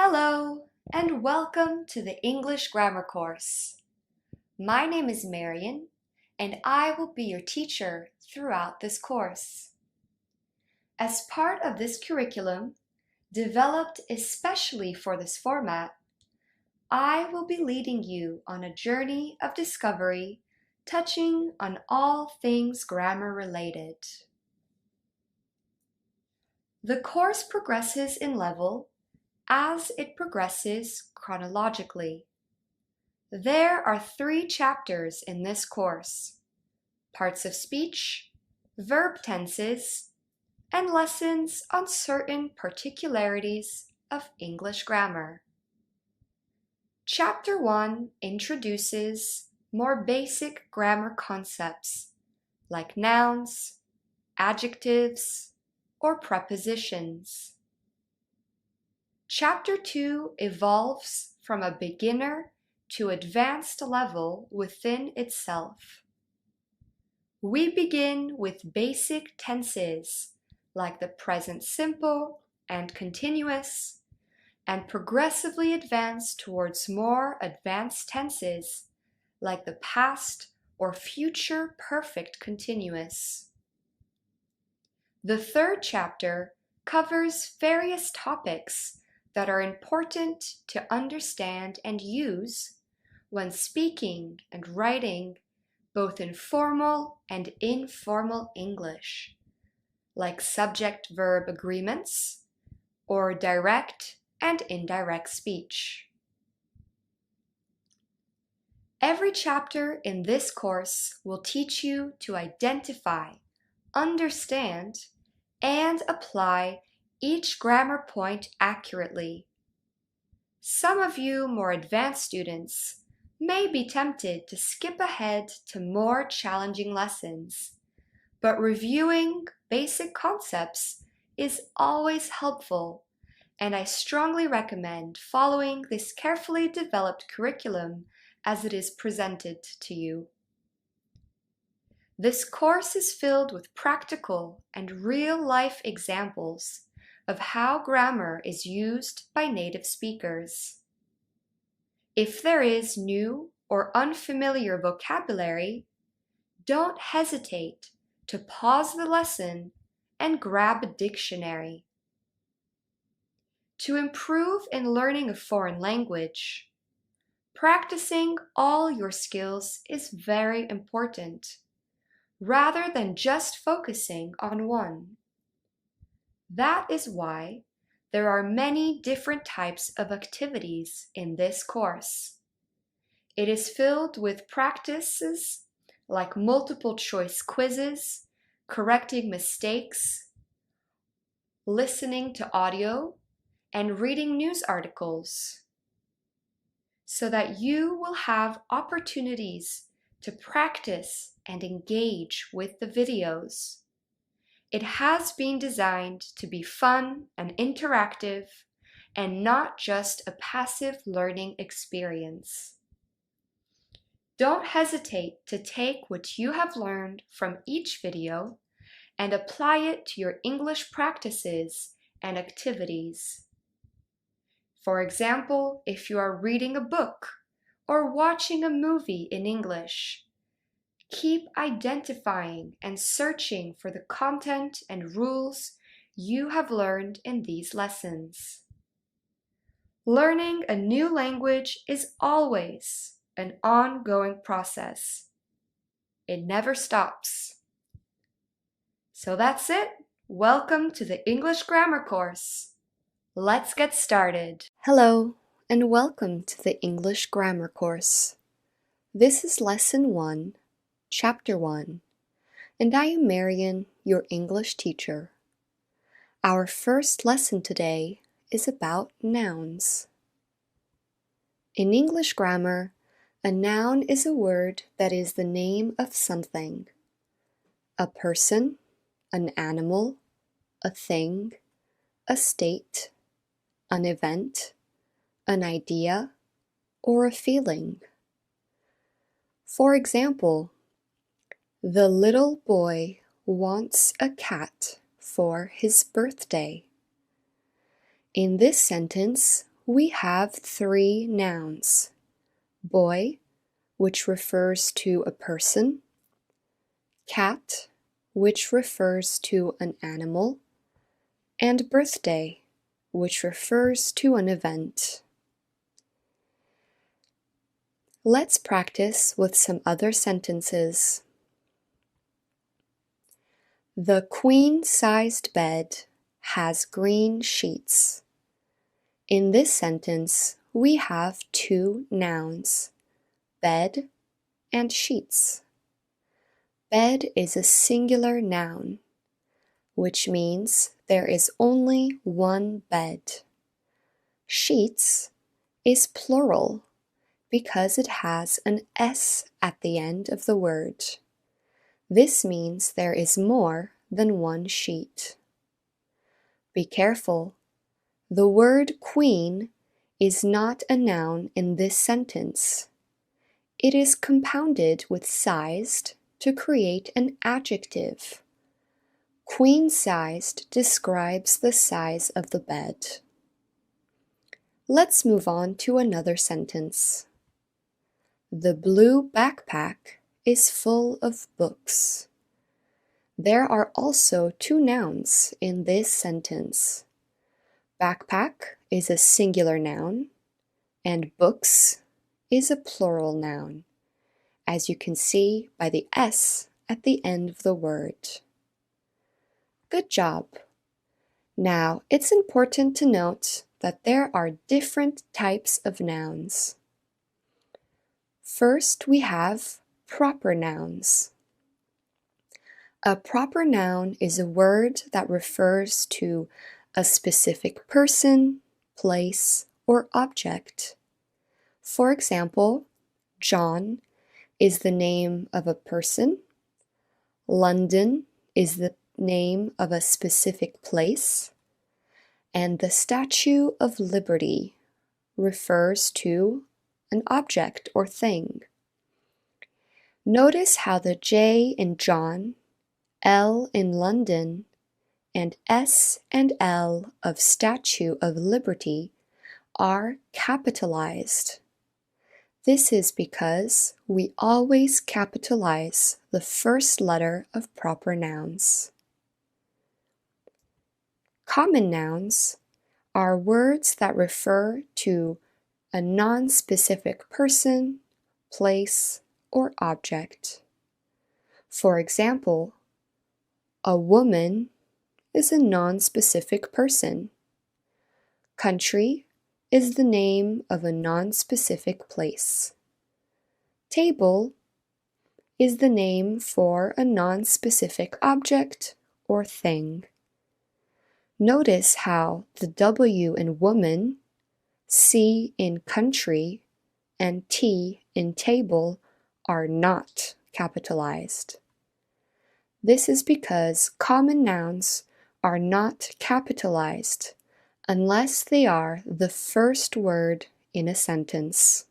Hello, and welcome to the English Grammar course. My name is Marion, and I will be your teacher throughout this course. As part of this curriculum, developed especially for this format, I will be leading you on a journey of discovery touching on all things grammar related. The course progresses in level as it progresses chronologically. There are 3 chapters in this course: parts of speech, verb tenses, and lessons on certain particularities of English grammar. Chapter 1 introduces more basic grammar concepts like nouns, adjectives, or prepositions. Chapter 2 evolves from a beginner to advanced level within itself. We begin with basic tenses like the present simple and continuous, and progressively advance towards more advanced tenses like the past or future perfect continuous. The 3rd chapter covers various topics that are important to understand and use when speaking and writing both in formal and informal English, like subject-verb agreements or direct and indirect speech. Every chapter in this course will teach you to identify, understand, and apply each grammar point accurately. Some of you more advanced students may be tempted to skip ahead to more challenging lessons, but reviewing basic concepts is always helpful, and I strongly recommend following this carefully developed curriculum as it is presented to you. This course is filled with practical and real-life examples of how grammar is used by native speakers. If there is new or unfamiliar vocabulary, don't hesitate to pause the lesson and grab a dictionary. To improve in learning a foreign language, practicing all your skills is very important, rather than just focusing on one. That is why there are many different types of activities in this course. It is filled with practices like multiple choice quizzes, correcting mistakes, listening to audio, and reading news articles, so that you will have opportunities to practice and engage with the videos. It has been designed to be fun and interactive and not just a passive learning experience. Don't hesitate to take what you have learned from each video and apply it to your English practices and activities. For example, if you are reading a book or watching a movie in English, keep identifying and searching for the content and rules you have learned in these lessons. Learning a new language is always an ongoing process. It never stops. So that's it. Welcome to the English Grammar course. Let's get started. Hello, and welcome to the English Grammar course. This is Lesson 1, Chapter 1, and I am Marion, your English teacher. Our first lesson today is about nouns. In English grammar, a noun is a word that is the name of something: a person, an animal, a thing, a state, an event, an idea, or a feeling. For example, the little boy wants a cat for his birthday. In this sentence, we have three nouns: boy, which refers to a person; cat, which refers to an animal; and birthday, which refers to an event. Let's practice with some other sentences. The queen-sized bed has green sheets. In this sentence, we have two nouns, bed and sheets. Bed is a singular noun, which means there is only one bed. Sheets is plural because it has an S at the end of the word. This means there is more than one sheet. Be careful. The word queen is not a noun in this sentence. It is compounded with sized to create an adjective. Queen-sized describes the size of the bed. Let's move on to another sentence. The blue backpack is full of books. There are also two nouns in this sentence. Backpack is a singular noun, and books is a plural noun, as you can see by the S at the end of the word. Good job! Now, it's important to note that there are different types of nouns. First, we have proper nouns. A proper noun is a word that refers to a specific person, place, or object. For example, John is the name of a person, London is the name of a specific place, and the Statue of Liberty refers to an object or thing. Notice how the J in John, L in London, and S and L of Statue of Liberty are capitalized. This is because we always capitalize the first letter of proper nouns. Common nouns are words that refer to a non-specific person, place, or object. For example, a woman is a non-specific person. Country is the name of a non-specific place. Table is the name for a non-specific object or thing. Notice how the W in woman, C in country, and T in table are not capitalized. This is because common nouns are not capitalized unless they are the first word in a sentence.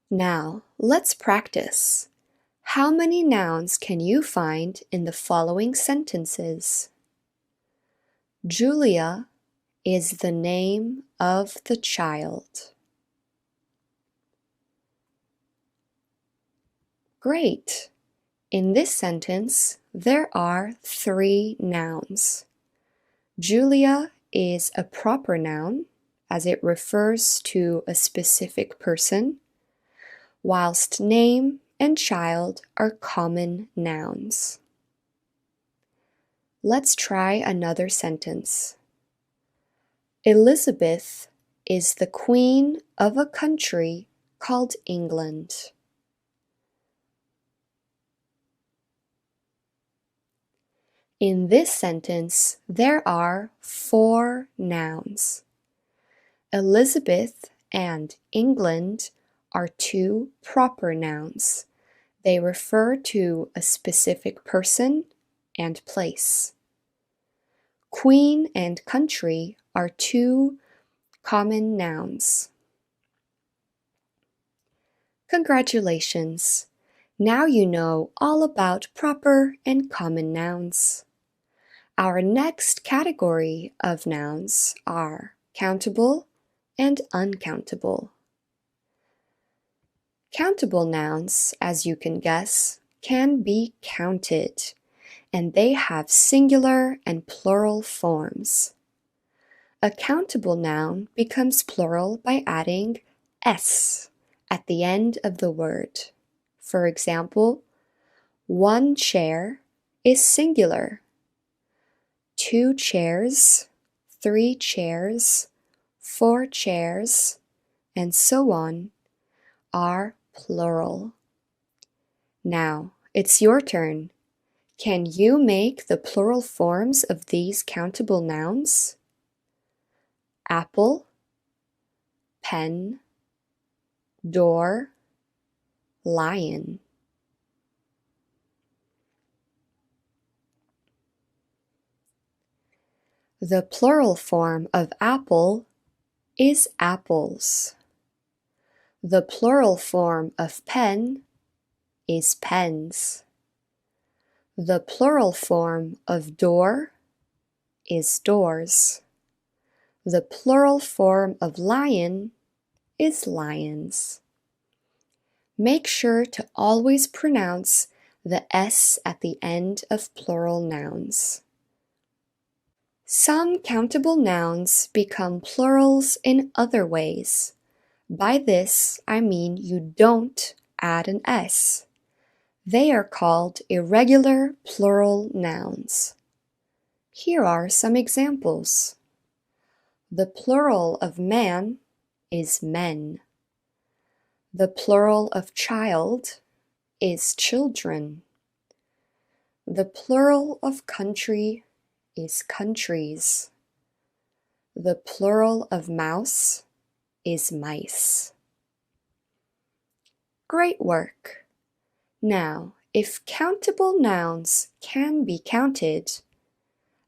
Now, let's practice. How many nouns can you find in the following sentences? Julia is the name of the child. Great! In this sentence, there are three nouns. Julia is a proper noun, as it refers to a specific person, whilst name and child are common nouns. Let's try another sentence. Elizabeth is the queen of a country called England. In this sentence, there are four nouns. Elizabeth and England are two proper nouns. They refer to a specific person and place. Queen and country are two common nouns. Congratulations! Now you know all about proper and common nouns. Our next category of nouns are countable, and uncountable. Countable nouns, as you can guess, can be counted, and they have singular and plural forms. A countable noun becomes plural by adding s at the end of the word. For example, 1 chair is singular. 2 chairs, 3 chairs, 4 chairs, and so on are plural. Now, it's your turn. Can you make the plural forms of these countable nouns? Apple, pen, door, lion. The plural form of apple is apples. The plural form of pen is pens. The plural form of door is doors. The plural form of lion is lions. Make sure to always pronounce the S at the end of plural nouns. Some countable nouns become plurals in other ways. By this, I mean you don't add an S. They are called irregular plural nouns. Here are some examples. The plural of man is men. The plural of child is children. The plural of country is countries. The plural of mouse is mice. Great work! Now, if countable nouns can be counted,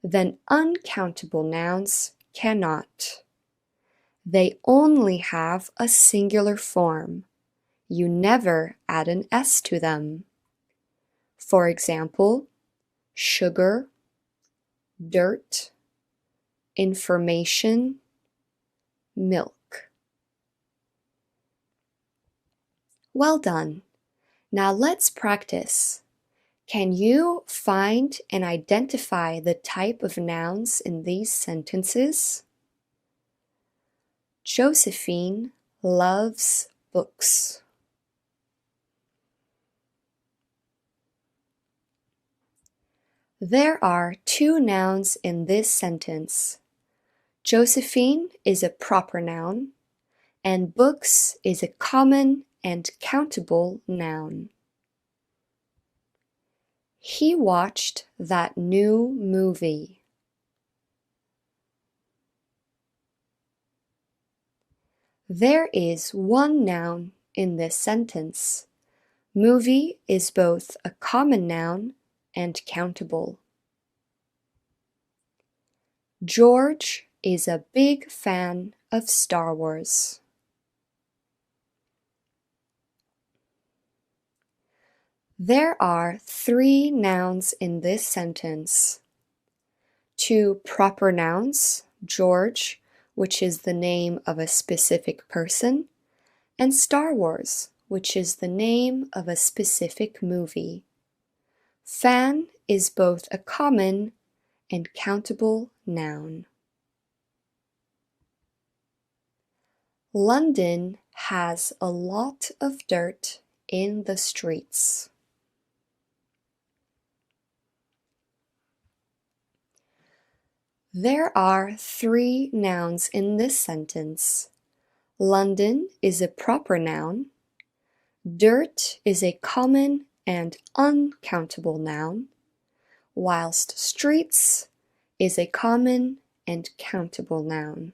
then uncountable nouns cannot. They only have a singular form. You never add an S to them. For example, sugar, dirt, information, milk. Well done. Now let's practice. Can you find and identify the type of nouns in these sentences? Josephine loves books. There are 2 nouns in this sentence. Josephine is a proper noun, and books is a common and countable noun. He watched that new movie. There is 1 noun in this sentence. Movie is both a common noun and countable. George is a big fan of Star Wars. There are 3 nouns in this sentence. 2 proper nouns, George, which is the name of a specific person, and Star Wars, which is the name of a specific movie. Fan is both a common and countable noun. London has a lot of dirt in the streets. There are 3 nouns in this sentence. London is a proper noun. Dirt is a common and uncountable noun, whilst streets is a common and countable noun.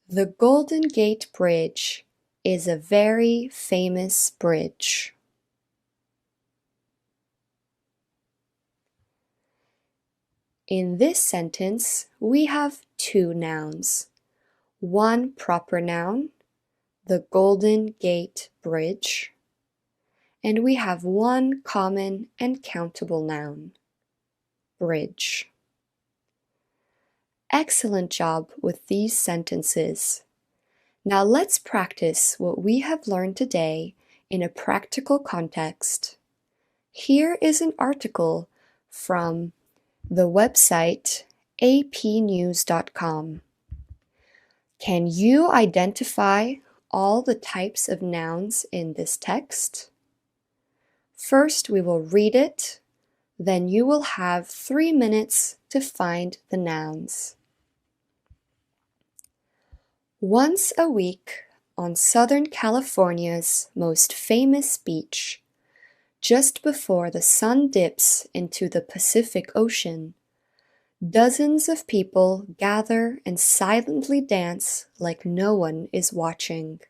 The Golden Gate Bridge is a very famous bridge. In this sentence, we have 2 nouns. 1 proper noun, the Golden Gate Bridge, and we have 1 common and countable noun, bridge. excellent job with these sentences. Now let's practice what we have learned today in a practical context. Here is an article from the website apnews.com. Can you identify all the types of nouns in this text? First, we will read it, then you will have 3 minutes to find the nouns. Once a week, on Southern California's most famous beach, just before the sun dips into the Pacific Ocean, dozens of people gather and silently dance like no one is watching.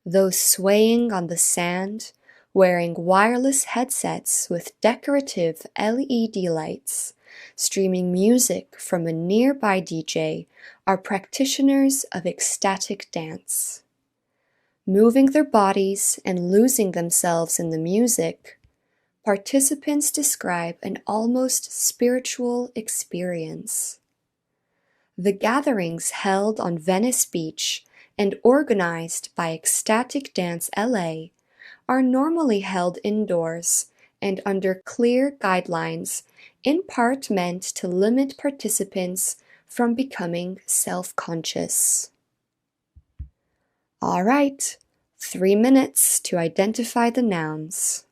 Those swaying on the sand, wearing wireless headsets with decorative LED lights, streaming music from a nearby DJ, are practitioners of ecstatic dance. Moving their bodies and losing themselves in the music, participants describe an almost spiritual experience. The gatherings held on Venice Beach and organized by Ecstatic Dance LA are normally held indoors and under clear guidelines, in part meant to limit participants from becoming self-conscious. All right, 3 minutes to identify the nouns.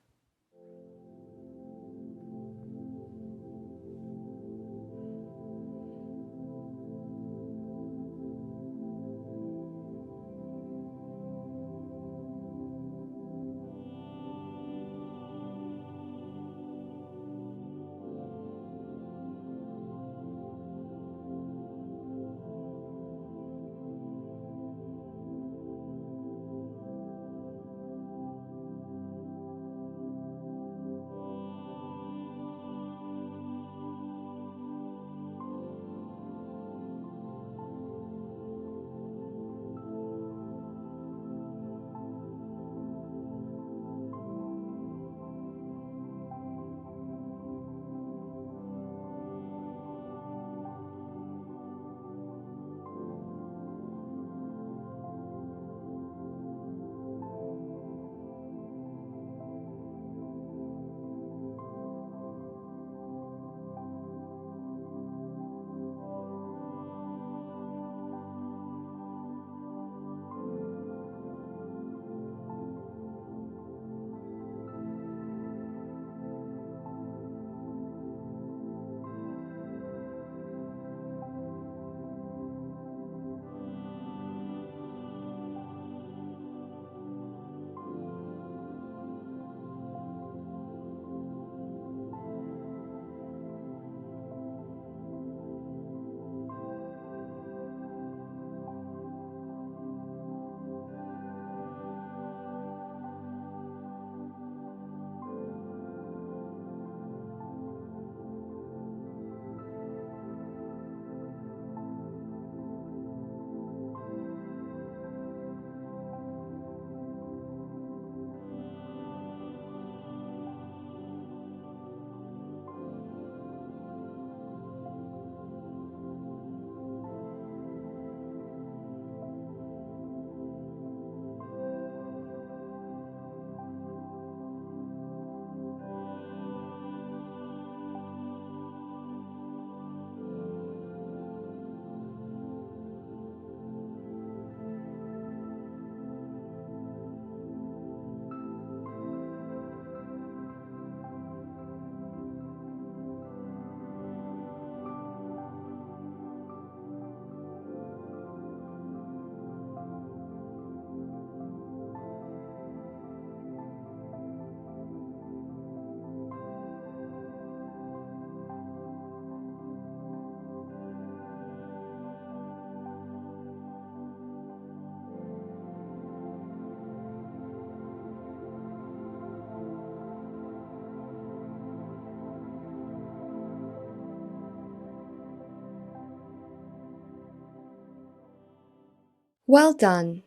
Well done!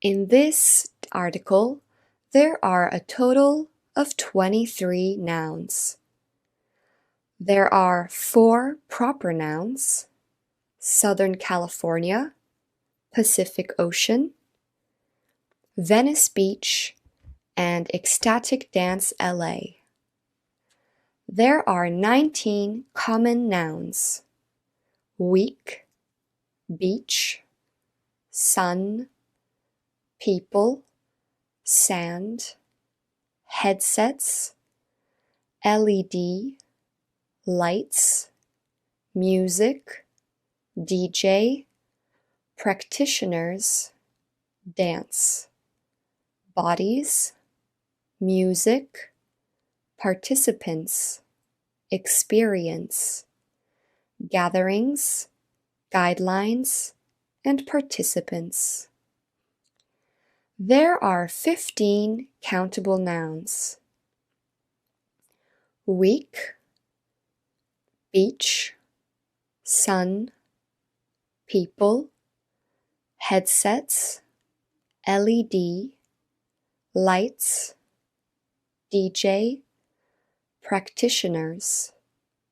In this article, there are a total of 23 nouns. There are 4 proper nouns, Southern California, Pacific Ocean, Venice Beach, and Ecstatic Dance LA. There are 19 common nouns: week, beach, sun, people, sand, headsets, LED, lights, music, DJ, practitioners, dance, bodies, music, participants, experience, gatherings, guidelines, and participants. There are 15 countable nouns: week, beach, sun, people, headsets, LED, lights, DJ, practitioners,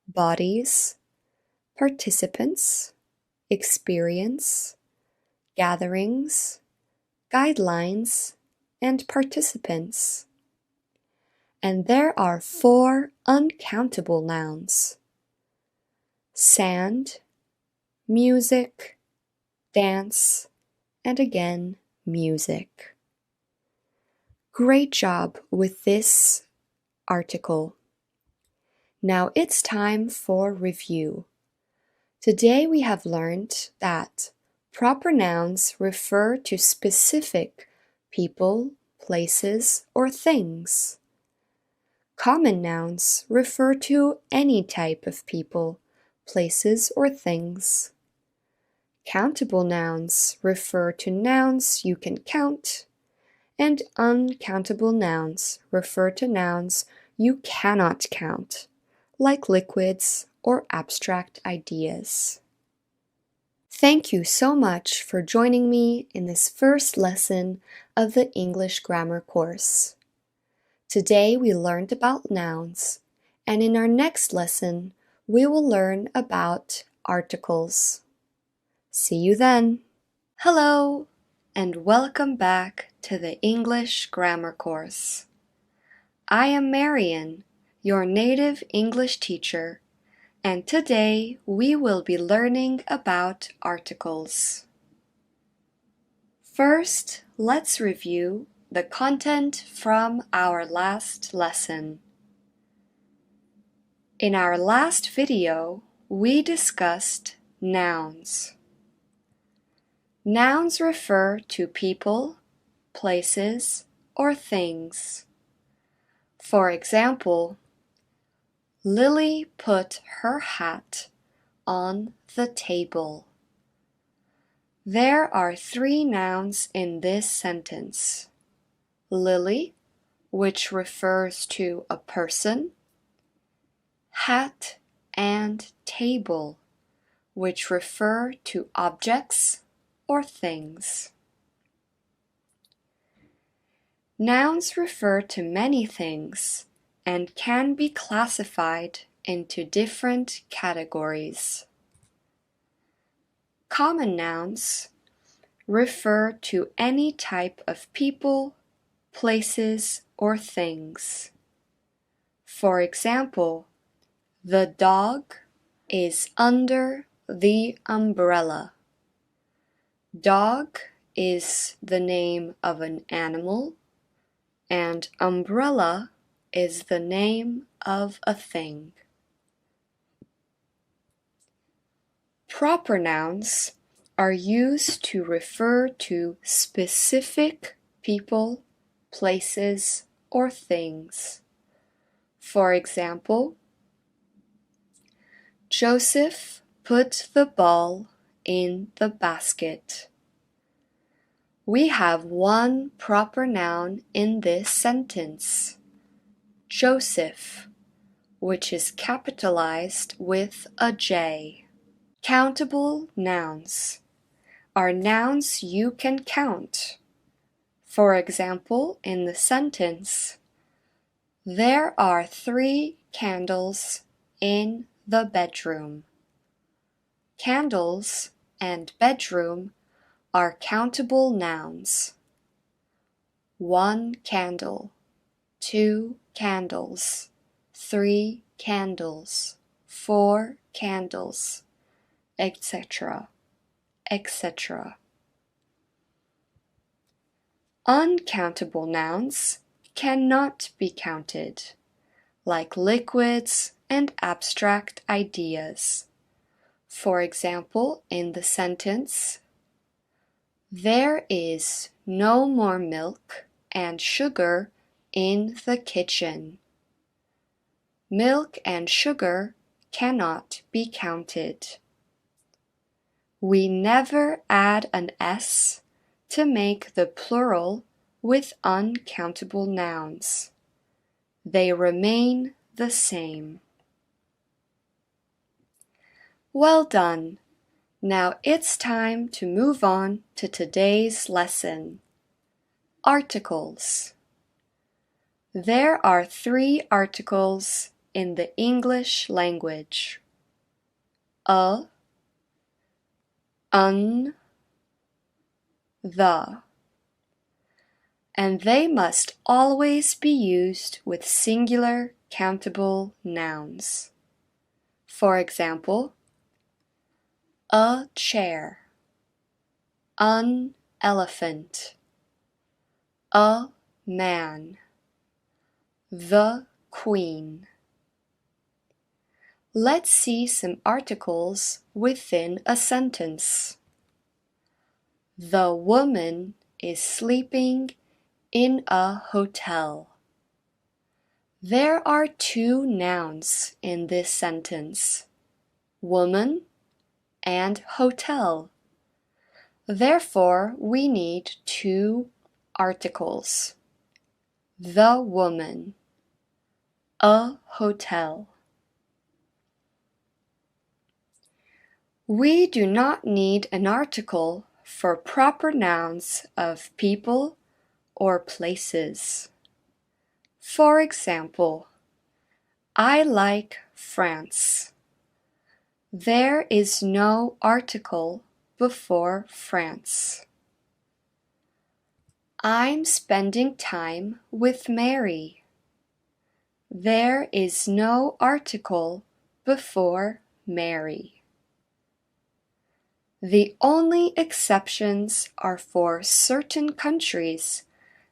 bodies, participants, experience, gatherings, guidelines, and participants. And there are 4 uncountable nouns: sand, music, dance, and again, music. Great job with this article. Now it's time for review. Today we have learned that proper nouns refer to specific people, places, or things. Common nouns refer to any type of people, places, or things. Countable nouns refer to nouns you can count, and uncountable nouns refer to nouns you cannot count, like liquids or abstract ideas. Thank you so much for joining me in this first lesson of the English grammar course. Today we learned about nouns, and in our next lesson we will learn about articles. See you then! Hello, and welcome back to the English grammar course. I am Marian, your native English teacher, and today we will be learning about articles. First, let's review the content from our last lesson. In our last video, we discussed nouns. Nouns refer to people, places, or things. For example, Lily put her hat on the table. There are 3 nouns in this sentence: Lily, which refers to a person; hat and table, which refer to objects or things. Nouns refer to many things and can be classified into different categories. Common nouns refer to any type of people, places, or things. For example, the dog is under the umbrella. Dog is the name of an animal, and umbrella is the name of a thing. Proper nouns are used to refer to specific people, places, or things. For example, Joseph put the ball in the basket. We have 1 proper noun in this sentence: Joseph, which is capitalized with a J. Countable nouns are nouns you can count. For example, in the sentence, there are 3 candles in the bedroom. candles, and bedroom are countable nouns. 1 candle, 2 candles, 3 candles, 4 candles, etc., etc. Uncountable nouns cannot be counted, like liquids and abstract ideas. For example, in the sentence, there is no more milk and sugar in the kitchen. Milk and sugar cannot be counted. We never add an S to make the plural with uncountable nouns. They remain the same. Well done! Now it's time to move on to today's lesson. Articles. There are 3 articles in the English language: a, un, the, and they must always be used with singular countable nouns. For example, a chair, an elephant, a man, the queen. Let's see some articles within a sentence. The woman is sleeping in a hotel. There are 2 nouns in this sentence: woman and hotel. Therefore, we need 2 articles: the woman, a hotel. We do not need an article for proper nouns of people or places. For example, I like France. There is no article before France. I'm spending time with Mary. There is no article before Mary. The only exceptions are for certain countries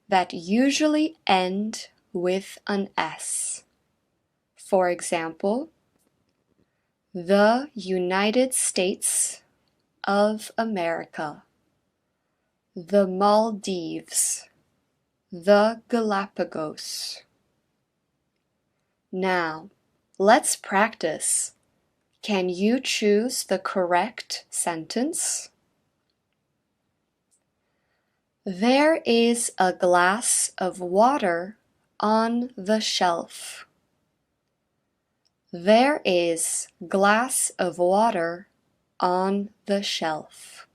that usually end with an S. For example, the United States of America, the Maldives, the Galapagos. Now, let's practice. Can you choose the correct sentence? There is a glass of water on the shelf. There is glass of water on the shelf.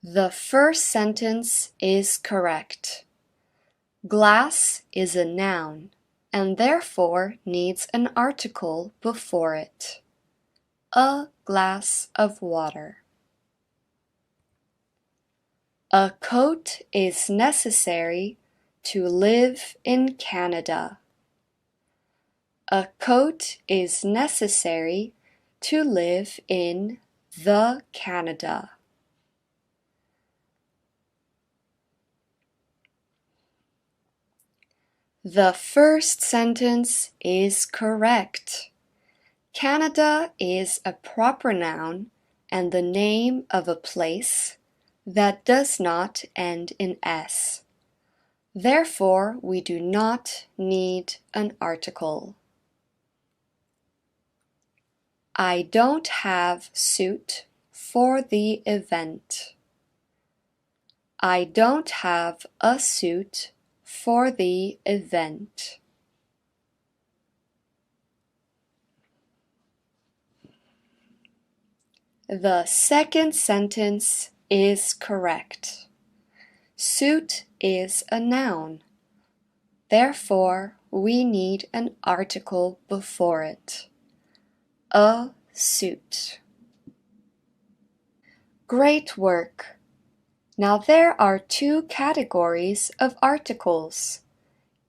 The first sentence is correct. Glass is a noun and therefore needs an article before it. A glass of water. A coat is necessary to live in Canada. A coat is necessary to live in the Canada. The first sentence is correct. Canada is a proper noun and the name of a place that does not end in S. Therefore, we do not need an article. I don't have suit for the event. I don't have a suit for the event. The second sentence is correct. Suit is a noun Therefore, we need an article before it. A suit. Great work! Now there are two categories of articles,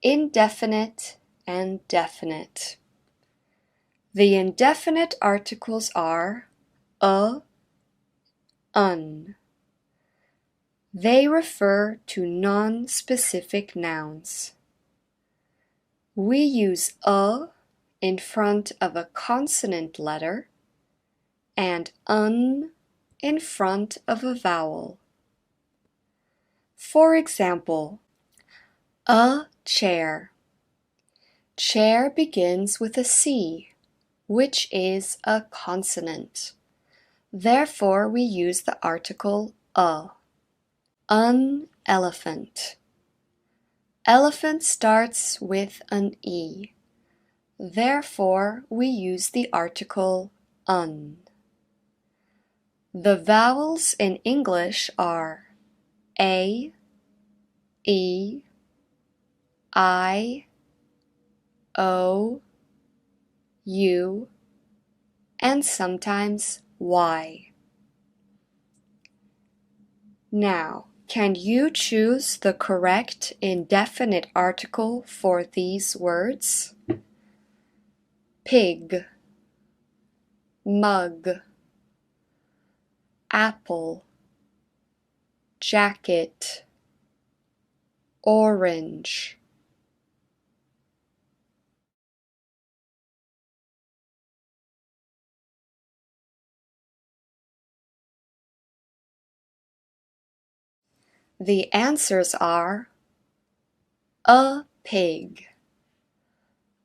indefinite and definite. The indefinite articles are a, un. They refer to non-specific nouns. We use a in front of a consonant letter and un in front of a vowel. For example, a chair. Chair begins with a C, which is a consonant. Therefore, we use the article a. An elephant. Elephant starts with an E. Therefore, we use the article un. The vowels in English are A, E, I, O, U, and sometimes Y. Now, can you choose the correct indefinite article for these words? Pig, mug, apple, jacket, orange. The answers are a pig,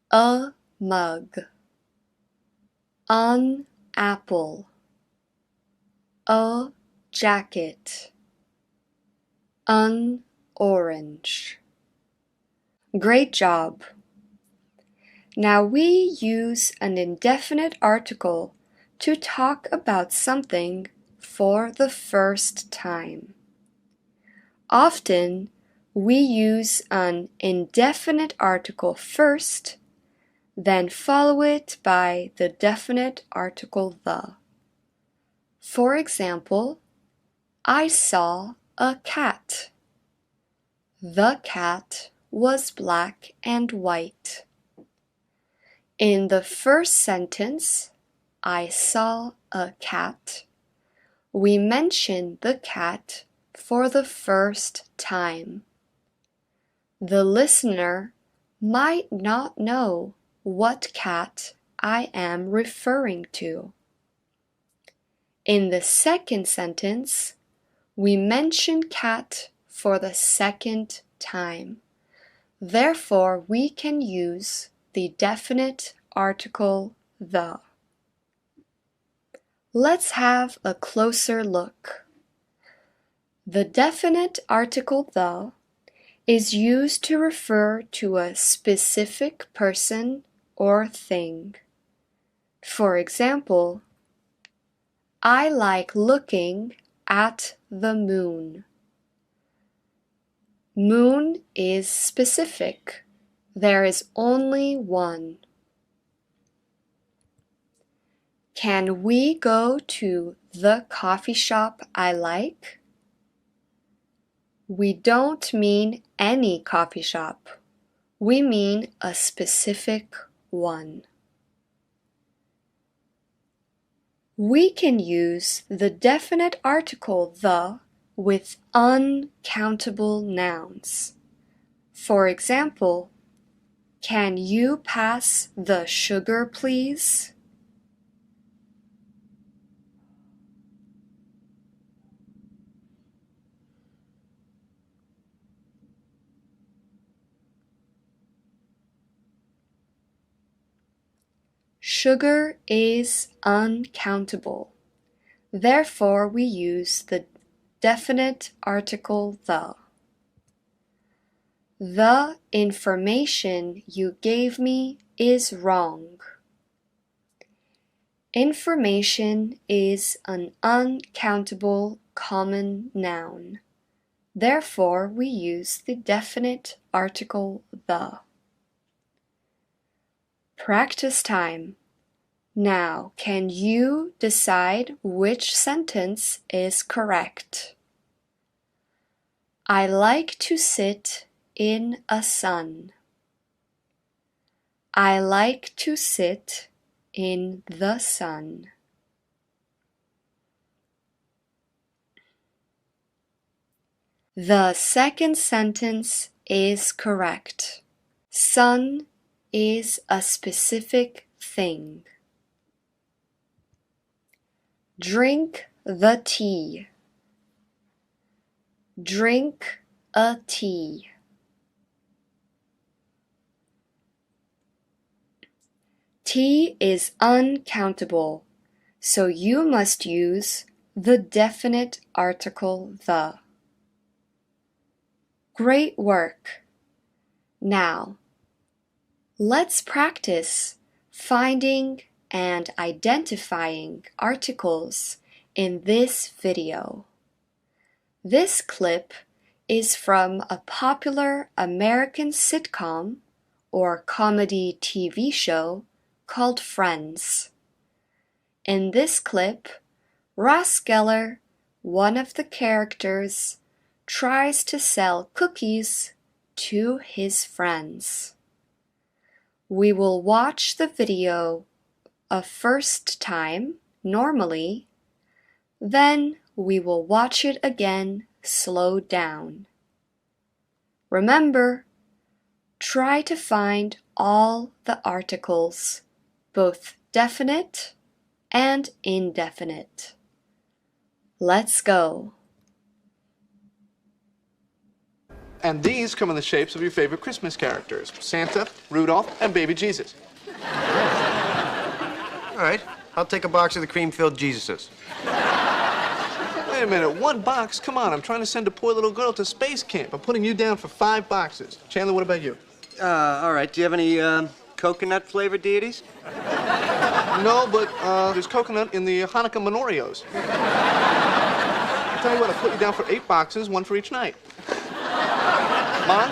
a mug, an apple, a jacket, an orange. Great job! Now we use an indefinite article to talk about something for the first time. Often, we use an indefinite article first, then follow it by the definite article the. For example, I saw a cat. The cat was black and white. In the first sentence, I saw a cat, we mention the cat for the first time. The listener might not know what cat I am referring to. In the second sentence, we mention cat for the second time. Therefore, we can use the definite article the. Let's have a closer look. The definite article the is used to refer to a specific person or thing. For example, I like looking at the moon. Moon is specific. There is only one. Can we go to the coffee shop I like? We don't mean any coffee shop. We mean a specific one. We can use the definite article the with uncountable nouns. For example, can you pass the sugar, please? Sugar is uncountable. Therefore, we use the definite article the. The information you gave me is wrong. Information is an uncountable common noun. Therefore, we use the definite article the. Practice time. Now, can you decide which sentence is correct? I like to sit in a sun. I like to sit in the sun. The second sentence is correct. Sun is a specific thing. Drink the tea. Drink a tea. Tea is uncountable, so you must use the definite article the. Great work! Now, let's practice finding and identifying articles in this video. This clip is from a popular American sitcom or comedy TV show called Friends. In this clip, Ross Geller, one of the characters, tries to sell cookies to his friends. We will watch the video a first time, normally, then we will watch it again slowed down. Remember, try to find all the articles, both definite and indefinite. Let's go. And these come in the shapes of your favorite Christmas characters: Santa, Rudolph, and Baby Jesus. All right, I'll take a box of the cream-filled Jesuses. Wait a minute, 1 box? Come on, I'm trying to send a poor little girl to space camp. I'm putting you down for 5 boxes. Chandler, what about you? All right, do you have any coconut-flavored deities? No, but there's coconut in the Hanukkah menorahs. I'll tell you what, I'll put you down for 8 boxes, 1 for each night. Mom?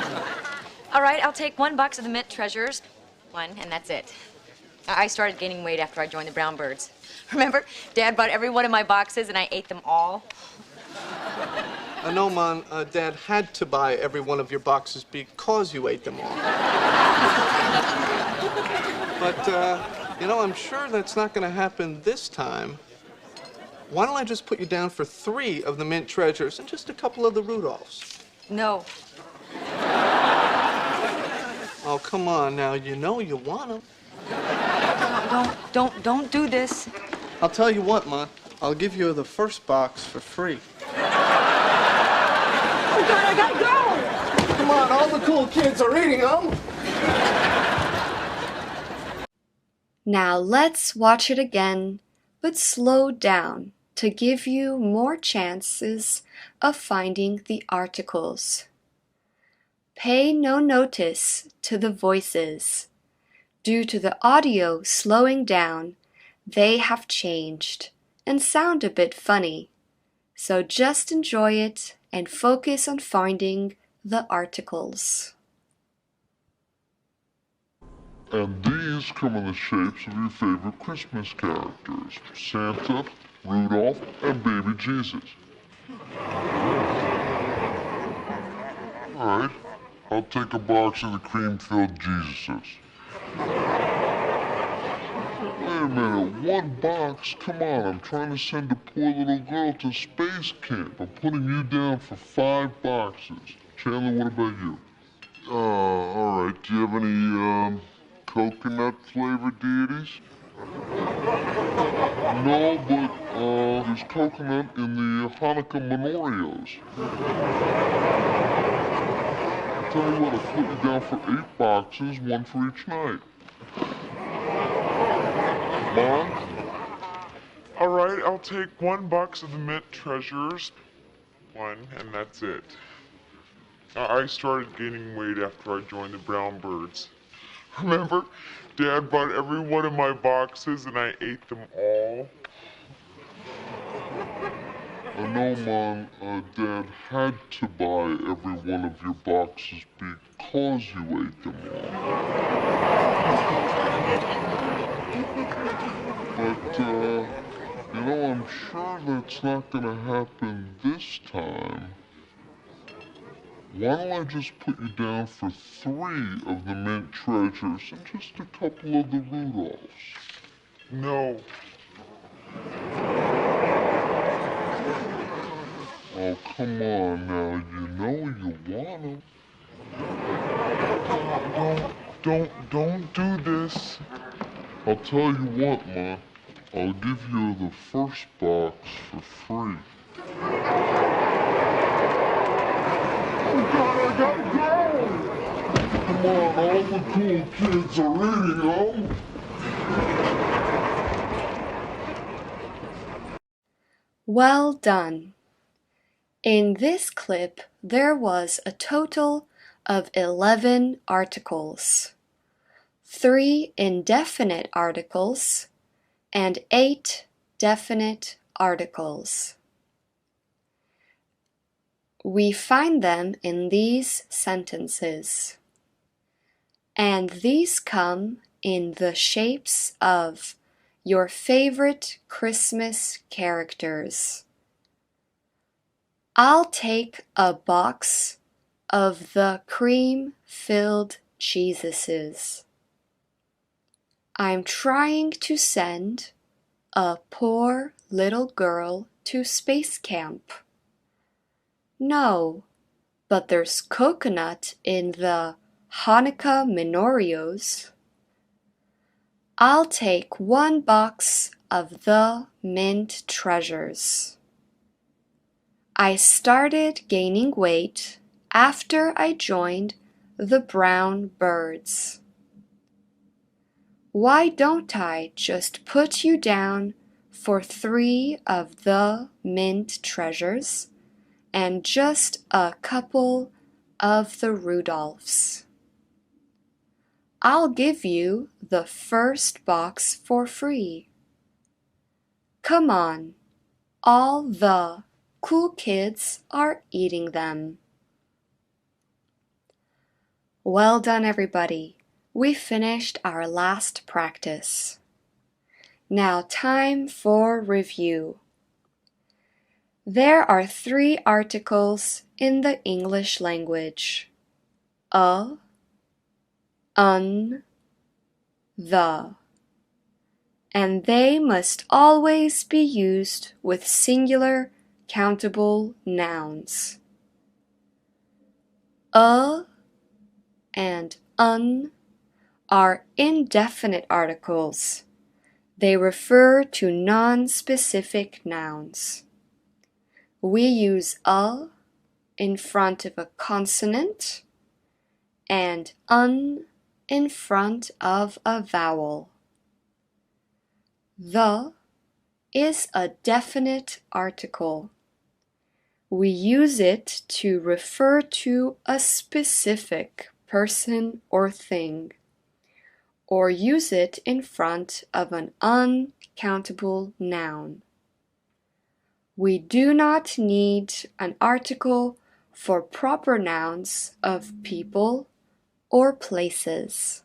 All right, I'll take 1 box of the mint treasures. 1, and that's it. I started gaining weight after I joined the brown birds. Remember, Dad bought every one of my boxes and I ate them all. No, Mom, Dad had to buy every one of your boxes because you ate them all. But, you know, I'm sure that's not going to happen this time. Why don't I just put you down for 3 of the mint treasures and just a couple of the Rudolphs? No. Oh, come on now. You know you want them. Don't do this. I'll tell you what, Ma. I'll give you the first box for free. Oh, God, I gotta go! Come on, all the cool kids are eating them. Now let's watch it again, but slow down to give you more chances of finding the articles. Pay no notice to the voices. Due to the audio slowing down, they have changed and sound a bit funny. So just enjoy it and focus on finding the articles. And these come in the shapes of your favorite Christmas characters: Santa, Rudolph, and Baby Jesus. All right, I'll take a box of the cream-filled Jesuses. Wait a minute, 1 box? Come on, I'm trying to send a poor little girl to space camp. I'm putting you down for 5 boxes. Chandler, what about you? All right, do you have any, coconut-flavored deities? No, but, there's coconut in the Hanukkah menorahs. I'll tell you what, I'll put you down for 8 boxes, 1 for each night. Mom? All right, I'll take 1 box of the mint treasures. 1, and that's it. I started gaining weight after I joined the brown birds. Remember, Dad bought every one of my boxes and I ate them all. I know, Mom, Dad had to buy every one of your boxes because you ate them all. But, I'm sure that's not gonna happen this time. Why don't I just put you down for 3 of the mint treasures and just a couple of the Rudolphs? No. Oh, come on now, you know you want them. Don't do this. I'll tell you what, Ma. I'll give you the first box for free. Oh, God, I gotta go! Come on, all the cool kids are eating them. Well done. In this clip, there was a total of 11 articles, 3 indefinite articles, and 8 definite articles. We find them in these sentences, and these come in the shapes of your favorite Christmas characters. I'll take a box of the cream-filled Jesuses. I'm trying to send a poor little girl to space camp. No, but there's coconut in the Hanukkah menorahs. I'll take 1 box of the mint treasures. I started gaining weight after I joined the brown birds. Why don't I just put you down for 3 of the mint treasures and just a couple of the Rudolphs? I'll give you the first box for free. Come on, all the cool kids are eating them. Well done, everybody. We finished our last practice. Now time for review. There are 3 articles in the English language: a, un, the, and they must always be used with singular countable nouns. A and un are indefinite articles. They refer to non-specific nouns. We use a in front of a consonant and un in front of a vowel. The is a definite article. We use it to refer to a specific person or thing, or use it in front of an uncountable noun. We do not need an article for proper nouns of people or places.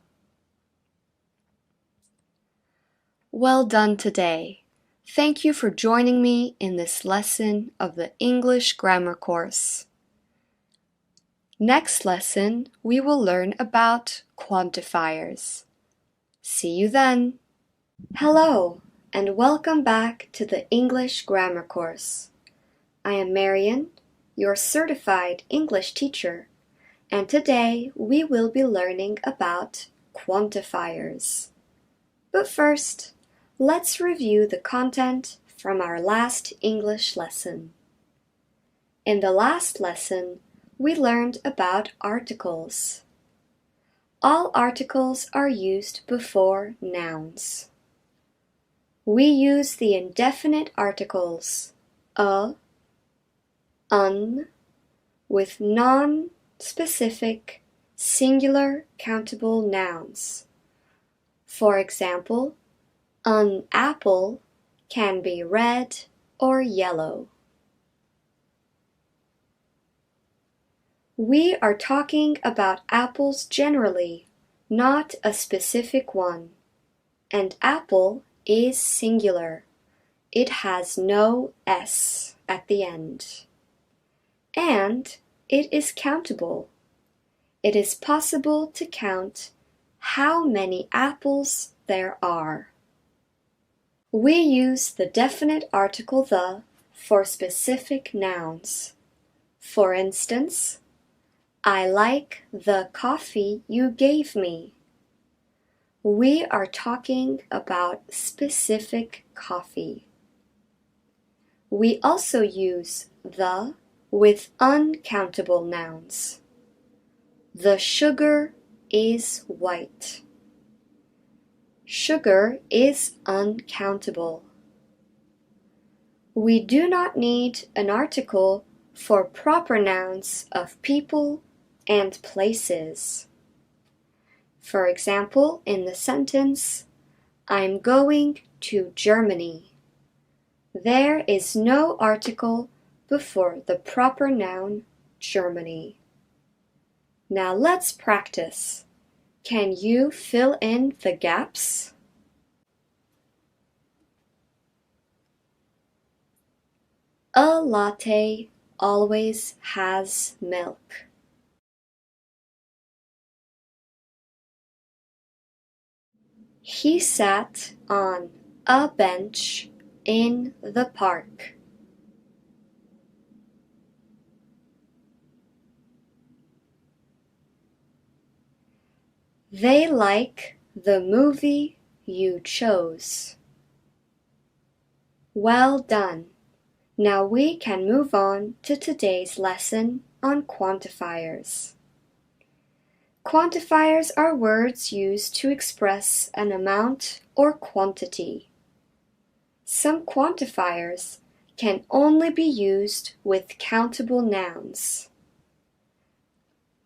Well done today. Thank you for joining me in this lesson of the English grammar course. Next lesson, we will learn about quantifiers. See you then. Hello, and welcome back to the English grammar course. I am Marian, your certified English teacher, and today we will be learning about quantifiers. But first, let's review the content from our last English lesson. In the last lesson, we learned about articles. All articles are used before nouns. We use the indefinite articles a, un, with non-specific singular countable nouns. For example, an apple can be red or yellow. We are talking about apples generally, not a specific one. And apple is singular. It has no S at the end. And it is countable. It is possible to count how many apples there are. We use the definite article the for specific nouns. For instance, I like the coffee you gave me. We are talking about specific coffee. We also use the with uncountable nouns. The sugar is white. Sugar is uncountable. We do not need an article for proper nouns of people and places. For example, in the sentence, I'm going to Germany. There is no article before the proper noun Germany. Now let's practice. Can you fill in the gaps? A latte always has milk. He sat on a bench in the park. They like the movie you chose. Well done. Now we can move on to today's lesson on quantifiers. Quantifiers are words used to express an amount or quantity. Some quantifiers can only be used with countable nouns.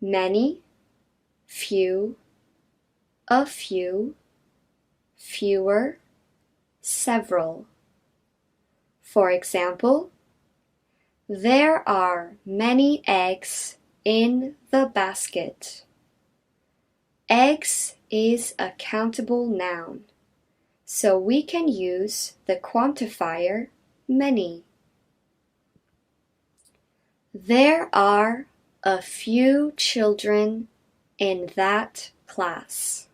Many, few, a few, fewer, several. For example, there are many eggs in the basket. Eggs is a countable noun, so we can use the quantifier many. There are a few children in that class.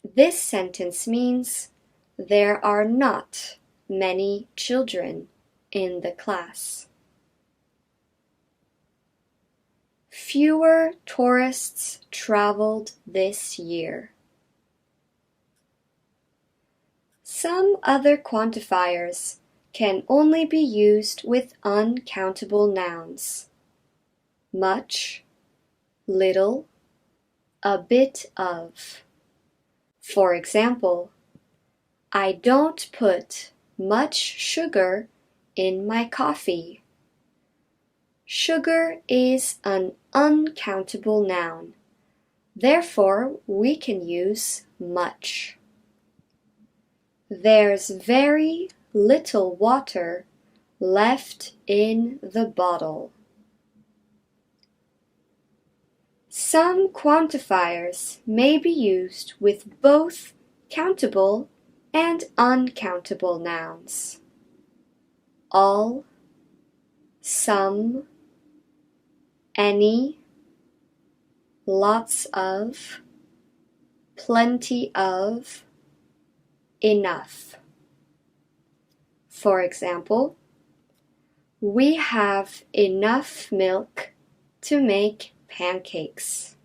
This sentence means there are not many children in the class. Fewer tourists traveled this year. Some other quantifiers can only be used with uncountable nouns. Much, little, a bit of. For example, I don't put much sugar in my coffee. Sugar is an uncountable noun. Therefore, we can use much. There's very little water left in the bottle. Some quantifiers may be used with both countable and uncountable nouns. All, some, any, lots of, plenty of, enough. For example, we have enough milk to make pancakes.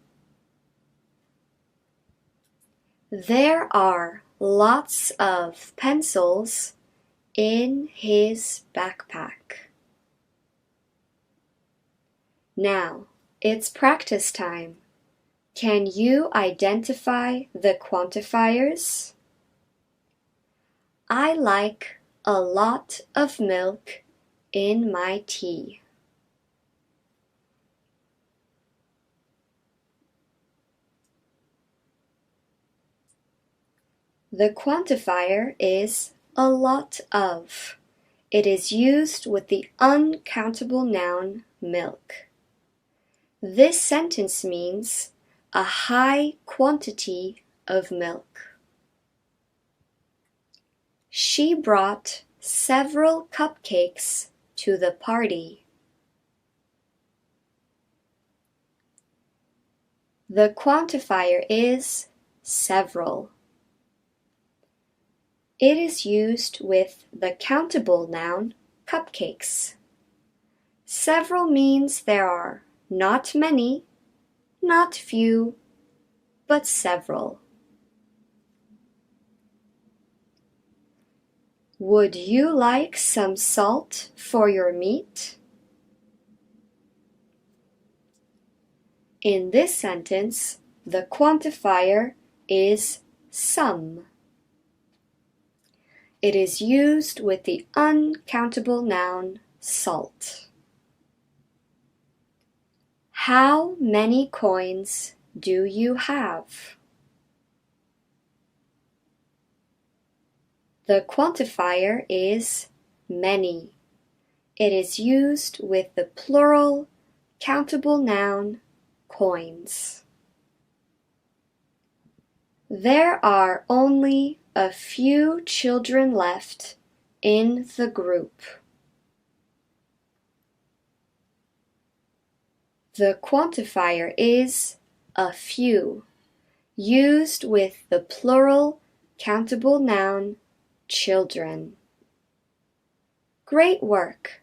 There are lots of pencils in his backpack. Now, it's practice time. Can you identify the quantifiers? I like a lot of milk in my tea. The quantifier is a lot of. It is used with the uncountable noun milk. This sentence means a high quantity of milk. She brought several cupcakes to the party. The quantifier is several. It is used with the countable noun cupcakes. Several means there are not many, not few, but several. Would you like some salt for your meat? In this sentence, the quantifier is some. It is used with the uncountable noun salt. How many coins do you have? The quantifier is many. It is used with the plural countable noun coins. There are only a few children left in the group. The quantifier is a few, used with the plural countable noun children. Great work!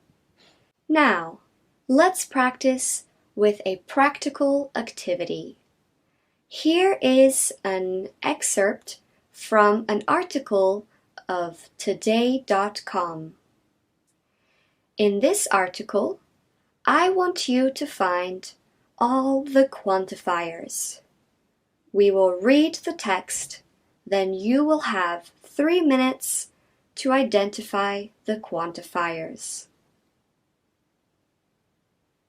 Now, let's practice with a practical activity. Here is an excerpt from an article of today.com. In this article, I want you to find all the quantifiers. We will read the text, then you will have 3 minutes to identify the quantifiers.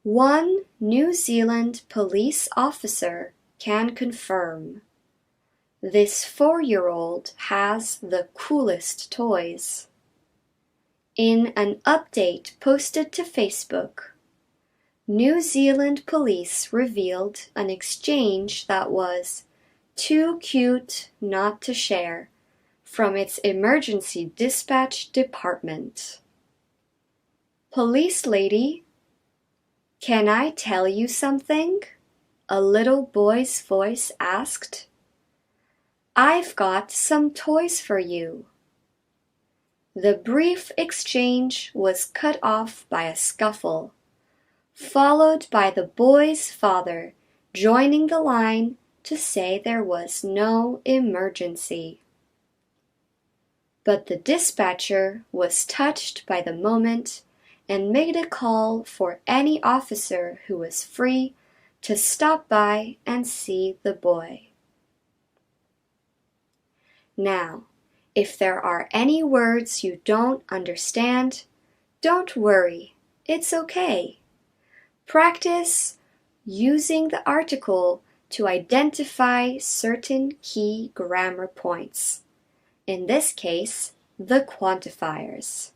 One New Zealand police officer can confirm. This 4-year-old has the coolest toys. In an update posted to Facebook, New Zealand police revealed an exchange that was too cute not to share from its emergency dispatch department. Police lady, can I tell you something? A little boy's voice asked. I've got some toys for you. The brief exchange was cut off by a scuffle, followed by the boy's father joining the line to say there was no emergency. But the dispatcher was touched by the moment and made a call for any officer who was free to stop by and see the boy. Now, if there are any words you don't understand, don't worry, it's okay. Practice using the article to identify certain key grammar points. In this case, the quantifiers.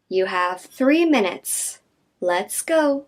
You have 3 minutes. Let's go.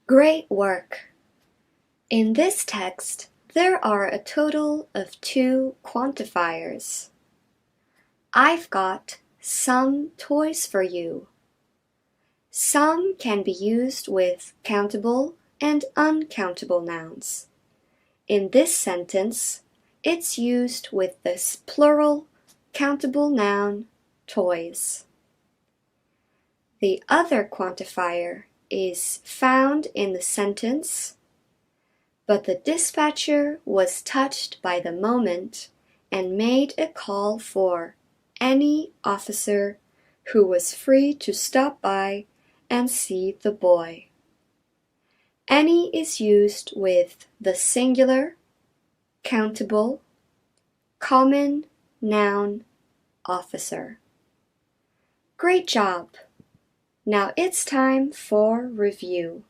Great work! In this text, there are a total of 2 quantifiers. I've got some toys for you. Some can be used with countable and uncountable nouns. In this sentence, it's used with this plural countable noun, toys. The other quantifier is found in the sentence, but the dispatcher was touched by the moment and made a call for any officer who was free to stop by and see the boy. Any is used with the singular, countable, common noun, officer. Great job! Now it's time for review.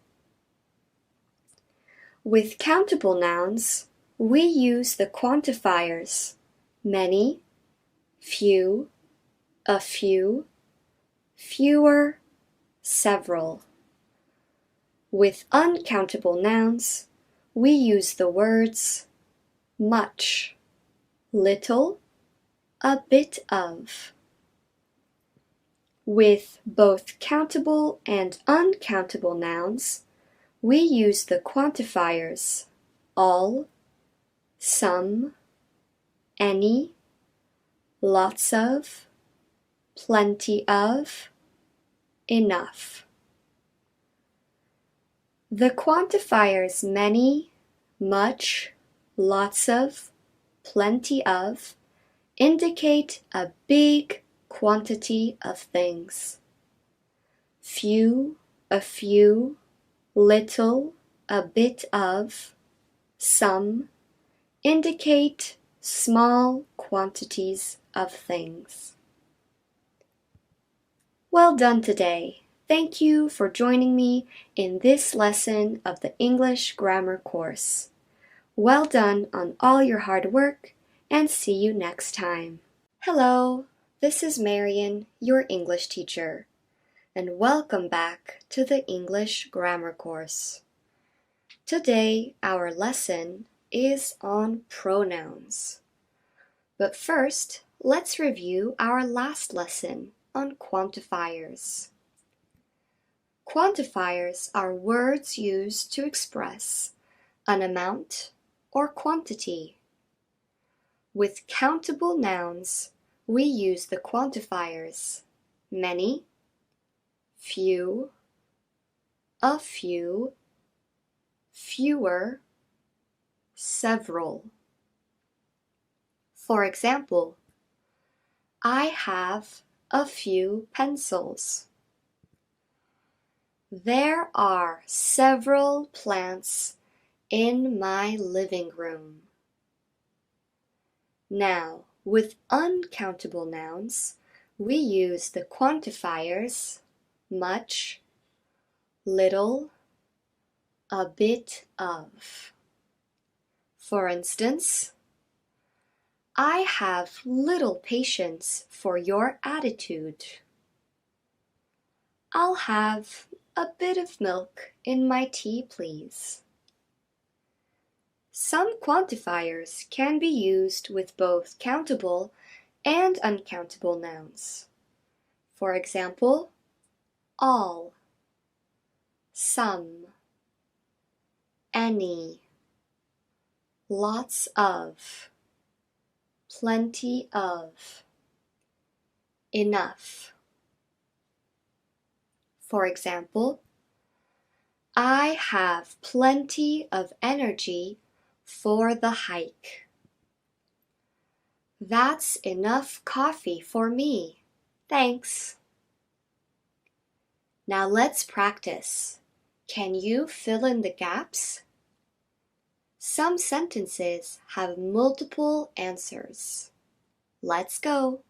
With countable nouns, we use the quantifiers many, few, a few, fewer, several. With uncountable nouns, we use the words much, little, a bit of. With both countable and uncountable nouns, we use the quantifiers all, some, any, lots of, plenty of, enough. The quantifiers many, much, lots of, plenty of indicate a big quantity of things. Few, a few, little, a bit of, some indicate small quantities of things. Well done today. Thank you for joining me in this lesson of the English grammar course. Well done on all your hard work, and see you next time. Hello, this is Marian, your English teacher, and welcome back to the English grammar course. Today, our lesson is on pronouns. But first, let's review our last lesson on quantifiers. Quantifiers are words used to express an amount or quantity. With countable nouns, we use the quantifiers many, few, a few, fewer, several. For example, I have a few pencils. There are several plants in my living room. Now, with uncountable nouns, we use the quantifiers much, little, a bit of. For instance, I have little patience for your attitude. I'll have a bit of milk in my tea, please. Some quantifiers can be used with both countable and uncountable nouns. For example, all, some, any, lots of, plenty of, enough. For example, I have plenty of energy for the hike. That's enough coffee for me. Thanks. Now let's practice. Can you fill in the gaps? Some sentences have multiple answers. Let's go.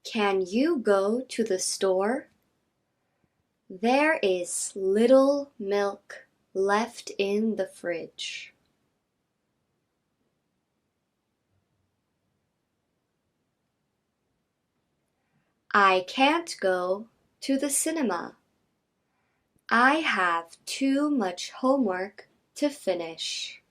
Can you go to the store? There is little milk left in the fridge. I can't go to the cinema. I have too much homework to finish.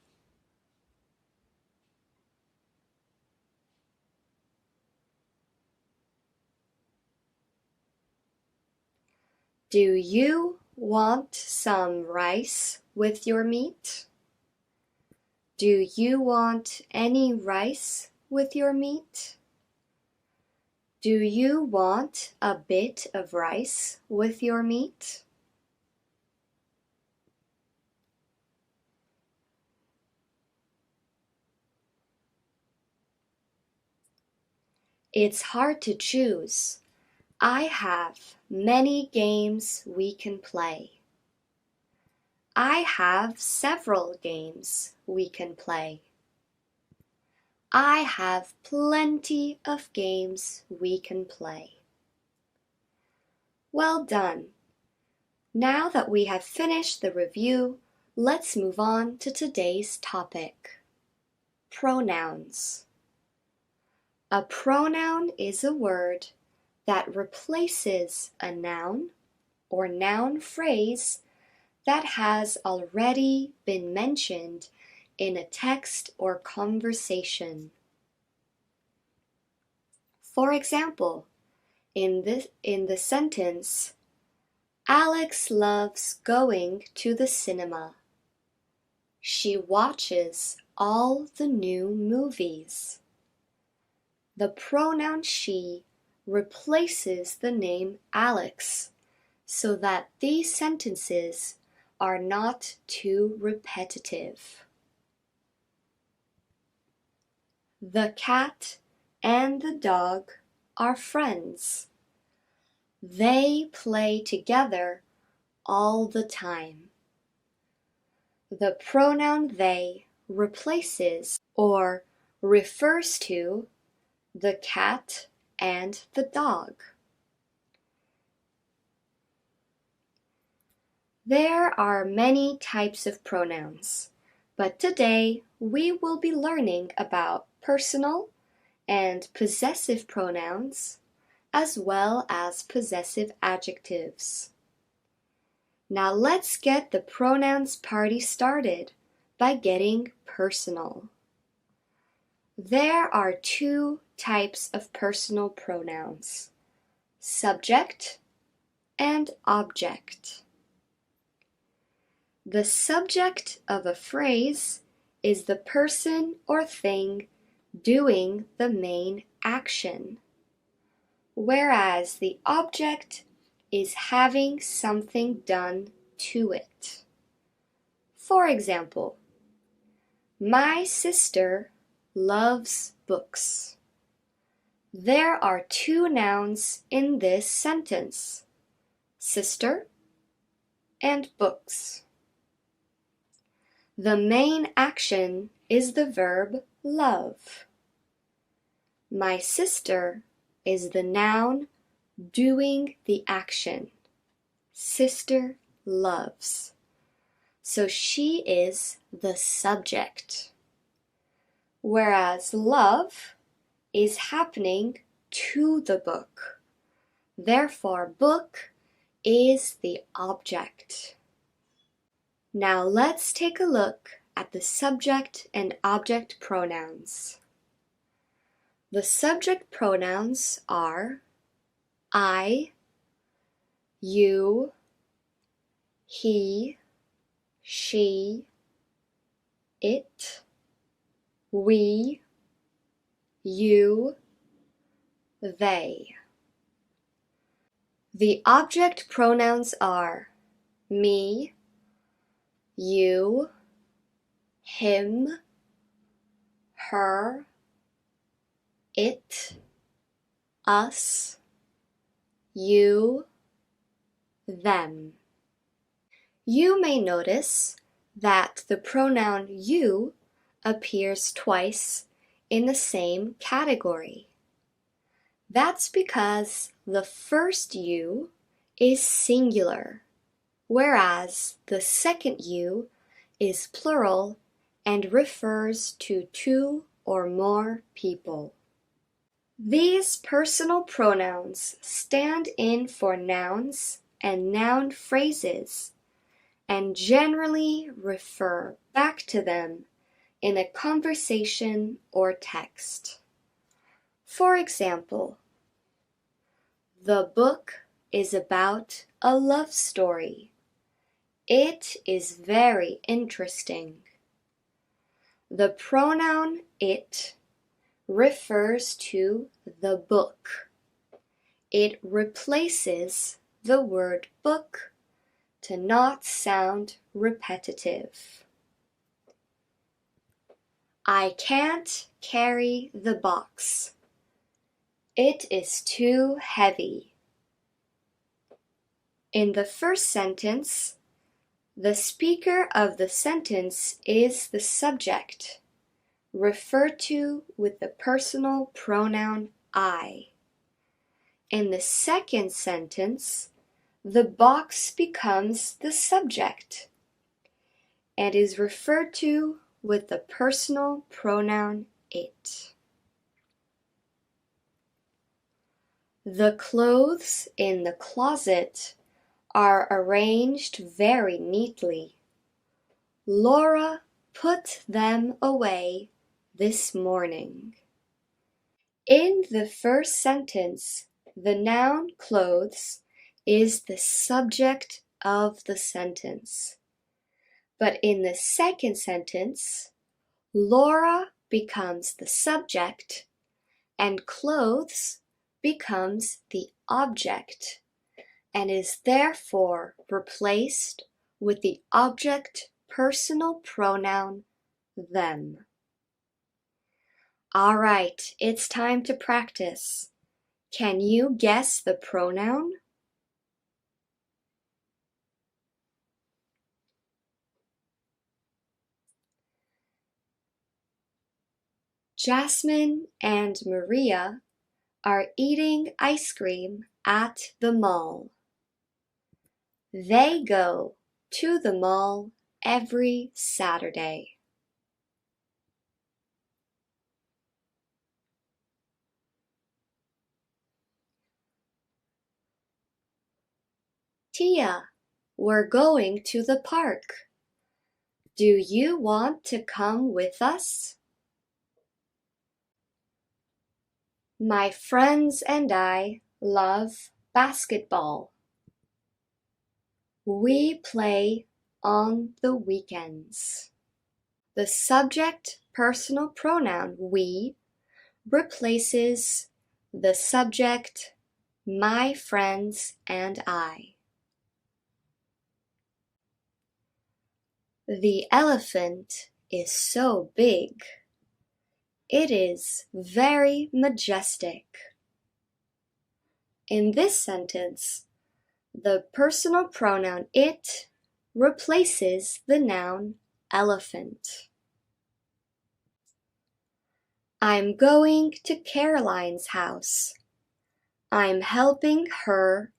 Do you want some rice with your meat? Do you want any rice with your meat? Do you want a bit of rice with your meat? It's hard to choose. I have many games we can play. I have several games we can play. I have plenty of games we can play. Well done. Now that we have finished the review, let's move on to today's topic. Pronouns. A pronoun is a word that replaces a noun or noun phrase that has already been mentioned in a text or conversation. For example, in the sentence, Alex loves going to the cinema. She watches all the new movies. The pronoun she replaces the name Alex so that these sentences are not too repetitive. The cat and the dog are friends. They play together all the time. The pronoun they replaces or refers to the cat and the dog. There are many types of pronouns, but today we will be learning about personal and possessive pronouns as well as possessive adjectives. Now let's get the pronouns party started by getting personal. There are two types of personal pronouns, subject and object. The subject of a phrase is the person or thing doing the main action, whereas the object is having something done to it. For example, my sister loves books. There are two nouns in this sentence, sister and books. The main action is the verb love. My sister is the noun doing the action. Sister loves. So she is the subject. Whereas love is happening to the book. Therefore, book is the object. Now let's take a look at the subject and object pronouns. The subject pronouns are I, you, he, she, it, we, you, they. The object pronouns are me, you, him, her, it, us, you, them. You may notice that the pronoun you appears twice in the same category. That's because the first you is singular, whereas the second you is plural and refers to two or more people. These personal pronouns stand in for nouns and noun phrases and generally refer back to them in a conversation or text. For example, the book is about a love story. It is very interesting. The pronoun it refers to the book. It replaces the word book to not sound repetitive. I can't carry the box. It is too heavy. In the first sentence, the speaker of the sentence is the subject, referred to with the personal pronoun I. In the second sentence, the box becomes the subject and is referred to with the personal pronoun it. The clothes in the closet are arranged very neatly. Laura put them away this morning. In the first sentence, the noun clothes is the subject of the sentence. But in the second sentence, Laura becomes the subject and clothes becomes the object and is therefore replaced with the object personal pronoun them. All right, it's time to practice. Can you guess the pronoun? Jasmine and Maria are eating ice cream at the mall. They go to the mall every Saturday. Tia, we're going to the park. Do you want to come with us? My friends and I love basketball. We play on the weekends. The subject personal pronoun we replaces the subject my friends and I. The elephant is so big. It is very majestic. In this sentence, the personal pronoun it replaces the noun elephant. I'm going to Caroline's house. I'm helping her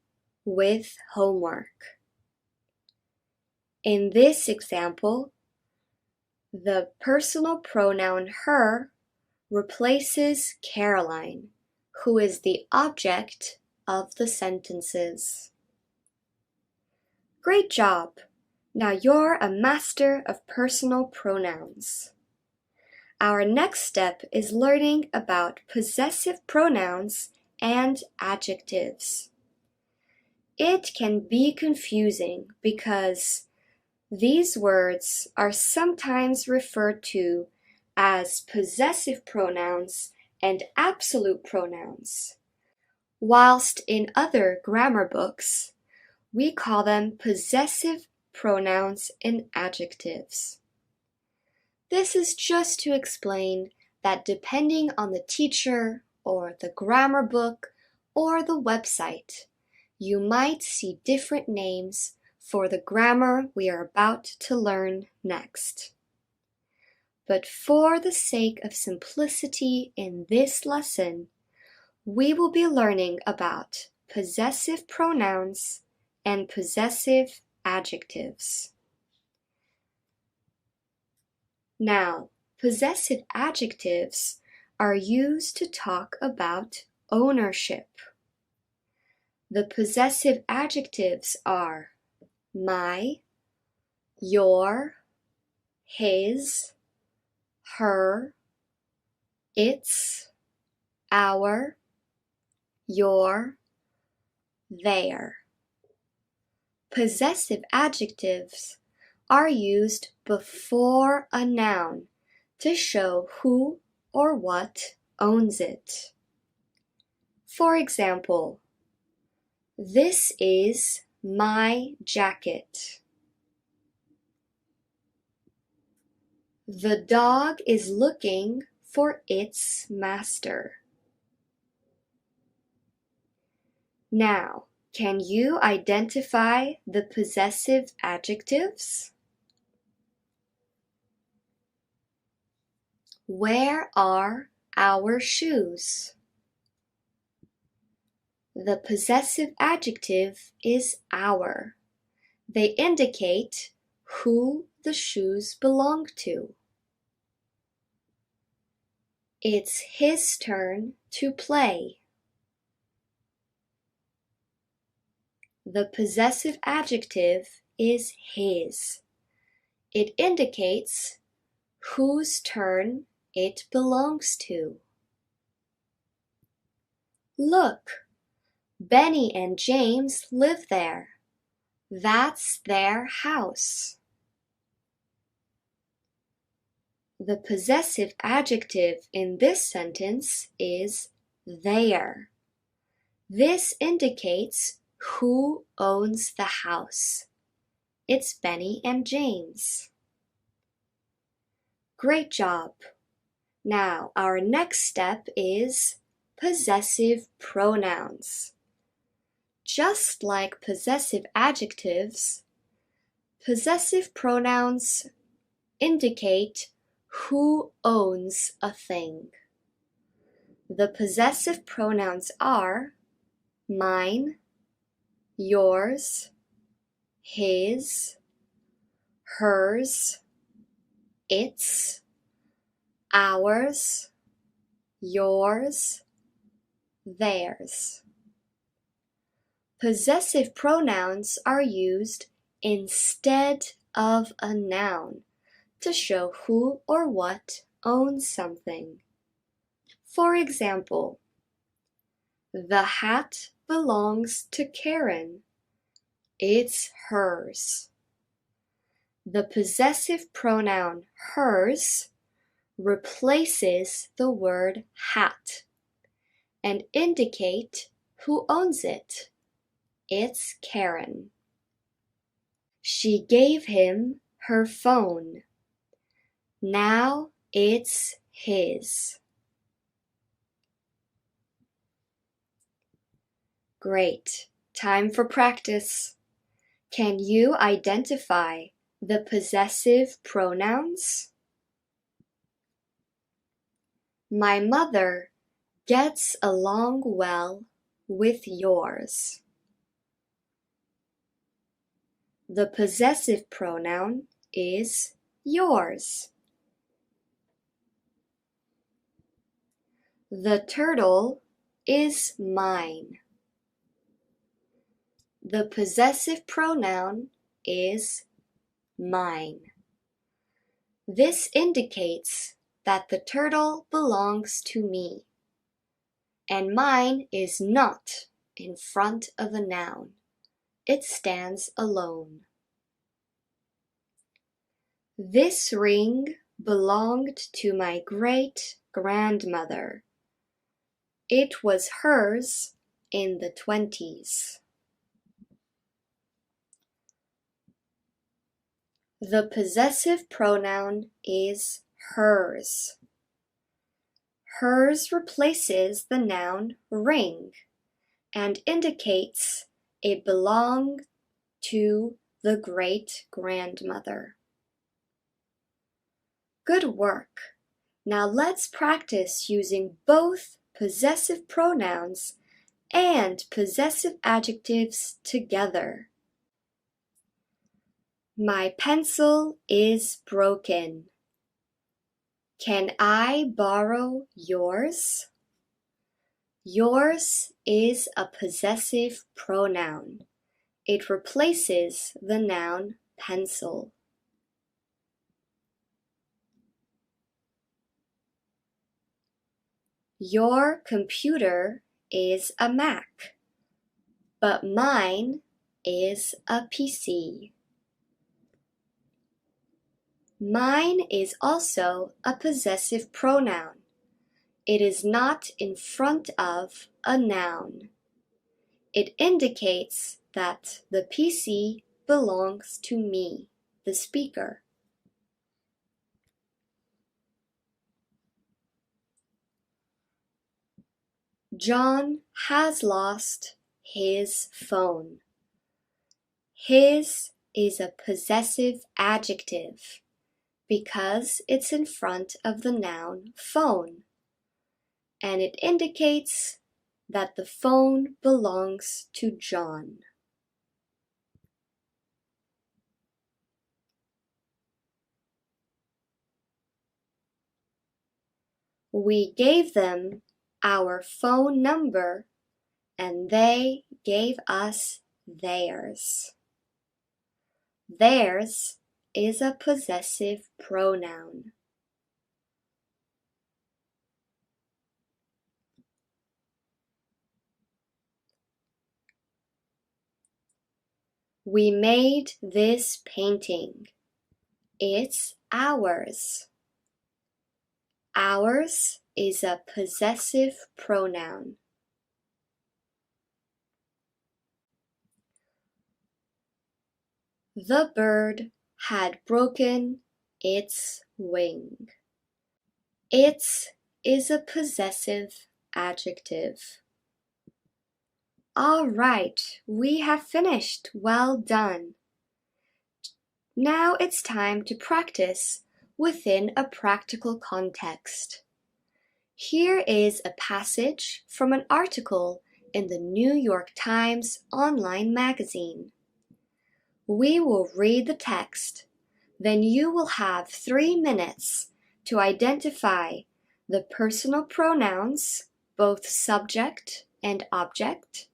with homework. In this example, the personal pronoun her replaces Caroline, who is the object of the sentences. Great job! Now you're a master of personal pronouns. Our next step is learning about possessive pronouns and adjectives. It can be confusing because these words are sometimes referred to as possessive pronouns and absolute pronouns, whilst in other grammar books, we call them possessive pronouns and adjectives. This is just to explain that depending on the teacher or the grammar book or the website, you might see different names for the grammar we are about to learn next. But for the sake of simplicity in this lesson, we will be learning about possessive pronouns and possessive adjectives. Now, possessive adjectives are used to talk about ownership. The possessive adjectives are my, your, his, her, its, our, your, their. Possessive adjectives are used before a noun to show who or what owns it. For example, this is my jacket. The dog is looking for its master. Now, can you identify the possessive adjectives? Where are our shoes? The possessive adjective is our. They indicate who the shoes belong to. It's his turn to play. The possessive adjective is his. It indicates whose turn it belongs to. Look, Benny and James live there. That's their house. The possessive adjective in this sentence is their. This indicates who owns the house. It's Benny and James. Great job! Now, our next step is possessive pronouns. Just like possessive adjectives, possessive pronouns indicate who owns a thing. The possessive pronouns are mine, yours, his, hers, its, ours, yours, theirs. Possessive pronouns are used instead of a noun to show who or what owns something. For example, the hat belongs to Karen. It's hers. The possessive pronoun hers replaces the word hat and indicate who owns it. It's Karen. She gave him her phone. Now it's his. Great. Time for practice. Can you identify the possessive pronouns? My mother gets along well with yours. The possessive pronoun is yours. The turtle is mine. The possessive pronoun is mine. This indicates that the turtle belongs to me, and mine is not in front of a noun. It stands alone. This ring belonged to my great-grandmother. It was hers in the 20s. The possessive pronoun is hers. Hers replaces the noun ring and indicates it belonged to the great-grandmother. Good work! Now let's practice using both possessive pronouns and possessive adjectives together. My pencil is broken. Can I borrow yours? Yours is a possessive pronoun. It replaces the noun pencil. Your computer is a Mac, but mine is a PC. Mine is also a possessive pronoun. It is not in front of a noun. It indicates that the PC belongs to me, the speaker. John has lost his phone. His is a possessive adjective because it's in front of the noun phone, and it indicates that the phone belongs to John. We gave them our phone number and they gave us theirs. Theirs is a possessive pronoun. We made this painting. It's ours. Ours is a possessive pronoun. The bird had broken its wing. Its is a possessive adjective. All right, we have finished. Well done. Now it's time to practice within a practical context. Here is a passage from an article in the New York Times online magazine. We will read the text, then you will have 3 minutes to identify the personal pronouns, both subject and object,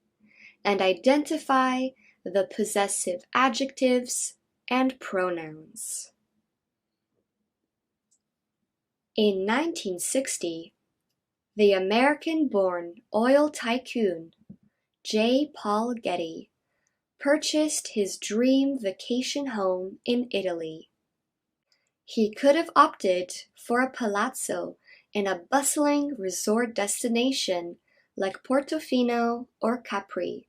and identify the possessive adjectives and pronouns. In 1960, the American-born oil tycoon J. Paul Getty purchased his dream vacation home in Italy. He could have opted for a palazzo in a bustling resort destination like Portofino or Capri.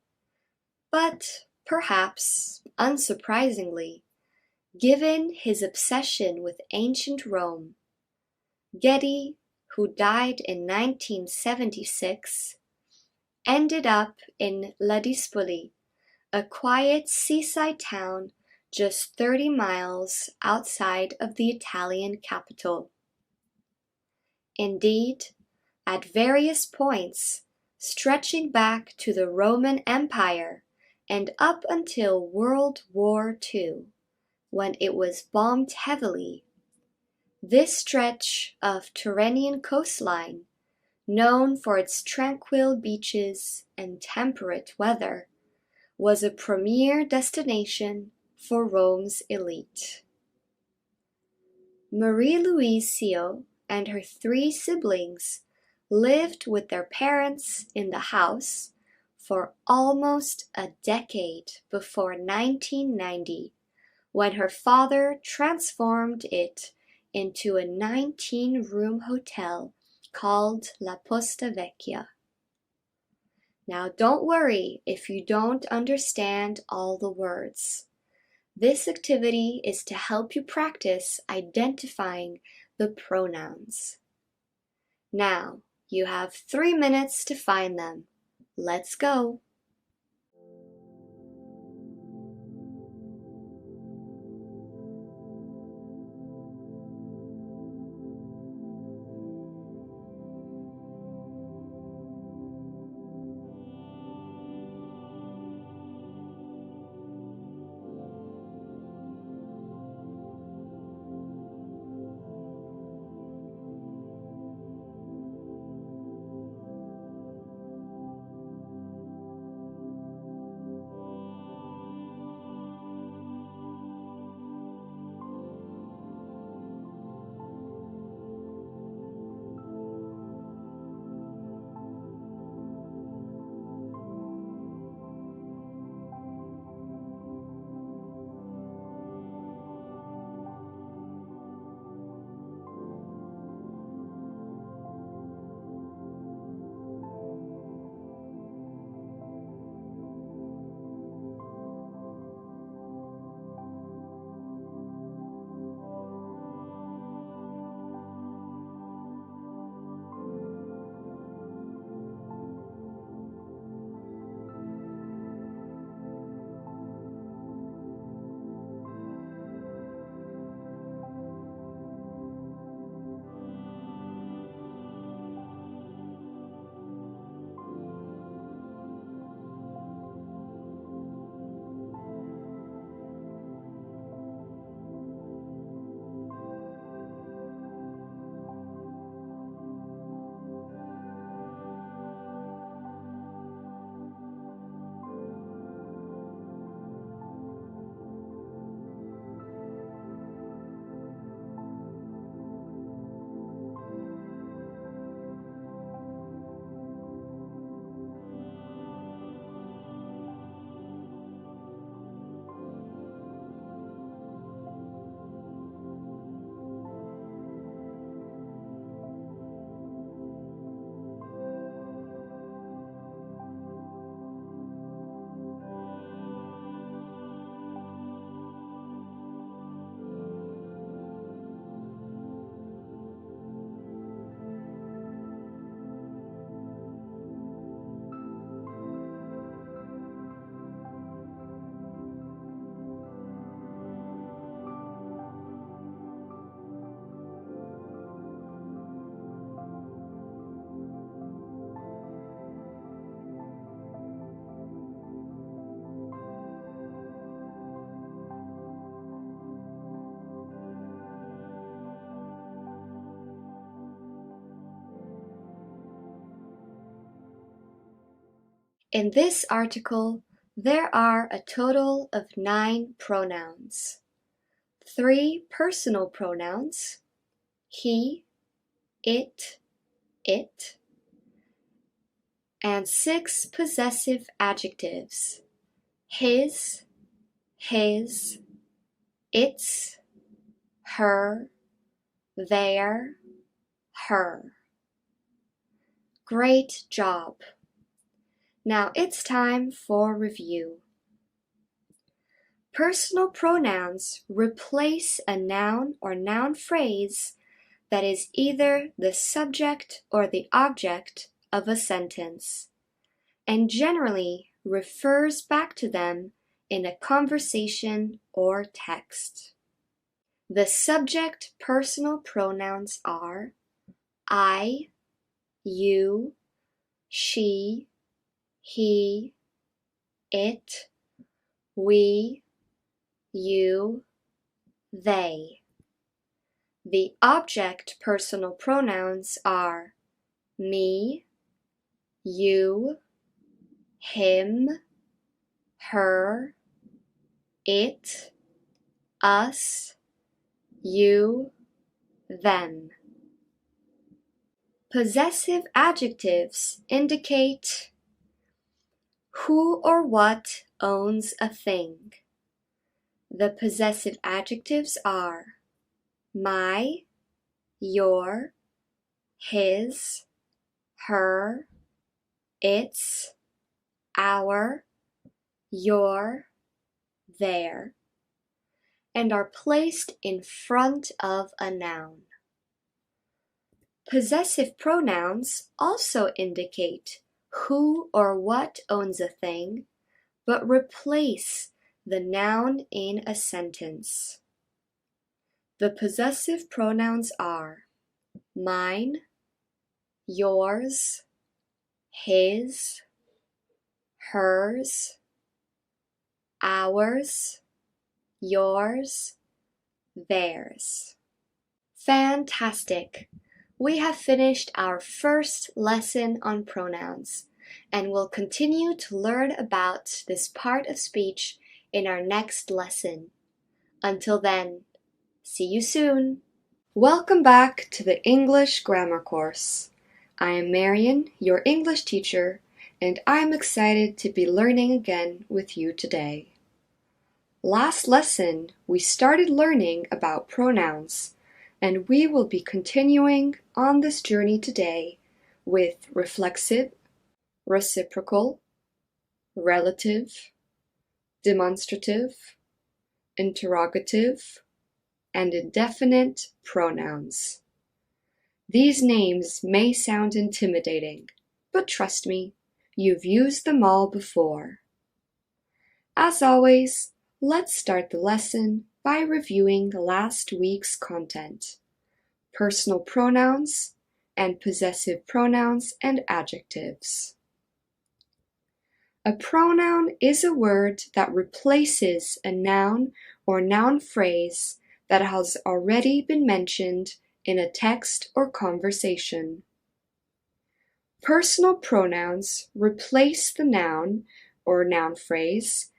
But perhaps, unsurprisingly, given his obsession with ancient Rome, Getty, who died in 1976, ended up in Ladispoli, a quiet seaside town just 30 miles outside of the Italian capital. Indeed, at various points, stretching back to the Roman Empire and up until World War II, when it was bombed heavily, this stretch of Tyrrhenian coastline, known for its tranquil beaches and temperate weather, was a premier destination for Rome's elite. Marie-Louise Sio and her 3 siblings lived with their parents in the house for almost a decade before 1990, when her father transformed it into a 19-room hotel called La Posta Vecchia. Now don't worry if you don't understand all the words. This activity is to help you practice identifying the pronouns. Now, you have 3 minutes to find them. Let's go! In this article, there are a total of 9 pronouns. 3 personal pronouns, he, it, and 6 possessive adjectives, his, its, her, their, her. Great job! Now it's time for review. Personal pronouns replace a noun or noun phrase that is either the subject or the object of a sentence, and generally refers back to them in a conversation or text. The subject personal pronouns are I, you, she, he, it, we, you, they. The object personal pronouns are me, you, him, her, it, us, you, them. Possessive adjectives indicate who or what owns a thing. The possessive adjectives are my, your, his, her, its, our, your, their, and are placed in front of a noun. Possessive pronouns also indicate who or what owns a thing, but replace the noun in a sentence. The possessive pronouns are mine, yours, his, hers, ours, yours, theirs. Fantastic! We have finished our first lesson on pronouns, and will continue to learn about this part of speech in our next lesson. Until then, see you soon! Welcome back to the English Grammar course. I am Marian, your English teacher, and I'm excited to be learning again with you today. Last lesson, we started learning about pronouns, and we will be continuing on this journey today with reflexive, reciprocal, relative, demonstrative, interrogative, and indefinite pronouns. These names may sound intimidating, but trust me, you've used them all before. As always, let's start the lesson by reviewing last week's content: personal pronouns and possessive pronouns and adjectives. A pronoun is a word that replaces a noun or noun phrase that has already been mentioned in a text or conversation. Personal pronouns replace the noun or noun phrase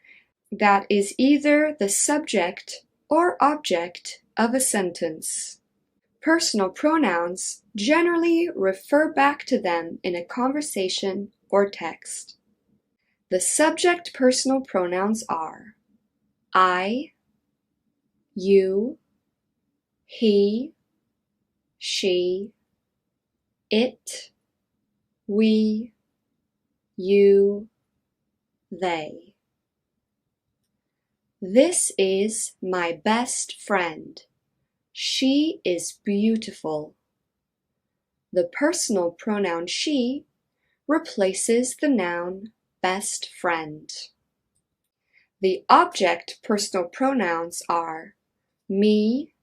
that is either the subject or object of a sentence. Personal pronouns generally refer back to them in a conversation or text. The subject personal pronouns are I, you, he, she, it, we, you, they. This is my best friend. She is beautiful. The personal pronoun she replaces the noun best friend. The object personal pronouns are me,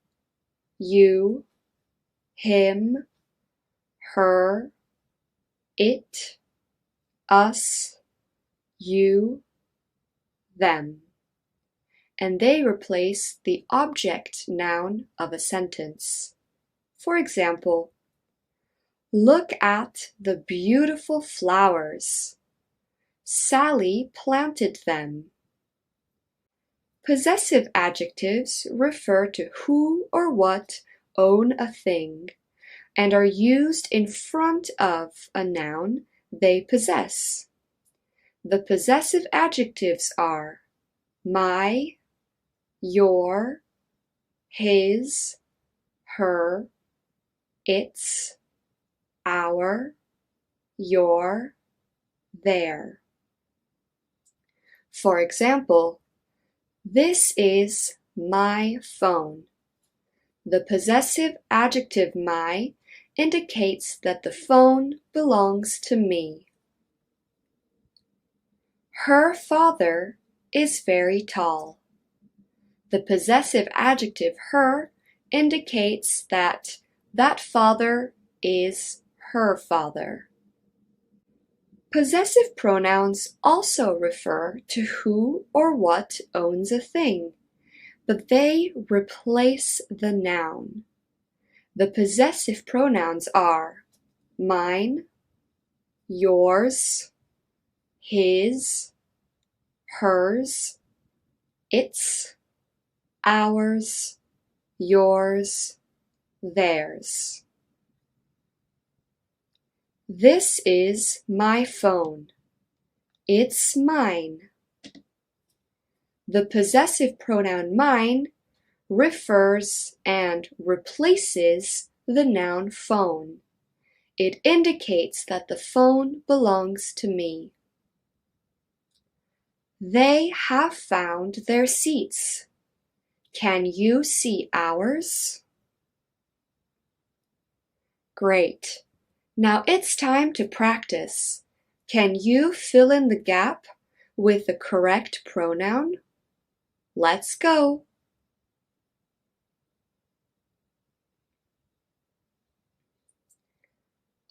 you, him, her, it, us, you, them, and they replace the object noun of a sentence. For example, look at the beautiful flowers. Sally planted them. Possessive adjectives refer to who or what own a thing and are used in front of a noun they possess. The possessive adjectives are my, your, his, her, its, our, your, their. For example, this is my phone. The possessive adjective my indicates that the phone belongs to me. Her father is very tall. The possessive adjective her indicates that that father is her father. Possessive pronouns also refer to who or what owns a thing, but they replace the noun. The possessive pronouns are mine, yours, his, hers, its, ours, yours, theirs. This is my phone. It's mine. The possessive pronoun mine refers and replaces the noun phone. It indicates that the phone belongs to me. They have found their seats. Can you see ours? Great. Now it's time to practice. Can you fill in the gap with the correct pronoun? Let's go.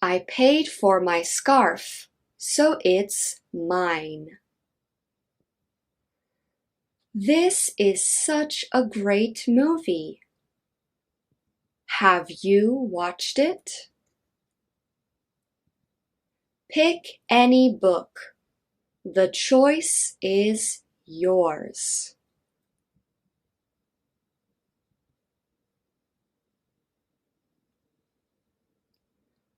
I paid for my scarf, so it's mine. This is such a great movie. Have you watched it? Pick any book. The choice is yours.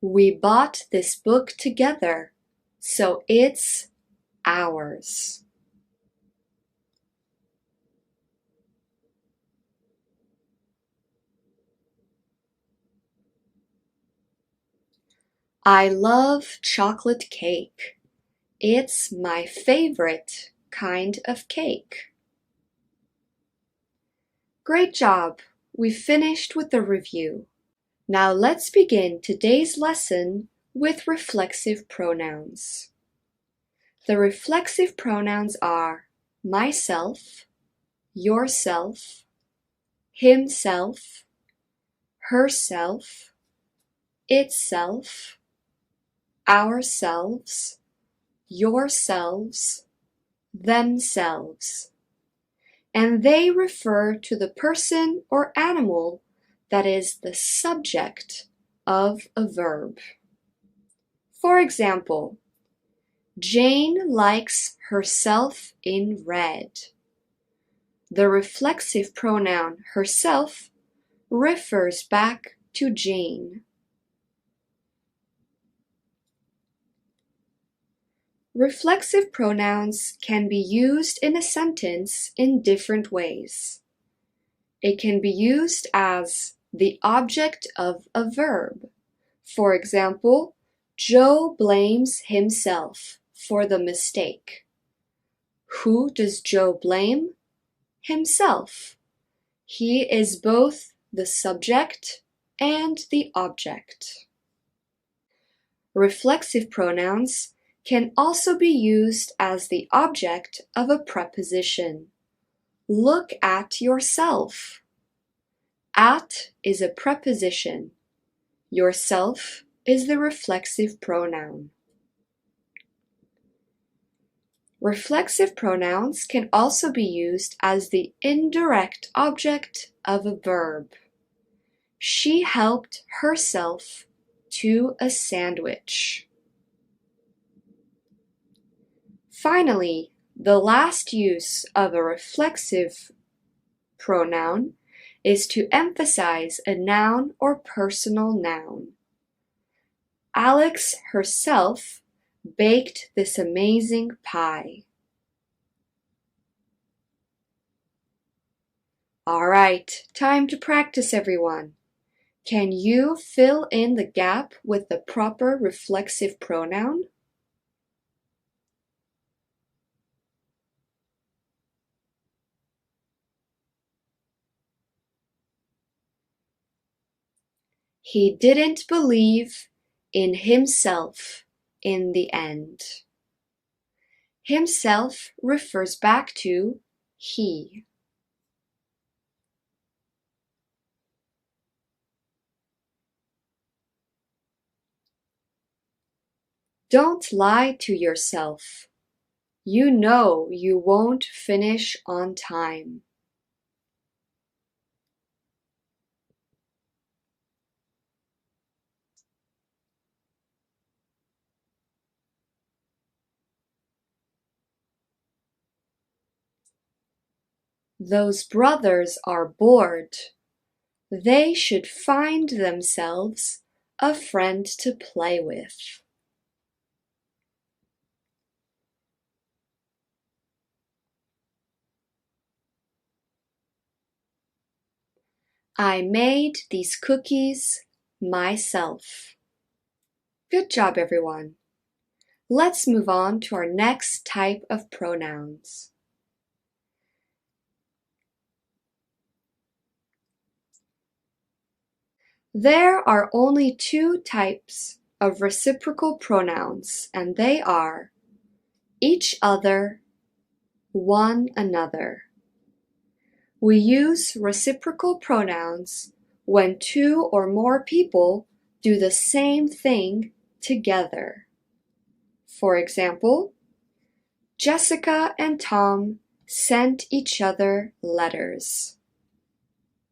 We bought this book together, so it's ours. I love chocolate cake. It's my favorite kind of cake. Great job! We finished with the review. Now let's begin today's lesson with reflexive pronouns. The reflexive pronouns are myself, yourself, himself, herself, itself, ourselves, yourselves, themselves, and they refer to the person or animal that is the subject of a verb. For example, Jane likes herself in red. The reflexive pronoun herself refers back to Jane. Reflexive pronouns can be used in a sentence in different ways. It can be used as the object of a verb. For example, Joe blames himself for the mistake. Who does Joe blame? Himself. He is both the subject and the object. Reflexive pronouns can also be used as the object of a preposition. Look at yourself. At is a preposition. Yourself is the reflexive pronoun. Reflexive pronouns can also be used as the indirect object of a verb. She helped herself to a sandwich. Finally, the last use of a reflexive pronoun is to emphasize a noun or personal noun. Alex herself baked this amazing pie. All right, time to practice, everyone. Can you fill in the gap with the proper reflexive pronoun? He didn't believe in himself in the end. Himself refers back to he. Don't lie to yourself. You know you won't finish on time. Those brothers are bored. They should find themselves a friend to play with. I made these cookies myself. Good job, everyone. Let's move on to our next type of pronouns. There are only two types of reciprocal pronouns, and they are each other, one another. We use reciprocal pronouns when two or more people do the same thing together. For example, Jessica and Tom sent each other letters.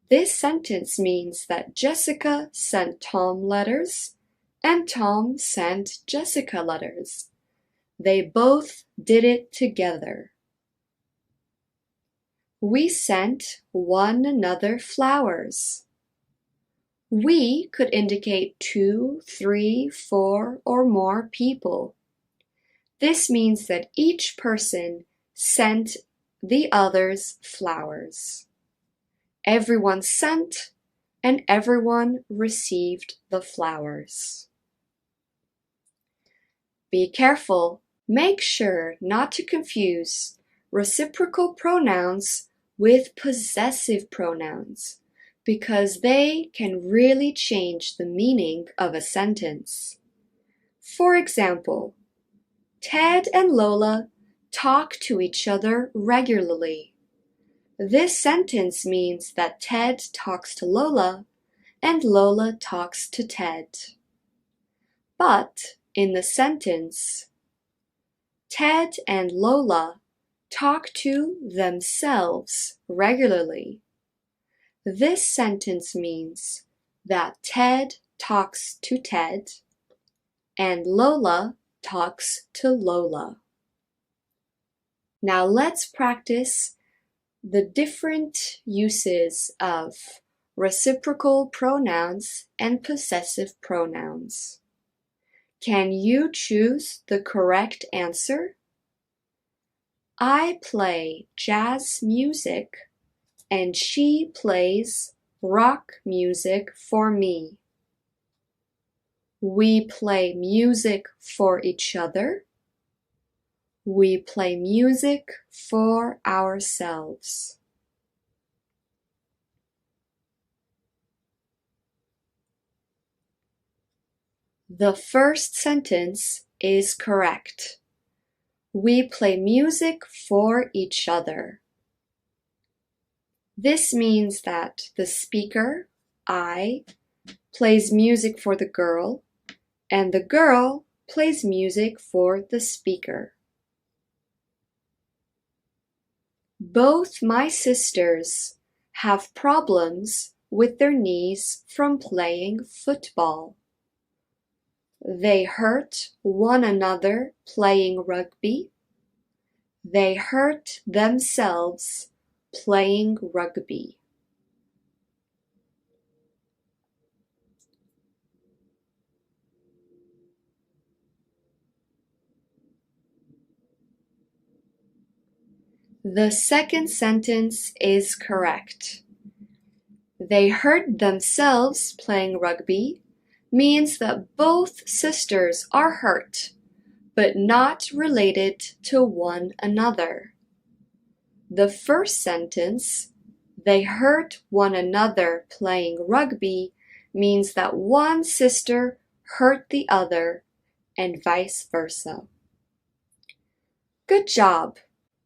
This sentence means that Jessica sent Tom letters and Tom sent Jessica letters. They both did it together. We sent one another flowers. We could indicate 2, 3, 4, or more people. This means that each person sent the others flowers. Everyone sent and everyone received the flowers. Be careful. Make sure not to confuse reciprocal pronouns with possessive pronouns because they can really change the meaning of a sentence. For example, Ted and Lola talk to each other regularly. This sentence means that Ted talks to Lola and Lola talks to Ted. But in the sentence, Ted and Lola talk to themselves regularly. This sentence means that Ted talks to Ted and Lola talks to Lola. Now let's practice the different uses of reciprocal pronouns and possessive pronouns. Can you choose the correct answer? I play jazz music and she plays rock music for me. We play music for each other. We play music for ourselves. The first sentence is correct. We play music for each other. This means that the speaker, I, plays music for the girl, and the girl plays music for the speaker. Both my sisters have problems with their knees from playing football. They hurt one another playing rugby, They hurt themselves playing rugby. The second sentence is correct. They hurt themselves playing rugby means that both sisters are hurt, but not related to one another. The first sentence, they hurt one another playing rugby, means that one sister hurt the other and vice versa. Good job!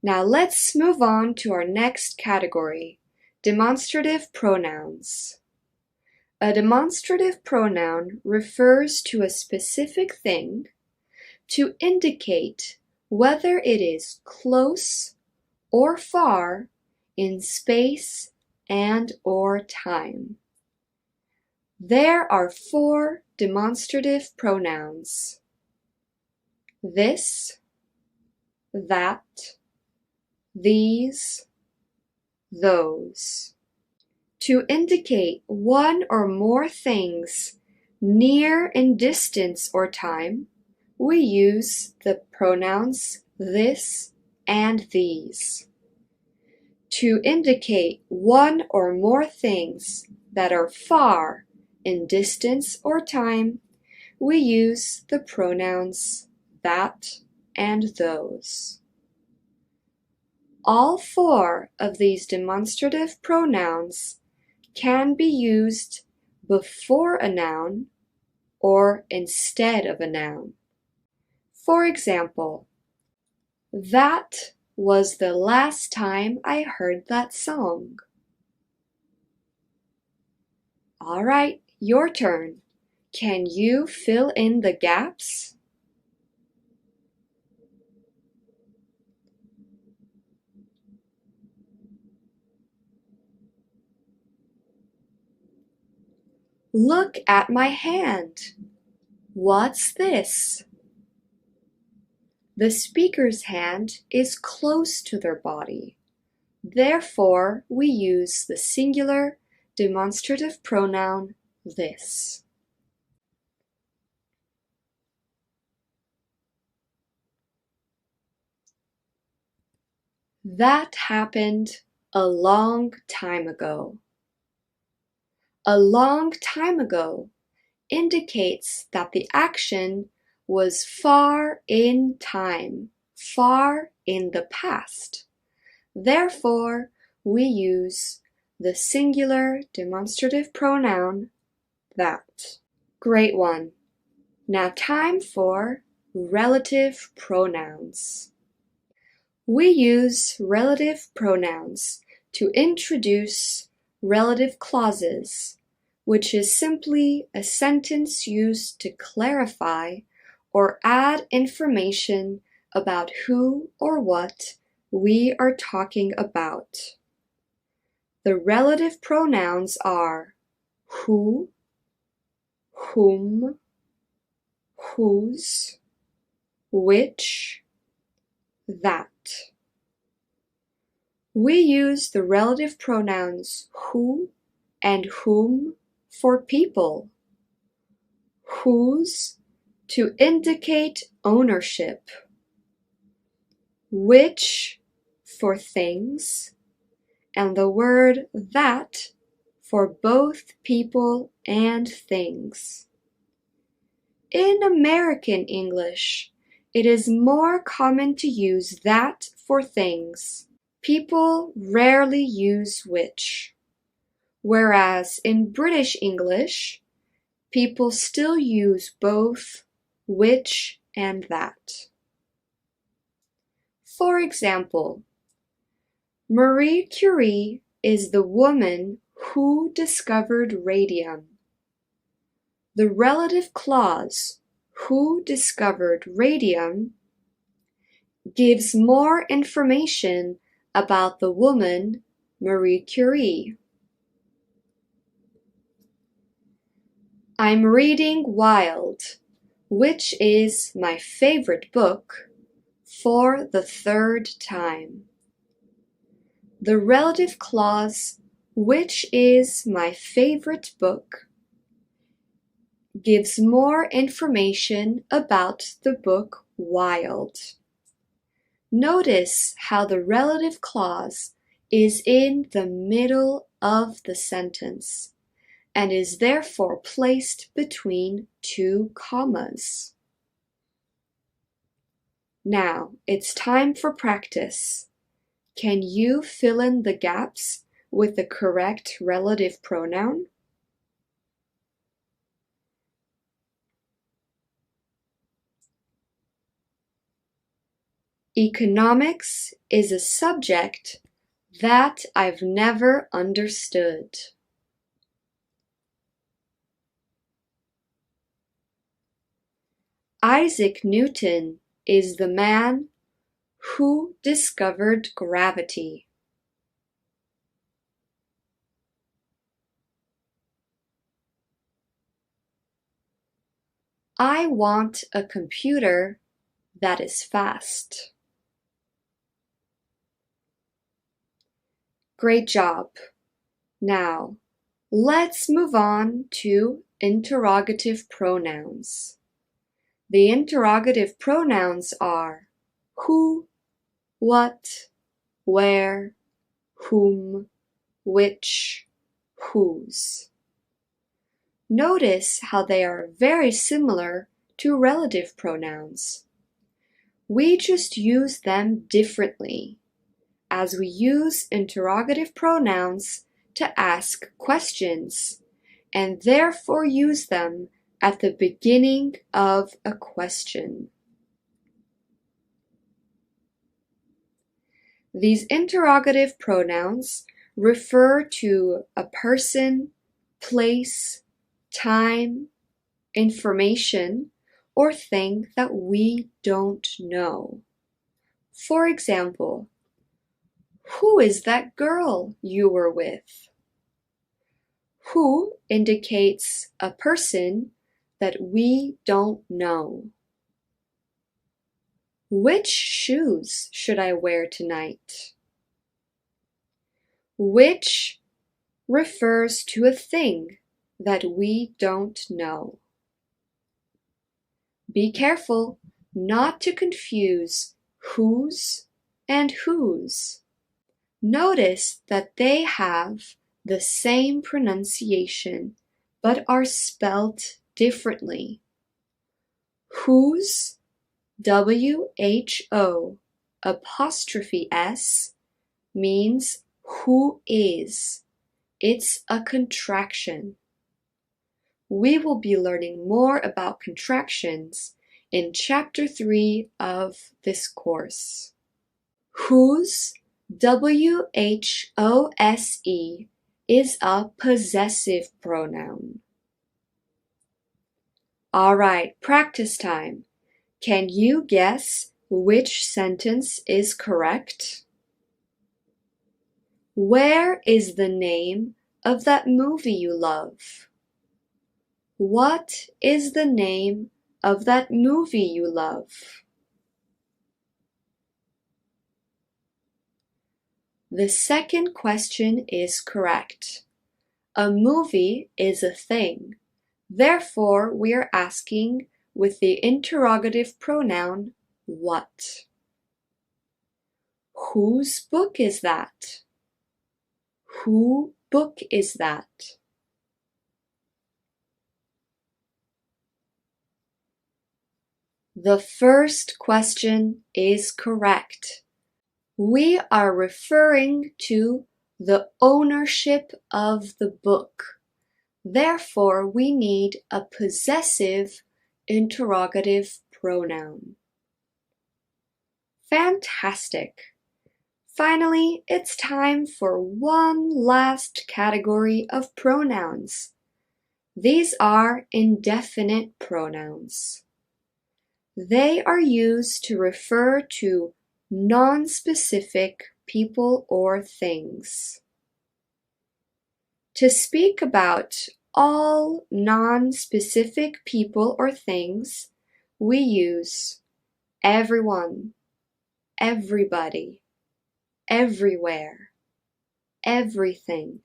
Now let's move on to our next category, demonstrative pronouns. A demonstrative pronoun refers to a specific thing to indicate whether it is close or far in space and or time. There are 4 demonstrative pronouns: this, that, these, those. To indicate one or more things near in distance or time, we use the pronouns this and these. To indicate one or more things that are far in distance or time, we use the pronouns that and those. All 4 of these demonstrative pronouns can be used before a noun or instead of a noun. For example, that was the last time I heard that song. All right, your turn. Can you fill in the gaps? Look at my hand. What's this? The speaker's hand is close to their body. Therefore, we use the singular demonstrative pronoun this. That happened a long time ago. A long time ago indicates that the action was far in time, far in the past. Therefore, we use the singular demonstrative pronoun that. Great one. Now time for relative pronouns. We use relative pronouns to introduce relative clauses, which is simply a sentence used to clarify or add information about who or what we are talking about. The relative pronouns are who, whom, whose, which, that. We use the relative pronouns who and whom for people, whose to indicate ownership, which for things, and the word that for both people and things. In American English, it is more common to use that for things. People rarely use which, whereas in British English, people still use both which and that. For example, Marie Curie is the woman who discovered radium. The relative clause, who discovered radium, gives more information about the woman, Marie Curie. I'm reading Wild, which is my favorite book, for the third time. The relative clause, which is my favorite book, gives more information about the book Wild. Notice how the relative clause is in the middle of the sentence and is therefore placed between two commas. Now, it's time for practice. Can you fill in the gaps with the correct relative pronoun? Economics is a subject that I've never understood. Isaac Newton is the man who discovered gravity. I want a computer that is fast. Great job. Now, let's move on to interrogative pronouns. The interrogative pronouns are who, what, where, whom, which, whose. Notice how they are very similar to relative pronouns. We just use them differently, as we use interrogative pronouns to ask questions, and therefore use them at the beginning of a question. These interrogative pronouns refer to a person, place, time, information, or thing that we don't know. For example, who is that girl you were with? Who indicates a person that we don't know. Which shoes should I wear tonight? Which refers to a thing that we don't know. Be careful not to confuse whose and whose. Notice that they have the same pronunciation but are spelled differently. Whose, W-H-O apostrophe S, means who is. It's a contraction. We will be learning more about contractions in Chapter 3 of this course. Whose, W-H-O-S-E, is a possessive pronoun. All right, practice time. Can you guess which sentence is correct? Where is the name of that movie you love? What is the name of that movie you love? The second question is correct. A movie is a thing. Therefore, we are asking with the interrogative pronoun what. Whose book is that? Who book is that? The first question is correct. We are referring to the ownership of the book. Therefore, we need a possessive interrogative pronoun. Fantastic! Finally, it's time for one last category of pronouns. These are indefinite pronouns. They are used to refer to non-specific people or things. To speak about all non-specific people or things, we use everyone, everybody, everywhere, everything.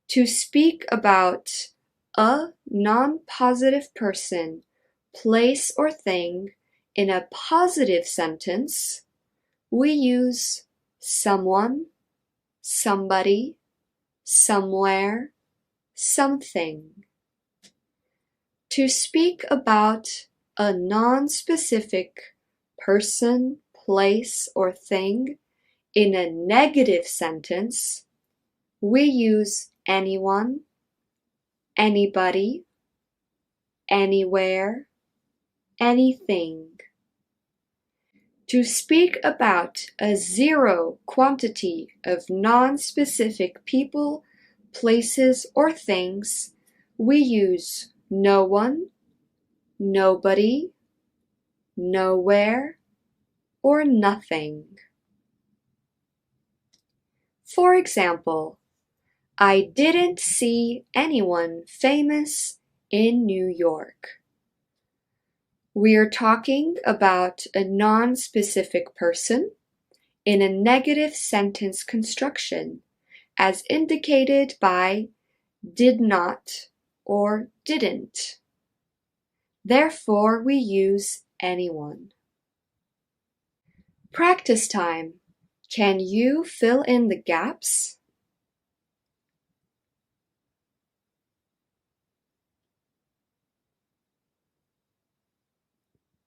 To speak about a non-positive person, place, or thing in a positive sentence, we use someone, somebody, somewhere, something. To speak about a non-specific person, place, or thing in a negative sentence, we use anyone, anybody, anywhere, anything. To speak about a zero quantity of non-specific people, places, or things, we use no one, nobody, nowhere, or nothing. For example, I didn't see anyone famous in New York. We're talking about a non-specific person in a negative sentence construction, as indicated by did not or didn't. Therefore, we use anyone. Practice time. Can you fill in the gaps?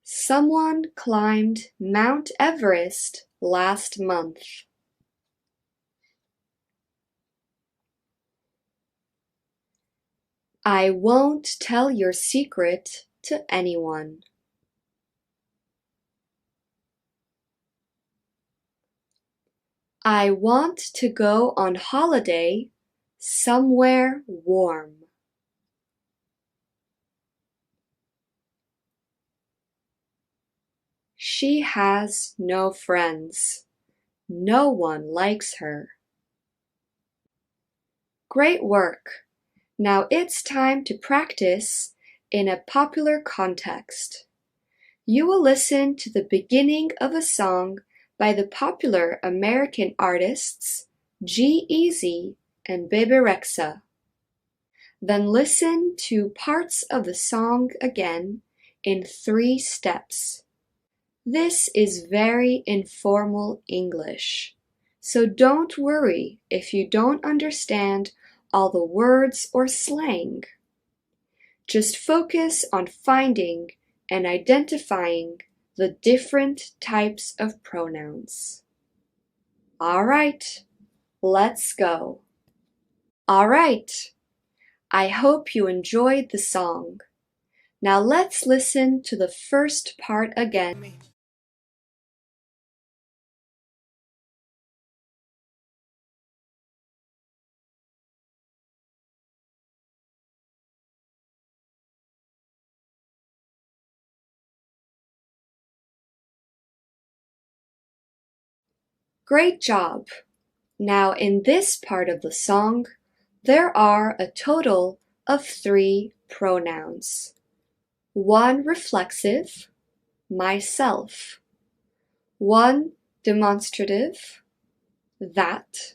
Someone climbed Mount Everest last month. I won't tell your secret to anyone. I want to go on holiday somewhere warm. She has no friends. No one likes her. Great work! Now it's time to practice in a popular context. You will listen to the beginning of a song by the popular American artists G-Eazy and Bebe Rexha. Then listen to parts of the song again in 3 steps. This is very informal English, so don't worry if you don't understand all the words or slang. Just focus on finding and identifying the different types of pronouns. All right, let's go. All right, I hope you enjoyed the song. Now let's listen to the first part again. Great job! Now in this part of the song, there are a total of 3 pronouns. 1 reflexive, myself. 1 demonstrative, that.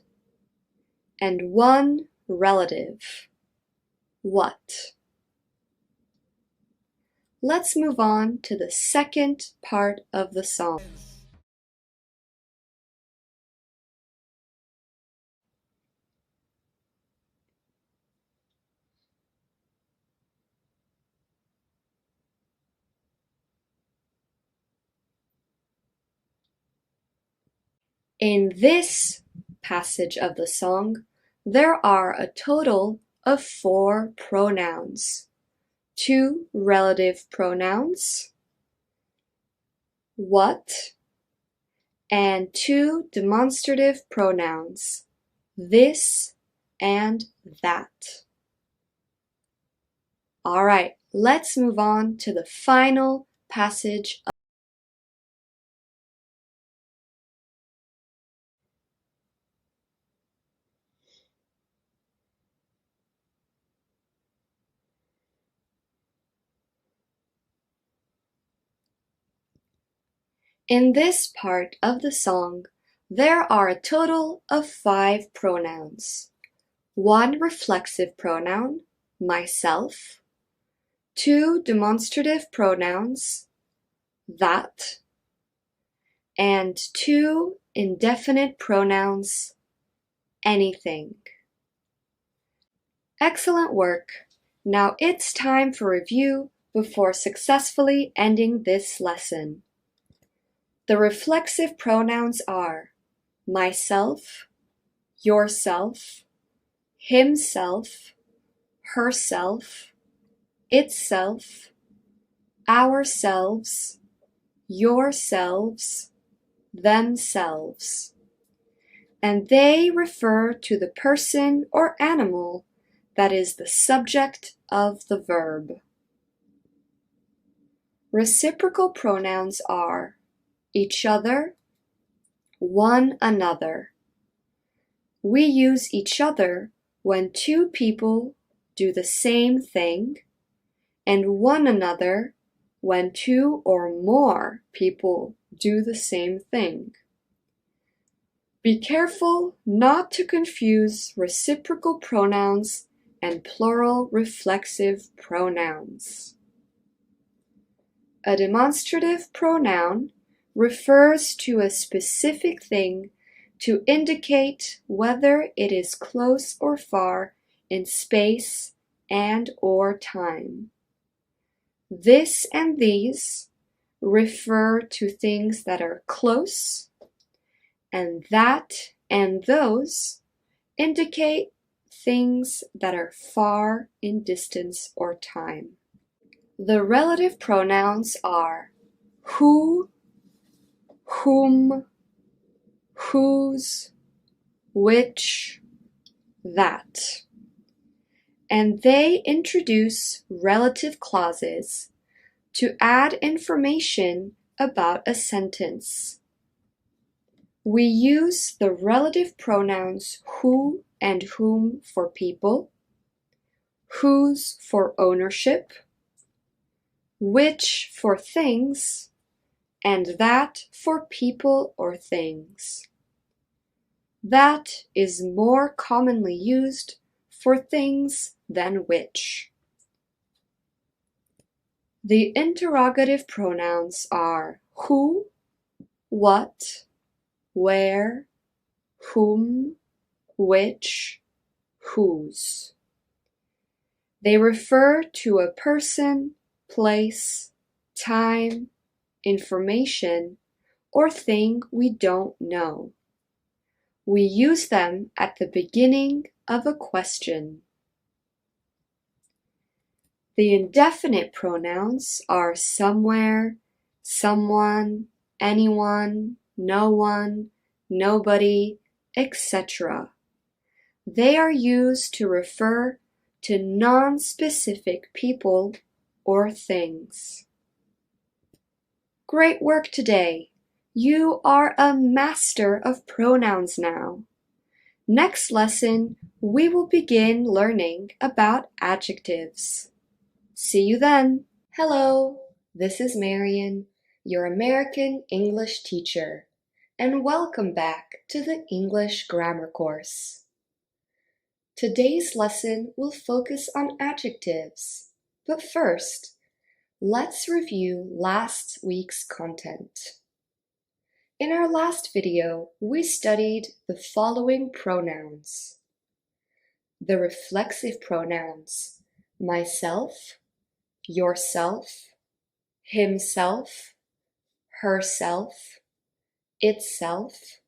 And 1 relative, what. Let's move on to the second part of the song. In this passage of the song, there are a total of 4 pronouns. 2 relative pronouns, what, and 2 demonstrative pronouns, this and that. All right, let's move on to the final passage. In this part of the song, there are a total of 5 pronouns. 1 reflexive pronoun, myself, 2 demonstrative pronouns, that, and 2 indefinite pronouns, anything. Excellent work! Now it's time for review before successfully ending this lesson. The reflexive pronouns are myself, yourself, himself, herself, itself, ourselves, yourselves, themselves. And they refer to the person or animal that is the subject of the verb. Reciprocal pronouns are each other, one another. We use each other when 2 people do the same thing, and one another when 2 or more people do the same thing. Be careful not to confuse reciprocal pronouns and plural reflexive pronouns. A demonstrative pronoun refers to a specific thing to indicate whether it is close or far in space and or time. This and these refer to things that are close, and that and those indicate things that are far in distance or time. The relative pronouns are who, whom, whose, which, that. And they introduce relative clauses to add information about a sentence. We use the relative pronouns who and whom for people, whose for ownership, which for things, and that for people or things. That is more commonly used for things than which. The interrogative pronouns are who, what, where, whom, which, whose. They refer to a person, place, time, information, or thing we don't know. We use them at the beginning of a question. The indefinite pronouns are somewhere, someone, anyone, no one, nobody, etc. They are used to refer to non-specific people or things. Great work today! You are a master of pronouns now. Next lesson, we will begin learning about adjectives. See you then! Hello, this is Marian, your American English teacher, and welcome back to the English Grammar course. Today's lesson will focus on adjectives, but first, let's review last week's content. In our last video, we studied the following pronouns. The reflexive pronouns myself, yourself, himself, herself, itself,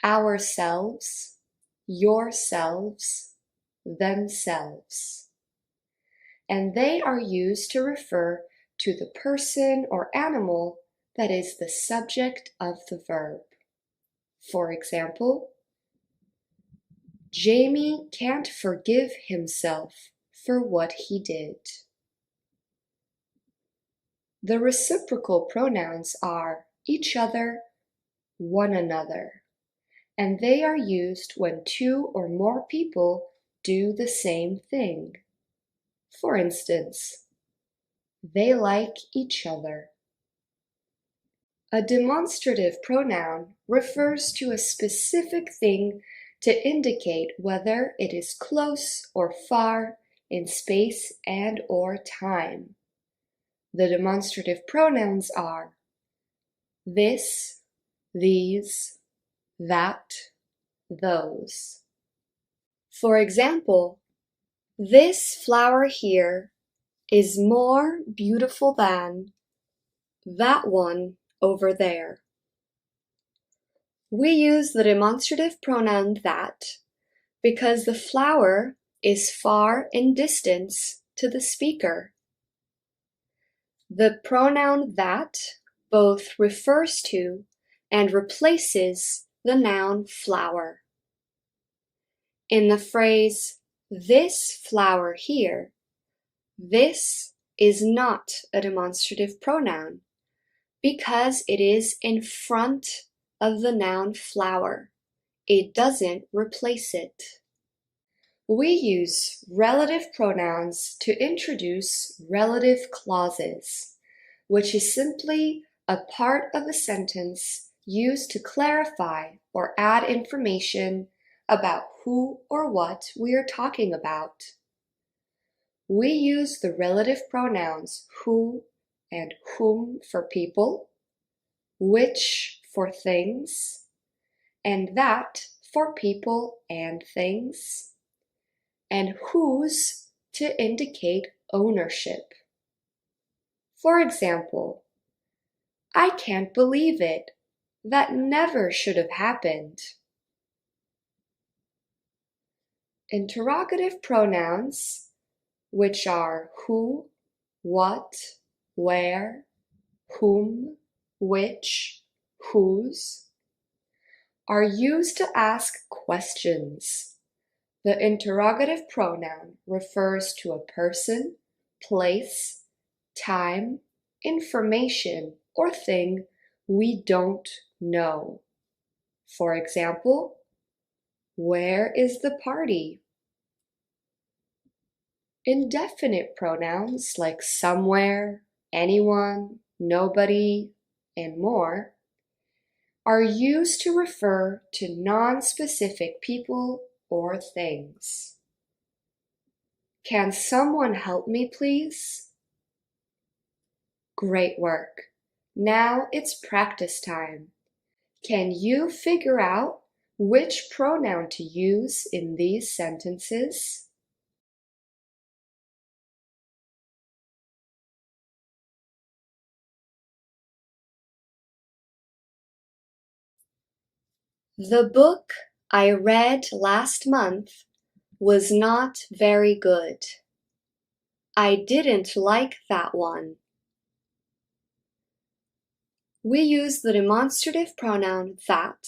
ourselves, yourselves, themselves. And they are used to refer to the person or animal that is the subject of the verb. For example, Jamie can't forgive himself for what he did. The reciprocal pronouns are each other, one another, and they are used when 2 or more people do the same thing. For instance, they like each other. A demonstrative pronoun refers to a specific thing to indicate whether it is close or far in space and or time. The demonstrative pronouns are this, these, that, those. For example, this flower here is more beautiful than that one over there. We use the demonstrative pronoun that because the flower is far in distance to the speaker. The pronoun that both refers to and replaces the noun flower. In the phrase, this flower here, this is not a demonstrative pronoun because it is in front of the noun flower. It doesn't replace it. We use relative pronouns to introduce relative clauses, which is simply a part of a sentence used to clarify or add information about who or what we are talking about. We use the relative pronouns who and whom for people, which for things, and that for people and things, and whose to indicate ownership. For example, I can't believe it. That never should have happened. Interrogative pronouns, which are who, what, where, whom, which, whose, are used to ask questions. The interrogative pronoun refers to a person, place, time, information, or thing we don't know. For example, where is the party? Indefinite pronouns like somewhere, anyone, nobody, and more are used to refer to non-specific people or things. Can someone help me, please? Great work. Now it's practice time. Can you figure out which pronoun to use in these sentences? The book I read last month was not very good. I didn't like that one. We use the demonstrative pronoun that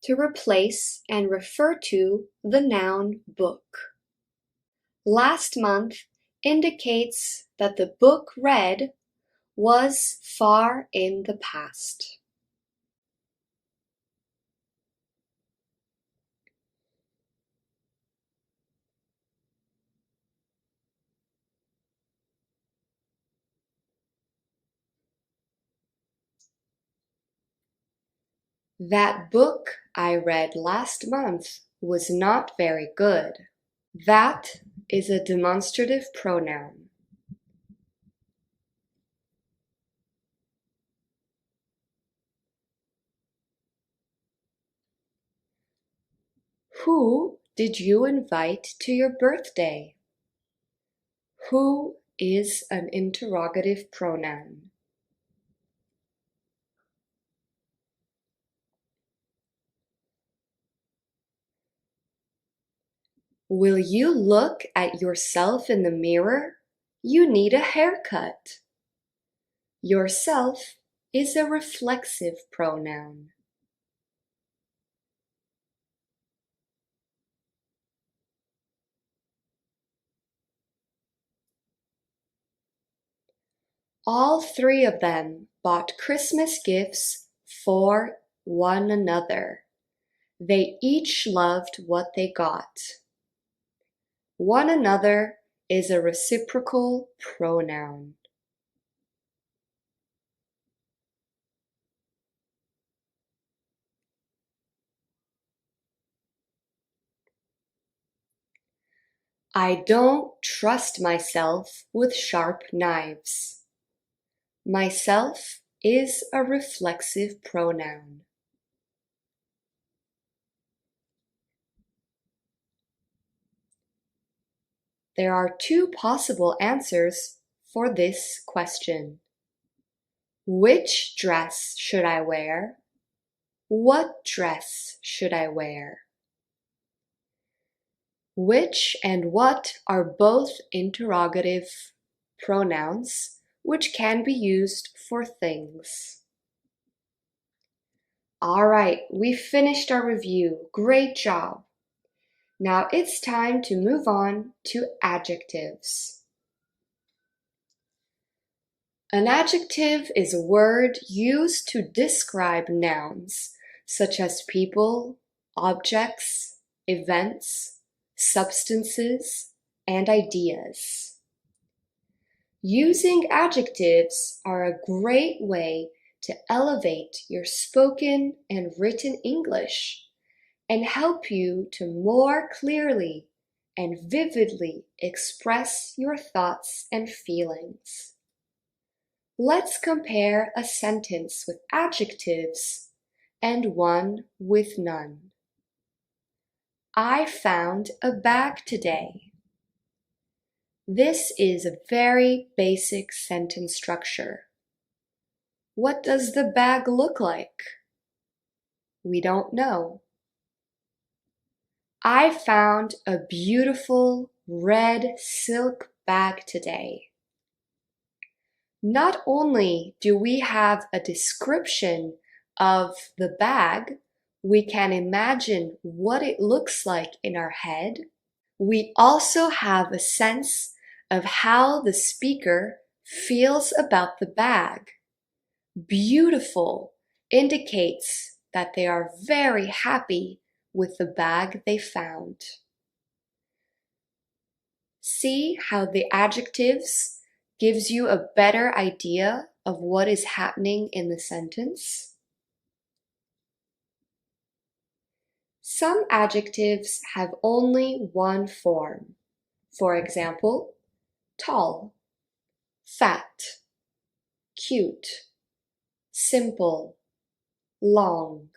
to replace and refer to the noun book. Last month indicates that the book read was far in the past. That book I read last month was not very good. That is a demonstrative pronoun. Who did you invite to your birthday? Who is an interrogative pronoun. Will you look at yourself in the mirror? You need a haircut. Yourself is a reflexive pronoun. All three of them bought Christmas gifts for one another. They each loved what they got. One another is a reciprocal pronoun. I don't trust myself with sharp knives. Myself is a reflexive pronoun. There are two possible answers for this question. Which dress should I wear? What dress should I wear? Which and what are both interrogative pronouns which can be used for things. All right, we finished our review. Great job. Now it's time to move on to adjectives. An adjective is a word used to describe nouns, such as people, objects, events, substances, and ideas. Using adjectives are a great way to elevate your spoken and written English and help you to more clearly and vividly express your thoughts and feelings. Let's compare a sentence with adjectives and one with none. I found a bag today. This is a very basic sentence structure. What does the bag look like? We don't know. I found a beautiful red silk bag today. Not only do we have a description of the bag, we can imagine what it looks like in our head. We also have a sense of how the speaker feels about the bag. Beautiful indicates that they are very happy with the bag they found. See how the adjectives gives you a better idea of what is happening in the sentence? Some adjectives have only one form. For example, tall, fat, cute, simple, long.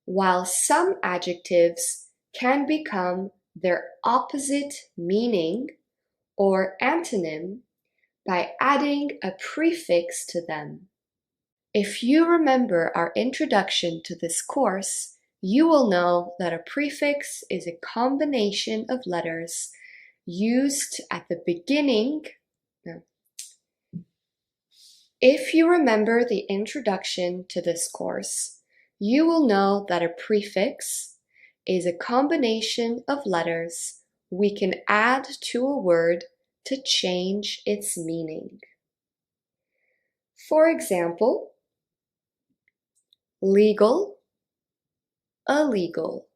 While some adjectives can become their opposite meaning or antonym by adding a prefix to them. If you remember our introduction to this course, you will know that a prefix is a combination of letters used at the beginning. If you remember the introduction to this course, you will know that a prefix is a combination of letters we can add to a word to change its meaning. For example, legal, illegal.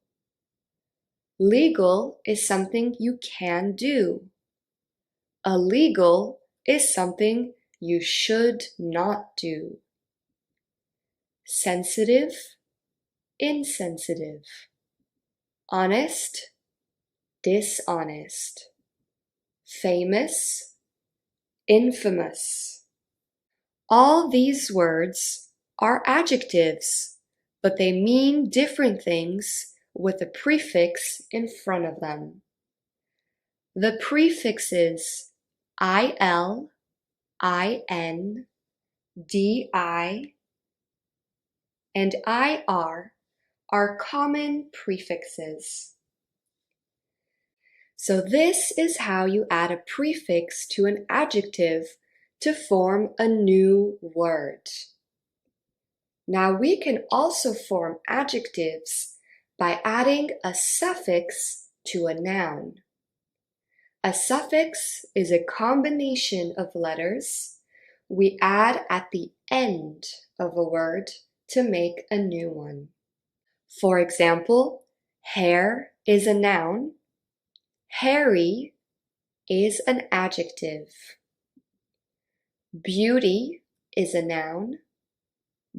Legal is something you can do. Illegal is something you should not do. Sensitive, insensitive. Honest, dishonest. Famous, infamous. All these words are adjectives, but they mean different things with a prefix in front of them. The prefixes il, in, di, and ir are common prefixes. So this is how you add a prefix to an adjective to form a new word. Now we can also form adjectives by adding a suffix to a noun. A suffix is a combination of letters we add at the end of a word to make a new one. For example, hair is a noun. Hairy is an adjective. Beauty is a noun.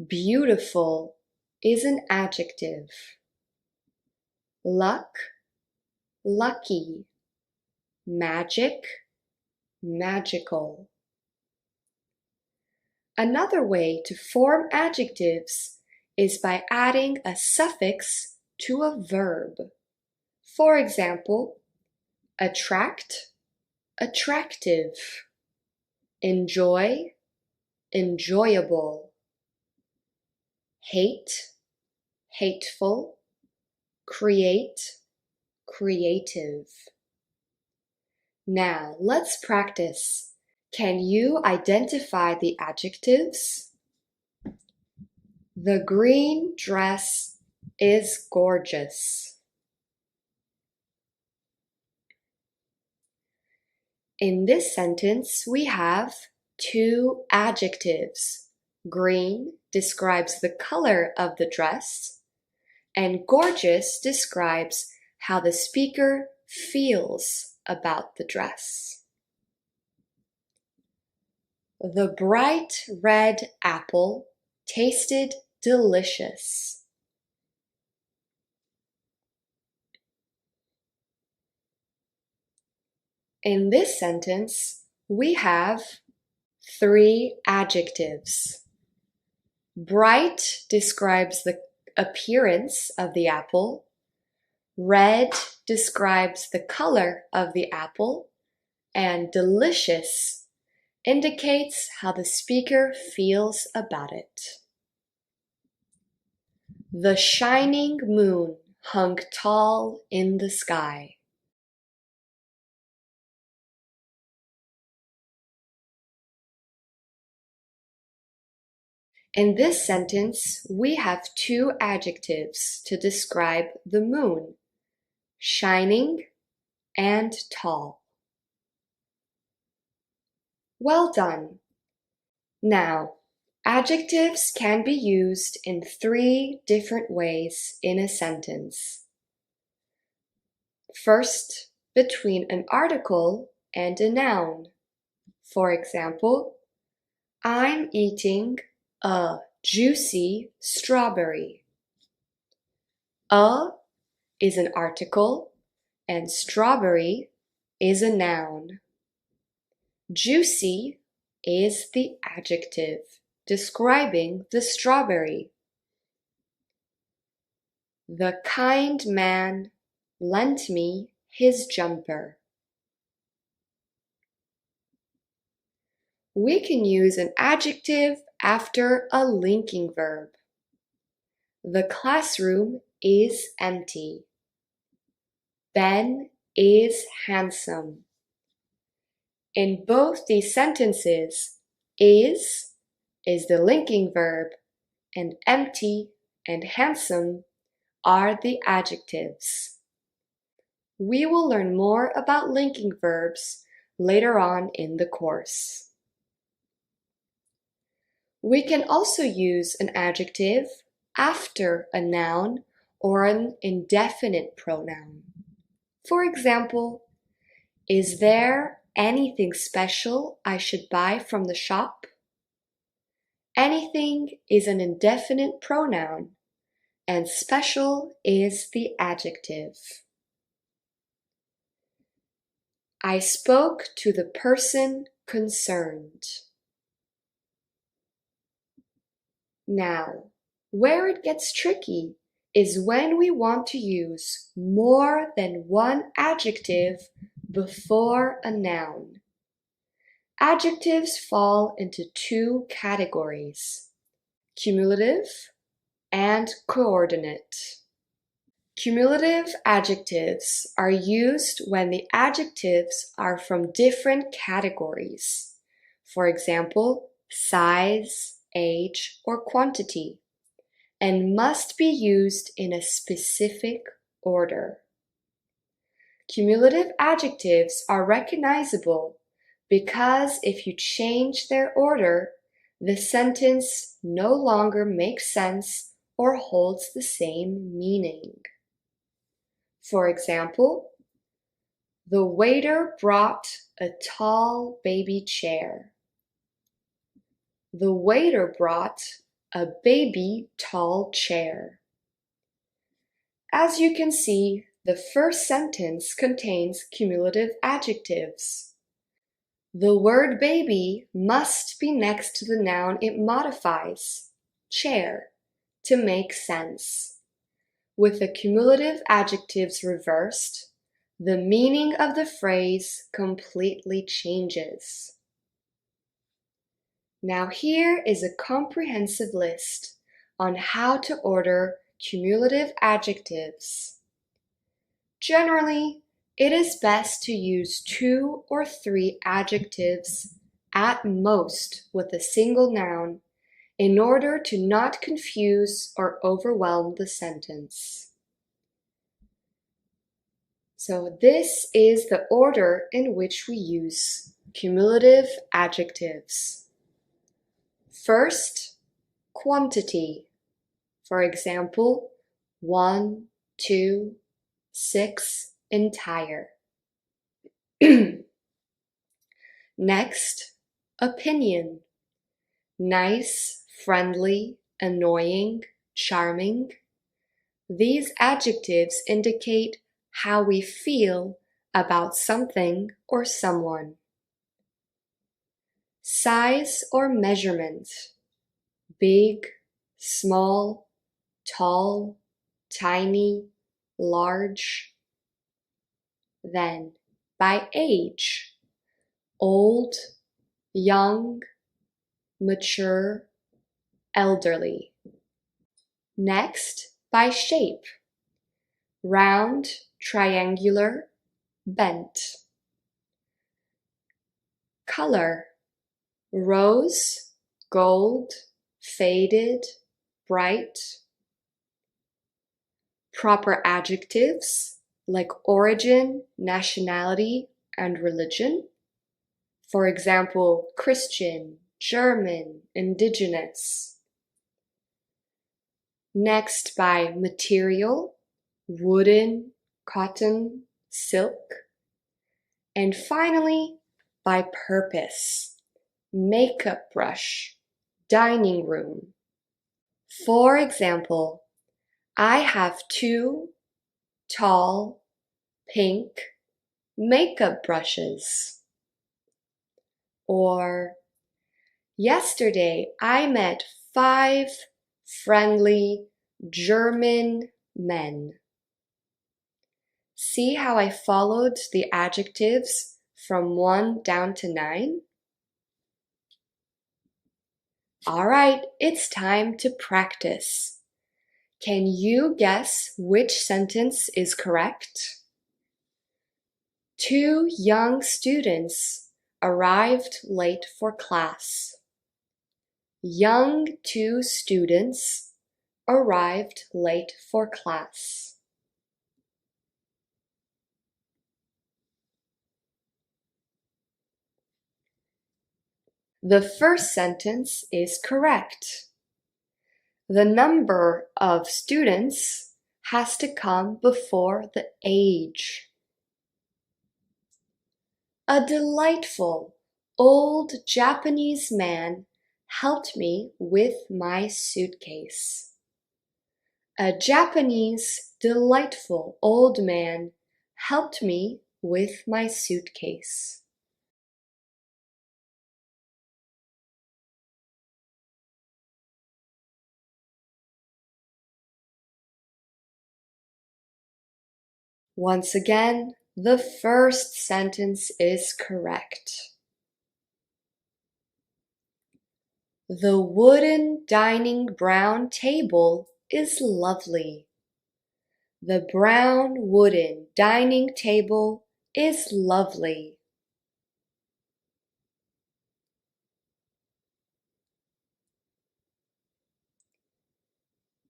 Beautiful is an adjective. Luck, lucky magic, magical. Another way to form adjectives is by adding a suffix to a verb. For example, attract, attractive, enjoy, enjoyable, hate, hateful, create, creative. Now let's practice. Can you identify the adjectives? The green dress is gorgeous. In this sentence, we have two adjectives. Green describes the color of the dress, and gorgeous describes how the speaker feels about the dress. The bright red apple tasted delicious. In this sentence, we have three adjectives. Bright describes the appearance of the apple. Red describes the color of the apple. And delicious indicates how the speaker feels about it. The shining moon hung tall in the sky. In this sentence, we have two adjectives to describe the moon, shining and tall. Well done! Now, adjectives can be used in three different ways in a sentence. First, between an article and a noun. For example, I'm eating a juicy strawberry. A is an article and strawberry is a noun. Juicy is the adjective describing the strawberry. The kind man lent me his jumper. We can use an adjective after a linking verb. The classroom is empty. Ben is handsome. In both these sentences, is the linking verb, and empty and handsome are the adjectives. We will learn more about linking verbs later on in the course. We can also use an adjective after a noun or an indefinite pronoun. For example, is there anything special I should buy from the shop? Anything is an indefinite pronoun, and special is the adjective. I spoke to the person concerned. Now, where it gets tricky is when we want to use more than one adjective before a noun. Adjectives fall into two categories: cumulative and coordinate. Cumulative adjectives are used when the adjectives are from different categories. For example, size, age, or quantity, and must be used in a specific order. Cumulative adjectives are recognizable because if you change their order, the sentence no longer makes sense or holds the same meaning. For example, the waiter brought a tall baby chair. The waiter brought a baby tall chair. As you can see, The first sentence contains cumulative adjectives. The word baby must be next to the noun it modifies, chair, to make sense. With the cumulative adjectives reversed, the meaning of the phrase completely changes. Now here is a comprehensive list on how to order cumulative adjectives. Generally, it is best to use 2 or 3 adjectives at most with a single noun in order to not confuse or overwhelm the sentence. So this is the order in which we use cumulative adjectives. First, quantity. For example, 1, 2, 6, entire. Next, opinion. Nice, friendly, annoying, charming. These adjectives indicate how we feel about something or someone. Size or measurement. Big, small, tall, tiny, large. Then, by age. Old, young, mature, elderly. Next, by shape. Round, triangular, bent. Color. Rose, gold, faded, bright. Proper adjectives like origin, nationality, and religion. For example, Christian, German, indigenous. Next, by material, wooden, cotton, silk. And finally, by purpose, makeup brush, dining room. For example, I have 2 tall, pink makeup brushes. Or, yesterday I met 5 friendly German men. See how I followed the adjectives from 1 down to 9? All right, it's time to practice. Can you guess which sentence is correct? 2 young students arrived late for class. Young 2 students arrived late for class. The first sentence is correct. The number of students has to come before the age. A delightful old Japanese man helped me with my suitcase. A Japanese delightful old man helped me with my suitcase. Once again, the first sentence is correct. The wooden dining brown table is lovely. The brown wooden dining table is lovely.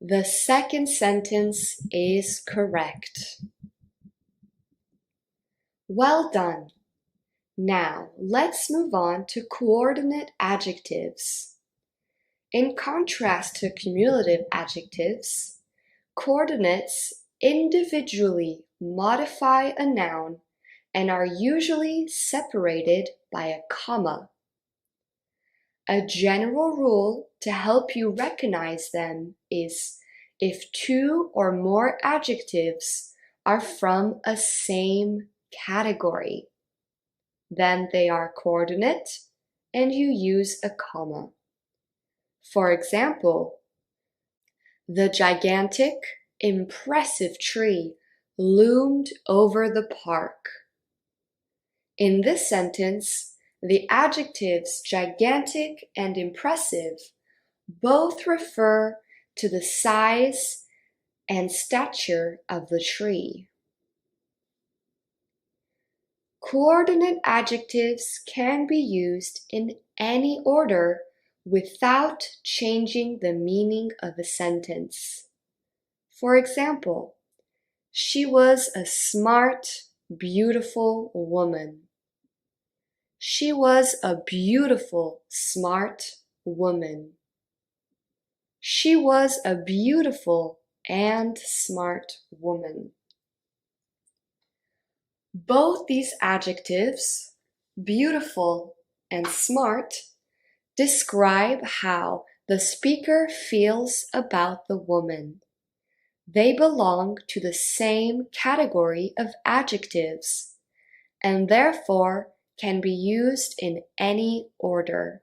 The second sentence is correct. Well done. Now, let's move on to coordinate adjectives. In contrast to cumulative adjectives, coordinates individually modify a noun and are usually separated by a comma. A general rule to help you recognize them is if 2 or more adjectives are from a same category. Then they are coordinate and you use a comma. For example, the gigantic, impressive tree loomed over the park. In this sentence, the adjectives gigantic and impressive both refer to the size and stature of the tree. Coordinate adjectives can be used in any order without changing the meaning of a sentence. For example, she was a smart, beautiful woman. She was a beautiful, smart woman. She was a beautiful and smart woman. Both these adjectives, beautiful and smart, describe how the speaker feels about the woman. They belong to the same category of adjectives and therefore can be used in any order.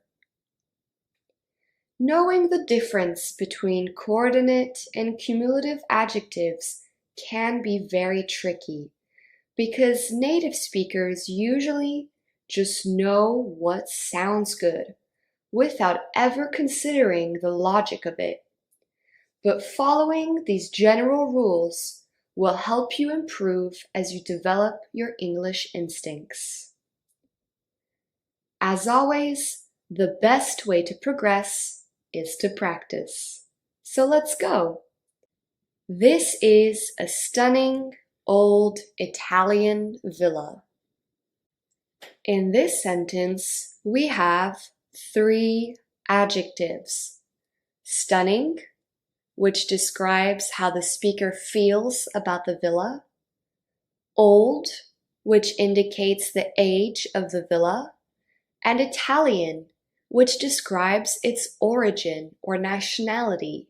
Knowing the difference between coordinate and cumulative adjectives can be very tricky because native speakers usually just know what sounds good without ever considering the logic of it. But following these general rules will help you improve as you develop your English instincts. As always, the best way to progress is to practice. So let's go. This is a stunning old Italian villa. In this sentence, we have 3 adjectives. Stunning, which describes how the speaker feels about the villa. Old, which indicates the age of the villa. And Italian, which describes its origin or nationality.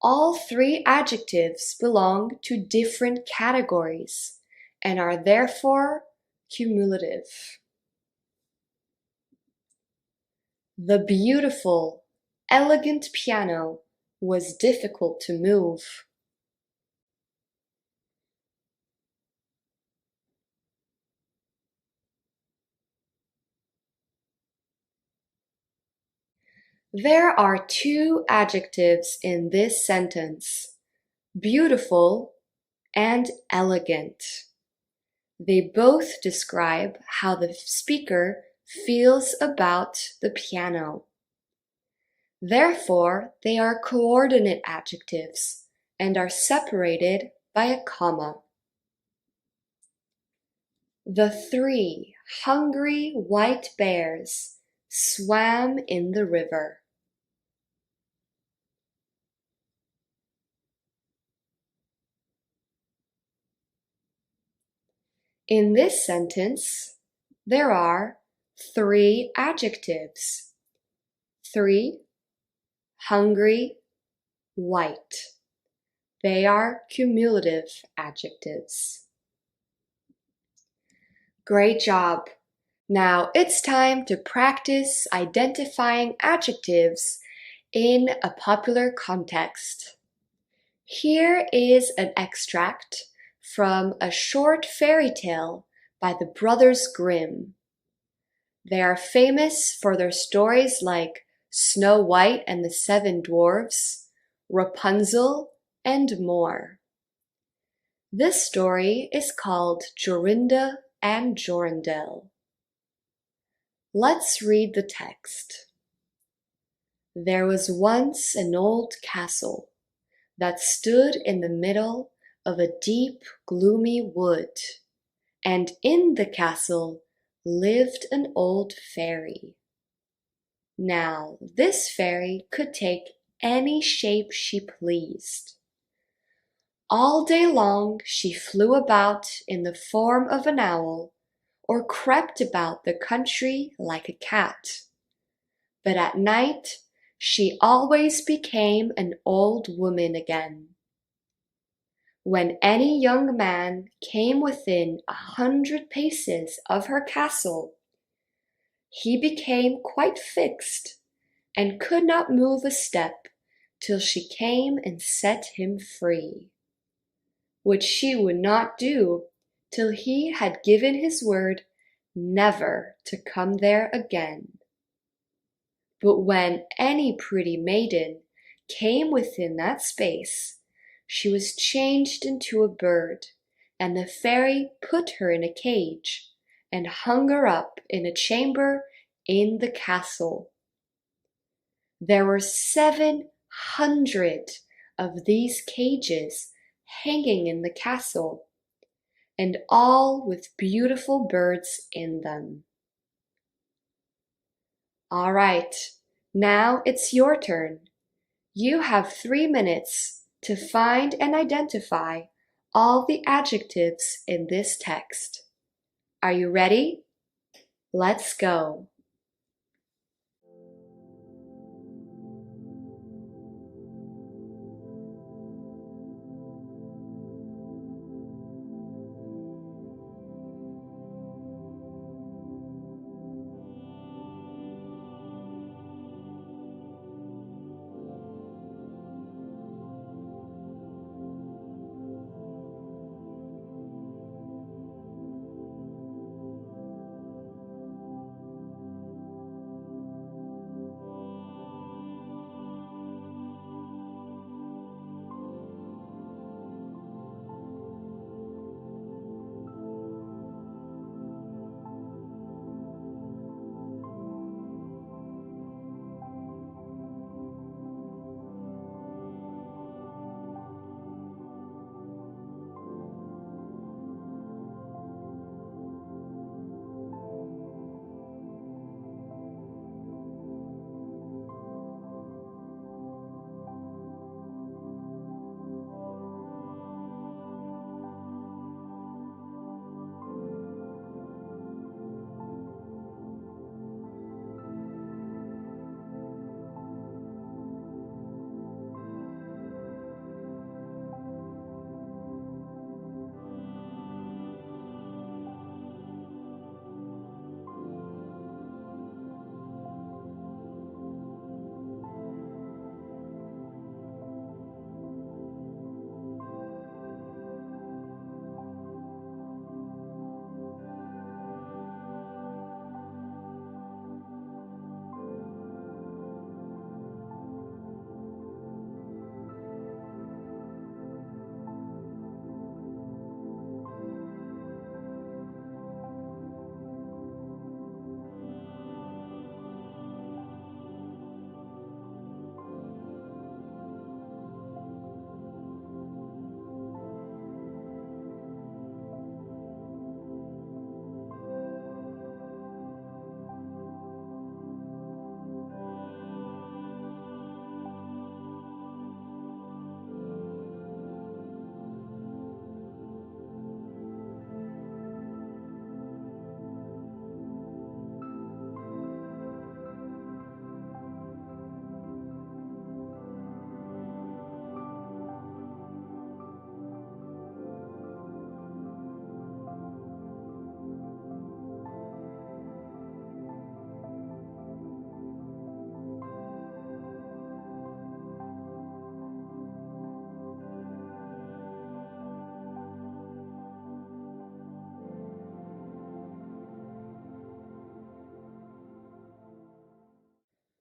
All 3 adjectives belong to different categories and are therefore cumulative. The beautiful, elegant piano was difficult to move. There are 2 adjectives in this sentence, beautiful and elegant. They both describe how the speaker feels about the piano. Therefore, they are coordinate adjectives and are separated by a comma. The 3 hungry white bears swam in the river. In this sentence, there are 3 adjectives. 3, hungry, white. They are cumulative adjectives. Great job! Now it's time to practice identifying adjectives in a popular context. Here is an extract from a short fairy tale by the Brothers Grimm. They are famous for their stories like Snow White and the 7 Dwarfs, Rapunzel, and more. This story is called Jorinda and Jorindel. Let's read the text. There was once an old castle that stood in the middle of a deep, gloomy wood, and in the castle lived an old fairy. Now, this fairy could take any shape she pleased. All day long she flew about in the form of an owl, or crept about the country like a cat. But at night she always became an old woman again. When any young man came within 100 paces of her castle, he became quite fixed and could not move a step till she came and set him free, which she would not do till he had given his word never to come there again. But when any pretty maiden came within that space, she was changed into a bird, and the fairy put her in a cage, and hung her up in a chamber in the castle. There were 700 of these cages hanging in the castle, and all with beautiful birds in them. All right, now it's your turn. You have 3 minutes to find and identify all the adjectives in this text. Are you ready? Let's go.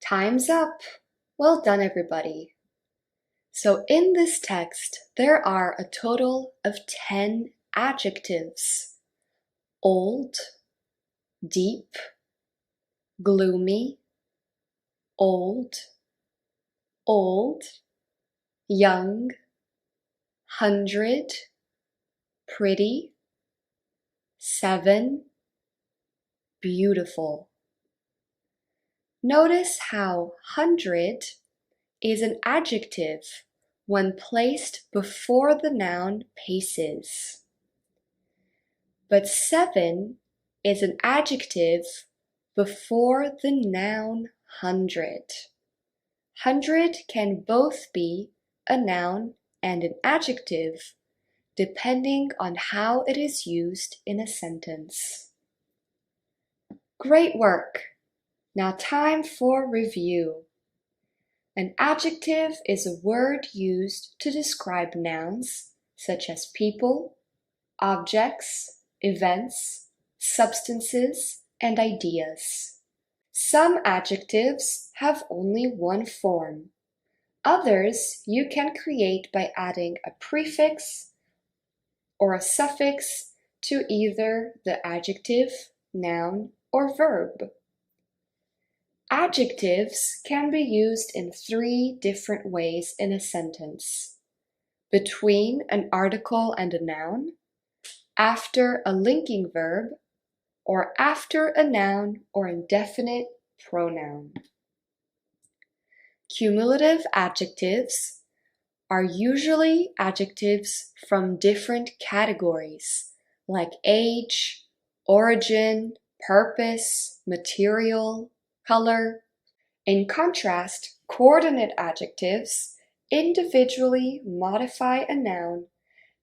Time's up. Well done, everybody. So in this text, there are a total of 10 adjectives. Old, deep, gloomy, old, young, 100, pretty, 7, beautiful. Notice how 100 is an adjective when placed before the noun paces. But 7 is an adjective before the noun 100. 100 can both be a noun and an adjective, depending on how it is used in a sentence. Great work! Now time for review. An adjective is a word used to describe nouns such as people, objects, events, substances, and ideas. Some adjectives have only one form. Others you can create by adding a prefix or a suffix to either the adjective, noun, or verb. Adjectives can be used in 3 different ways in a sentence: between an article and a noun, after a linking verb, or after a noun or indefinite pronoun. Cumulative adjectives are usually adjectives from different categories like age, origin, purpose, material, color. In contrast, coordinate adjectives individually modify a noun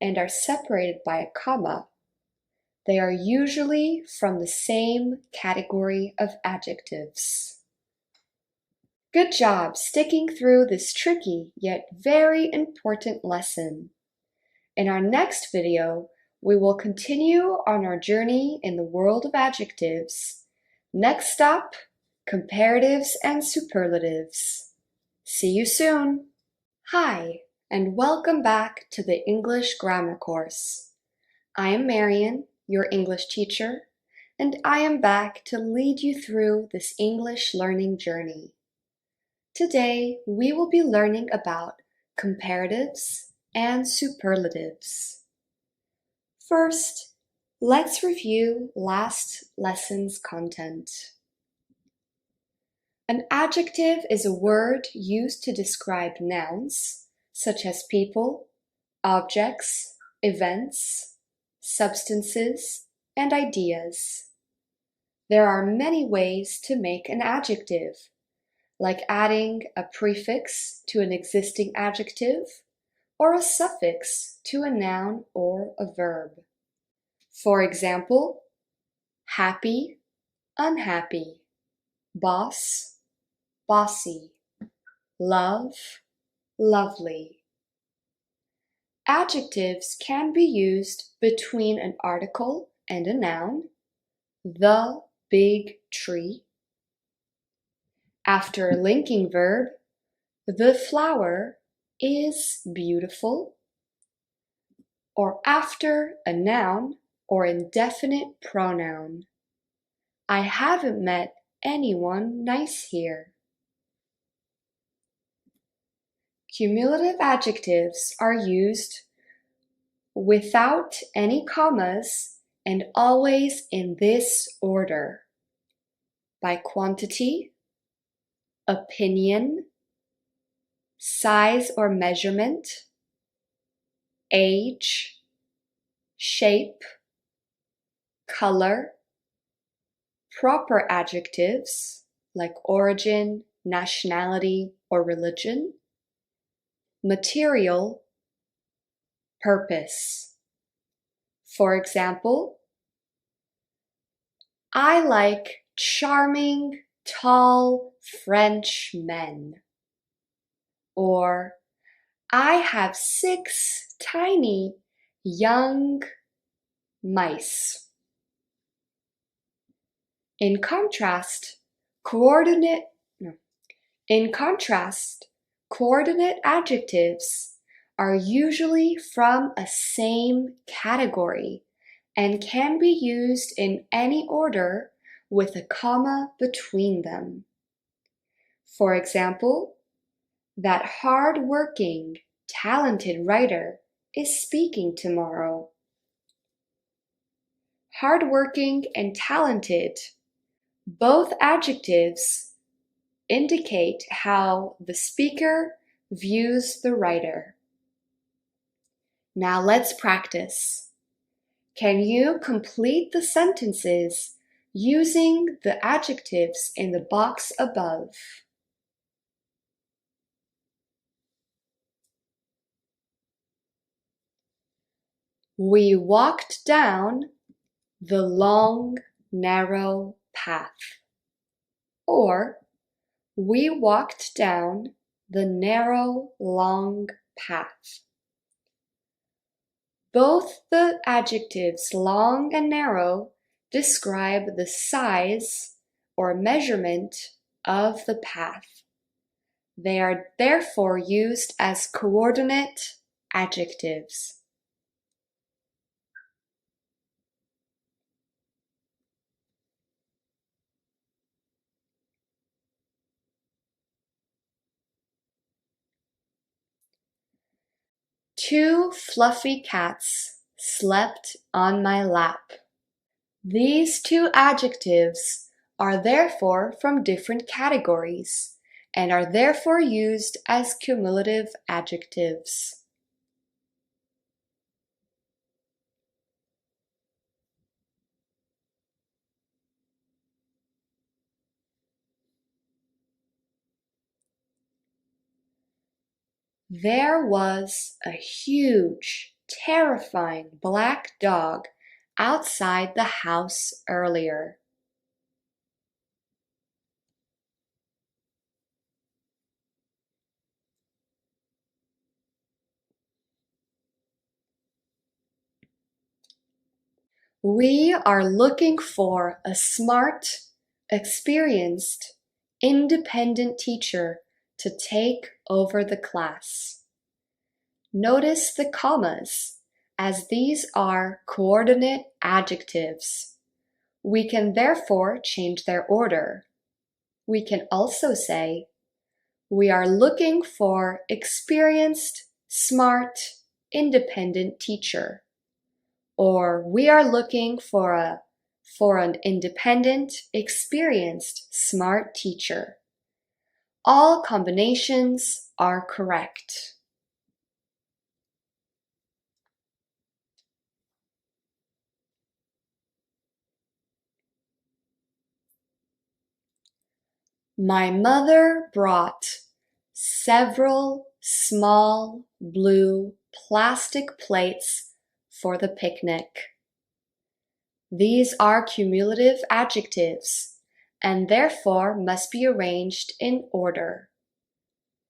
and are separated by a comma. They are usually from the same category of adjectives. Good job sticking through this tricky yet very important lesson. In our next video, we will continue on our journey in the world of adjectives. Next stop, comparatives and superlatives. See you soon! Hi, and welcome back to the English Grammar course. I am Marian, your English teacher, and I am back to lead you through this English learning journey. Today, we will be learning about comparatives and superlatives. First, let's review last lesson's content. An adjective is a word used to describe nouns, such as people, objects, events, substances, and ideas. There are many ways to make an adjective, like adding a prefix to an existing adjective or a suffix to a noun or a verb. For example, happy, unhappy, boss, bossy, love, lovely. Adjectives can be used between an article and a noun, the big tree. After a linking verb, the flower is beautiful. Or after a noun or indefinite pronoun, I haven't met anyone nice here. Cumulative adjectives are used without any commas and always in this order: by quantity, opinion, size or measurement, age, shape, color, proper adjectives like origin, nationality, or religion, material, purpose. For example, I like charming, tall French men. Or, I have 6 tiny young mice. In contrast, coordinate adjectives are usually from a same category and can be used in any order with a comma between them. For example, that hard-working, talented writer is speaking tomorrow. Hard-working and talented, both adjectives indicate how the speaker views the writer. Now let's practice. Can you complete the sentences using the adjectives in the box above? We walked down the long, narrow path. Or, we walked down the narrow, long path. Both the adjectives long and narrow describe the size or measurement of the path. They are therefore used as coordinate adjectives. Two fluffy cats slept on my lap. These two adjectives are therefore from different categories and are therefore used as cumulative adjectives. There was a huge, terrifying black dog outside the house earlier. We are looking for a smart, experienced, independent teacher to take over the class. Notice the commas, as these are coordinate adjectives. We can therefore change their order. We can also say, we are looking for experienced, smart, independent teacher. Or we are looking for an independent, experienced, smart teacher. All combinations are correct. My mother brought several small blue plastic plates for the picnic. These are cumulative adjectives and therefore must be arranged in order.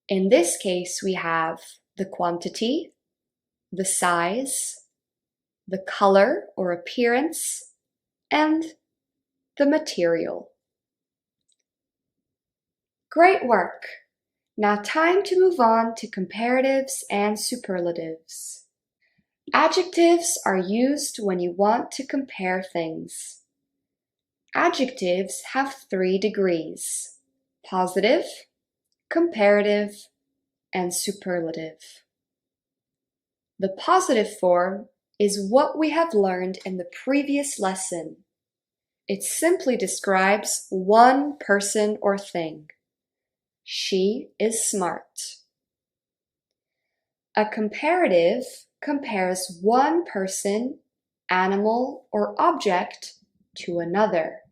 In this case, we have the quantity, the size, the color or appearance, and the material. Great work! Now time to move on to comparatives and superlatives. Adjectives are used when you want to compare things. Adjectives have 3 degrees: positive, comparative, and superlative. The positive form is what we have learned in the previous lesson. It simply describes one person or thing. She is smart. A comparative compares one person, animal, or object to another.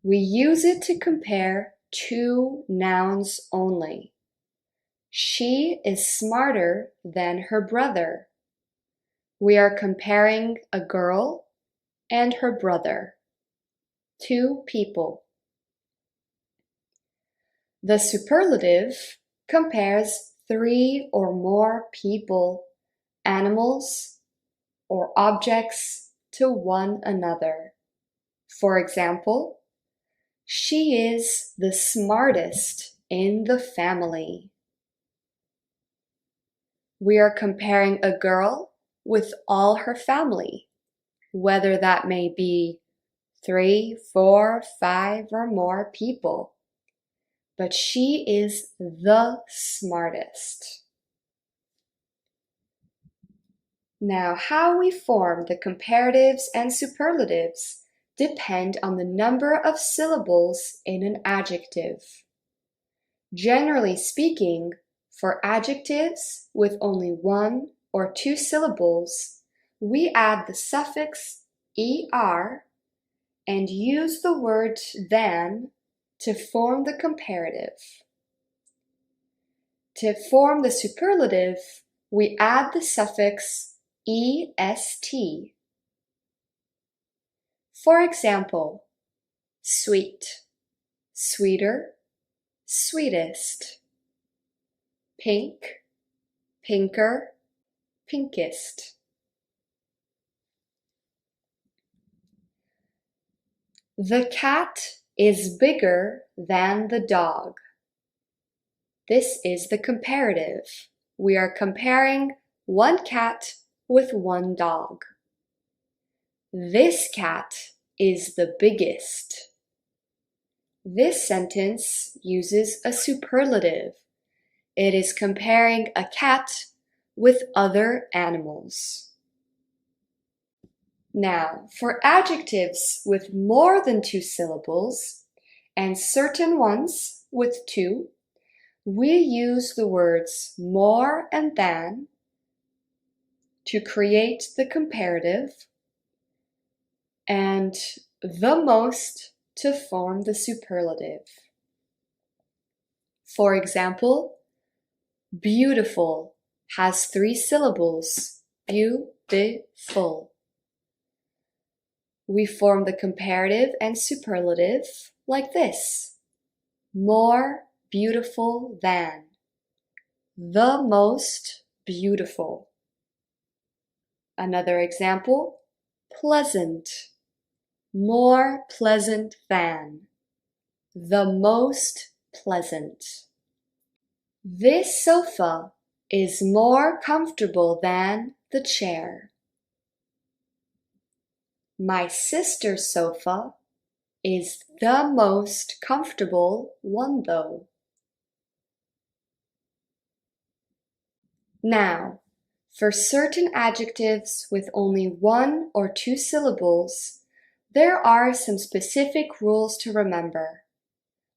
We use it to compare 2 nouns only. She is smarter than her brother. We are comparing a girl and her brother, 2 people. The superlative compares 3 or more people, animals, or objects to one another. For example, she is the smartest in the family. We are comparing a girl with all her family, whether that may be 3, 4, 5, or more people. But she is the smartest. Now, how we form the comparatives and superlatives depend on the number of syllables in an adjective. Generally speaking, for adjectives with only 1 or 2 syllables, we add the suffix er and use the word than to form the comparative. To form the superlative, we add the suffix est. For example, sweet, sweeter, sweetest. Pink, pinker, pinkest. The cat is bigger than the dog. This is the comparative. We are comparing one cat with one dog. This cat is the biggest. This sentence uses a superlative. It is comparing a cat with other animals. Now, for adjectives with more than 2 syllables and certain ones with 2, we use the words more and than to create the comparative and the most to form the superlative. For example, beautiful has 3 syllables, beautiful. We form the comparative and superlative like this: more beautiful than, the most beautiful. Another example, pleasant, more pleasant than, the most pleasant. This sofa is more comfortable than the chair. My sister's sofa is the most comfortable one though. Now, for certain adjectives with only 1 or 2 syllables, there are some specific rules to remember.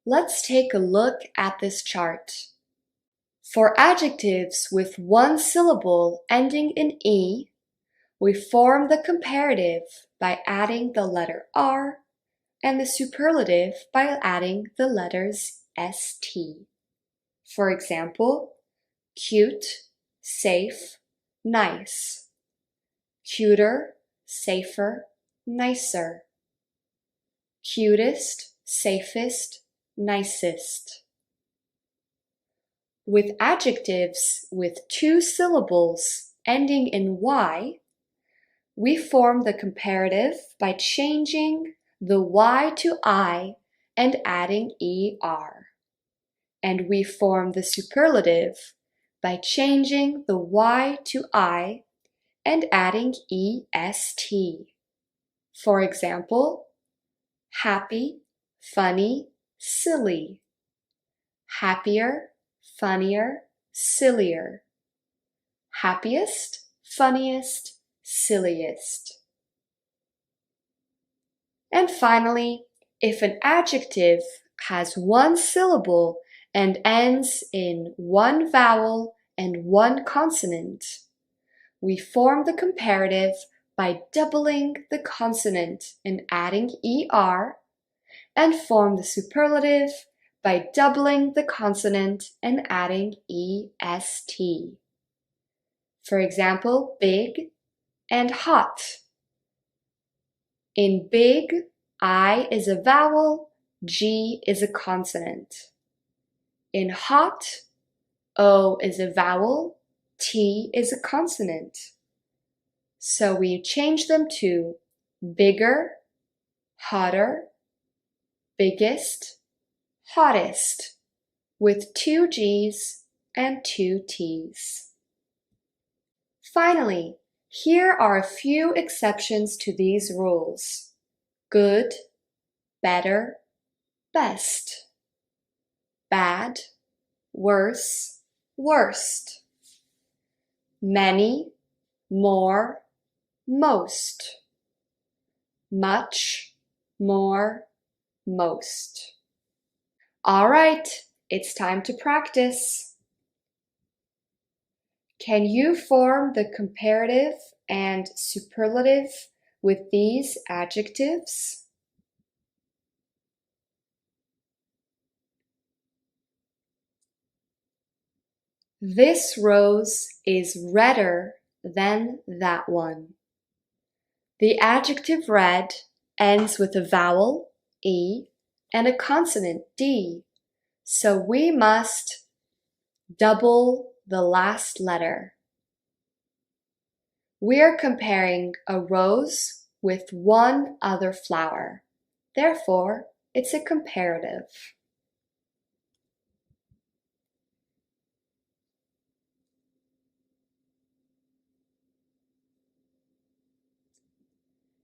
Let's take a look at this chart. For adjectives with 1 syllable ending in E, we form the comparative by adding the letter R and the superlative by adding the letters ST. For example, cute, safe, nice. Cuter, safer, nicer. Cutest, safest, nicest. With adjectives with 2 syllables ending in Y, we form the comparative by changing the Y to I and adding ER. And we form the superlative by changing the Y to I and adding EST. For example, happy, funny, silly. Happier, funnier, sillier. Happiest, funniest, silliest. And finally, if an adjective has 1 syllable and ends in 1 vowel and 1 consonant, we form the comparative by doubling the consonant and adding ER, and form the superlative by doubling the consonant and adding EST. For example, big and hot. In big, I is a vowel, G is a consonant. In hot, O is a vowel, T is a consonant. So we change them to bigger, hotter, biggest, hottest, with 2 G's and 2 T's. Finally, here are a few exceptions to these rules: good, better, best, bad, worse, worst, many, more, most, much, more, most. All right, it's time to practice. Can you form the comparative and superlative with these adjectives? This rose is redder than that one. The adjective red ends with a vowel, E, and a consonant, D, so we must double the last letter. We are comparing a rose with one other flower. Therefore, it's a comparative.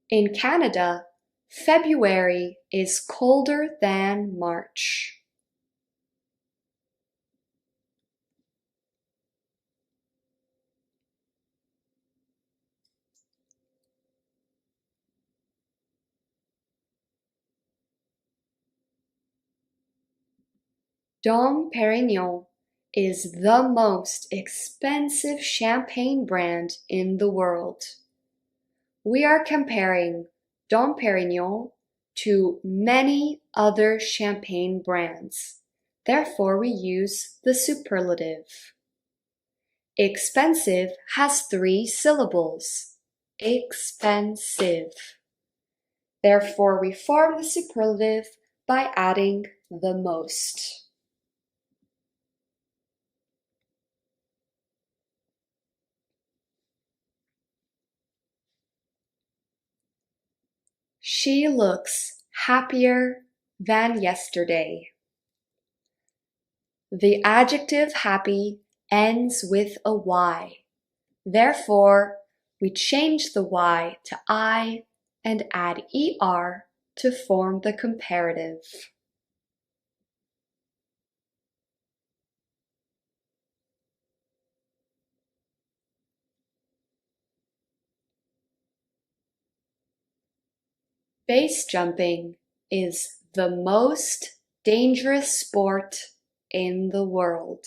In Canada, February is colder than March. Dom Perignon is the most expensive champagne brand in the world. We are comparing Dom Perignon to many other champagne brands. Therefore, we use the superlative. Expensive has 3 syllables. Expensive. Therefore, we form the superlative by adding the most. She looks happier than yesterday. The adjective happy ends with a Y. Therefore, we change the Y to I and add ER to form the comparative. Base jumping is the most dangerous sport in the world.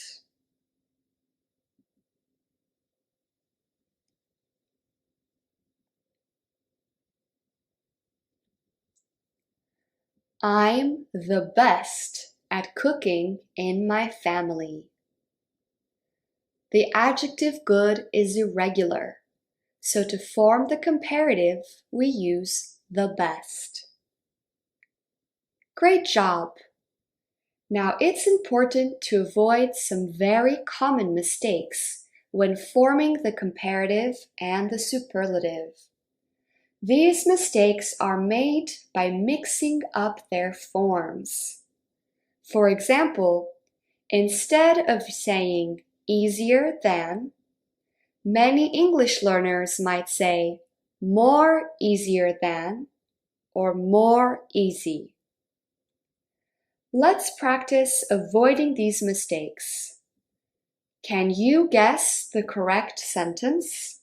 I'm the best at cooking in my family. The adjective good is irregular, so to form the comparative, we use the best. Great job! Now it's important to avoid some very common mistakes when forming the comparative and the superlative. These mistakes are made by mixing up their forms. For example, instead of saying easier than, many English learners might say more easier than or more easy. Let's practice avoiding these mistakes. Can you guess the correct sentence?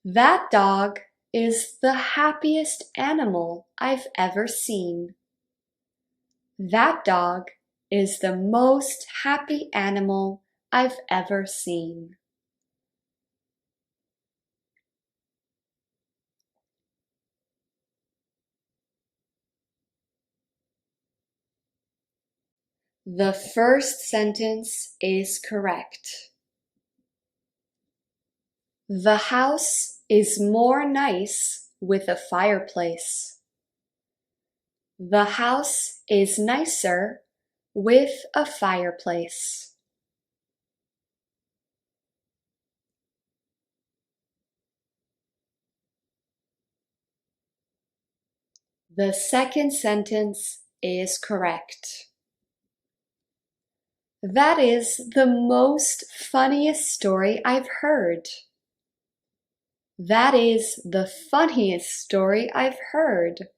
That dog is the happiest animal I've ever seen. That dog is the most happy animal I've ever seen. The first sentence is correct. The house is more nice with a fireplace. The house is nicer with a fireplace. The second sentence is correct. That is the most funniest story I've heard. That is the funniest story I've heard.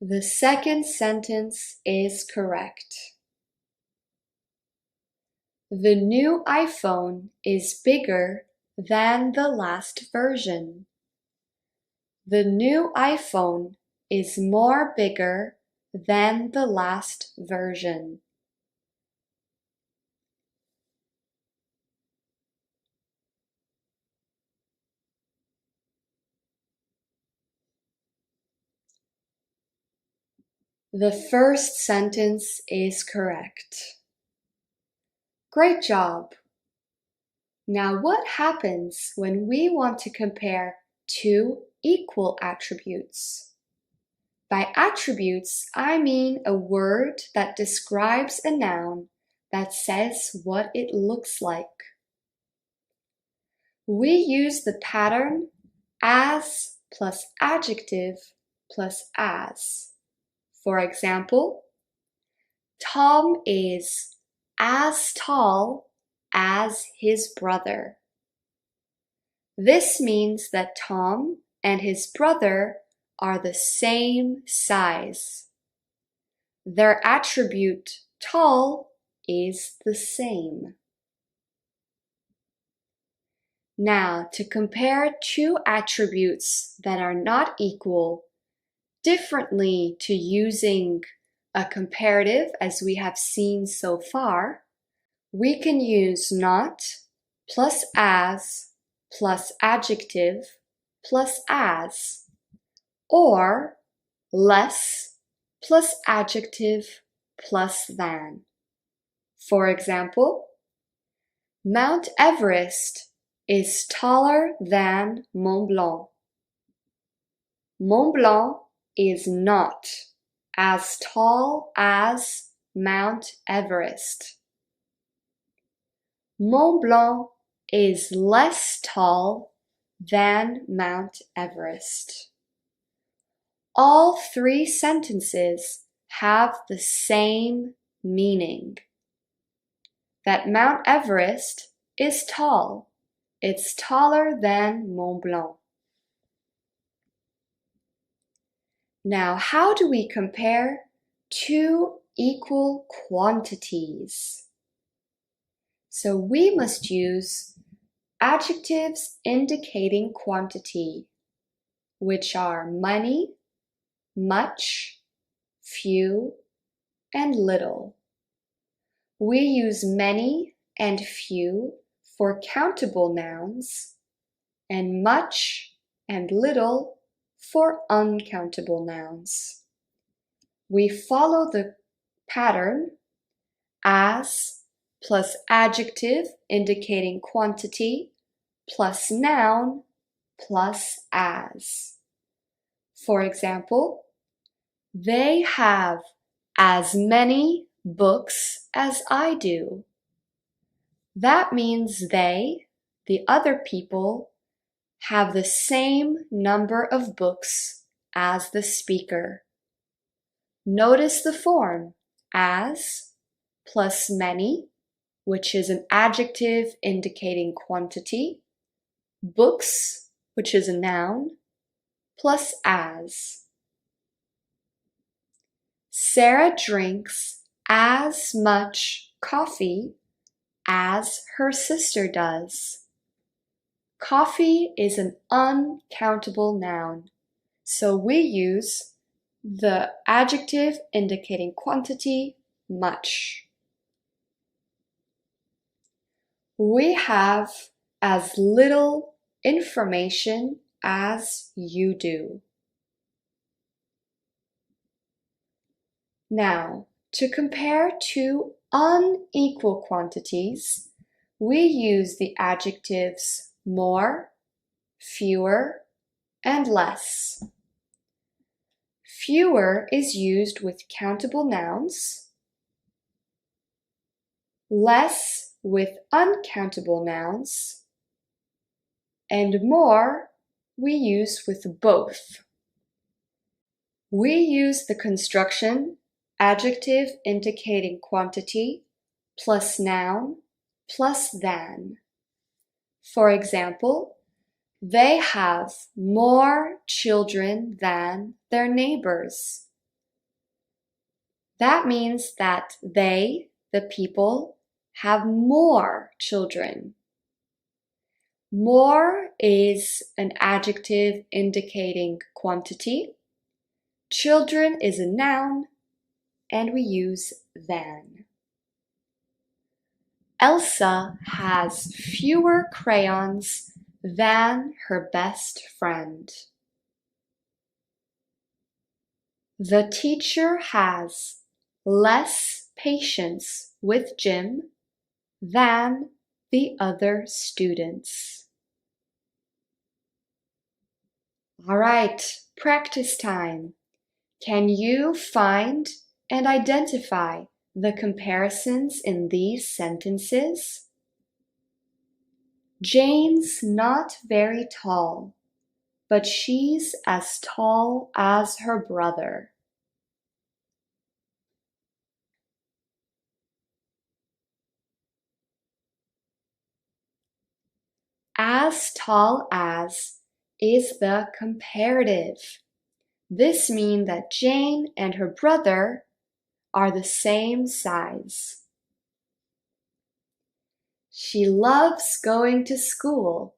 The second sentence is correct. The new iPhone is bigger than the last version. The new iPhone is more bigger than the last version. The first sentence is correct. Great job! Now what happens when we want to compare two equal attributes? By attributes, I mean a word that describes a noun that says what it looks like. We use the pattern as plus adjective plus as. For example, Tom is as tall as his brother. This means that Tom and his brother are the same size. Their attribute tall is the same. Now, to compare two attributes that are not equal differently to using a comparative as we have seen so far, we can use not plus as plus adjective plus as, or less plus adjective plus than. For example, Mount Everest is taller than Mont Blanc. Mont Blanc is not as tall as Mount Everest. Mont Blanc is less tall than Mount Everest. All three sentences have the same meaning. That Mount Everest is tall. It's taller than Mont Blanc. Now, how do we compare two equal quantities? So we must use adjectives indicating quantity, which are money, much, few, and little. We use many and few for countable nouns, and much and little for uncountable nouns. We follow the pattern as plus adjective indicating quantity plus noun plus as. For example, they have as many books as I do. That means they, the other people, have the same number of books as the speaker. Notice the form as plus many, which is an adjective indicating quantity, books, which is a noun, plus as. Sarah drinks as much coffee as her sister does. Coffee is an uncountable noun, so we use the adjective indicating quantity, much. We have as little information as you do. Now, to compare two unequal quantities, we use the adjectives more, fewer, and less. Fewer is used with countable nouns, less with uncountable nouns, and more we use with both. We use the construction adjective indicating quantity plus noun plus than. For example, they have more children than their neighbors. That means that they, the people, have more children. More is an adjective indicating quantity. Children is a noun, and we use than. Elsa has fewer crayons than her best friend. The teacher has less patience with Jim than the other students. All right, practice time. Can you find and identify the comparisons in these sentences? Jane's not very tall, but she's as tall as her brother. As tall as is the comparative. This means that Jane and her brother are the same size. She loves going to school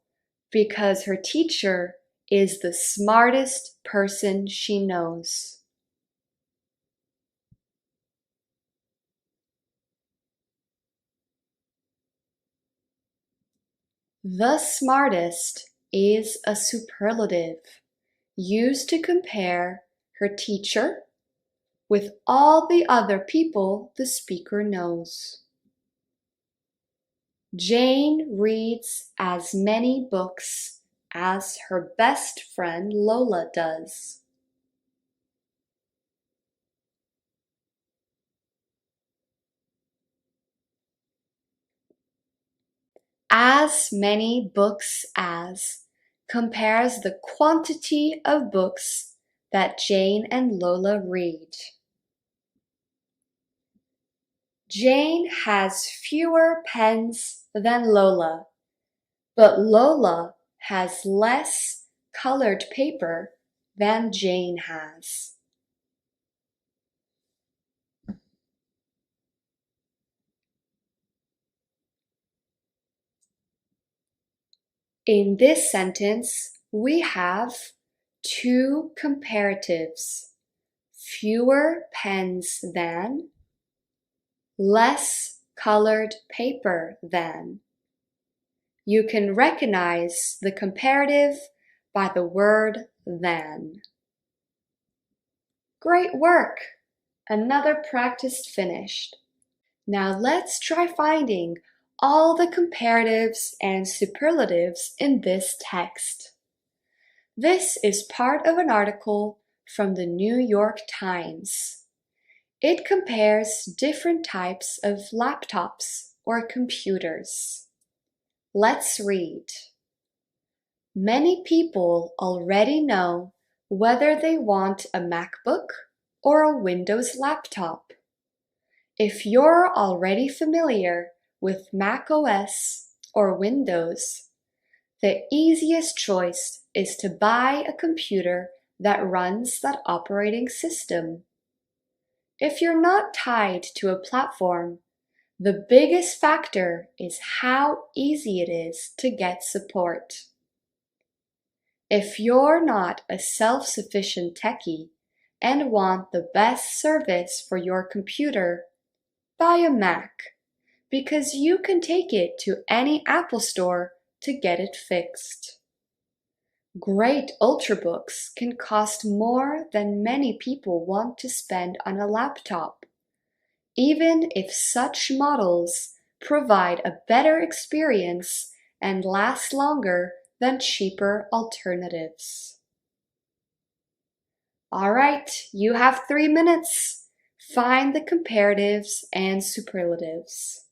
because her teacher is the smartest person she knows. The smartest is a superlative used to compare her teacher with all the other people the speaker knows. Jane reads as many books as her best friend Lola does. As many books as compares the quantity of books that Jane and Lola read. Jane has fewer pens than Lola, but Lola has less colored paper than Jane has. In this sentence, we have two comparatives: fewer pens than, less colored paper than. You can recognize the comparative by the word than. Great work! Another practice finished. Now let's try finding all the comparatives and superlatives in this text. This is part of an article from the New York Times. It compares different types of laptops or computers. Let's read. Many people already know whether they want a MacBook or a Windows laptop. If you're already familiar with Mac OS or Windows, the easiest choice is to buy a computer that runs that operating system. If you're not tied to a platform, the biggest factor is how easy it is to get support. If you're not a self-sufficient techie and want the best service for your computer, buy a Mac, because you can take it to any Apple store to get it fixed. Great Ultrabooks can cost more than many people want to spend on a laptop, even if such models provide a better experience and last longer than cheaper alternatives. All right, you have 3 minutes. Find the comparatives and superlatives.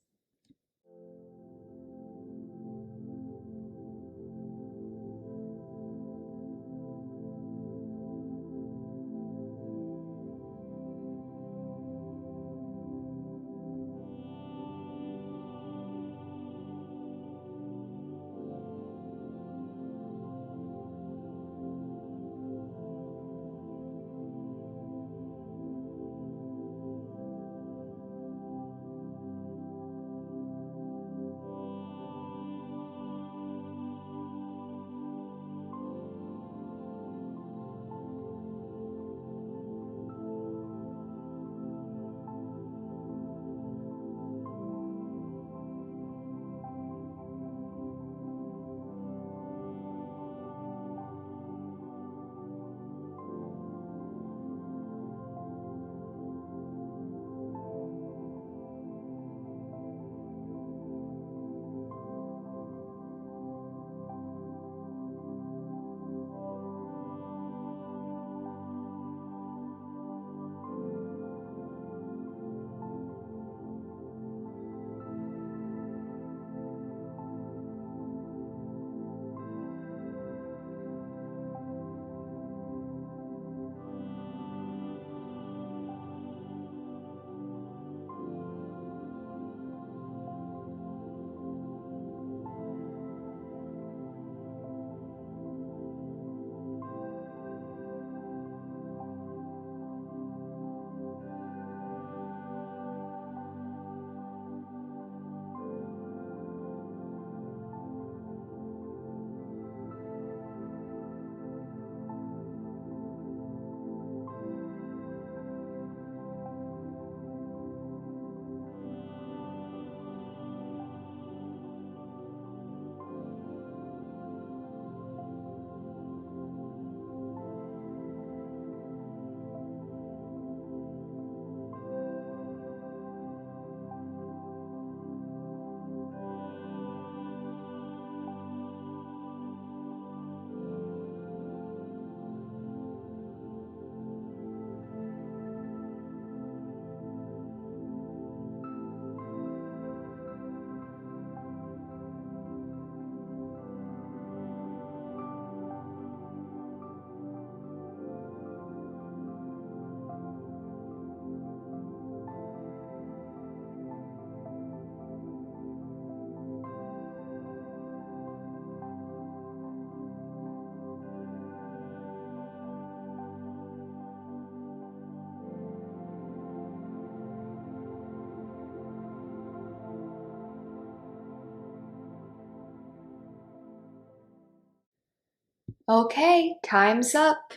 Okay, time's up.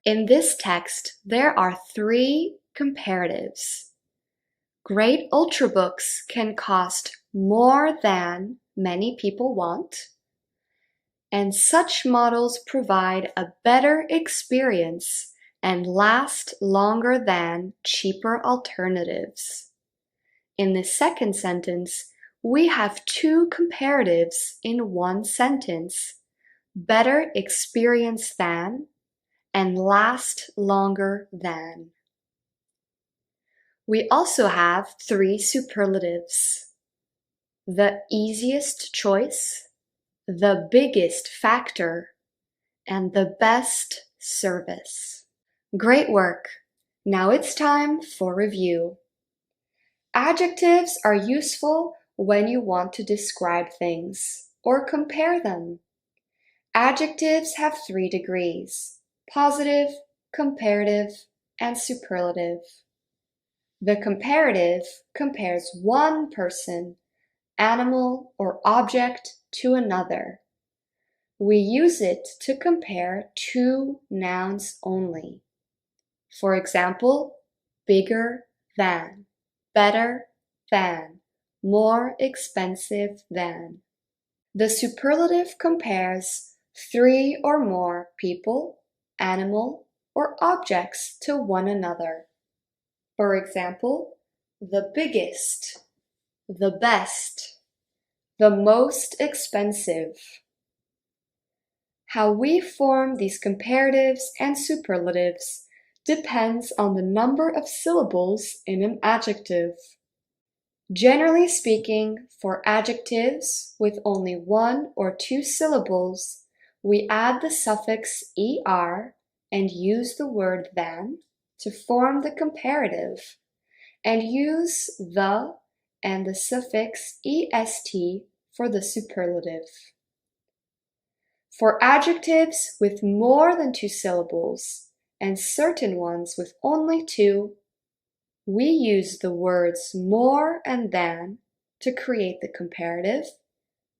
In this text, there are 3 comparatives. Great ultrabooks can cost more than many people want, and such models provide a better experience and last longer than cheaper alternatives. In the second sentence, we have 2 comparatives in one sentence: better experience than and last longer than. We also have 3 superlatives: the easiest choice, the biggest factor, and the best service. Great work! Now it's time for review. Adjectives are useful when you want to describe things or compare them. Adjectives have 3 degrees: positive, comparative, and superlative. The comparative compares one person, animal, or object to another. We use it to compare 2 nouns only. For example, bigger than, better than, more expensive than. The superlative compares 3 or more people, animal, or objects to one another. For example, the biggest, the best, the most expensive. How we form these comparatives and superlatives depends on the number of syllables in an adjective. Generally speaking, for adjectives with only 1 or 2 syllables, we add the suffix er and use the word than to form the comparative, and use the and the suffix est for the superlative. For adjectives with more than 2 syllables and certain ones with only 2, we use the words more and than to create the comparative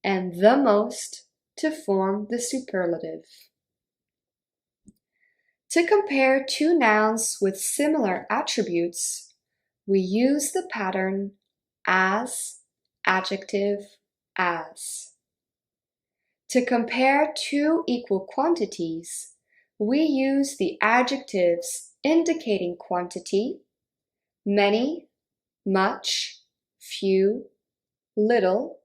and the most to form the superlative. To compare 2 nouns with similar attributes, we use the pattern as, adjective, as. To compare 2 equal quantities, we use the adjectives indicating quantity: many, much, few, little.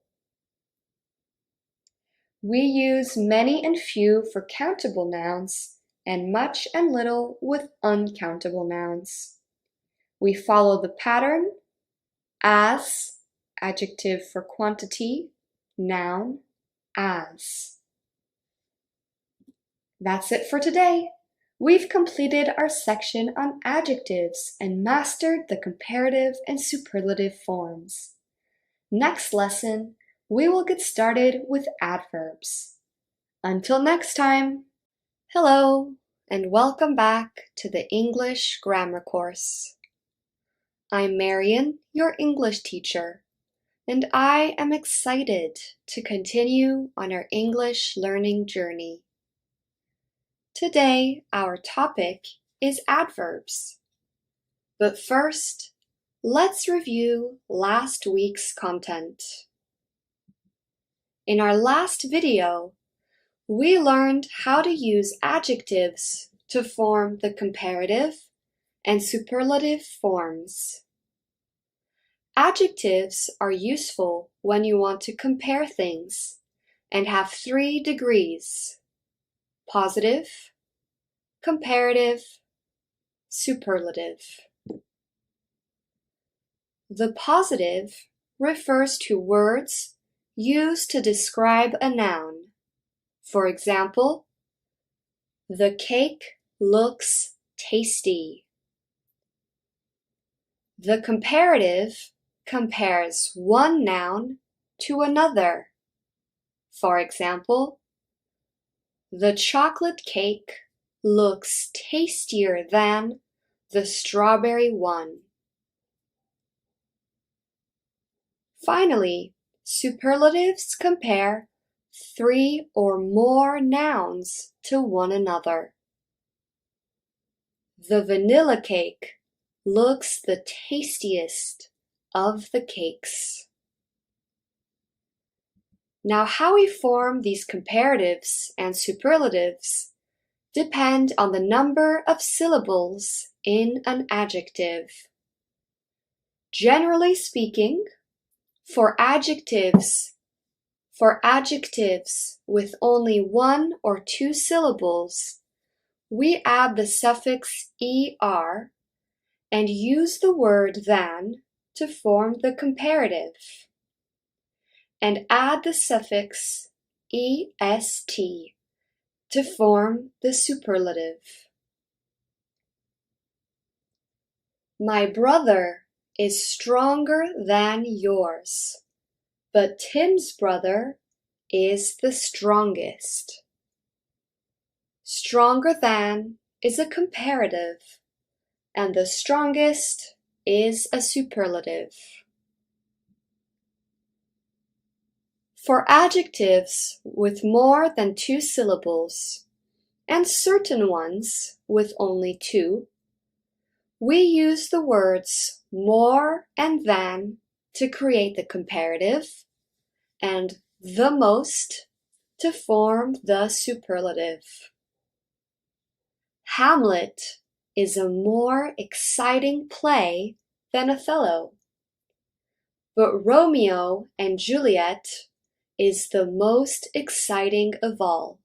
We use many and few for countable nouns and much and little with uncountable nouns. We follow the pattern as, adjective for quantity, noun, as. That's it for today. We've completed our section on adjectives and mastered the comparative and superlative forms. Next lesson, we will get started with adverbs. Until next time, hello and welcome back to the English Grammar course. I'm Marian, your English teacher, and I am excited to continue on our English learning journey. Today, our topic is adverbs. But first, let's review last week's content. In our last video, we learned how to use adjectives to form the comparative and superlative forms. Adjectives are useful when you want to compare things and have 3 degrees: positive, comparative, superlative. The positive refers to words used to describe a noun. For example, the cake looks tasty. The comparative compares one noun to another. For example, the chocolate cake looks tastier than the strawberry one. Finally, superlatives compare 3 or more nouns to one another. The vanilla cake looks the tastiest of the cakes. Now, how we form these comparatives and superlatives depend on the number of syllables in an adjective. Generally speaking, for adjectives with only 1 or 2 syllables, we add the suffix er and use the word than to form the comparative, and add the suffix est to form the superlative. My brother is stronger than yours, but Tim's brother is the strongest. Stronger than is a comparative, and the strongest is a superlative. For adjectives with more than 2 syllables, and certain ones with only 2, we use the words more and than to create the comparative, and the most to form the superlative. Hamlet is a more exciting play than Othello, but Romeo and Juliet is the most exciting of all.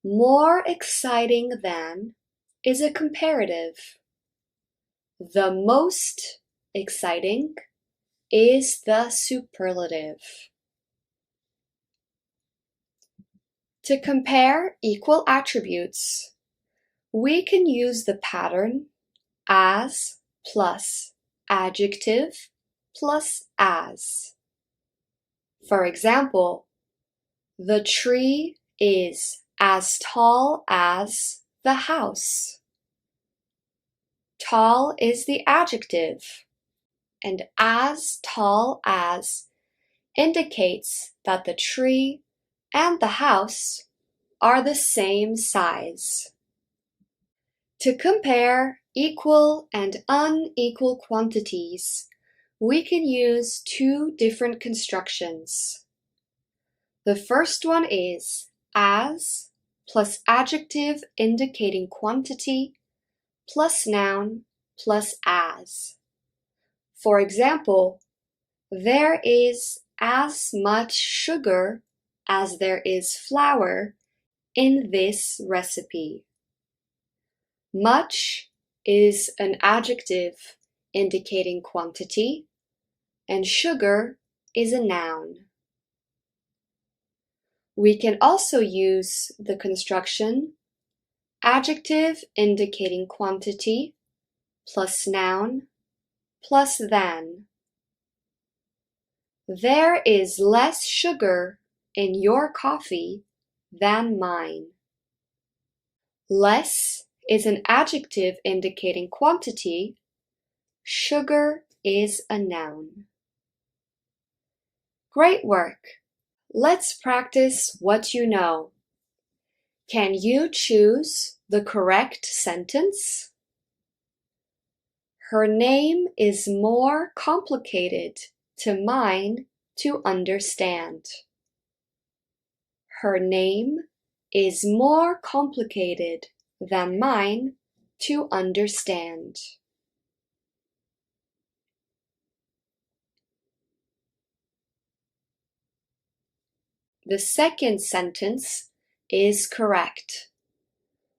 More exciting than is a comparative. The most exciting is the superlative. To compare equal attributes, we can use the pattern as plus adjective plus as. For example, the tree is as tall as the house. Tall is the adjective, and as tall as indicates that the tree and the house are the same size. To compare equal and unequal quantities, we can use 2 different constructions. The first one is as plus adjective indicating quantity plus noun plus as. For example, there is as much sugar as there is flour in this recipe. Much is an adjective indicating quantity, and sugar is a noun. We can also use the construction adjective indicating quantity plus noun plus than. There is less sugar in your coffee than mine. Less is an adjective indicating quantity. Sugar is a noun. Great work! Let's practice what you know. Can you choose the correct sentence? Her name is more complicated to mine to understand. Her name is more complicated than mine to understand. The second sentence is correct.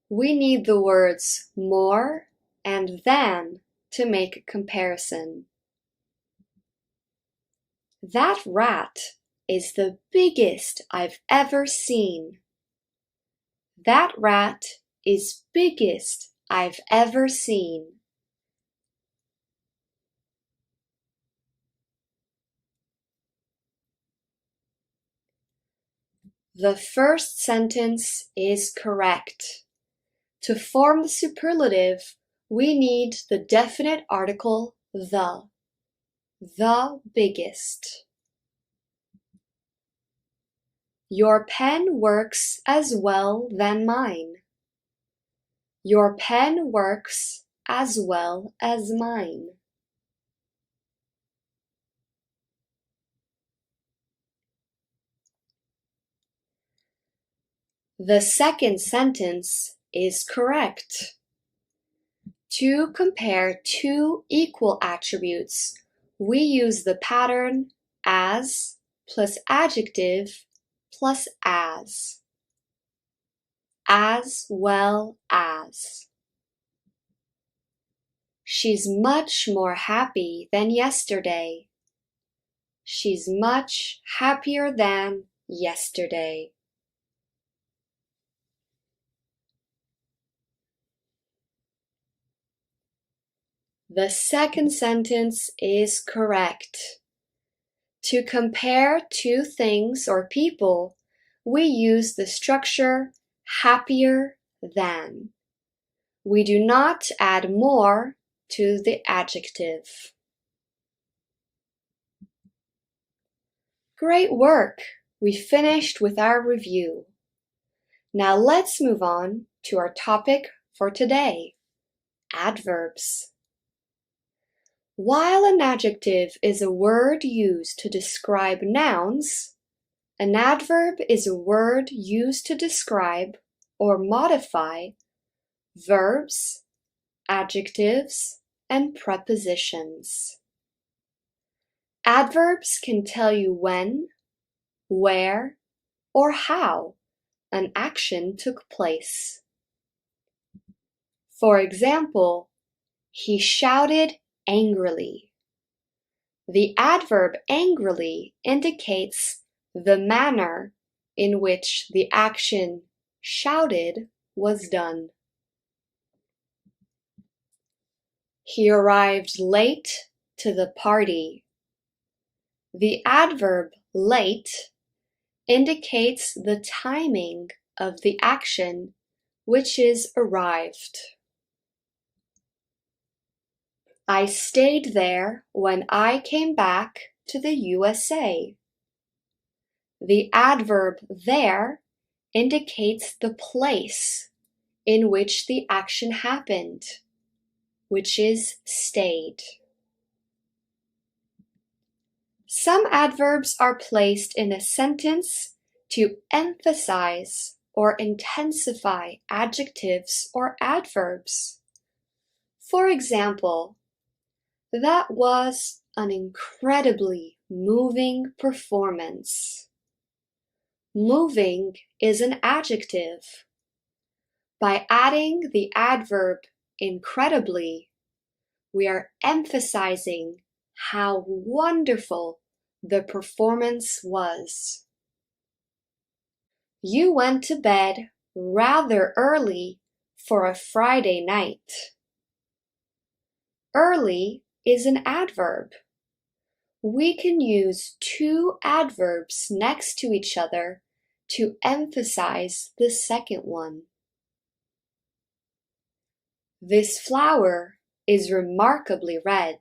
We need the words more and than to make a comparison. That rat is the biggest I've ever seen. That rat is biggest I've ever seen. The first sentence is correct. To form the superlative, we need the definite article the biggest. Your pen works as well than mine. Your pen works as well as mine. The second sentence is correct. To compare two equal attributes, we use the pattern as plus adjective plus as. As well as. She's much more happy than yesterday. She's much happier than yesterday. The second sentence is correct. To compare two things or people, we use the structure happier than. We do not add more to the adjective. Great work! We finished with our review. Now let's move on to our topic for today, adverbs. While an adjective is a word used to describe nouns, an adverb is a word used to describe or modify verbs, adjectives, and prepositions. Adverbs can tell you when, where, or how an action took place. For example, he shouted angrily. The adverb angrily indicates the manner in which the action shouted was done. He arrived late to the party. The adverb late indicates the timing of the action, which is arrived. I stayed there when I came back to the USA. The adverb there indicates the place in which the action happened, which is stayed. Some adverbs are placed in a sentence to emphasize or intensify adjectives or adverbs. For example, that was an incredibly moving performance. Moving is an adjective. By adding the adverb incredibly, we are emphasizing how wonderful the performance was. You went to bed rather early for a Friday night. Early is an adverb. We can use two adverbs next to each other to emphasize the second one. This flower is remarkably red.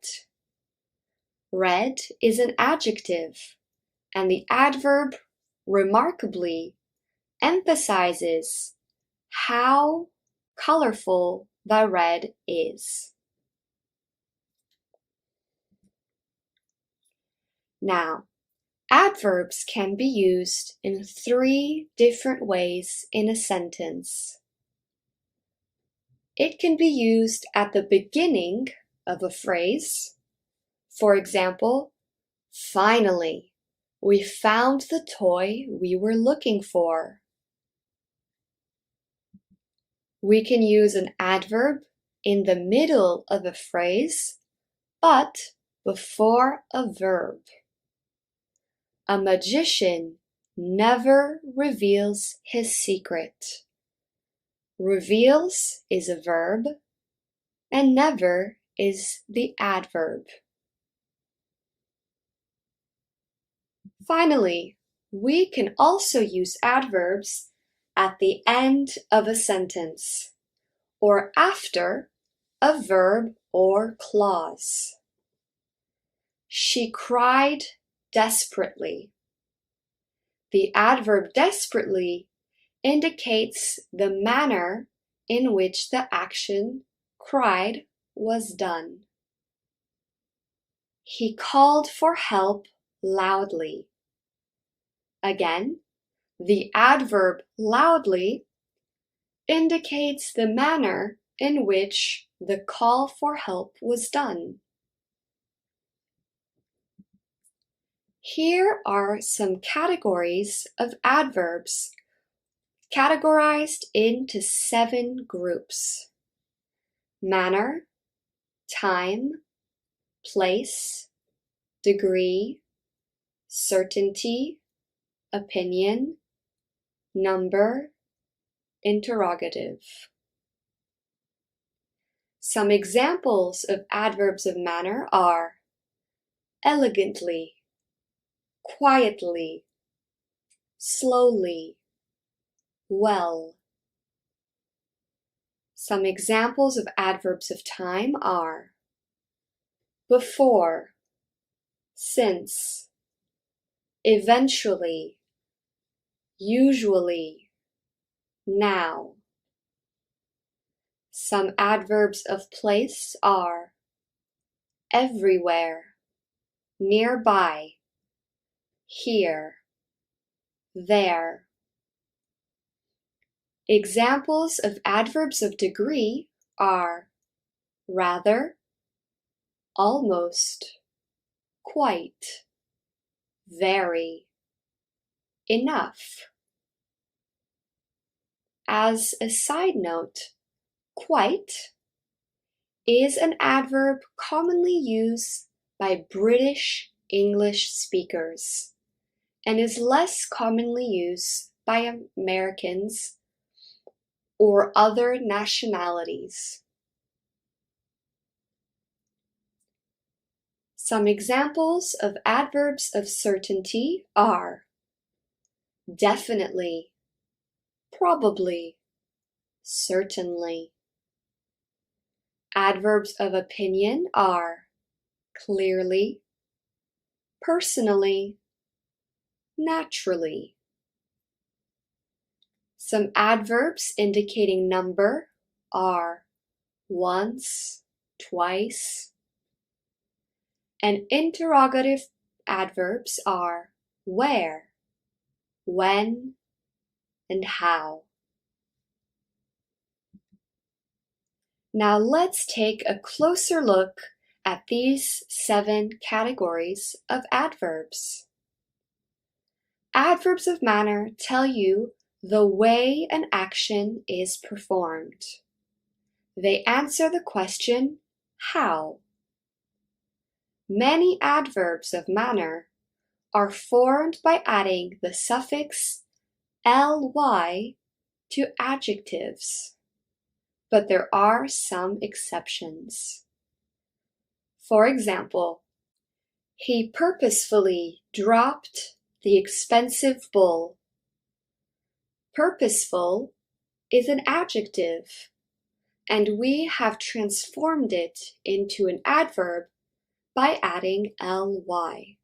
Red is an adjective, and the adverb remarkably emphasizes how colorful the red is. Now, adverbs can be used in 3 different ways in a sentence. It can be used at the beginning of a phrase. For example, finally, we found the toy we were looking for. We can use an adverb in the middle of a phrase, but before a verb. A magician never reveals his secret. Reveals is a verb, and never is the adverb. Finally, we can also use adverbs at the end of a sentence, or after a verb or clause. She cried desperately. The adverb desperately indicates the manner in which the action cried was done. He called for help loudly. Again, the adverb loudly indicates the manner in which the call for help was done. Here are some categories of adverbs categorized into 7 groups: manner, time, place, degree, certainty, opinion, number, interrogative. Some examples of adverbs of manner are elegantly, quietly, slowly, well. Some examples of adverbs of time are before, since, eventually, usually, now. Some adverbs of place are everywhere, nearby, here, there. Examples of adverbs of degree are rather, almost, quite, very, enough. As a side note, quite is an adverb commonly used by British English speakers and is less commonly used by Americans or other nationalities. Some examples of adverbs of certainty are definitely, probably, certainly. Adverbs of opinion are clearly, personally, naturally. Some adverbs indicating number are once, twice. And interrogative adverbs are where, when, and how. Now let's take a closer look at these 7 categories of adverbs. Adverbs of manner tell you the way an action is performed. They answer the question, how? Many adverbs of manner are formed by adding the suffix ly to adjectives, but there are some exceptions. For example, he purposefully dropped the expensive bull. Purposeful is an adjective, and we have transformed it into an adverb by adding ly.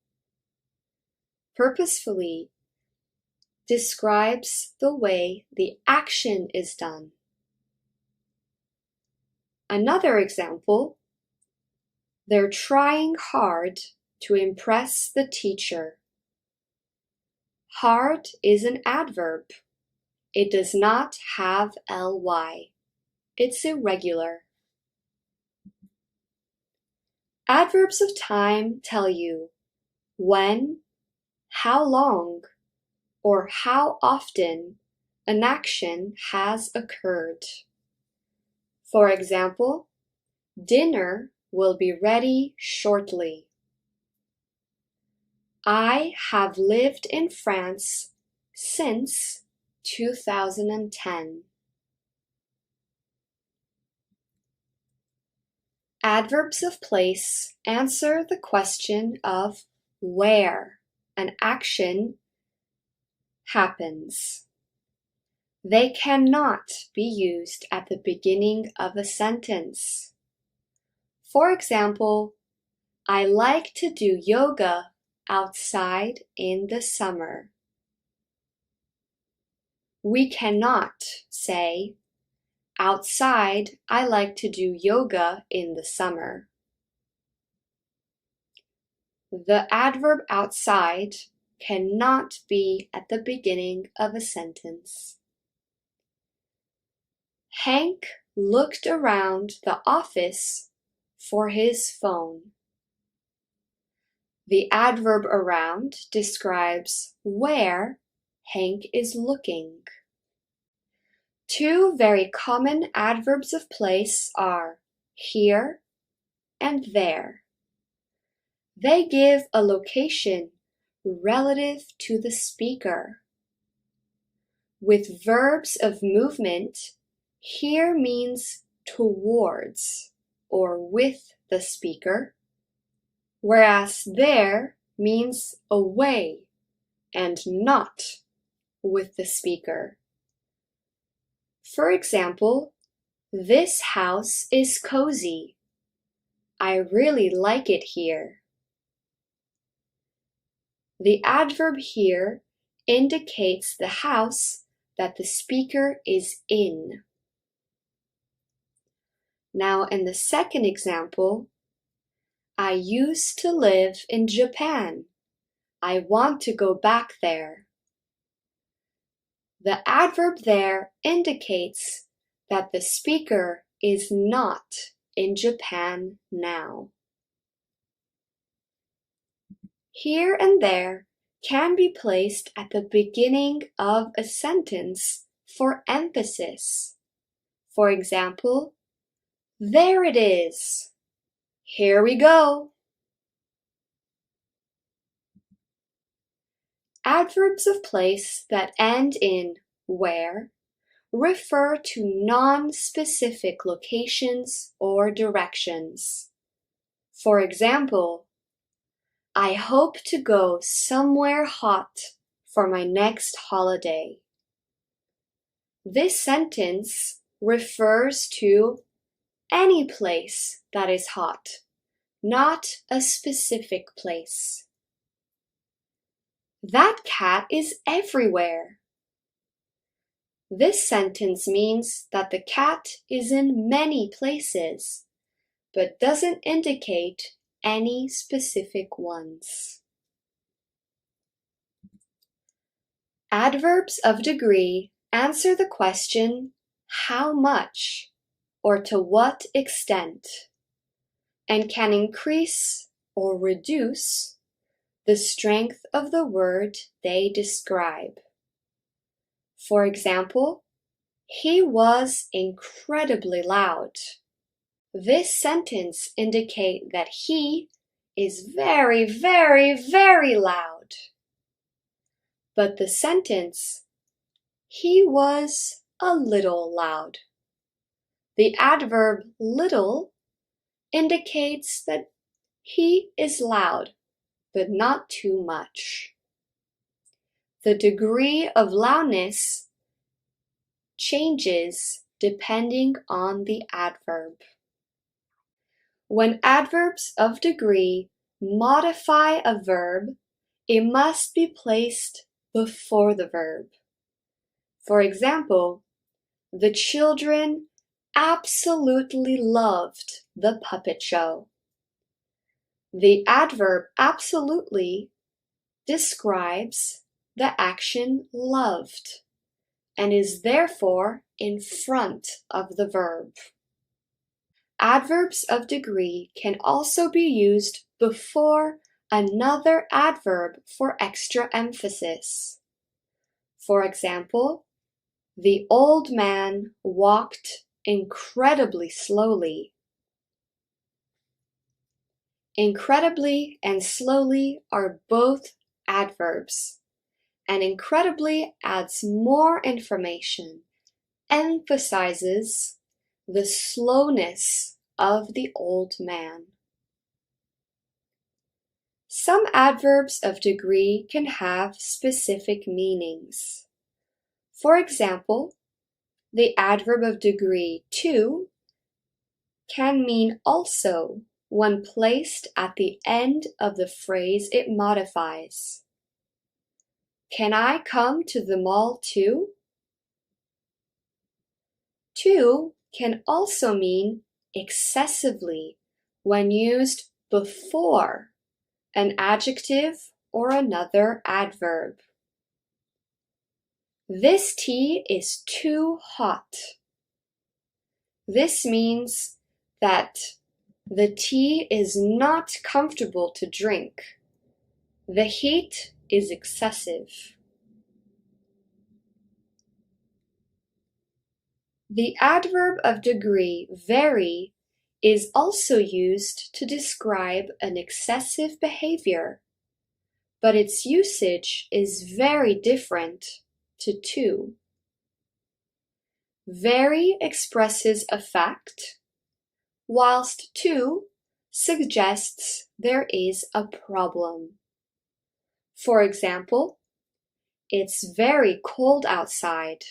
Purposefully describes the way the action is done. Another example, they're trying hard to impress the teacher. Hard is an adverb. It does not have ly. It's irregular. Adverbs of time tell you when, how long, or how often an action has occurred. For example, dinner will be ready shortly. I have lived in France since 2010. Adverbs of place answer the question of where an action happens. They cannot be used at the beginning of a sentence. For example, I like to do yoga outside in the summer. We cannot say, outside, I like to do yoga in the summer. The adverb outside cannot be at the beginning of a sentence. Hank looked around the office for his phone. The adverb around describes where Hank is looking. Two very common adverbs of place are here and there. They give a location relative to the speaker. With verbs of movement, here means towards or with the speaker, whereas there means away and not with the speaker. For example, this house is cozy. I really like it here. The adverb here indicates the house that the speaker is in. Now, in the second example, I used to live in Japan. I want to go back there. The adverb there indicates that the speaker is not in Japan now. Here and there can be placed at the beginning of a sentence for emphasis. For example, there it is. Here we go. Adverbs of place that end in where refer to non-specific locations or directions. For example, I hope to go somewhere hot for my next holiday. This sentence refers to any place that is hot, not a specific place. That cat is everywhere. This sentence means that the cat is in many places, but doesn't indicate any specific ones. Adverbs of degree answer the question, how much or to what extent, and can increase or reduce the strength of the word they describe. For example, he was incredibly loud. This sentence indicates that he is very, very, very loud. But the sentence, he was a little loud. The adverb little indicates that he is loud, but not too much. The degree of loudness changes depending on the adverb. When adverbs of degree modify a verb, it must be placed before the verb. For example, the children absolutely loved the puppet show. The adverb absolutely describes the action loved and is therefore in front of the verb. Adverbs of degree can also be used before another adverb for extra emphasis. For example, the old man walked incredibly slowly. Incredibly and slowly are both adverbs, and incredibly adds more information, emphasizes the slowness of the old man. Some adverbs of degree can have specific meanings. For example, the adverb of degree to can mean also when placed at the end of the phrase it modifies. Can I come to the mall too? To can also mean excessively when used before an adjective or another adverb. This tea is too hot. This means that the tea is not comfortable to drink. The heat is excessive. The adverb of degree, very, is also used to describe an excessive behavior, but its usage is very different to. Very expresses a fact, whilst to suggests there is a problem. For example, it's very cold outside.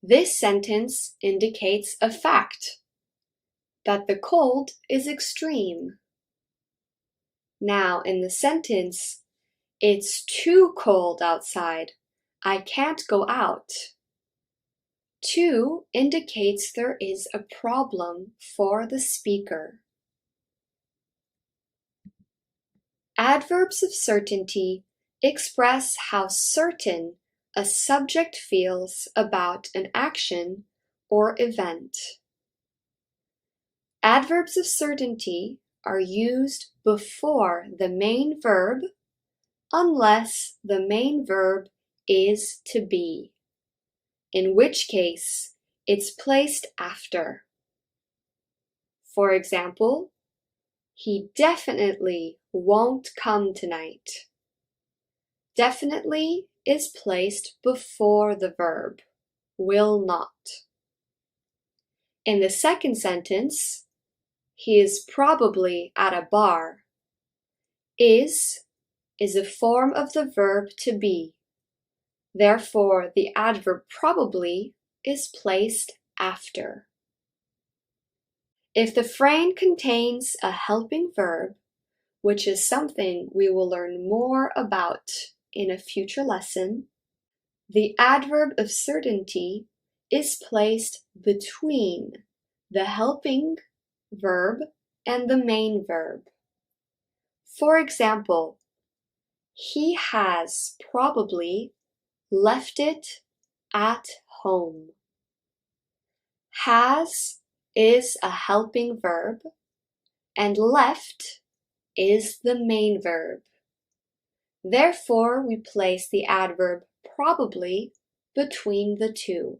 This sentence indicates a fact, that the cold is extreme. Now in the sentence, it's too cold outside. I can't go out. To indicates there is a problem for the speaker. Adverbs of certainty express how certain a subject feels about an action or event. Adverbs of certainty are used before the main verb unless the main verb is to be, in which case it's placed after. For example, he definitely won't come tonight. Definitely is placed before the verb, will not. In the second sentence, he is probably at a bar. Is a form of the verb to be. Therefore, the adverb probably is placed after. If the frame contains a helping verb, which is something we will learn more about in a future lesson, the adverb of certainty is placed between the helping verb and the main verb. For example, he has probably left it at home. Has is a helping verb, and left is the main verb. Therefore, we place the adverb probably between the two.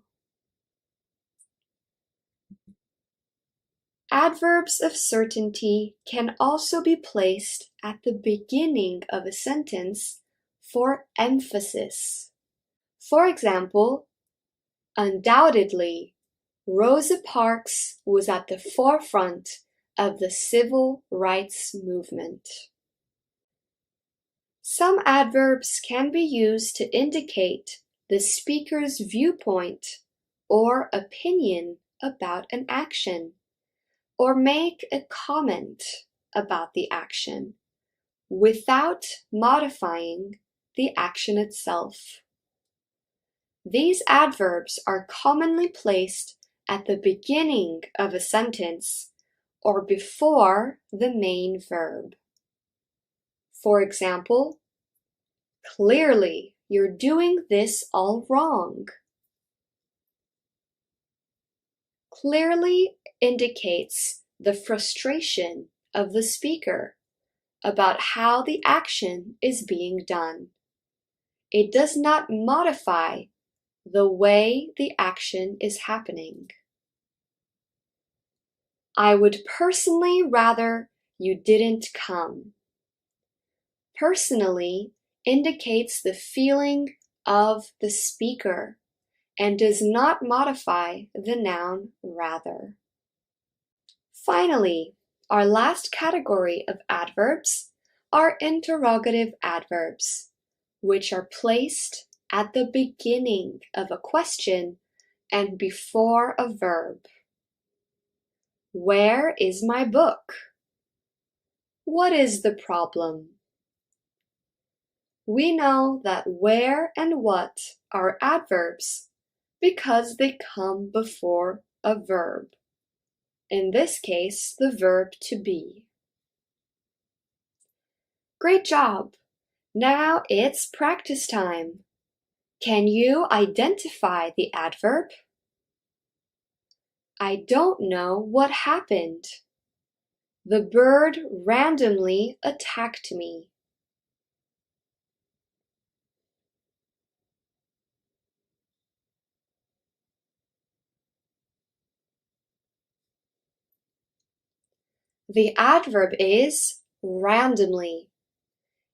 Adverbs of certainty can also be placed at the beginning of a sentence for emphasis. For example, undoubtedly, Rosa Parks was at the forefront of the civil rights movement. Some adverbs can be used to indicate the speaker's viewpoint or opinion about an action, or make a comment about the action without modifying the action itself. These adverbs are commonly placed at the beginning of a sentence or before the main verb. For example, clearly you're doing this all wrong. Clearly indicates the frustration of the speaker about how the action is being done. It does not modify the way the action is happening. I would personally rather you didn't come. Personally indicates the feeling of the speaker and does not modify the noun rather. Finally, our last category of adverbs are interrogative adverbs, which are placed at the beginning of a question and before a verb. Where is my book? What is the problem? We know that where and what are adverbs because they come before a verb. In this case, the verb to be. Great job! Now it's practice time. Can you identify the adverb? I don't know what happened. The bird randomly attacked me. The adverb is randomly.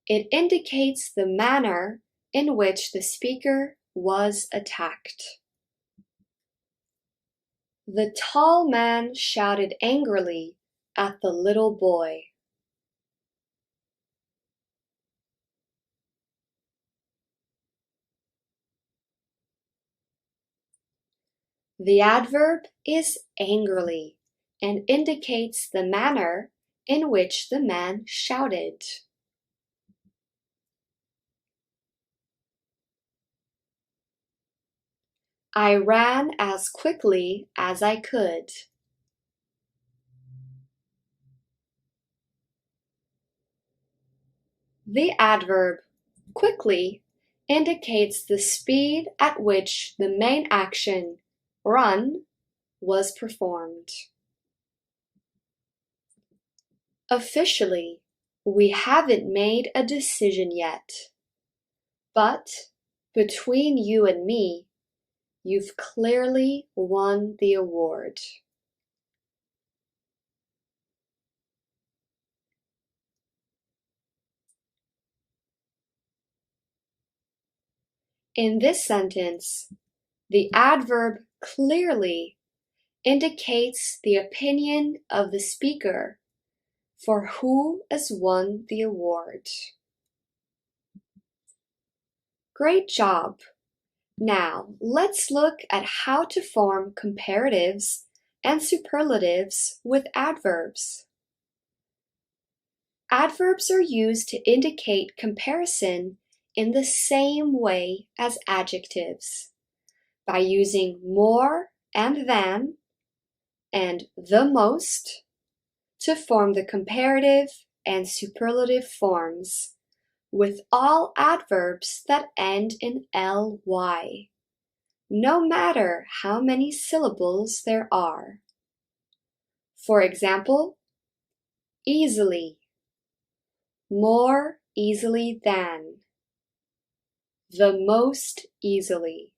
It indicates the manner in which the speaker was attacked. The tall man shouted angrily at the little boy. The adverb is angrily and indicates the manner in which the man shouted. I ran as quickly as I could. The adverb quickly indicates the speed at which the main action, run, was performed. Officially, we haven't made a decision yet. But between you and me, you've clearly won the award. In this sentence, the adverb clearly indicates the opinion of the speaker for who has won the award. Great job! Now, let's look at how to form comparatives and superlatives with adverbs. Adverbs are used to indicate comparison in the same way as adjectives, by using more and than and the most to form the comparative and superlative forms, with all adverbs that end in ly, no matter how many syllables there are. For example, easily, more easily than, the most easily,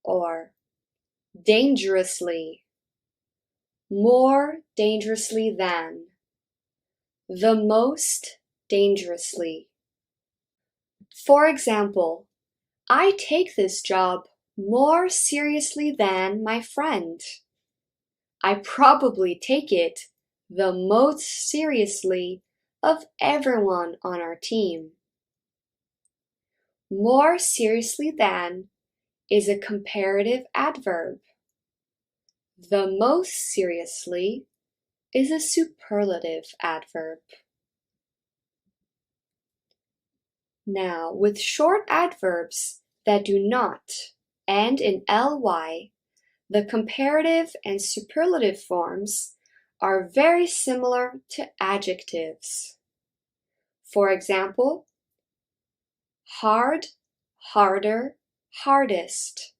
or dangerously, more dangerously than, the most dangerously. For example, I take this job more seriously than my friend. I probably take it the most seriously of everyone on our team. More seriously than is a comparative adverb. The most seriously is a superlative adverb. Now, with short adverbs that do not end in ly, the comparative and superlative forms are very similar to adjectives. For example, hard, harder, hardest,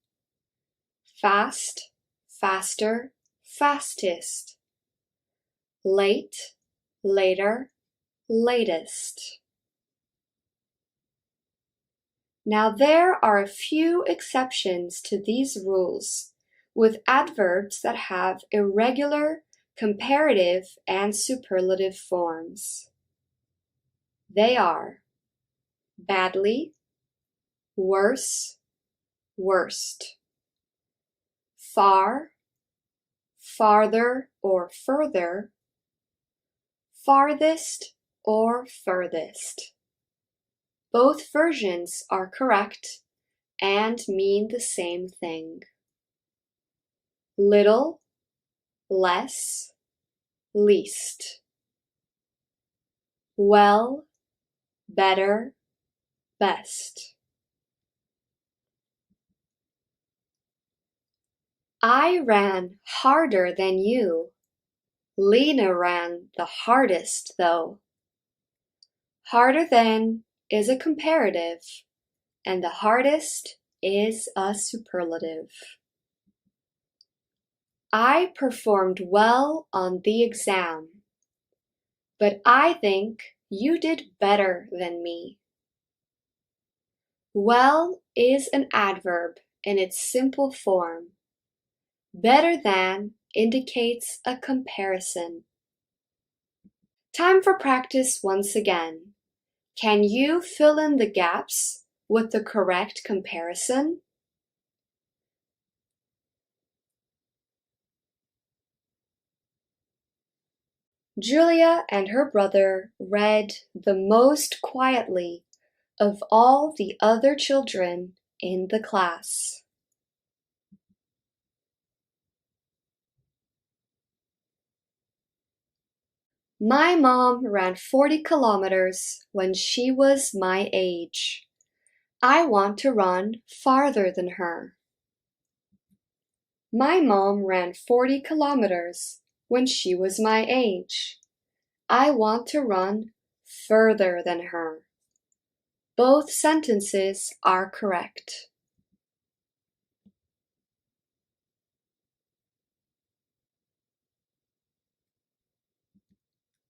fast, faster, fastest, late, later, latest. Now there are a few exceptions to these rules with adverbs that have irregular comparative and superlative forms. They are badly, worse, worst, far, farther or further, farthest or furthest. Both versions are correct and mean the same thing. Little, less, least. Well, better, best. I ran harder than you. Lena ran the hardest, though. Harder than is a comparative, and the hardest is a superlative. I performed well on the exam, but I think you did better than me. Well is an adverb in its simple form. Better than indicates a comparison. Time for practice once again. Can you fill in the gaps with the correct comparison? Julia and her brother read the most quietly of all the other children in the class. My mom ran 40 kilometers when she was my age. I want to run farther than her. My mom ran 40 kilometers when she was my age. I want to run further than her. Both sentences are correct.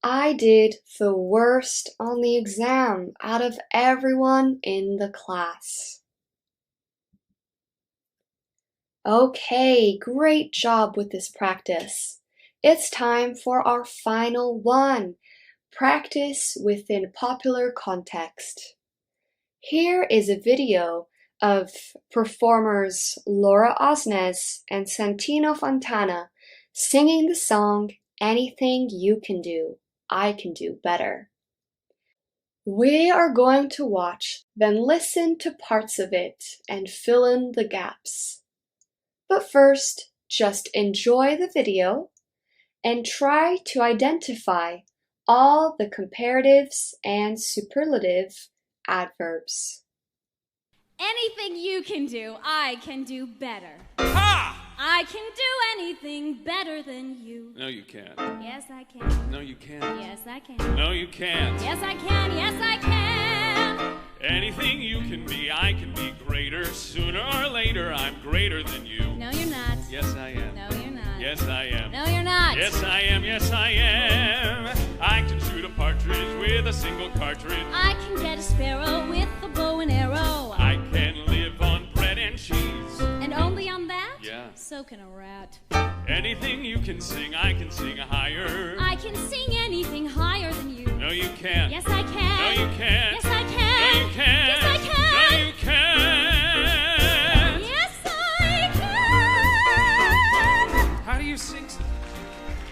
I did the worst on the exam out of everyone in the class. Okay, great job with this practice. It's time for our final one. Practice within popular context. Here is a video of performers Laura Osnes and Santino Fontana singing the song Anything You Can Do, I Can Do Better. We are going to watch, then listen to parts of it and fill in the gaps. But first, just enjoy the video and try to identify all the comparatives and superlative adverbs. Anything you can do, I can do better. Ha! I can do anything better than you. No, you can't. Yes, I can. No, you can't. Yes, I can. No, you can't. Yes, I can. Yes, I can. Anything you can be, I can be greater. Sooner or later, I'm greater than you. No, you're not. Yes, I am. No, you're not. Yes, I am. No, you're not. Yes, I am. Yes, I am. I can shoot a partridge with a single cartridge. I can get a sparrow with a bow and arrow. I can live on bread and cheese. And only on that? Yeah. So can a rat. Anything you can sing, I can sing higher. I can sing anything higher than you. No, you can't. Yes, I can. No, you can't. Yes, I can. No, you can't. Yes, I can. No, you can't. Yes, I can. How do you sing?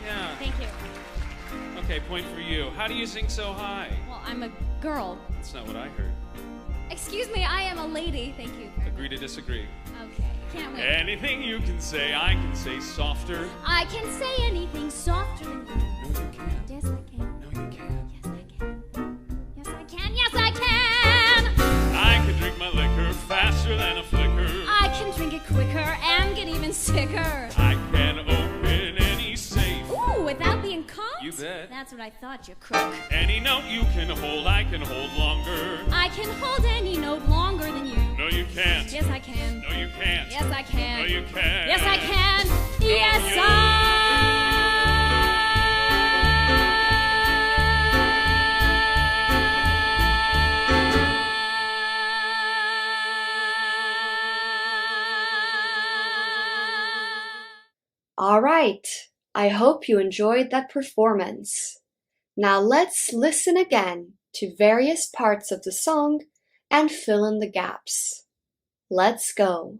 Yeah. Thank you. Okay, point for you. How do you sing so high? Well, I'm a girl. That's not what I heard. Excuse me, I am a lady. Thank you. Agree to disagree. Okay, can't wait. Anything you can say, I can say softer. I can say anything softer than you. No, you can't. Yes, I can. No, you can't. Yes, I can. Yes, I can. Yes, I can. I can drink my liquor faster than a flicker. I can drink it quicker and get even sicker. I can open any safe. Ooh, without being caught? You bet. That's what I thought, you crook. Any note you can hold, I can hold longer. I can hold any note longer than you. No, you can't. Yes, I can. No, you can't. Yes, I can. No, you can't. Yes, I can. Yes, All right, I hope you enjoyed that performance. Now let's listen again to various parts of the song and fill in the gaps. Let's go.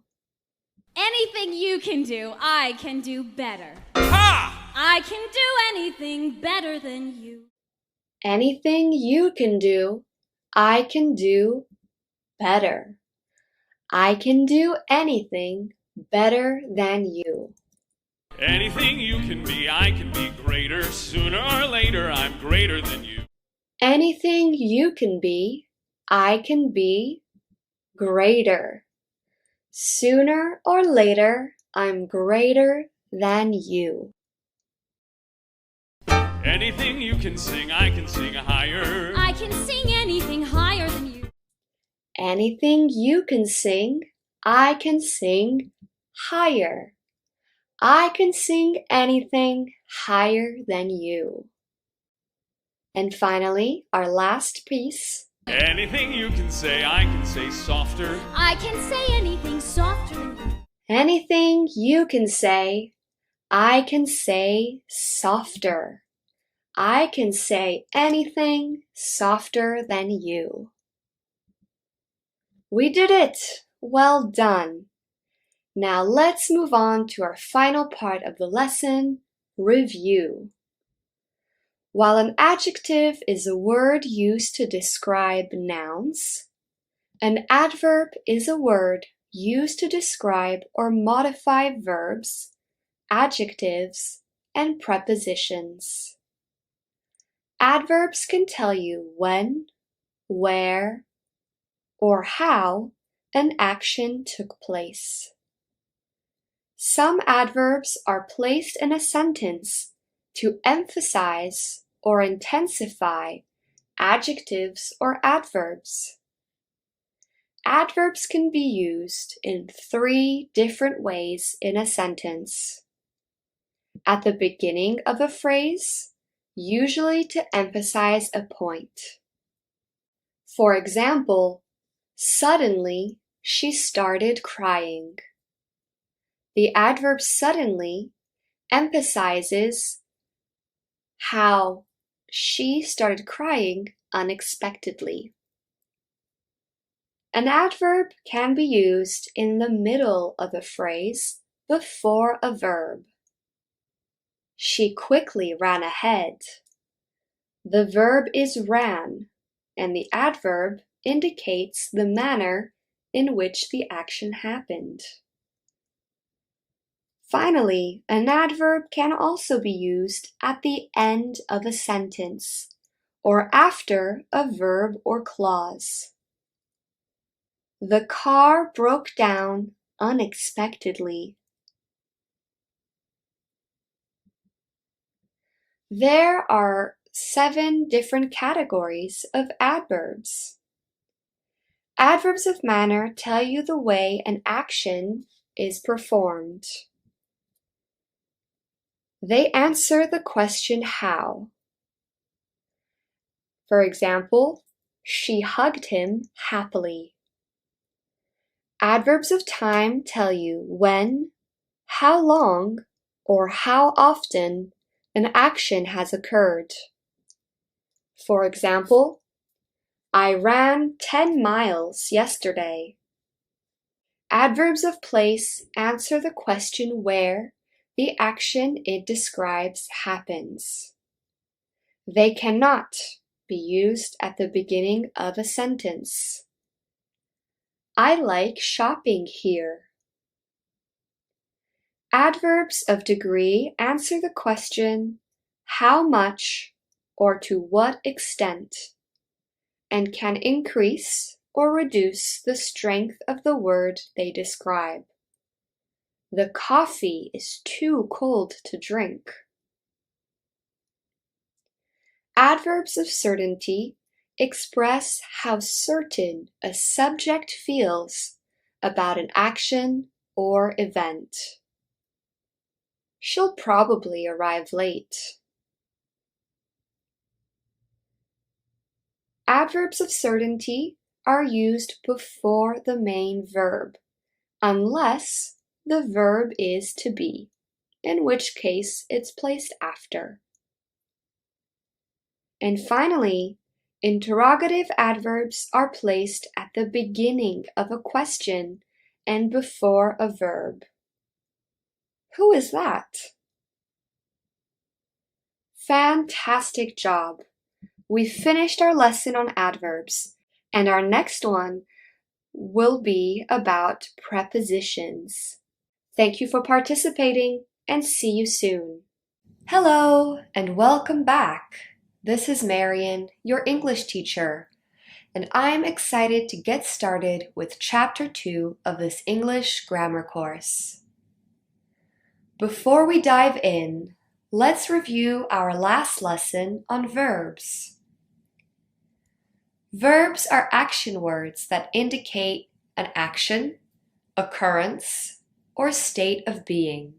Anything you can do, I can do better. Ha! I can do anything better than you. Anything you can do, I can do better. I can do anything better than you. Anything you can be, I can be greater. Sooner or later, I'm greater than you. Anything you can be, I can be greater. Sooner or later, I'm greater than you. Anything you can sing, I can sing higher. I can sing anything higher than you. Anything you can sing, I can sing higher. I can sing anything higher than you. And finally, our last piece. Anything you can say, I can say softer. I can say anything softer than you. Anything you can say, I can say softer. I can say anything softer than you. We did it! Well done! Now let's move on to our final part of the lesson, review. While an adjective is a word used to describe nouns, an adverb is a word used to describe or modify verbs, adjectives, and prepositions. Adverbs can tell you when, where, or how an action took place. Some adverbs are placed in a sentence to emphasize or intensify adjectives or adverbs. Adverbs can be used in 3 different ways in a sentence. At the beginning of a phrase, usually to emphasize a point. For example, suddenly she started crying. The adverb suddenly emphasizes how she started crying unexpectedly. An adverb can be used in the middle of a phrase before a verb. She quickly ran ahead. The verb is ran, and the adverb indicates the manner in which the action happened. Finally, an adverb can also be used at the end of a sentence or after a verb or clause. The car broke down unexpectedly. There are 7 different categories of adverbs. Adverbs of manner tell you the way an action is performed. They answer the question how. For example, she hugged him happily. Adverbs of time tell you when, how long, or how often an action has occurred. For example, I ran 10 miles yesterday. Adverbs of place answer the question where the action it describes happens. They cannot be used at the beginning of a sentence. I like shopping here. Adverbs of degree answer the question how much or to what extent, and can increase or reduce the strength of the word they describe. The coffee is too cold to drink. Adverbs of certainty express how certain a subject feels about an action or event. She'll probably arrive late. Adverbs of certainty are used before the main verb, unless the verb is to be, in which case it's placed after. And finally, interrogative adverbs are placed at the beginning of a question and before a verb. Who is that? Fantastic job! We finished our lesson on adverbs, and our next one will be about prepositions. Thank you for participating, and see you soon. Hello, and welcome back. This is Marian, your English teacher. and I'm excited to get started with Chapter 2 of this English grammar course. Before we dive in, let's review our last lesson on verbs. Verbs are action words that indicate an action, occurrence, or state of being.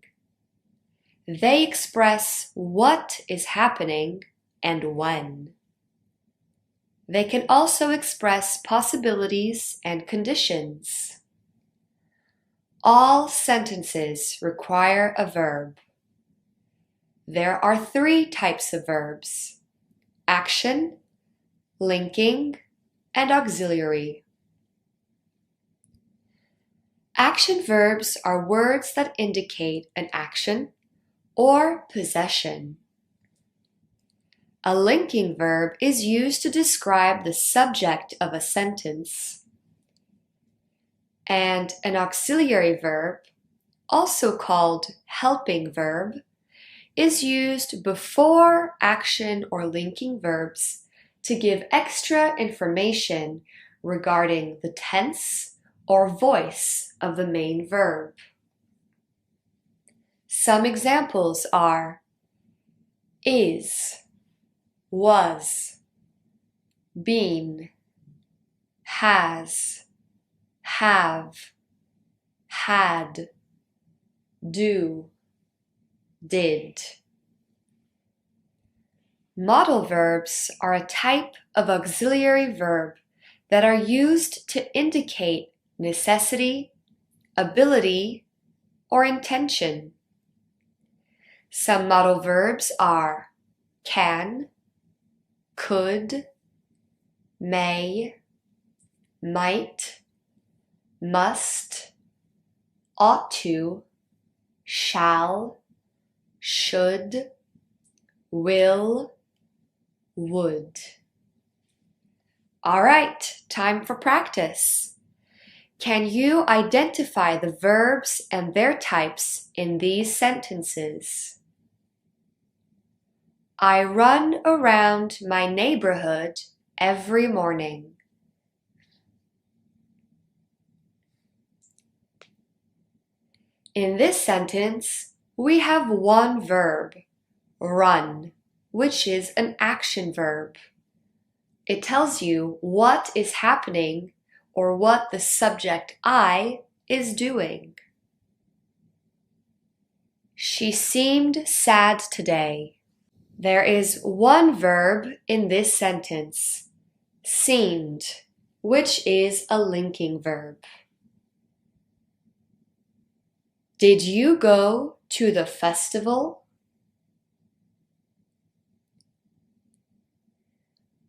They express what is happening and when. They can also express possibilities and conditions. All sentences require a verb. There are 3 types of verbs: action, linking, and auxiliary. Action verbs are words that indicate an action or possession. A linking verb is used to describe the subject of a sentence. And an auxiliary verb, also called helping verb, is used before action or linking verbs to give extra information regarding the tense or voice of the main verb. Some examples are is, was, been, has, have, had, do, did. Modal verbs are a type of auxiliary verb that are used to indicate necessity, ability, or intention. Some modal verbs are can, could, may, might, must, ought to, shall, should, will, would. All right, time for practice. Can you identify the verbs and their types in these sentences? I run around my neighborhood every morning. In this sentence, we have one verb, run, which is an action verb. It tells you what is happening or what the subject I is doing. She seemed sad today. There is one verb in this sentence, seemed, which is a linking verb. Did you go to the festival?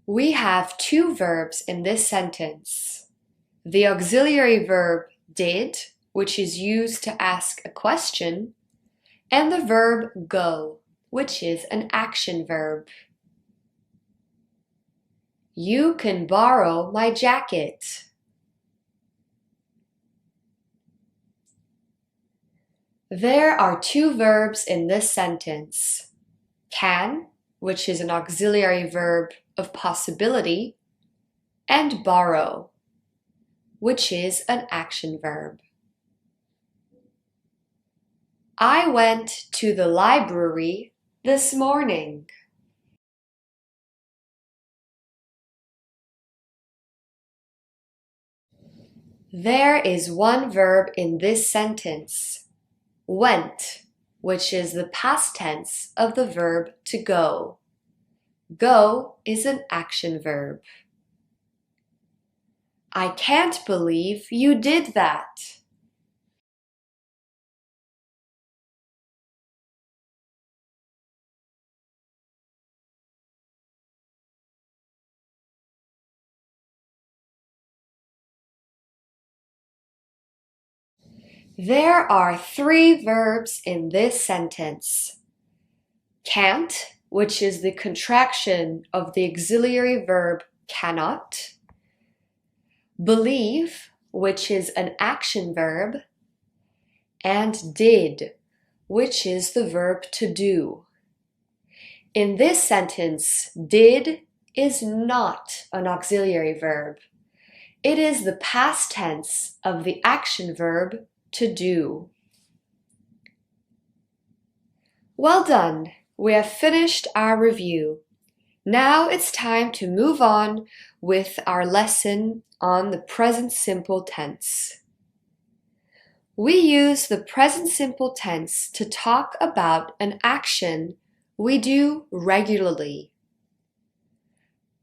We have 2 verbs in this sentence. The auxiliary verb did, which is used to ask a question, and the verb go, which is an action verb. You can borrow my jacket. There are 2 verbs in this sentence, can, which is an auxiliary verb of possibility, and borrow, which is an action verb. I went to the library this morning. There is one verb in this sentence, went, which is the past tense of the verb to go. Go is an action verb. I can't believe you did that. There are 3 verbs in this sentence. Can't, which is the contraction of the auxiliary verb cannot. Believe, which is an action verb. And did, which is the verb to do. In this sentence, did is not an auxiliary verb. It is the past tense of the action verb to do. Well done! We have finished our review. Now it's time to move on with our lesson on the present simple tense. We use the present simple tense to talk about an action we do regularly.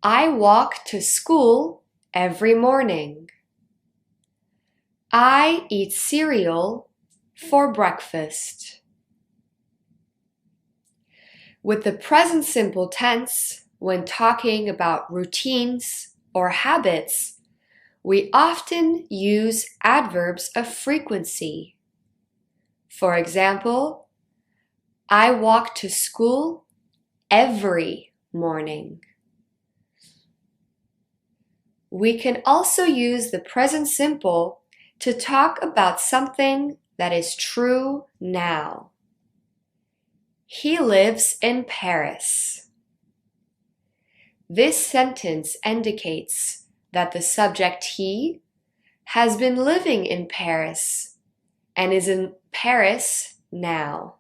I walk to school every morning. I eat cereal for breakfast. With the present simple tense, when talking about routines or habits, we often use adverbs of frequency. For example, I walk to school every morning. We can also use the present simple to talk about something that is true now. He lives in Paris. This sentence indicates that the subject he has been living in Paris and is in Paris now.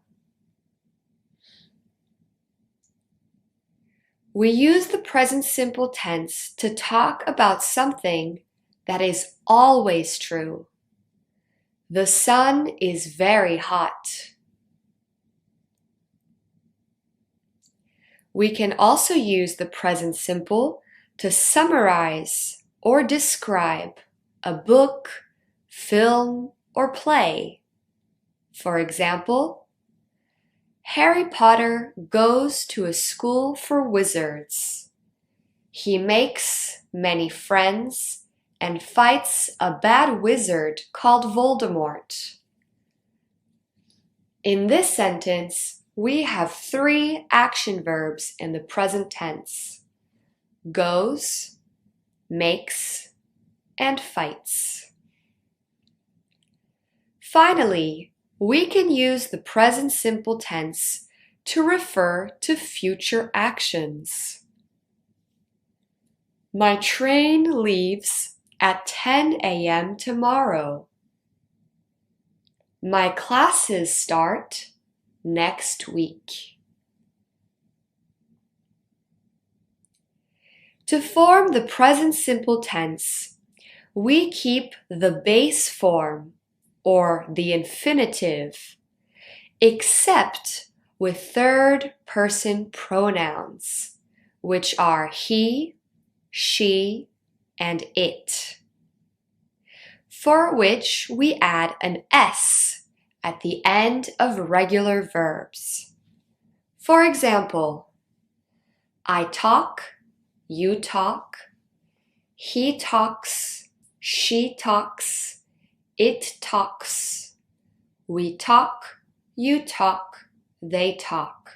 We use the present simple tense to talk about something that is always true. The sun is very hot. We can also use the present simple to summarize or describe a book, film, or play. For example, Harry Potter goes to a school for wizards. He makes many friends and fights a bad wizard called Voldemort. In this sentence, we have 3 action verbs in the present tense: goes, makes, and fights. Finally, we can use the present simple tense to refer to future actions. My train leaves at 10 a.m. tomorrow. My classes start next week. To form the present simple tense, we keep the base form, or the infinitive, except with third-person pronouns, which are he, she, and it, for which we add an S at the end of regular verbs. For example, I talk, you talk, he talks, she talks, it talks, we talk, you talk, they talk.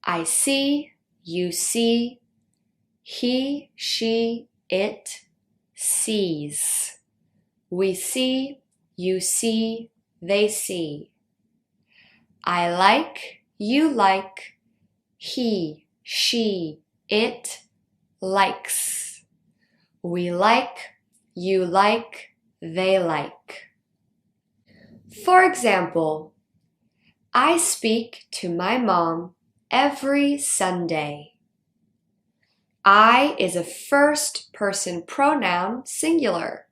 I see, you see, he, she, it sees. We see, you see, they see. I like, you like, he, she, it likes. We like, you like, they like. For example, I speak to my mom every Sunday. I is a first-person pronoun singular.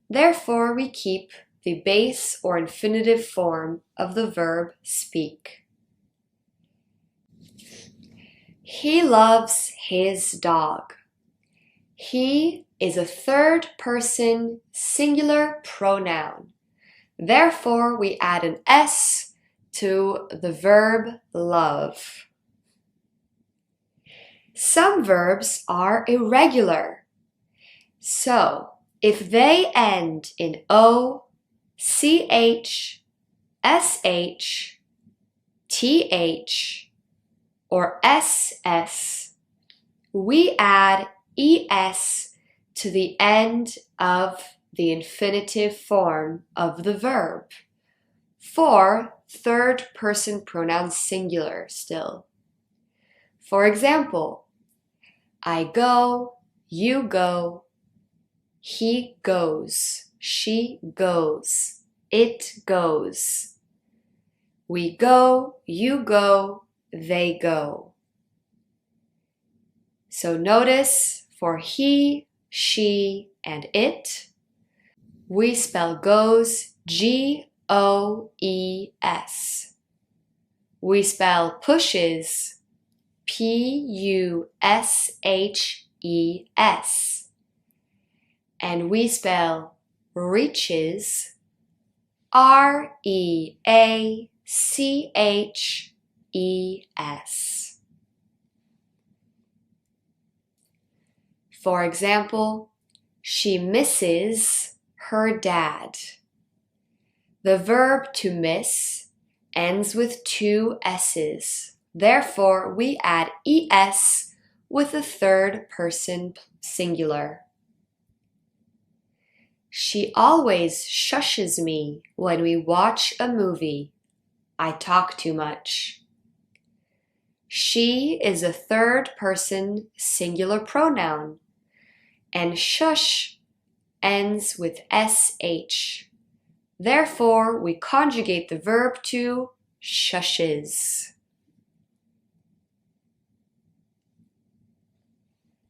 Therefore, we keep the base or infinitive form of the verb speak. He loves his dog. He is a third-person singular pronoun. Therefore, we add an S to the verb love. Some verbs are irregular. So, if they end in O, CH, SH, TH, or SS, we add ES to the end of the infinitive form of the verb, for third-person pronoun singular still. For example, I go, you go, he goes, she goes, it goes. We go, you go, they go. So notice for he, she, and it, we spell goes G-O-E-S. We spell pushes P-U-S-H-E-S. And we spell reaches R-E-A-C-H-E-S. For example, she misses her dad. The verb to miss ends with two S's. Therefore, we add ES with a third person singular. She always shushes me when we watch a movie. I talk too much. She is a third person singular pronoun, and shush ends with SH. Therefore, we conjugate the verb to shushes.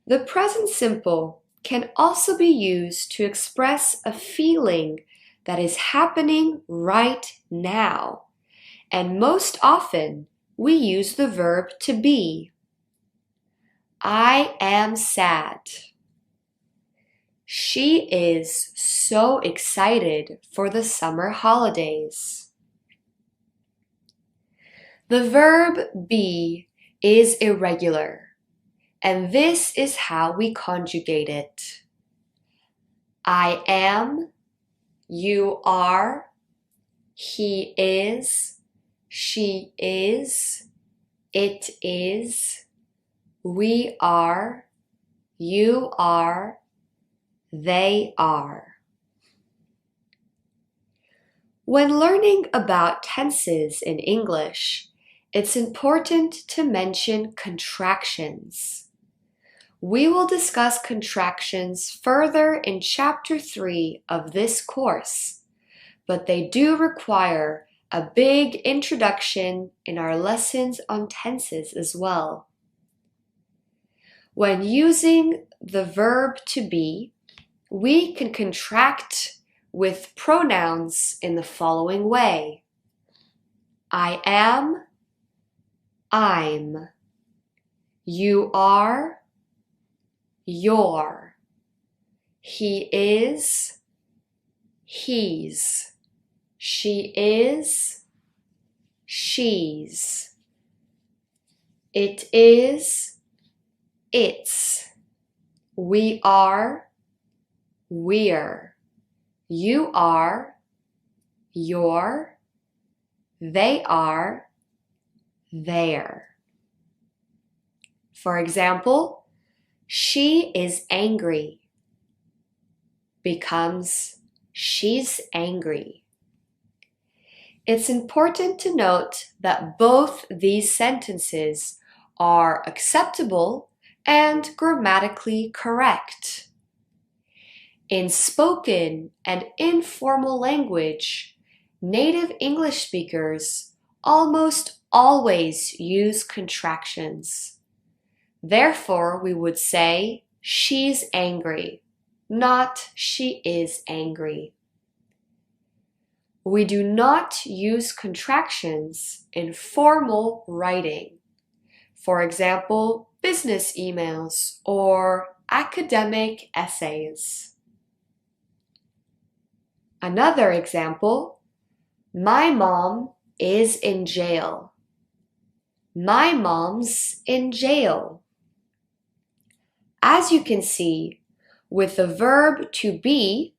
The present simple can also be used to express a feeling that is happening right now, and most often we use the verb to be. I am sad. She is so excited for the summer holidays. The verb be is irregular, and this is how we conjugate it. I am, you are, he is, she is, it is, we are, you are, they are. When learning about tenses in English, it's important to mention contractions. We will discuss contractions further in Chapter 3 of this course, but they do require a big introduction in our lessons on tenses as well. When using the verb to be, we can contract with pronouns in the following way. I am, I'm. You are, your. He is, he's. She is, she's. It is, its. We are, we're. You are, you're. They are, they're. For example, she is angry becomes she's angry. It's important to note that both these sentences are acceptable and grammatically correct. In spoken and informal language, native English speakers almost always use contractions. Therefore, we would say, she's angry, not she is angry. We do not use contractions in formal writing. For example, business emails or academic essays. Another example, my mom is in jail. My mom's in jail. As you can see, with the verb to be,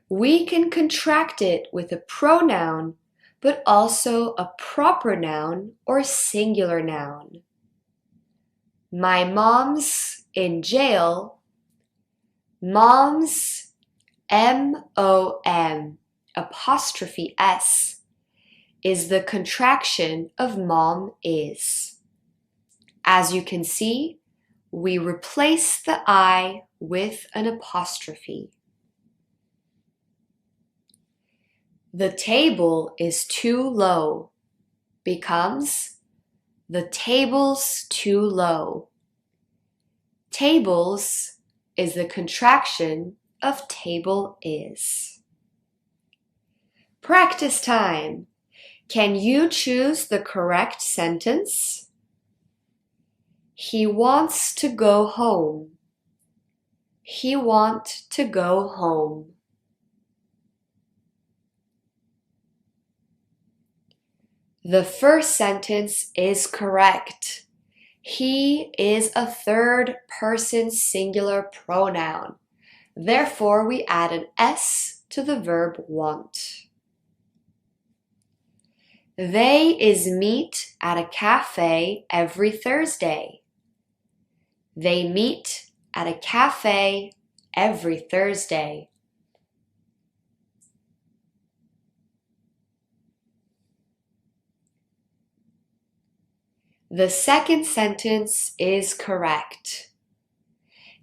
we can contract it with a pronoun, but also a proper noun or singular noun. My mom's in jail. Mom's, M-O-M, apostrophe S, is the contraction of mom is. As you can see, we replace the I with an apostrophe. The table is too low becomes the table's too low. Tables is the contraction of table is. Practice time. Can you choose the correct sentence? He wants to go home. He want to go home. The first sentence is correct. He is a third person singular pronoun. Therefore, we add an S to the verb want. They is meet at a cafe every Thursday. They meet at a cafe every Thursday. The second sentence is correct.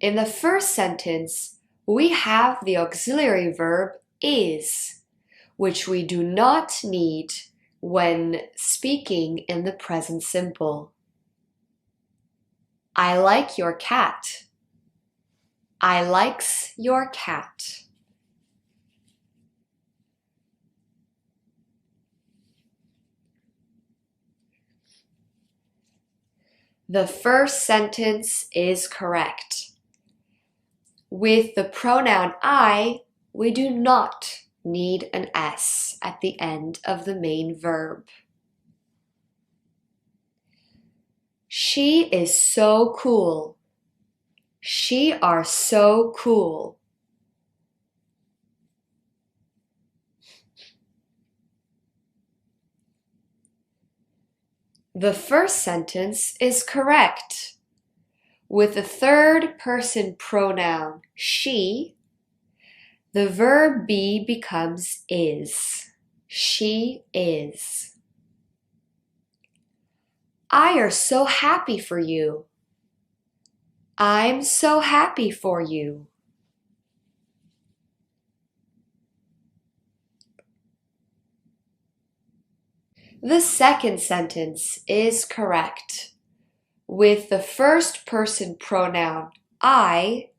In the first sentence, we have the auxiliary verb is, which we do not need when speaking in the present simple. I like your cat. I likes your cat. The first sentence is correct. With the pronoun I, we do not need an S at the end of the main verb. She is so cool. She are so cool. The first sentence is correct. With the third person pronoun she, the verb be becomes is. She is. I are so happy for you. I'm so happy for you. The second sentence is correct. With the first person pronoun I,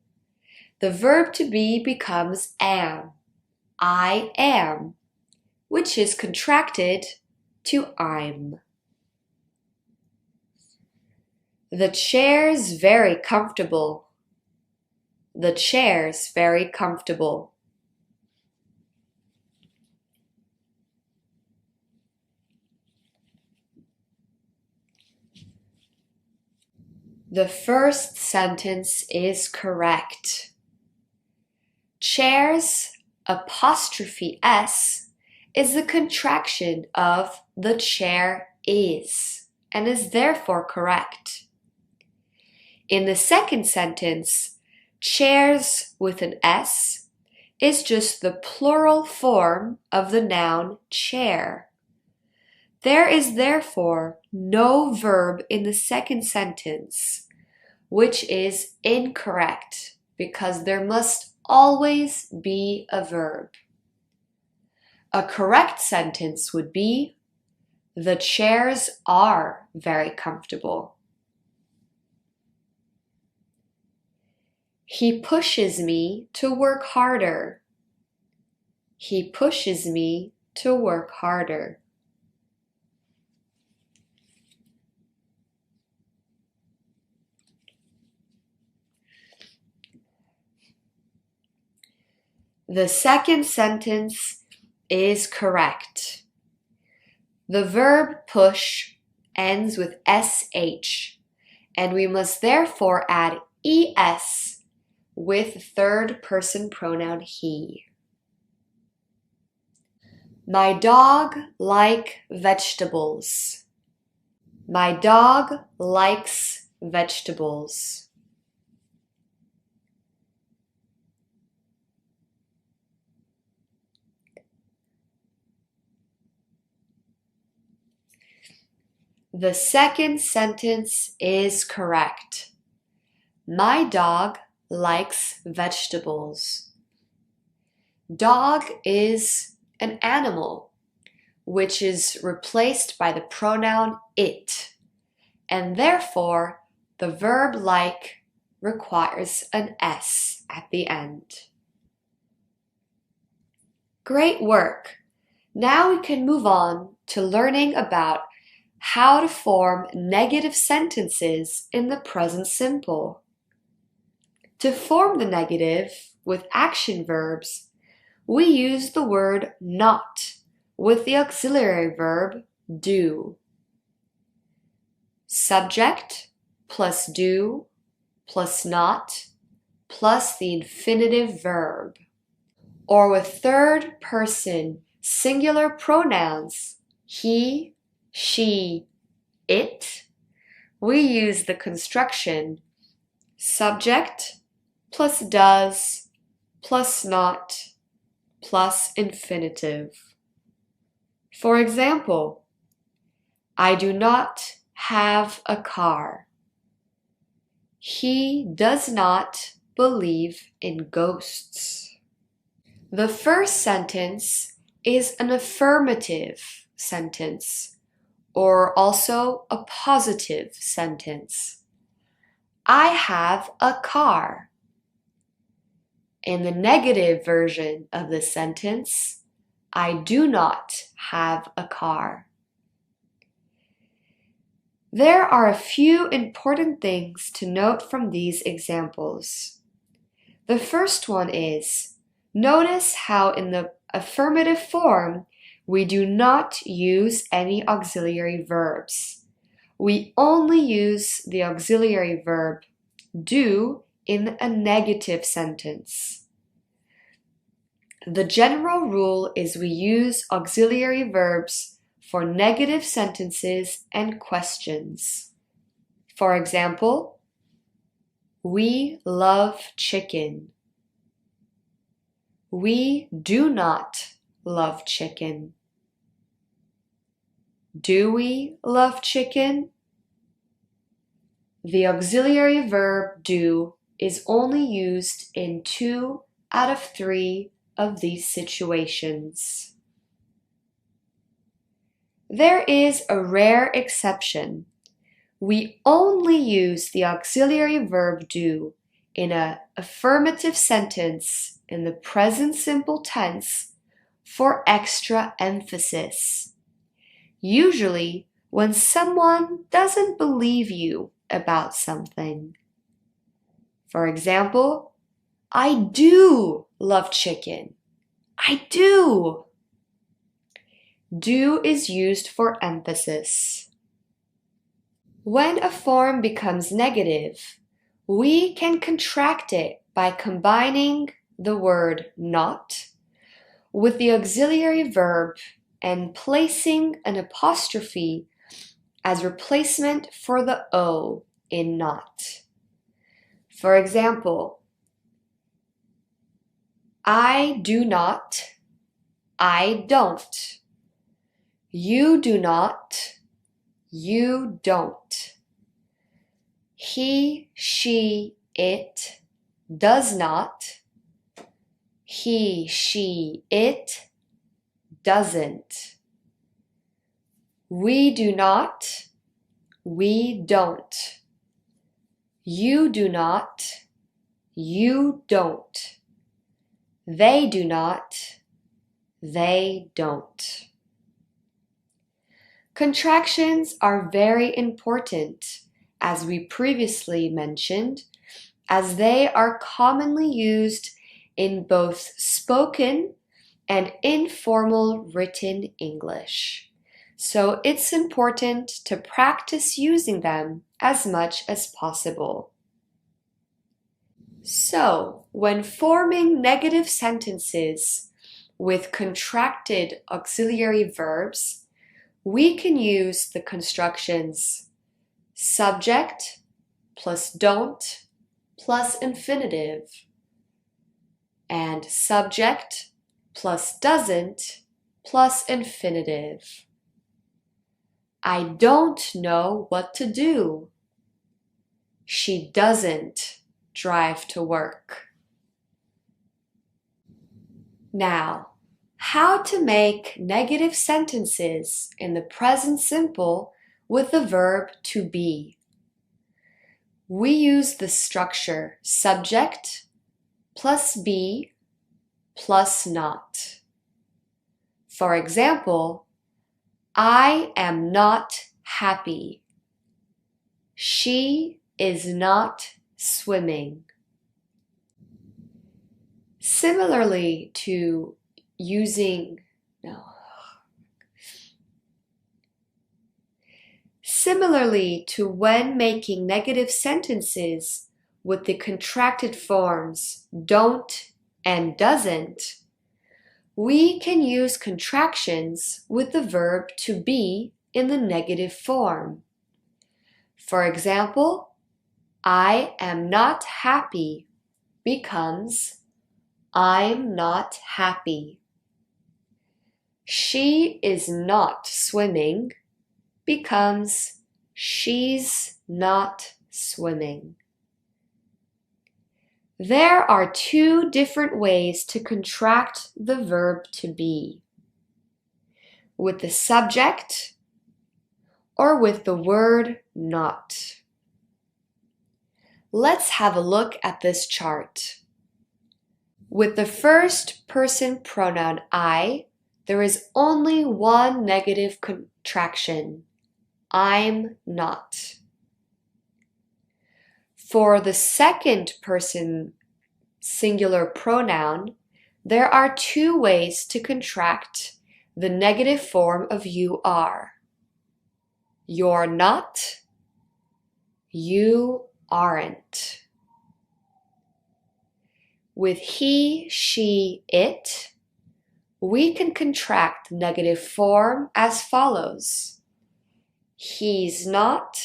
the verb to be becomes am. I am, which is contracted to I'm. The chair's very comfortable. The chair's very comfortable. The first sentence is correct. Chair's apostrophe S is the contraction of the chair is and is therefore correct. In the second sentence, chairs with an S is just the plural form of the noun chair. There is therefore no verb in the second sentence, which is incorrect because there must always be a verb. A correct sentence would be, the chairs are very comfortable. He pushes me to work harder. He pushes me to work harder. The second sentence is correct. The verb push ends with sh, and we must therefore add es with third person pronoun he. My dog like vegetables. My dog likes vegetables. The second sentence is correct. My dog likes vegetables. Dog is an animal, which is replaced by the pronoun it, and therefore the verb like requires an S at the end. Great work! Now we can move on to learning about how to form negative sentences in the present simple. To form the negative with action verbs, we use the word not with the auxiliary verb do. Subject plus do plus not plus the infinitive verb. Or with third person singular pronouns, he, she, it, we use the construction subject plus does plus not plus infinitive. For example, I do not have a car. He does not believe in ghosts. The first sentence is an affirmative sentence, or also a positive sentence. I have a car. In the negative version of the sentence, I do not have a car. There are a few important things to note from these examples. The first one is, notice how in the affirmative form, we do not use any auxiliary verbs. We only use the auxiliary verb do in a negative sentence. The general rule is we use auxiliary verbs for negative sentences and questions. For example, we love chicken. We do not love chicken. Do we love chicken? The auxiliary verb do is only used in 2 out of 3 of these situations. There is a rare exception. We only use the auxiliary verb do in an affirmative sentence in the present simple tense for extra emphasis. Usually when someone doesn't believe you about something. For example, I do love chicken. I do. Do is used for emphasis. When a form becomes negative, we can contract it by combining the word not with the auxiliary verb and placing an apostrophe as replacement for the O in not. For example, I do not, I don't. You do not, you don't. He, she, it does not. He, she, it doesn't. We do not, we don't. You do not, you don't. They do not, they don't. Contractions are very important, as we previously mentioned, as they are commonly used in both spoken and informal written English. So it's important to practice using them as much as possible. So, when forming negative sentences with contracted auxiliary verbs, we can use the constructions subject plus don't plus infinitive and subject plus doesn't plus infinitive. I don't know what to do. She doesn't drive to work. Now, how to make negative sentences in the present simple with the verb to be. We use the structure subject plus be plus not. For example, I am not happy. She is not swimming. Similarly to when making negative sentences with the contracted forms don't and doesn't, we can use contractions with the verb to be in the negative form. For example, I am not happy becomes I'm not happy. She is not swimming becomes she's not swimming. There are two different ways to contract the verb to be: with the subject or with the word not. Let's have a look at this chart. With the first person pronoun I, there is only one negative contraction: I'm not. For the second person singular pronoun, there are two ways to contract the negative form of you are. You're not, you aren't. With he, she, it, we can contract the negative form as follows: he's not,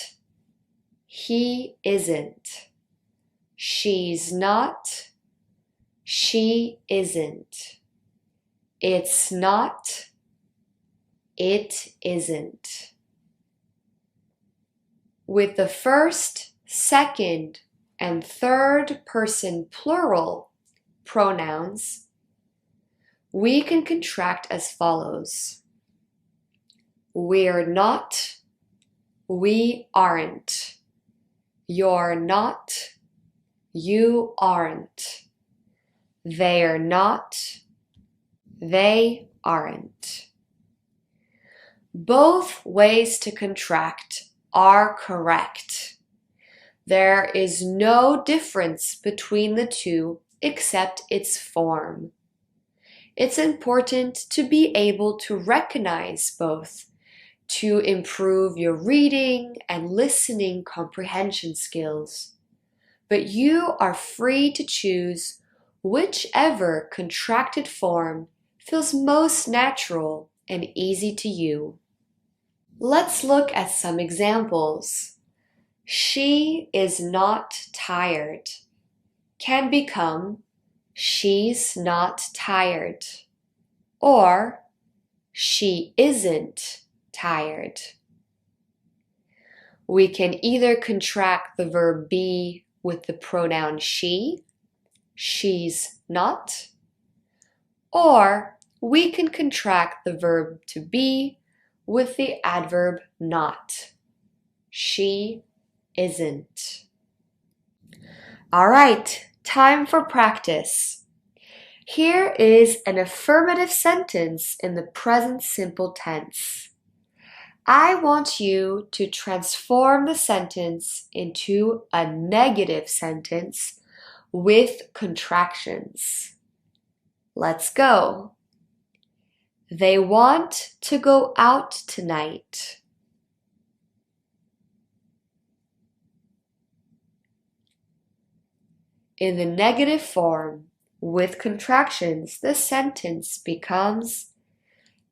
he isn't. She's not, she isn't. It's not, it isn't. With the first, second, and third person plural pronouns, we can contract as follows: we're not, we aren't. You're not, you aren't. They're not, they aren't. Both ways to contract are correct. There is no difference between the two except its form. It's important to be able to recognize both to improve your reading and listening comprehension skills. But you are free to choose whichever contracted form feels most natural and easy to you. Let's look at some examples. She is not tired can become she's not tired, or she isn't tired. We can either contract the verb be with the pronoun she, she's not, or we can contract the verb to be with the adverb not, she isn't. All right, time for practice. Here is an affirmative sentence in the present simple tense. I want you to transform the sentence into a negative sentence with contractions. Let's go. They want to go out tonight. In the negative form, with contractions, the sentence becomes,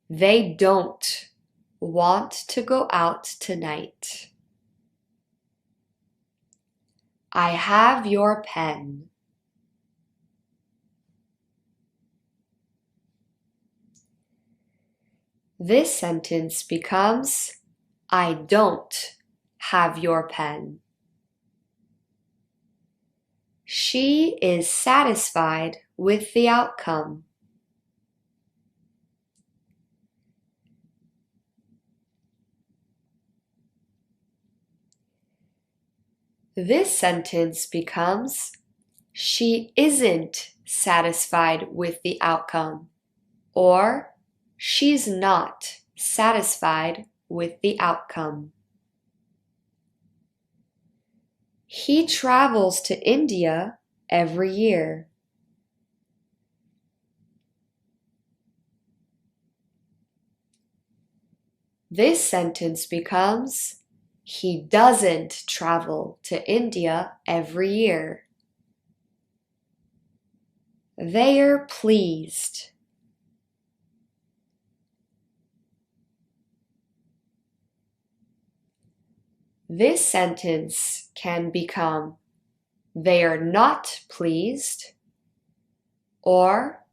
they don't want to go out tonight. I have your pen. This sentence becomes, I don't have your pen. She is satisfied with the outcome. This sentence becomes, she isn't satisfied with the outcome, or she's not satisfied with the outcome. He travels to India every year. This sentence becomes, he doesn't travel to India every year. They're pleased. This sentence can become, they are not pleased, or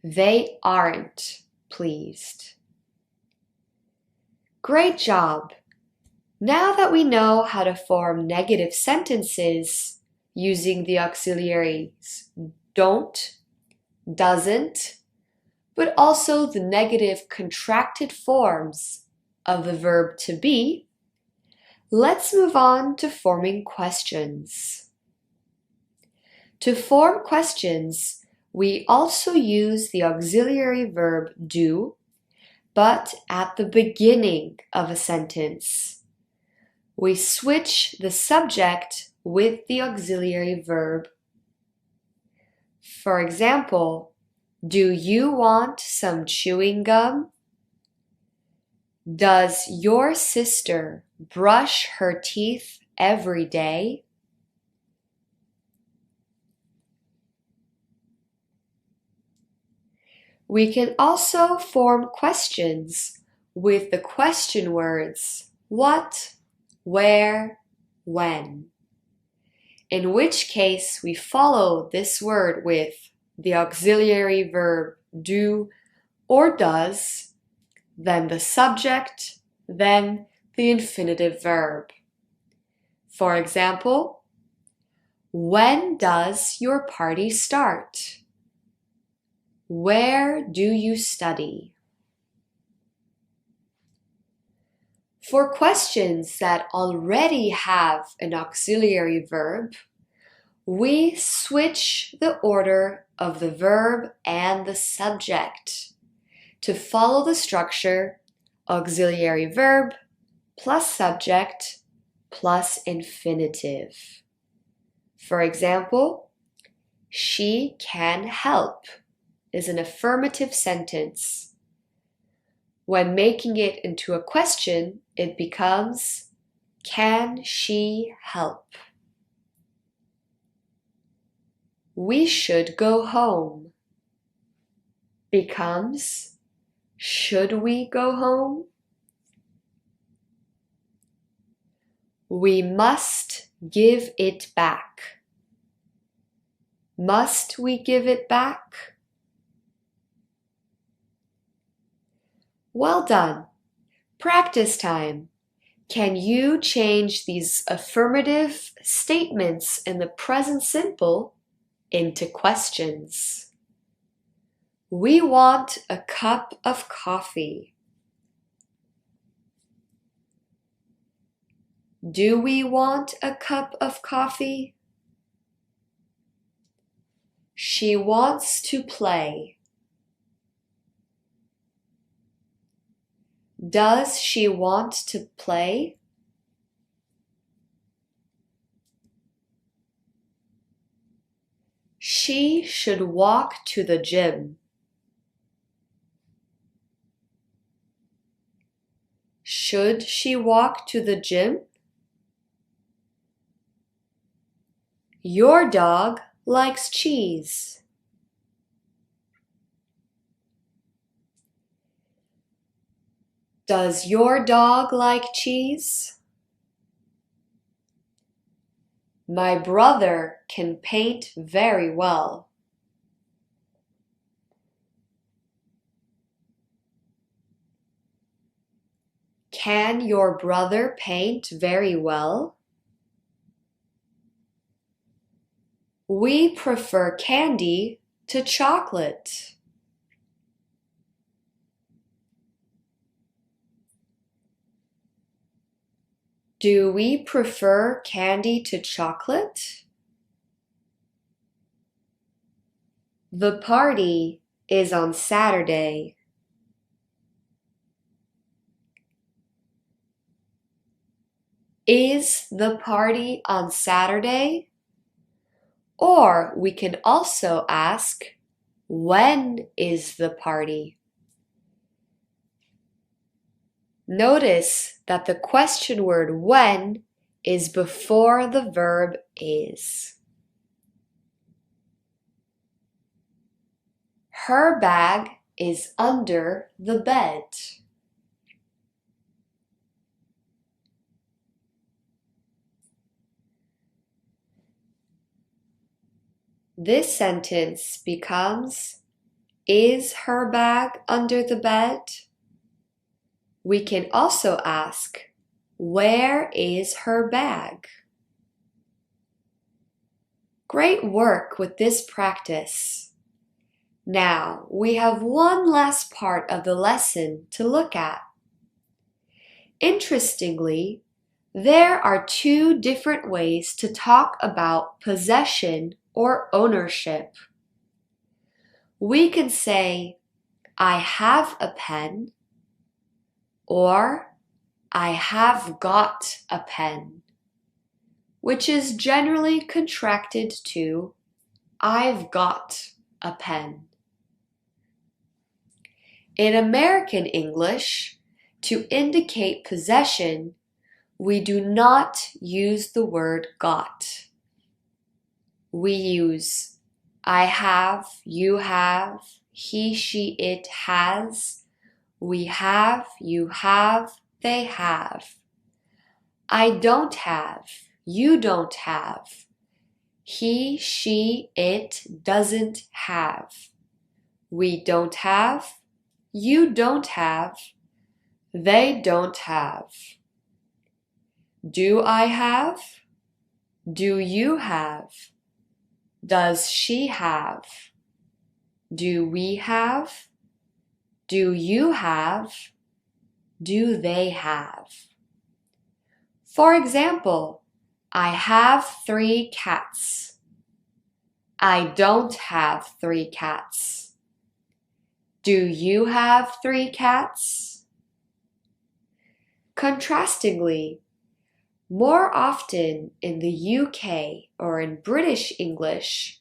they aren't pleased. Great job! Now that we know how to form negative sentences using the auxiliaries don't, doesn't, but also the negative contracted forms of the verb to be, let's move on to forming questions. To form questions, we also use the auxiliary verb do, but at the beginning of a sentence. We switch the subject with the auxiliary verb. For example, do you want some chewing gum? Does your sister brush her teeth every day? We can also form questions with the question words what, where, when. In which case we follow this word with the auxiliary verb do or does, then the subject, then the infinitive verb. For example, when does your party start? Where do you study? For questions that already have an auxiliary verb, we switch the order of the verb and the subject to follow the structure auxiliary verb plus subject plus infinitive. For example, she can help is an affirmative sentence. When making it into a question, it becomes, can she help? We should go home becomes, should we go home? We must give it back. Must we give it back? Well done. Practice time. Can you change these affirmative statements in the present simple into questions? We want a cup of coffee. Do we want a cup of coffee? She wants to play. Does she want to play? She should walk to the gym. Should she walk to the gym? Your dog likes cheese. Does your dog like cheese? My brother can paint very well. Can your brother paint very well? We prefer candy to chocolate. Do we prefer candy to chocolate? The party is on Saturday. Is the party on Saturday? Or we can also ask, when is the party? Notice that the question word when is before the verb is. Her bag is under the bed. This sentence becomes, is her bag under the bed? We can also ask, where is her bag? Great work with this practice. Now we have one last part of the lesson to look at. Interestingly, there are two different ways to talk about possession or ownership. We can say, I have a pen, or I have got a pen, which is generally contracted to I've got a pen. In American English, to indicate possession, we do not use the word got. We use I have, you have, he, she, it has, we have, you have, they have. I don't have, you don't have, he, she, it doesn't have. We don't have, you don't have, they don't have. Do I have? Do you have? Does she have? Do we have? Do you have? Do they have? For example, I have 3 cats. I don't have 3 cats. Do you have 3 cats? Contrastingly, more often in the UK or in British English,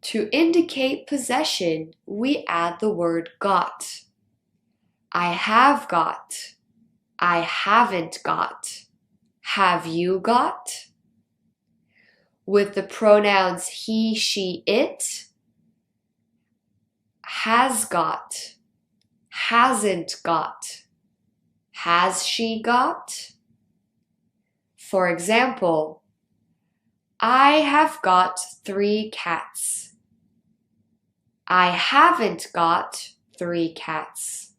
to indicate possession, we add the word got. I have got. I haven't got. Have you got? With the pronouns he, she, it, has got, hasn't got, has she got? For example, I have got 3 cats. I haven't got 3 cats.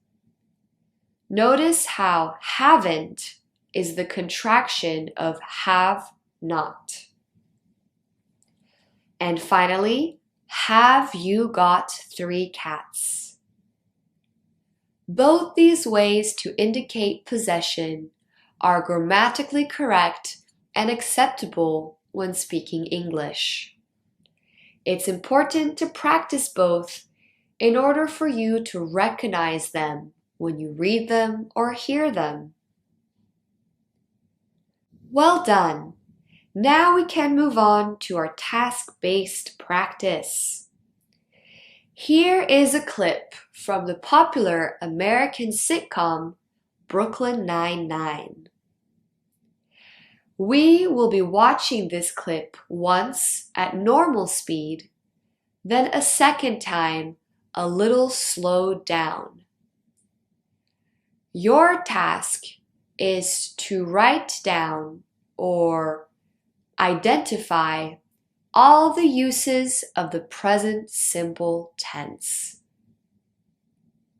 Notice how haven't is the contraction of have not. And finally, have you got 3 cats? Both these ways to indicate possession are grammatically correct and acceptable when speaking English. It's important to practice both in order for you to recognize them when you read them or hear them. Well done! Now we can move on to our task-based practice. Here is a clip from the popular American sitcom Brooklyn Nine-Nine. We will be watching this clip once at normal speed, then a second time a little slowed down. Your task is to write down or identify all the uses of the present simple tense.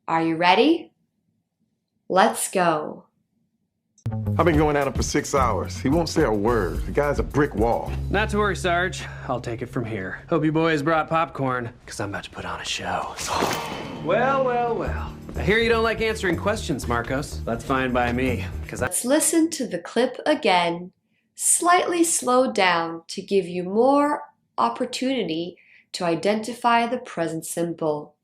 Are you ready? Let's go. I've been going at him for 6 hours. He won't say a word. The guy's a brick wall. Not to worry, Sarge. I'll take it from here. Hope you boys brought popcorn, because I'm about to put on a show. Well, well, well. I hear you don't like answering questions, Marcos. That's fine by me, because Let's listen to the clip again, slightly slowed down to give you more opportunity to identify the present simple.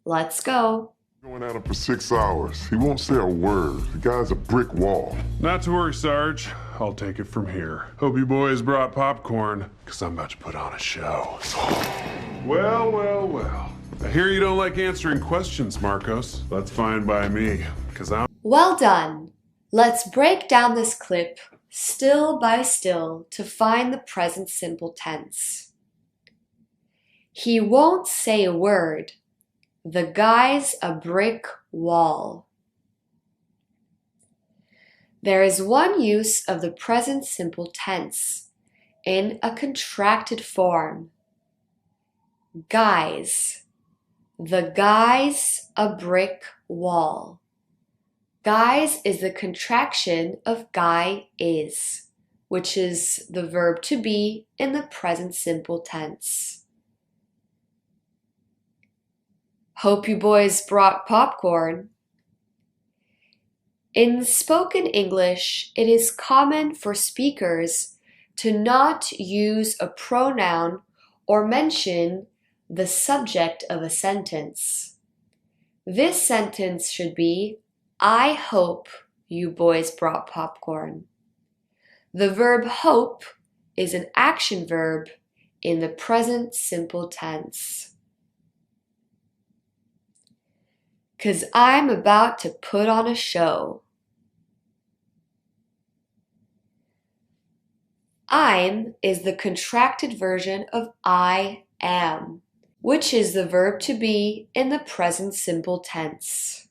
Let's go. Going at him for 6 hours. He won't say a word. The guy's a brick wall. Not to worry, Sarge. I'll take it from here. Hope you boys brought popcorn, because I'm about to put on a show. Well, well, well. I hear you don't like answering questions, Marcos. That's fine by me, because I'm... Well done. Let's break down this clip still by still to find the present simple tense. He won't say a word. The guy's a brick wall. There is one use of the present simple tense in a contracted form. Guy's. The guy's a brick wall. Guy's is the contraction of guy is, which is the verb to be in the present simple tense. Hope you boys brought popcorn. In spoken English, it is common for speakers to not use a pronoun or mention the subject of a sentence. This sentence should be, I hope you boys brought popcorn. The verb hope is an action verb in the present simple tense. 'Cause I'm about to put on a show. I'm is the contracted version of I am, which is the verb to be in the present simple tense.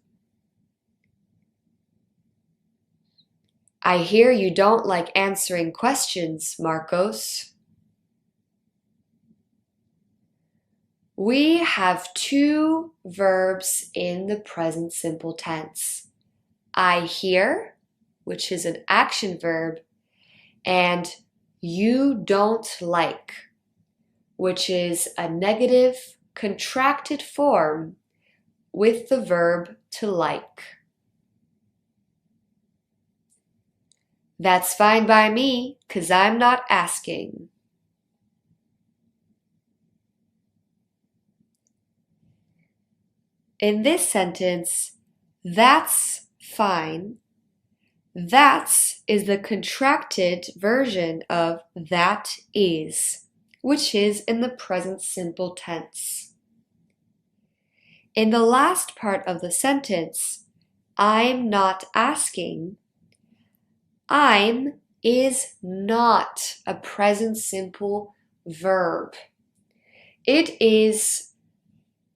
I hear you don't like answering questions, Marcos. We have two verbs in the present simple tense. I hear, which is an action verb, and you don't like, which is a negative contracted form with the verb to like. That's fine by me, 'cause I'm not asking. In this sentence, that's fine. That's is the contracted version of that is, which is in the present simple tense. In the last part of the sentence, I'm not asking, I'm is not a present simple verb. It is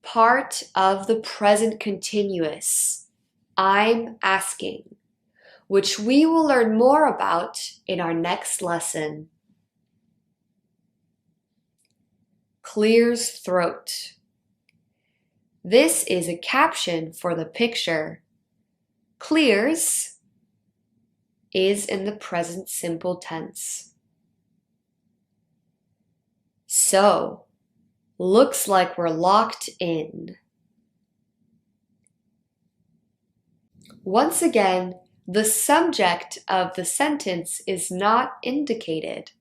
part of the present continuous, I'm asking, which we will learn more about in our next lesson. Clears throat. This is a caption for the picture. Clears is in the present simple tense. So, looks like we're locked in. Once again, the subject of the sentence is not indicated.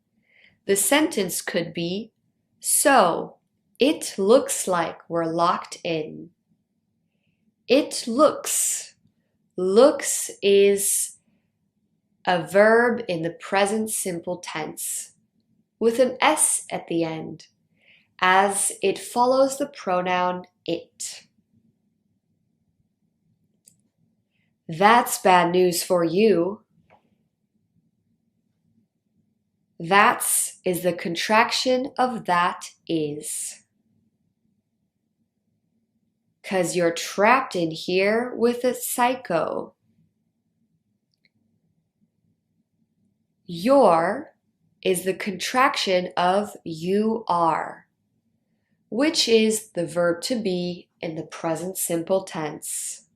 The sentence could be, so, it looks like we're locked in. It looks. Looks is a verb in the present simple tense with an S at the end, as it follows the pronoun it. That's bad news for you. That's is the contraction of that is. 'Cause you're trapped in here with a psycho. Your is the contraction of you are, which is the verb to be in the present simple tense.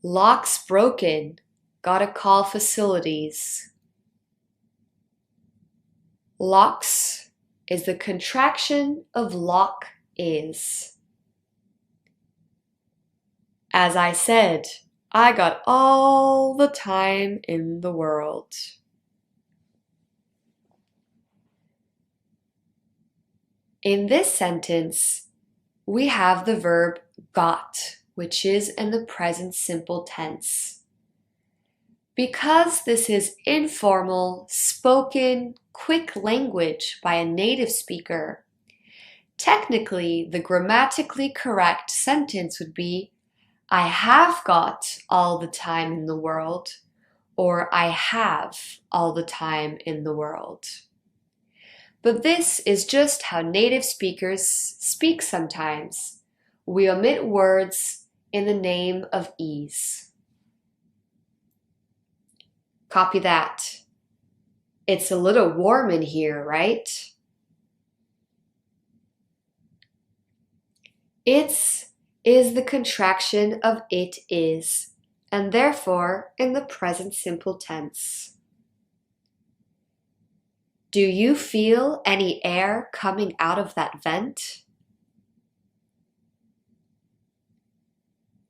Lock's broken. Gotta call facilities. Locks is the contraction of lock is. As I said, I got all the time in the world. In this sentence, we have the verb got, which is in the present simple tense. Because this is informal, spoken, quick language by a native speaker, technically the grammatically correct sentence would be I have got all the time in the world, or I have all the time in the world. But this is just how native speakers speak sometimes. We omit words in the name of ease. Copy that. It's a little warm in here, right? It's is the contraction of it is, and therefore in the present simple tense. Do you feel any air coming out of that vent?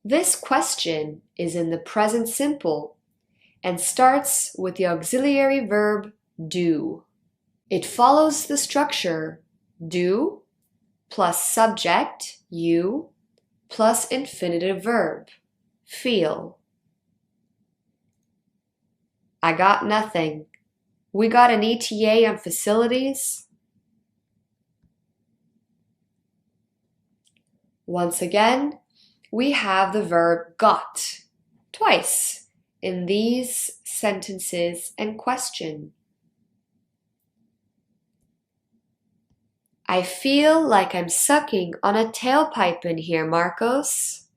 This question is in the present simple and starts with the auxiliary verb do. It follows the structure do plus subject, you, plus infinitive verb, feel. I got nothing. We got an ETA on facilities. Once again, we have the verb got twice in these sentences and question. I feel like I'm sucking on a tailpipe in here, Marcos.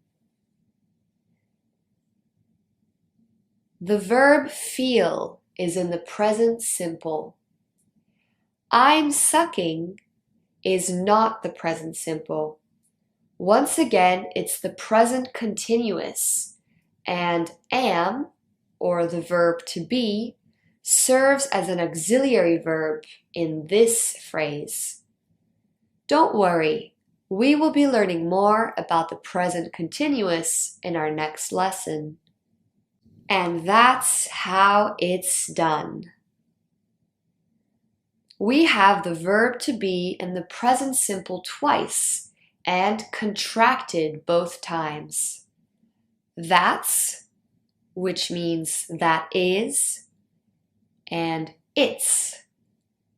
The verb feel is in the present simple. I'm sucking is not the present simple. Once again, it's the present continuous, and am, or the verb to be, serves as an auxiliary verb in this phrase. Don't worry, we will be learning more about the present continuous in our next lesson. And that's how it's done. We have the verb to be in the present simple twice and contracted both times. That's, which means that is, and it's,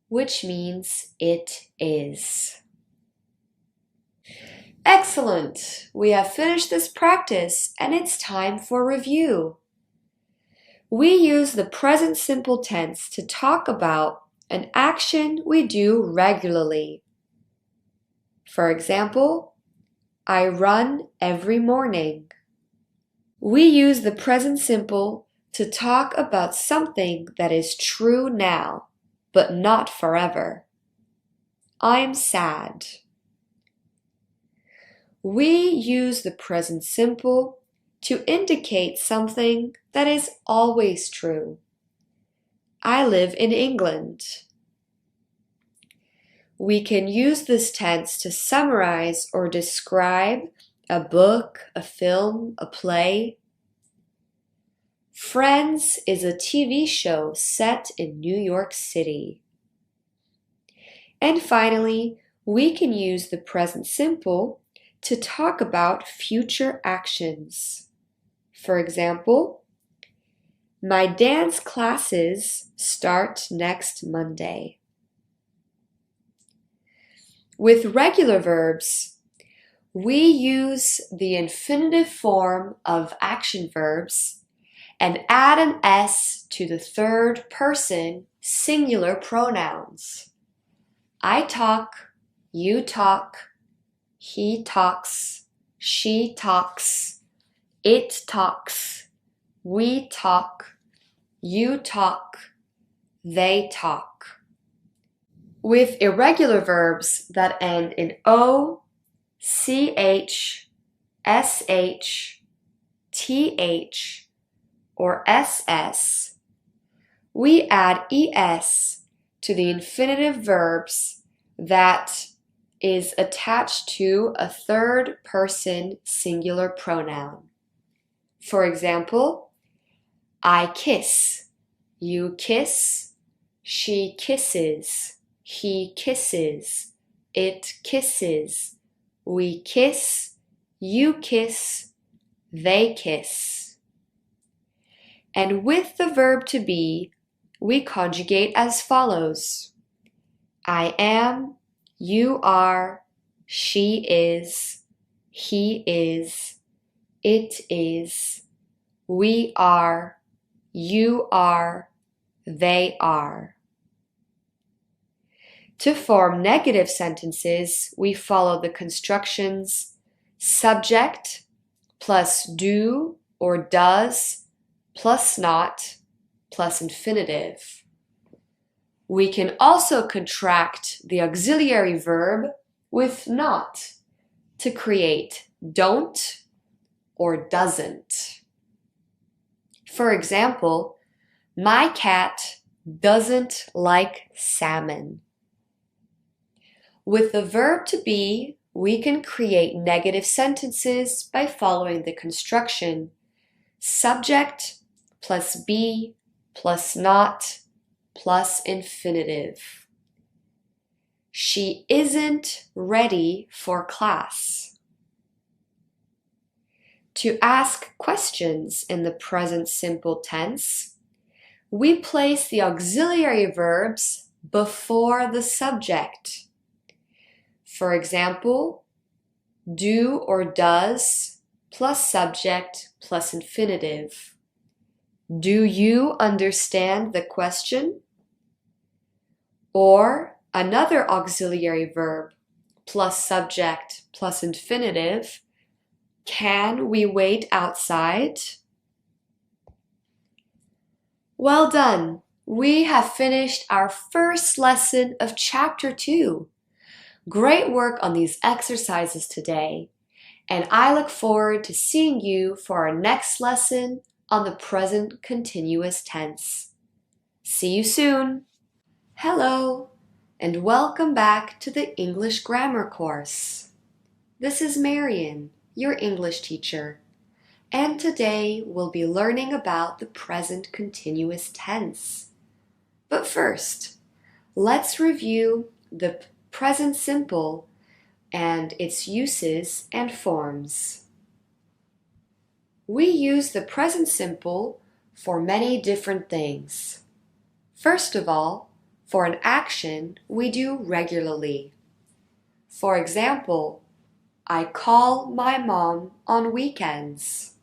which means it is. Excellent! We have finished this practice and it's time for review. We use the present simple tense to talk about an action we do regularly. For example, I run every morning. We use the present simple to talk about something that is true now, but not forever. I'm sad. We use the present simple to indicate something that is always true. I live in England. We can use this tense to summarize or describe a book, a film, a play. Friends is a TV show set in New York City. And finally, we can use the present simple to talk about future actions. For example, my dance classes start next Monday. With regular verbs, we use the infinitive form of action verbs and add an S to the third person singular pronouns. I talk, you talk, he talks, she talks, it talks, we talk, you talk, they talk. With irregular verbs that end in O, CH, SH, th, or ss, we add es to the infinitive verbs that is attached to a third person singular pronoun. For example, I kiss, you kiss, she kisses, he kisses, it kisses, we kiss, you kiss, they kiss. And with the verb to be, we conjugate as follows. I am, you are, she is, he is, it is, we are, you are, they are. To form negative sentences, we follow the constructions subject plus do or does plus not plus infinitive. We can also contract the auxiliary verb with not to create don't or doesn't. For example, my cat doesn't like salmon. With the verb to be, we can create negative sentences by following the construction subject plus be plus not plus infinitive. She isn't ready for class. To ask questions in the present simple tense, we place the auxiliary verbs before the subject. For example, do or does plus subject plus infinitive. Do you understand the question? Or another auxiliary verb plus subject plus infinitive. Can we wait outside? Well done! We have finished our first lesson of Chapter 2. Great work on these exercises today, and I look forward to seeing you for our next lesson on the present continuous tense. See you soon! Hello, and welcome back to the English Grammar course. This is Marian, your English teacher, and today we'll be learning about the present continuous tense. But first, let's review the present simple and its uses and forms. We use the present simple for many different things. First of all, for an action we do regularly. For example, I call my mom on weekends.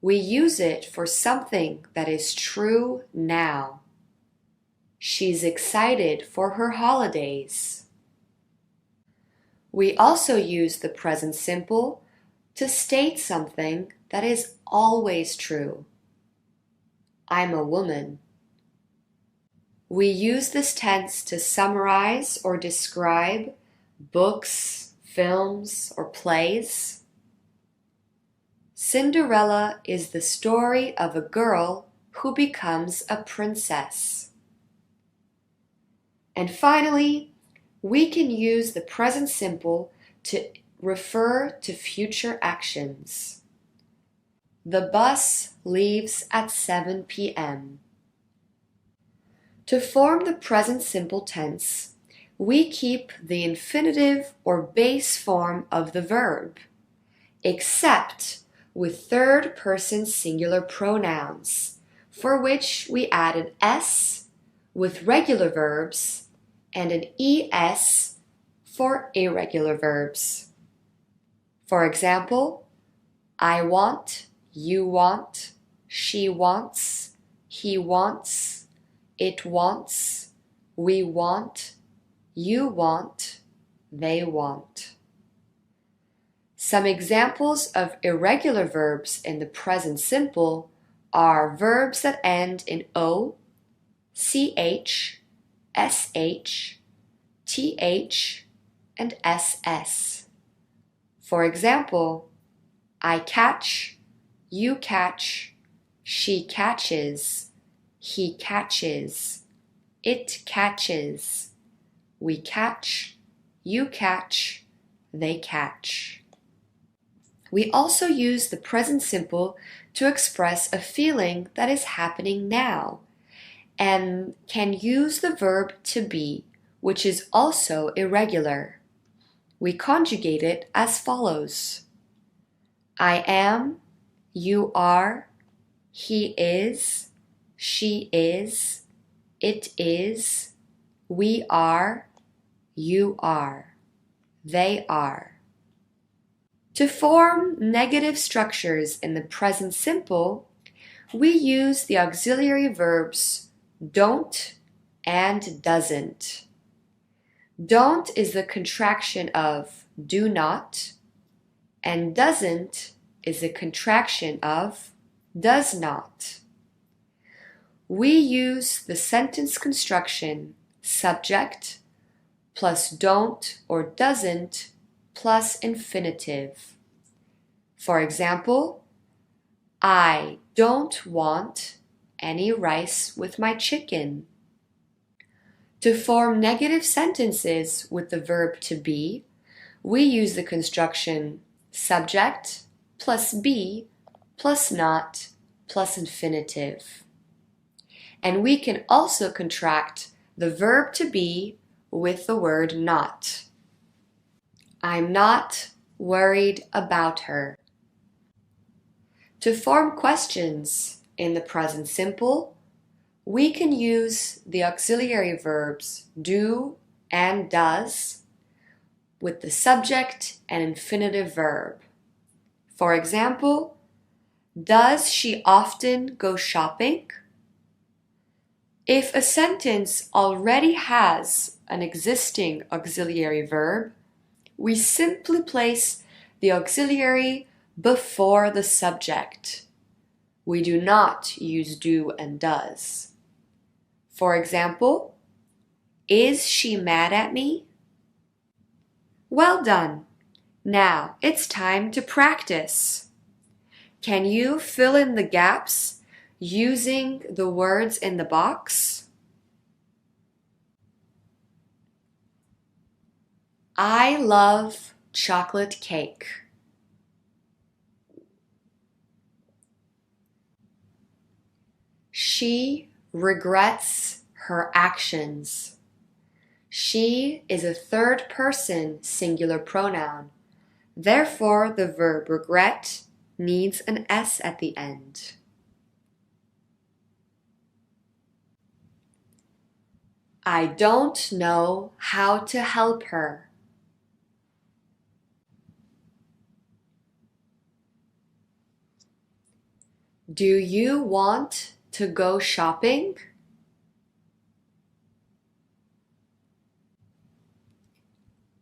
We use it for something that is true now. She's excited for her holidays. We also use the present simple to state something that is always true. I'm a woman. We use this tense to summarize or describe books, films, or plays. Cinderella is the story of a girl who becomes a princess. And finally, we can use the present simple to refer to future actions. The bus leaves at 7 p.m. To form the present simple tense, we keep the infinitive or base form of the verb, except with third-person singular pronouns, for which we add an s with regular verbs and an es for irregular verbs. For example, I want, you want, she wants, he wants, it wants, we want, you want, they want. Some examples of irregular verbs in the present simple are verbs that end in o, ch, sh, th, and ss. For example, I catch, you catch, she catches, he catches, it catches, we catch, you catch, they catch. We also use the present simple to express a feeling that is happening now, and can use the verb to be, which is also irregular. We conjugate it as follows. I am, you are, he is, she is, it is, we are, you are, they are. To form negative structures in the present simple, we use the auxiliary verbs don't and doesn't. Don't is the contraction of do not, and doesn't is the contraction of does not. We use the sentence construction subject plus don't or doesn't plus infinitive. For example, I don't want any rice with my chicken. To form negative sentences with the verb to be, we use the construction subject plus be plus not plus infinitive. And we can also contract the verb to be with the word not. I'm not worried about her. To form questions in the present simple, we can use the auxiliary verbs do and does with the subject and infinitive verb. For example, does she often go shopping? If a sentence already has an existing auxiliary verb, we simply place the auxiliary before the subject. We do not use do and does. For example, is she mad at me? Well done. Now it's time to practice. Can you fill in the gaps using the words in the box? I love chocolate cake. She regrets her actions. She is a third person singular pronoun. Therefore, the verb regret needs an S at the end. I don't know how to help her. Do you want to go shopping?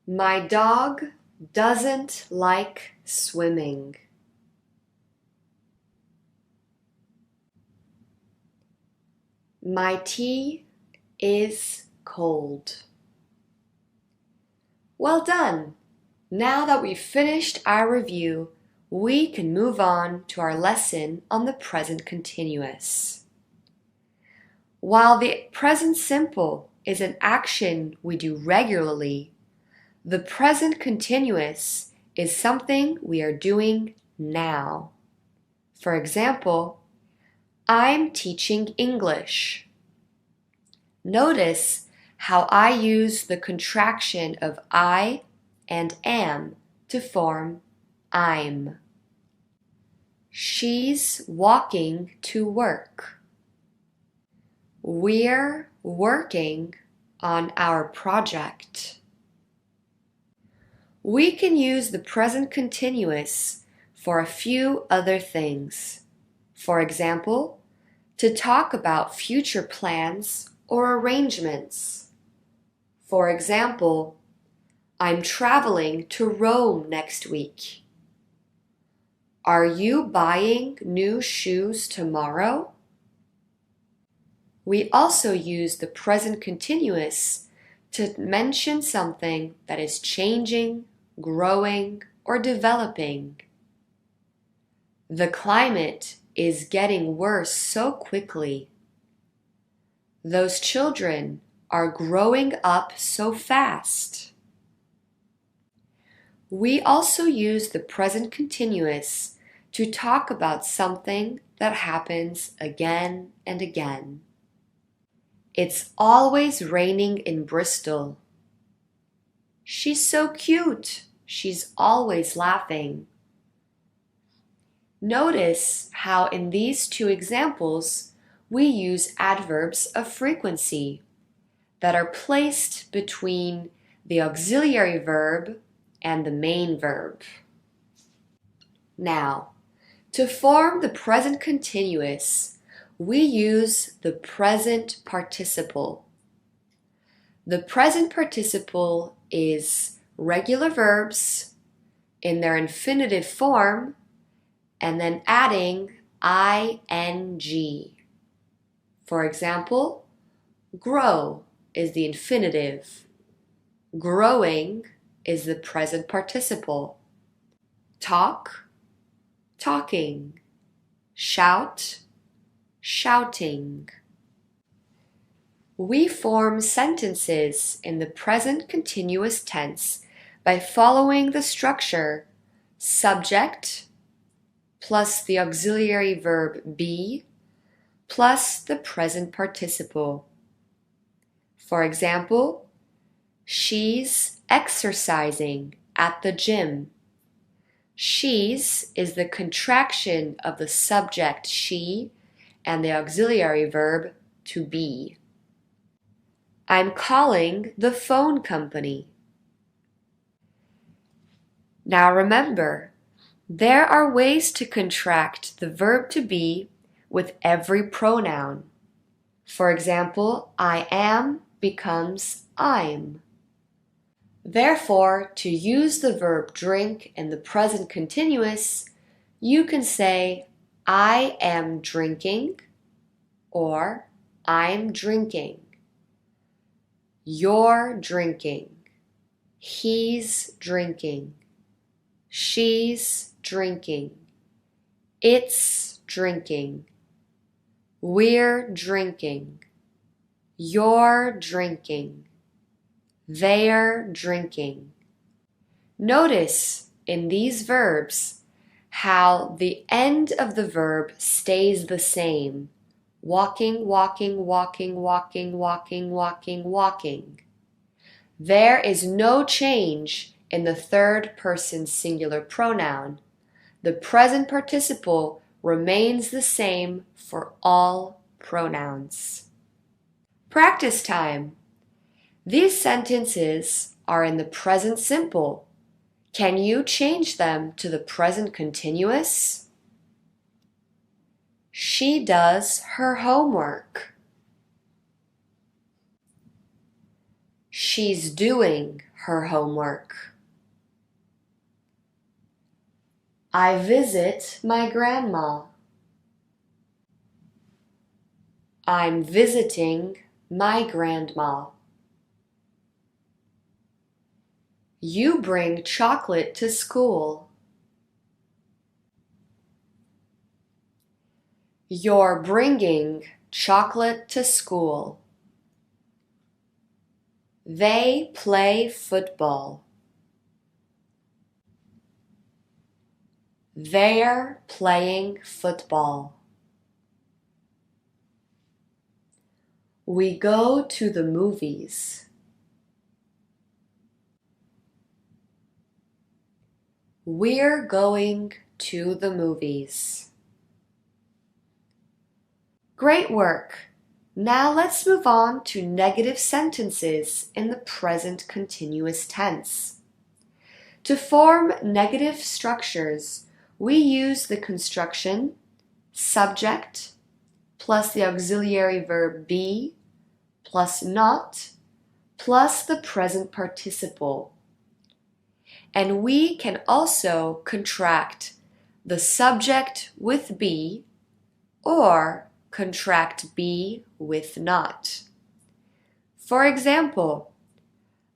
My dog doesn't like swimming. My tea is cold. Well done! Now that we've finished our review, we can move on to our lesson on the present continuous. While the present simple is an action we do regularly, the present continuous is something we are doing now. For example, I'm teaching English. Notice how I use the contraction of I and am to form I'm. She's walking to work. We're working on our project. We can use the present continuous for a few other things. For example, to talk about future plans or arrangements. For example, I'm traveling to Rome next week. Are you buying new shoes tomorrow? We also use the present continuous to mention something that is changing, growing, or developing. The climate is getting worse so quickly. Those children are growing up so fast. We also use the present continuous to talk about something that happens again and again. It's always raining in Bristol. She's so cute. She's always laughing. Notice how in these two examples we use adverbs of frequency that are placed between the auxiliary verb and the main verb. Now, to form the present continuous, we use the present participle. The present participle is regular verbs in their infinitive form and then adding ing. For example, grow is the infinitive. Growing is the present participle. Talk, talking. Shout, shouting. We form sentences in the present continuous tense by following the structure subject plus the auxiliary verb be plus the present participle. For example, she's exercising at the gym. She's is the contraction of the subject she and the auxiliary verb to be. I'm calling the phone company. Now remember, there are ways to contract the verb to be with every pronoun. For example, I am becomes I'm. Therefore, to use the verb drink in the present continuous, you can say I am drinking or I'm drinking. You're drinking. He's drinking. She's drinking. It's drinking. We're drinking. You're drinking. They're drinking. Notice in these verbs how the end of the verb stays the same. Walking, walking, walking, walking, walking, walking, walking. There is no change in the third person singular pronoun. The present participle remains the same for all pronouns. Practice time. These sentences are in the present simple. Can you change them to the present continuous? She does her homework. She's doing her homework. I visit my grandma. I'm visiting my grandma. You bring chocolate to school. You're bringing chocolate to school. They play football. They're playing football. We go to the movies. We're going to the movies. Great work! Now let's move on to negative sentences in the present continuous tense. To form negative structures, we use the construction subject plus the auxiliary verb be plus not plus the present participle. And we can also contract the subject with be or contract be with not. For example,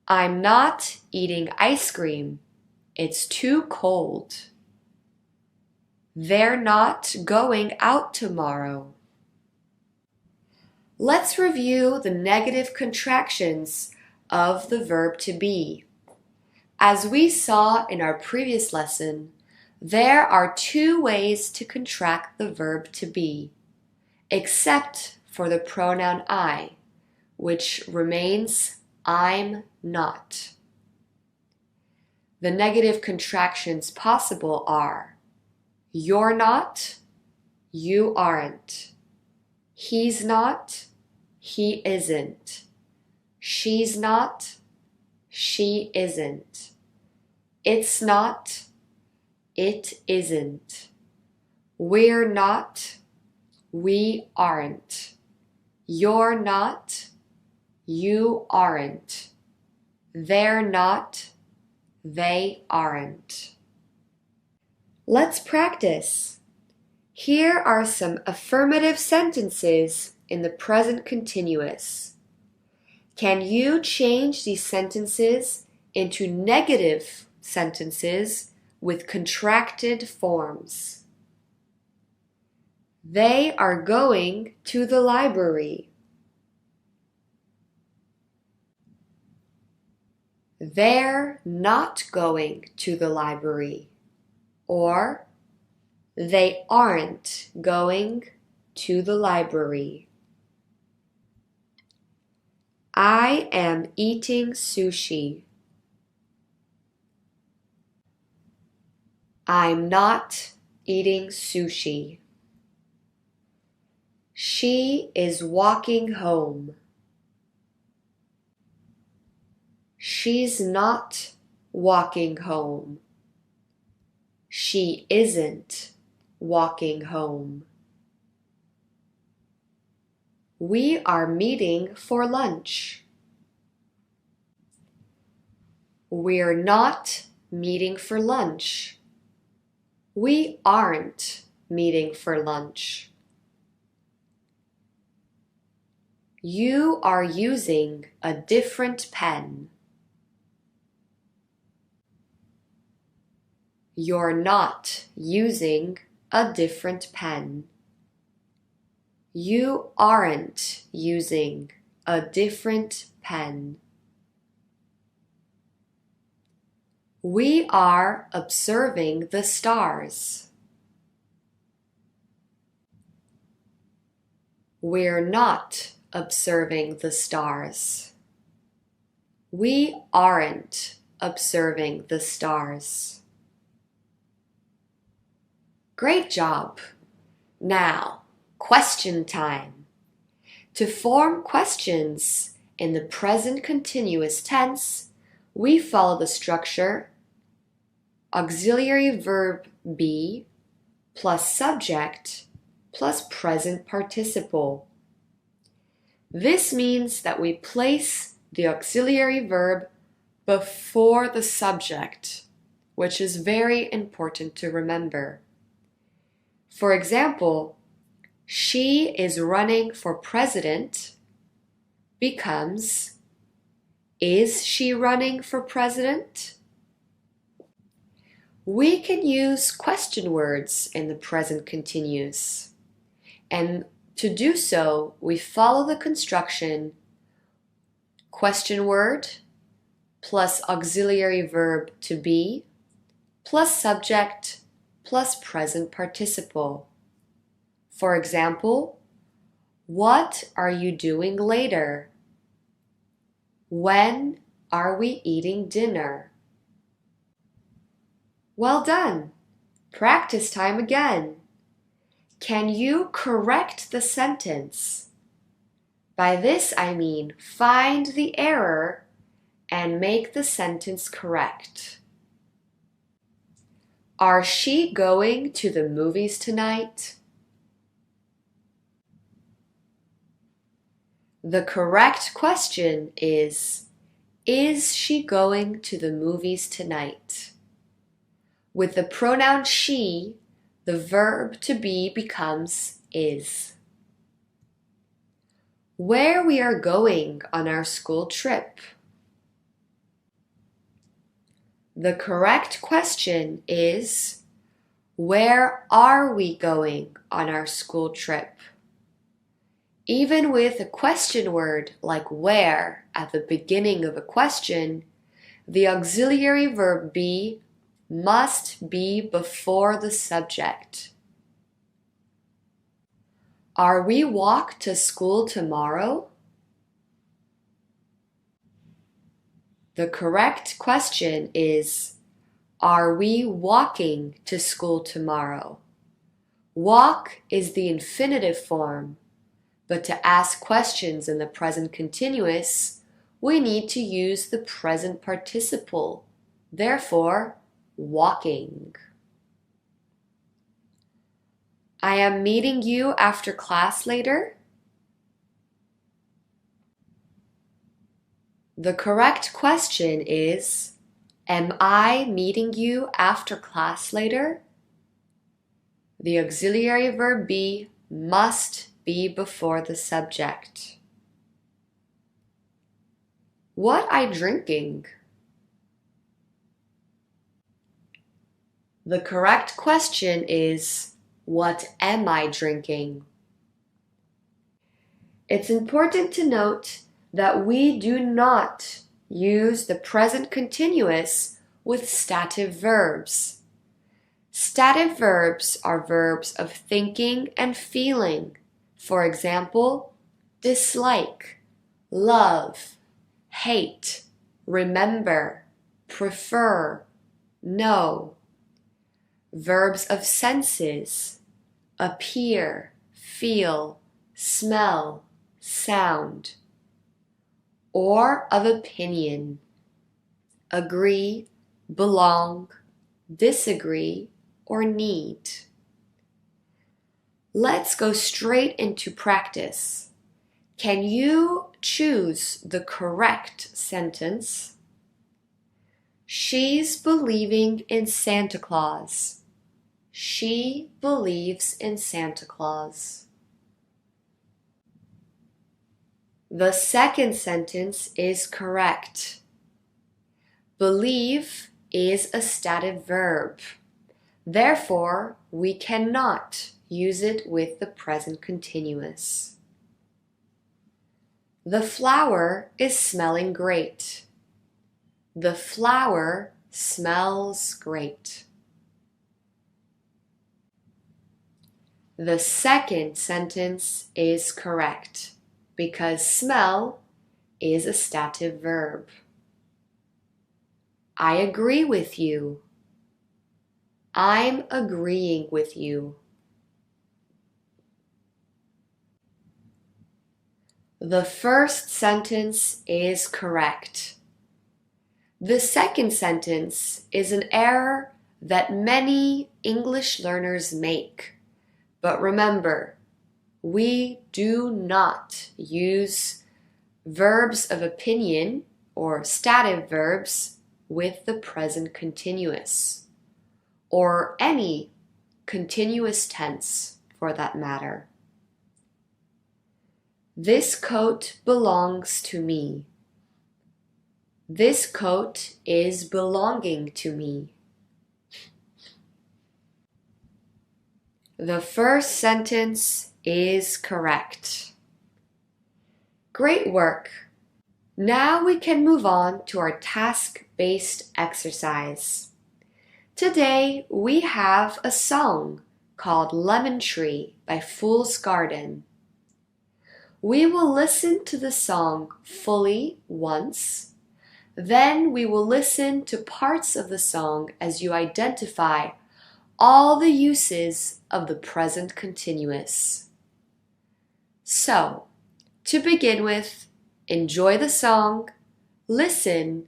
I'm not eating ice cream. It's too cold. They're not going out tomorrow. Let's review the negative contractions of the verb to be. As we saw in our previous lesson, there are two ways to contract the verb to be, except for the pronoun I, which remains I'm not. The negative contractions possible are you're not, you aren't. He's not, he isn't. She's not, she isn't. It's not, it isn't. We're not, we aren't. You're not, you aren't. They're not, they aren't. Let's practice. Here are some affirmative sentences in the present continuous. Can you change these sentences into negative sentences with contracted forms? They are going to the library. They're not going to the library. Or they aren't going to the library. I am eating sushi. I'm not eating sushi. She is walking home. She's not walking home. She isn't walking home. We are meeting for lunch. We're not meeting for lunch. We aren't meeting for lunch. You are using a different pen. You're not using a different pen. You aren't using a different pen. We are observing the stars. We're not observing the stars. We aren't observing the stars. Great job! Now, question time. To form questions in the present continuous tense, we follow the structure auxiliary verb be plus subject plus present participle. This means that we place the auxiliary verb before the subject, which is very important to remember. For example, she is running for president becomes, is she running for president? We can use question words in the present continuous. And to do so, we follow the construction question word plus auxiliary verb to be plus subject plus present participle. For example, what are you doing later? When are we eating dinner? Well done! Practice time again. Can you correct the sentence? By this I mean find the error and make the sentence correct. Are she going to the movies tonight? The correct question is she going to the movies tonight? With the pronoun she, the verb to be becomes is. Where we are going on our school trip? The correct question is Where are we going on our school trip? Even with a question word like where at the beginning of a question, the auxiliary verb be must be before the subject. Are we walk to school tomorrow? The correct question is, are we walking to school tomorrow? Walk is the infinitive form, but to ask questions in the present continuous, we need to use the present participle. Therefore, walking. I am meeting you after class later. The correct question is, am I meeting you after class later? The auxiliary verb be must be before the subject. What I drinking? The correct question is, what am I drinking? It's important to note that we do not use the present continuous with stative verbs. Stative verbs are verbs of thinking and feeling. For example, dislike, love, hate, remember, prefer, know. Verbs of senses, appear, feel, smell, sound. Or of opinion, agree, belong, disagree, or need. Let's go straight into practice. Can you choose the correct sentence? She's believing in Santa Claus. She believes in Santa Claus. The second sentence is correct. Believe is a stative verb. Therefore, we cannot use it with the present continuous. The flower is smelling great. The flower smells great. The second sentence is correct because smell is a stative verb. I agree with you. I'm agreeing with you. The first sentence is correct. The second sentence is an error that many English learners make. But remember, we do not use verbs of opinion or stative verbs with the present continuous, or any continuous tense for that matter. This coat belongs to me. This coat is belonging to me. The first sentence is correct. Great work! Now we can move on to our task-based exercise. Today we have a song called Lemon Tree by Fool's Garden. We will listen to the song fully once. Then we will listen to parts of the song as you identify all the uses of the present continuous. So, to begin with, enjoy the song, listen,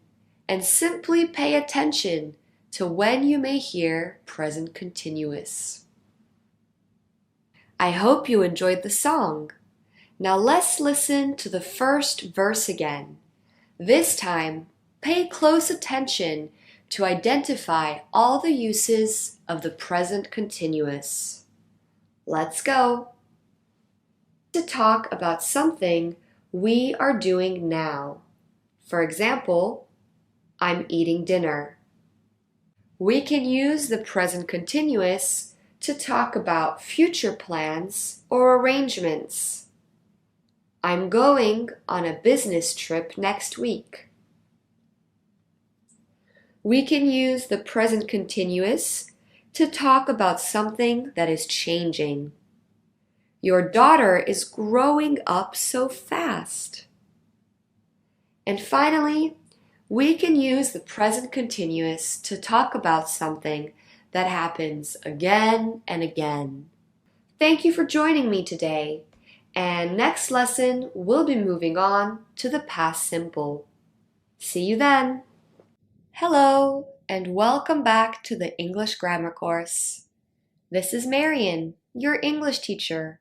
and simply pay attention to when you may hear present continuous. I hope you enjoyed the song. Now let's listen to the first verse again. This time, pay close attention to identify all the uses of the present continuous. Let's go. To talk about something we are doing now. For example, I'm eating dinner. We can use the present continuous to talk about future plans or arrangements. I'm going on a business trip next week. We can use the present continuous to talk about something that is changing. Your daughter is growing up so fast. And finally, we can use the present continuous to talk about something that happens again and again. Thank you for joining me today. And next lesson, we'll be moving on to the past simple. See you then. Hello, and welcome back to the English Grammar course. This is Marian, your English teacher,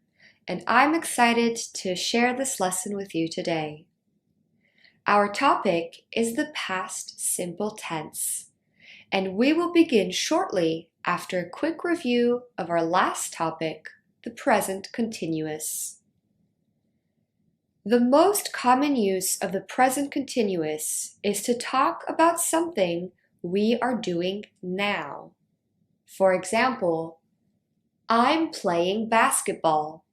and I'm excited to share this lesson with you today. Our topic is the past simple tense, and we will begin shortly after a quick review of our last topic, the present continuous. The most common use of the present continuous is to talk about something we are doing now. For example, I'm playing basketball.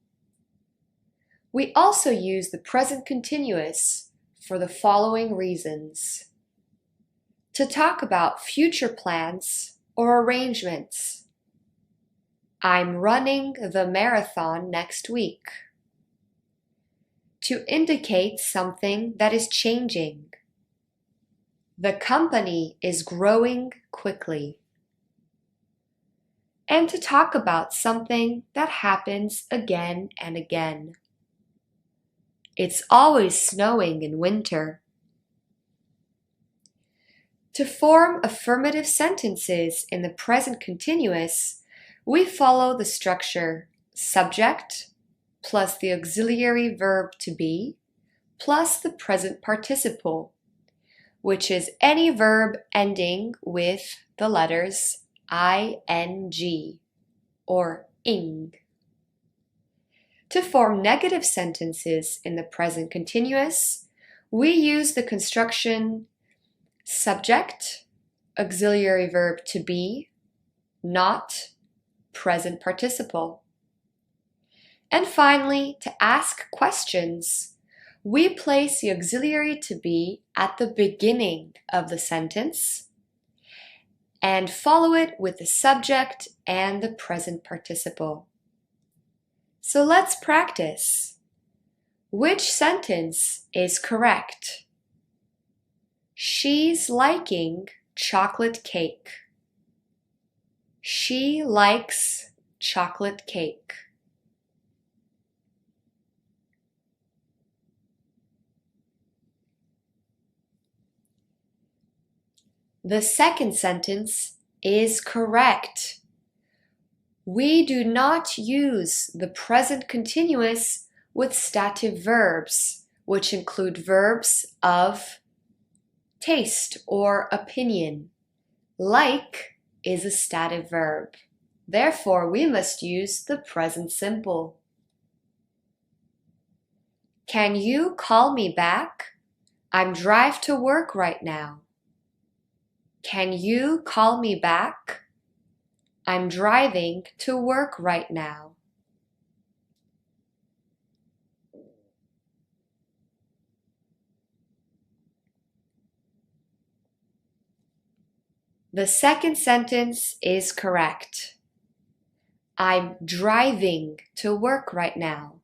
We also use the present continuous for the following reasons: to talk about future plans or arrangements. I'm running the marathon next week. To indicate something that is changing. The company is growing quickly. And to talk about something that happens again and again. It's always snowing in winter. To form affirmative sentences in the present continuous, we follow the structure subject plus the auxiliary verb to be plus the present participle, which is any verb ending with the letters ing or ing. To form negative sentences in the present continuous, we use the construction subject, auxiliary verb to be, not, present participle. And finally, to ask questions, we place the auxiliary to be at the beginning of the sentence and follow it with the subject and the present participle. So let's practice. Which sentence is correct? She's liking chocolate cake. She likes chocolate cake. The second sentence is correct. We do not use the present continuous with stative verbs, which include verbs of taste or opinion. Like is a stative verb. Therefore, we must use the present simple. Can you call me back? I'm driving to work right now. Can you call me back? I'm driving to work right now. The second sentence is correct. I'm driving to work right now.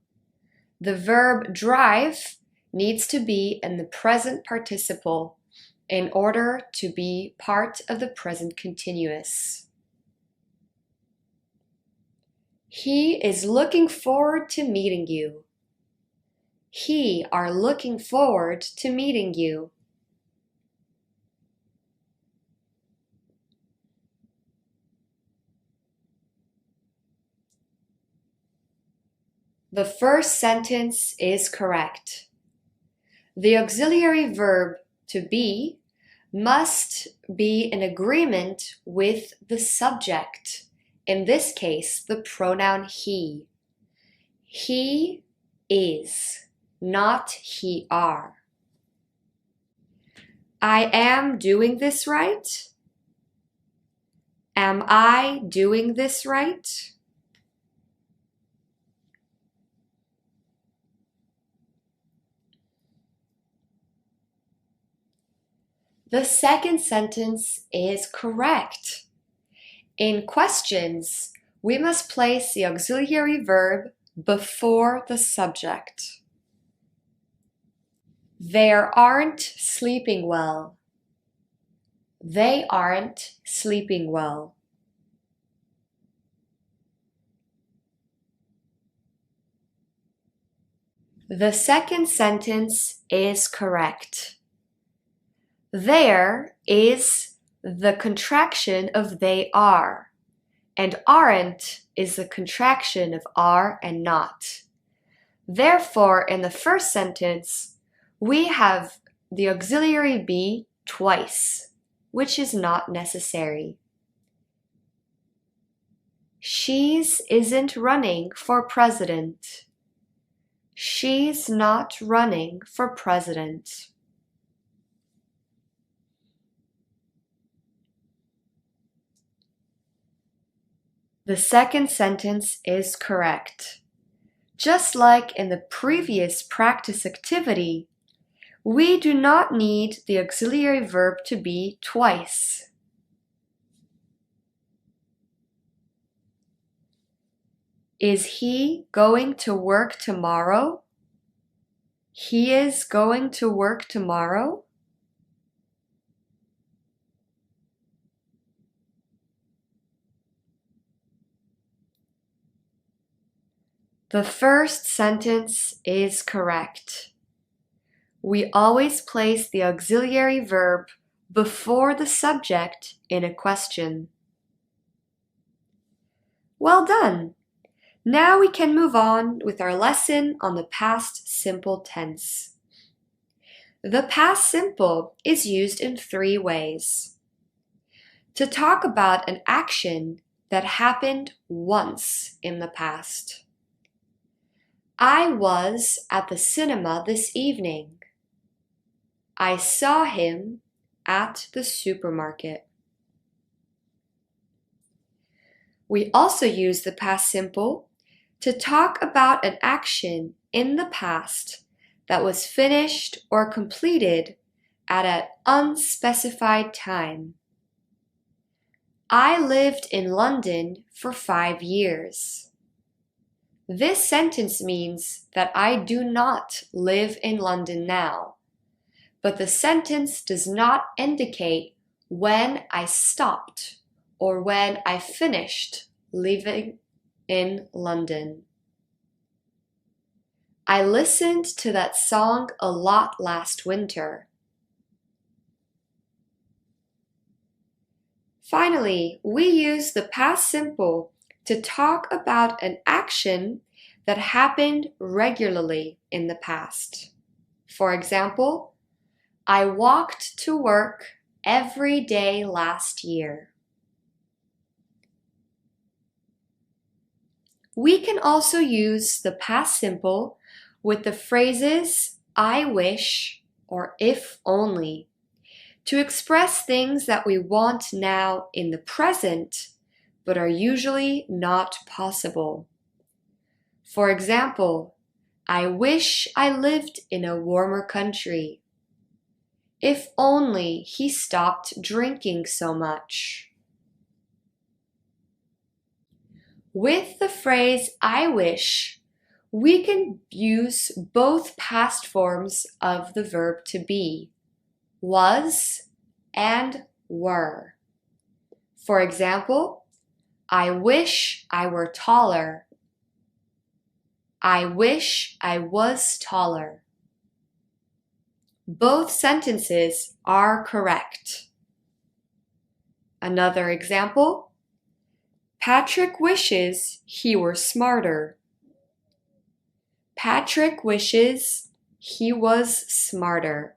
The verb drive needs to be in the present participle in order to be part of the present continuous. He is looking forward to meeting you. He are looking forward to meeting you. The first sentence is correct. The auxiliary verb to be must be in agreement with the subject, in this case, the pronoun he. He is, not he are. I am doing this right? Am I doing this right? The second sentence is correct. In questions, we must place the auxiliary verb before the subject. They aren't sleeping well. They aren't sleeping well. The second sentence is correct. There is the contraction of they are, and aren't is the contraction of are and not. Therefore, in the first sentence, we have the auxiliary be twice, which is not necessary. She's isn't running for president. She's not running for president. The second sentence is correct. Just like in the previous practice activity, we do not need the auxiliary verb to be twice. Is he going to work tomorrow? He is going to work tomorrow? The first sentence is correct. We always place the auxiliary verb before the subject in a question. Well done! Now we can move on with our lesson on the past simple tense. The past simple is used in 3 ways. To talk about an action that happened once in the past. I was at the cinema this evening. I saw him at the supermarket. We also use the past simple to talk about an action in the past that was finished or completed at an unspecified time. I lived in London for 5 years. This sentence means that I do not live in London now, but the sentence does not indicate when I stopped or when I finished living in London. I listened to that song a lot last winter. Finally, we use the past simple to talk about an action that happened regularly in the past. For example, I walked to work every day last year. We can also use the past simple with the phrases I wish or if only to express things that we want now in the present but are usually not possible. For example, I wish I lived in a warmer country. If only he stopped drinking so much. With the phrase I wish, we can use both past forms of the verb to be, was and were. For example, I wish I were taller. I wish I was taller. Both sentences are correct. Another example, Patrick wishes he were smarter. Patrick wishes he was smarter.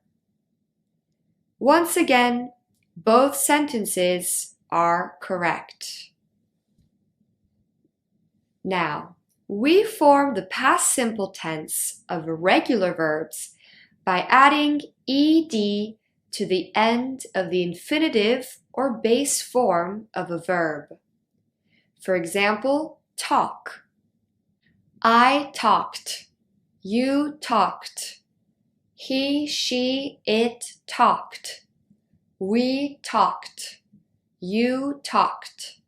Once again, both sentences are correct. Now, we form the past simple tense of irregular verbs by adding ed to the end of the infinitive or base form of a verb. For example, talk. I talked. You talked. He, she, it talked. We talked. You talked.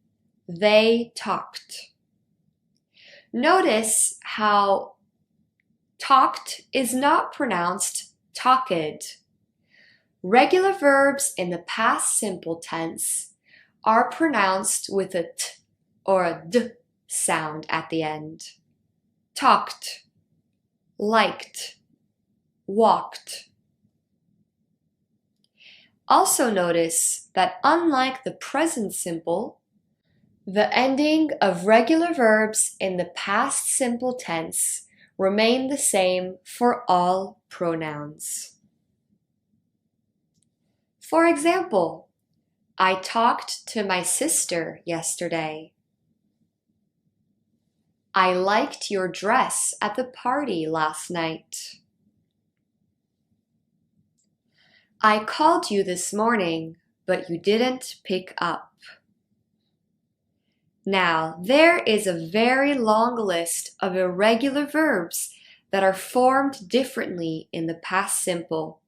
They talked. Notice how talked is not pronounced talked. Regular verbs in the past simple tense are pronounced with a t or a d sound at the end. Talked, liked, walked. Also notice that unlike the present simple, the ending of regular verbs in the past simple tense remain the same for all pronouns. For example, I talked to my sister yesterday. I liked your dress at the party last night. I called you this morning, but you didn't pick up. Now, there is a very long list of irregular verbs that are formed differently in the past simple,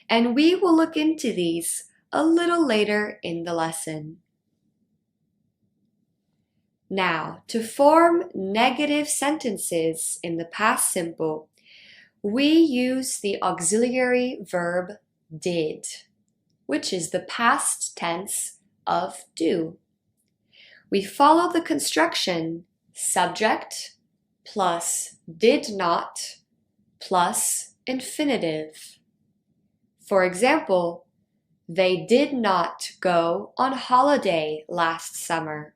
and we will look into these a little later in the lesson. Now, to form negative sentences in the past simple, we use the auxiliary verb did, which is the past tense of do. We follow the construction subject plus did not plus infinitive. For example, they did not go on holiday last summer.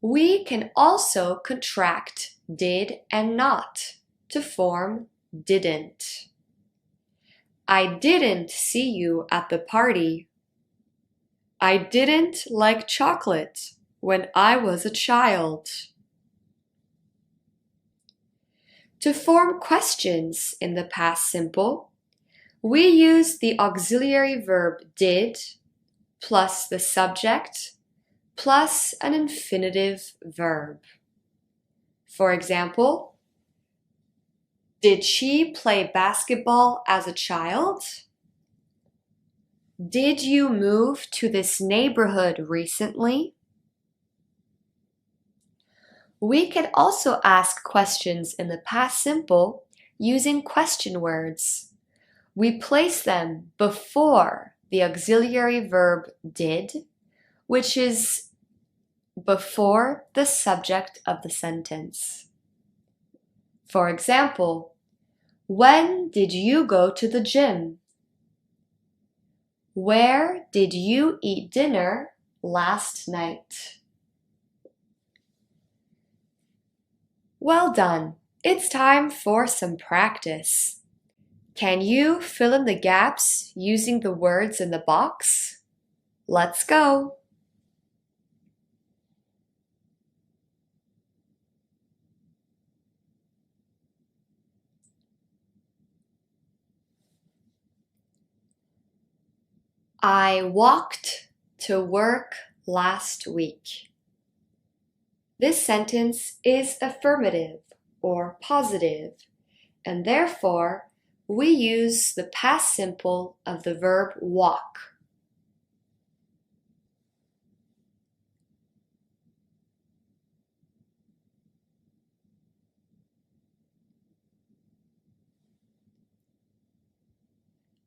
We can also contract did and not to form didn't. I didn't see you at the party. I didn't like chocolate when I was a child. To form questions in the past simple, we use the auxiliary verb did plus the subject plus an infinitive verb. For example, did she play basketball as a child? Did you move to this neighborhood recently? We can also ask questions in the past simple using question words. We place them before the auxiliary verb did, which is before the subject of the sentence. For example, when did you go to the gym? Where did you eat dinner last night? Well done. It's time for some practice. Can you fill in the gaps using the words in the box? Let's go. I walked to work last week. This sentence is affirmative or positive, and therefore we use the past simple of the verb walk.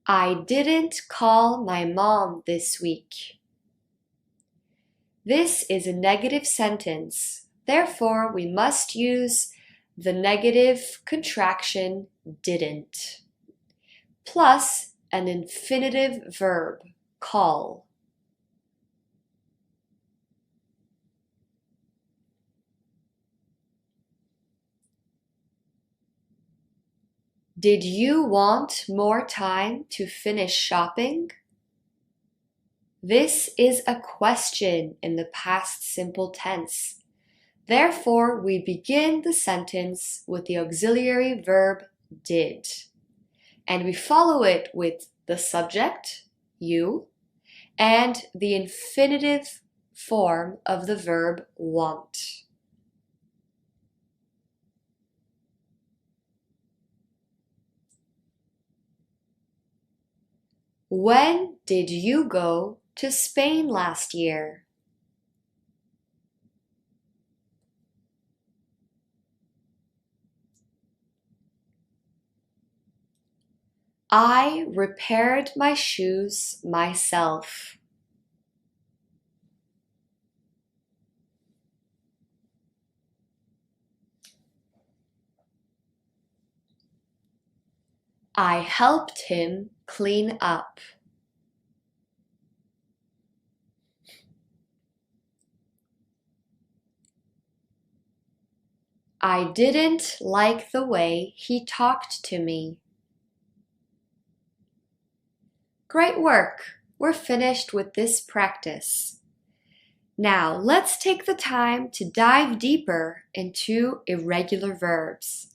I didn't call my mom this week. This is a negative sentence, therefore we must use the negative contraction didn't, plus an infinitive verb, call. Did you want more time to finish shopping? This is a question in the past simple tense. Therefore, we begin the sentence with the auxiliary verb did. and we follow it with the subject, you, and the infinitive form of the verb want. When did you go to Spain last year? I repaired my shoes myself. I helped him clean up. I didn't like the way he talked to me. Great work! We're finished with this practice. Now let's take the time to dive deeper into irregular verbs.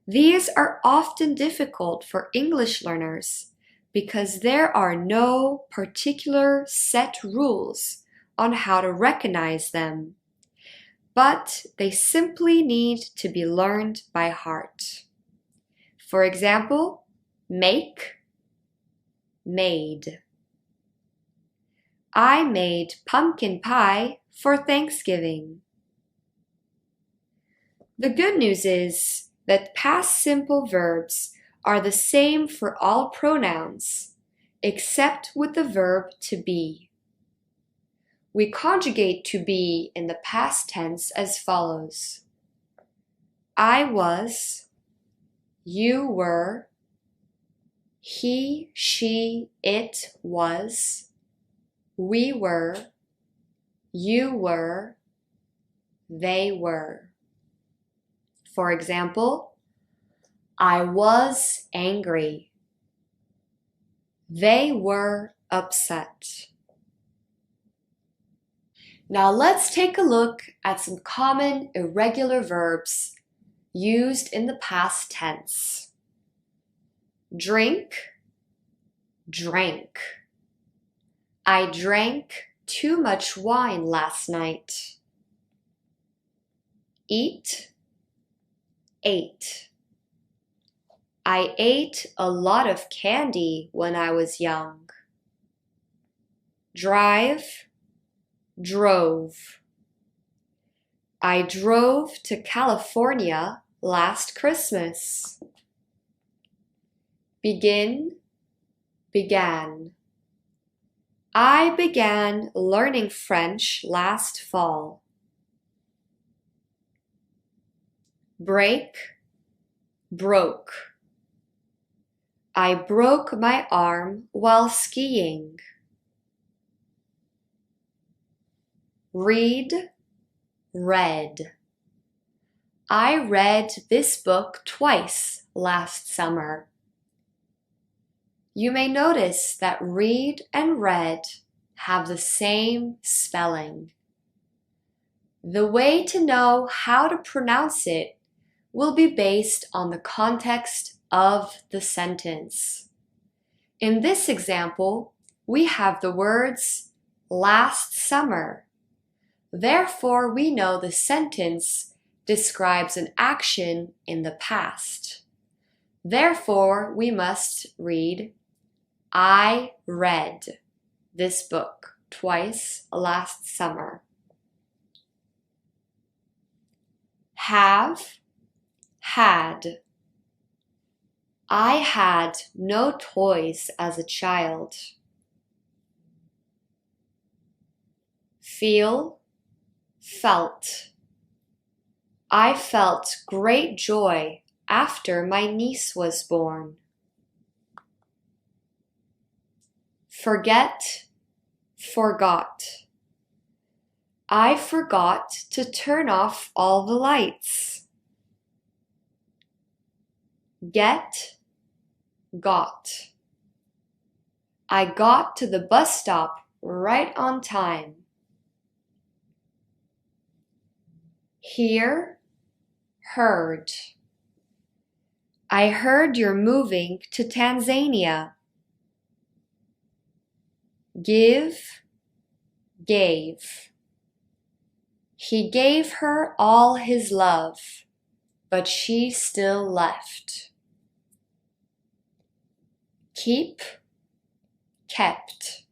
These are often difficult for English learners because there are no particular set rules on how to recognize them, but they simply need to be learned by heart. For example, make, made. I made pumpkin pie for Thanksgiving. The good news is that past simple verbs are the same for all pronouns, except with the verb to be. We conjugate to be in the past tense as follows. I was, you were, he, she, it was, we were, you were, they were. For example, I was angry. They were upset. Now let's take a look at some common irregular verbs used in the past tense. Drink, drank. I drank too much wine last night. Eat, ate. I ate a lot of candy when I was young. Drive, drove. I drove to California last Christmas. Begin, began. I began learning French last fall. Break, broke. I broke my arm while skiing. Read, read. I read this book twice last summer. You may notice that read and read have the same spelling. The way to know how to pronounce it will be based on the context of the sentence. In this example, we have the words last summer. Therefore, we know the sentence describes an action in the past. Therefore, we must read, I read this book twice last summer. Have, had. I had no toys as a child. Feel, felt. I felt great joy after my niece was born. Forget, forgot. I forgot to turn off all the lights. Get, got. I got to the bus stop right on time. Hear, heard. I heard you're moving to Tanzania. Give, gave. He gave her all his love, but she still left. Keep, kept.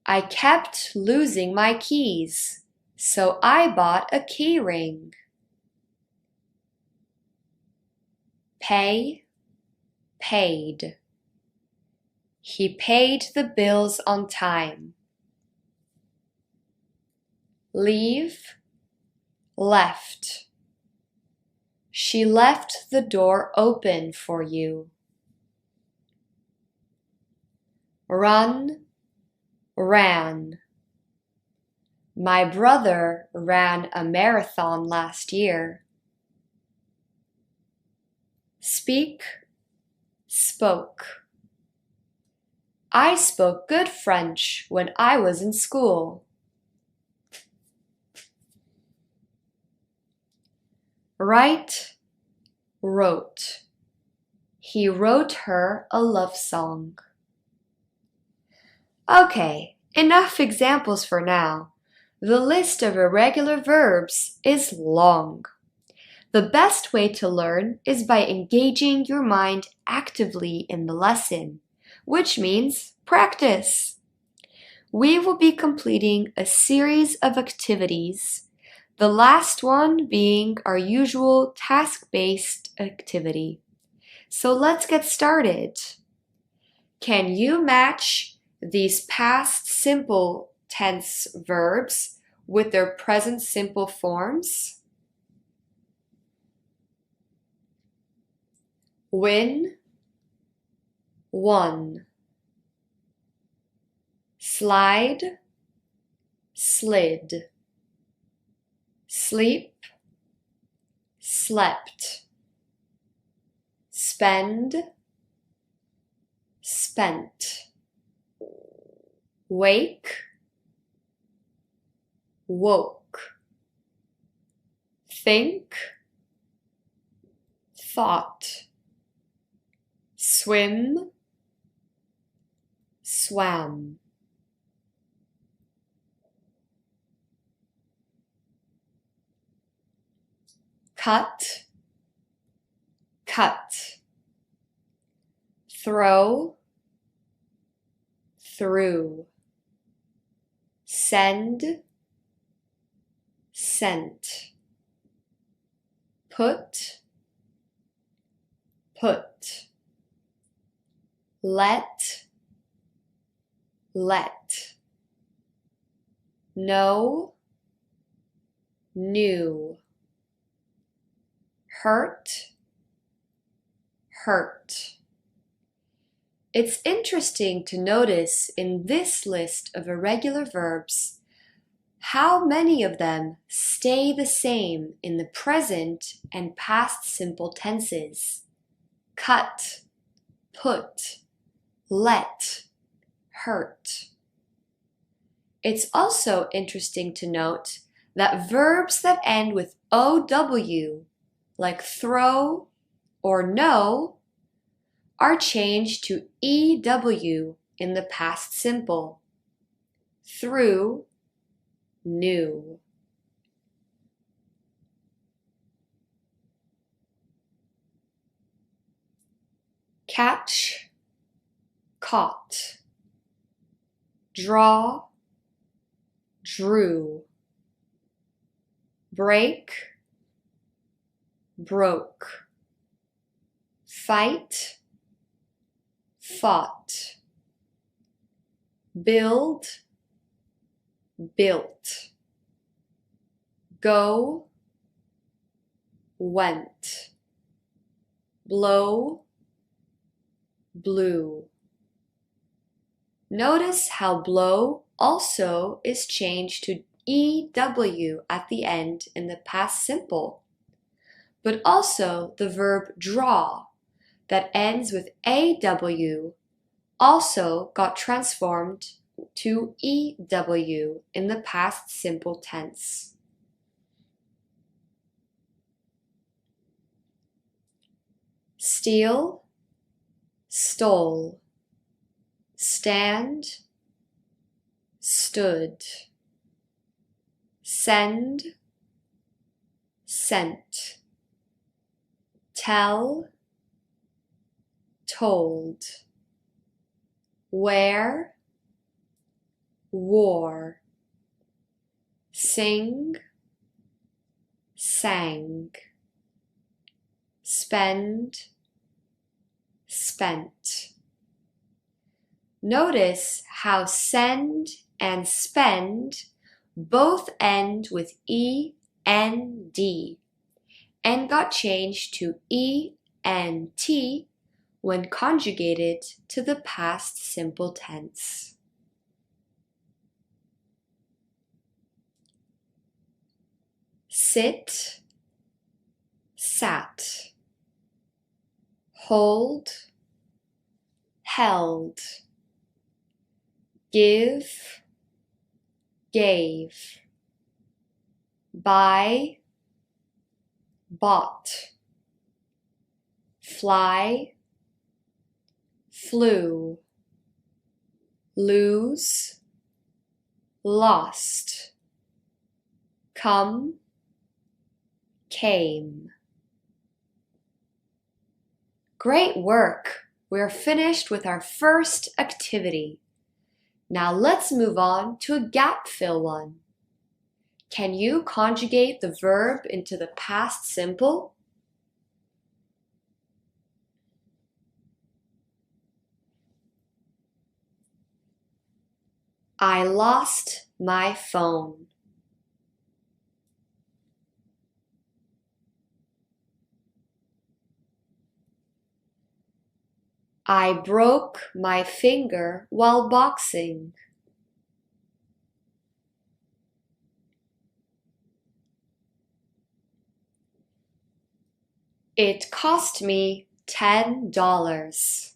I kept losing my keys, so I bought a key ring. Pay, paid. He paid the bills on time. Leave, left. She left the door open for you. Run, ran. My brother ran a marathon last year. Speak, spoke. I spoke good French when I was in school. Write, wrote. He wrote her a love song. Okay, enough examples for now. The list of irregular verbs is long. The best way to learn is by engaging your mind actively in the lesson, which means practice. We will be completing a series of activities, the last one being our usual task-based activity. So let's get started. Can you match these past simple tense verbs with their present simple forms? Win, won. Slide, slid. Sleep, slept. Spend, spent. Wake, woke. Think, thought. Swim, swam. Cut, cut. Throw, threw. Send, sent. Put, put. Let, let. Know, knew. Hurt, hurt. It's interesting to notice in this list of irregular verbs how many of them stay the same in the present and past simple tenses. Cut, put, let, hurt. It's also interesting to note that verbs that end with OW, like throw or know, are changed to EW in the past simple. Through, knew. Catch, caught. Draw, drew. Break, broke. Fight, fought. Build, built. Go, went. Blow, blew. Notice how blow also is changed to EW at the end in the past simple, but also the verb draw that ends with AW also got transformed to EW in the past simple tense. steal, stole, stand, stood, send, sent, tell, told, wear, wore, sing, sang, spend, spent. Notice how send and spend both end with END and got changed to ENT when conjugated to the past simple tense. Sit, sat, hold, held, give, gave, buy, bought, fly, flew, lose, lost, come, came. Great work! We're finished with our first activity. Now let's move on to a gap fill one. Can you conjugate the verb into the past simple? I lost my phone. I broke my finger while boxing. It cost me $10.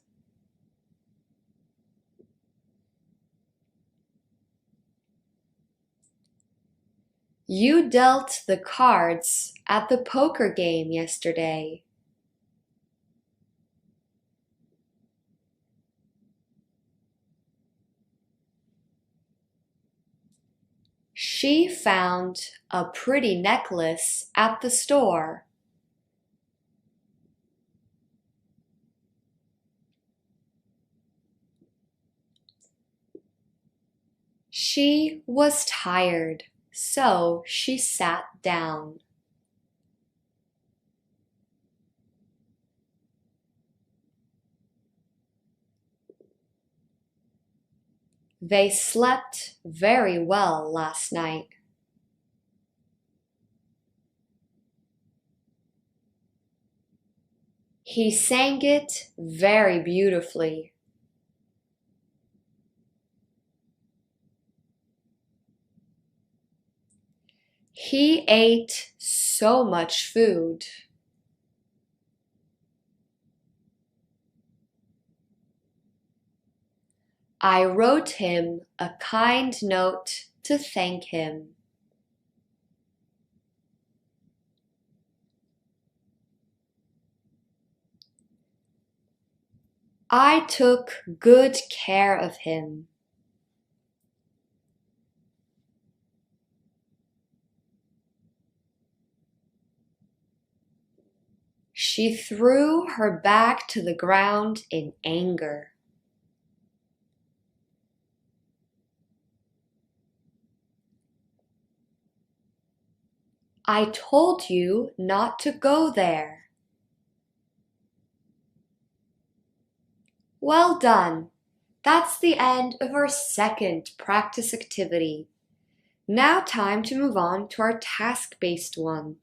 You dealt the cards at the poker game yesterday. She found a pretty necklace at the store. She was tired, so she sat down. They slept very well last night. He sang it very beautifully. He ate so much food. I wrote him a kind note to thank him. I took good care of him. She threw her bag to the ground in anger. I told you not to go there. Well done! That's the end of our second practice activity. Now time to move on to our task-based one.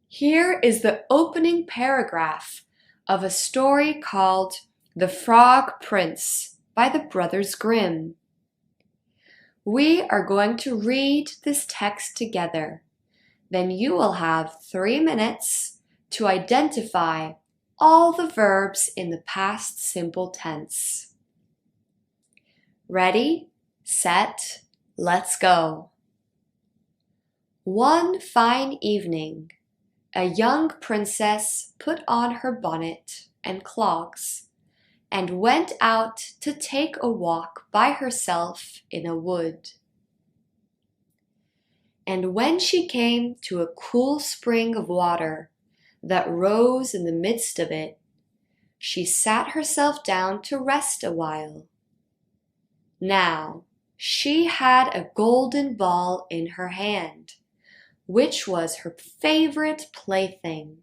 Here is the opening paragraph of a story called The Frog Prince by the Brothers Grimm. We are going to read this text together. Then you will have 3 minutes to identify all the verbs in the past simple tense. Ready, set, let's go. One fine evening, a young princess put on her bonnet and clogs and went out to take a walk by herself in a wood. And when she came to a cool spring of water that rose in the midst of it, she sat herself down to rest a while. Now, she had a golden ball in her hand, which was her favorite plaything,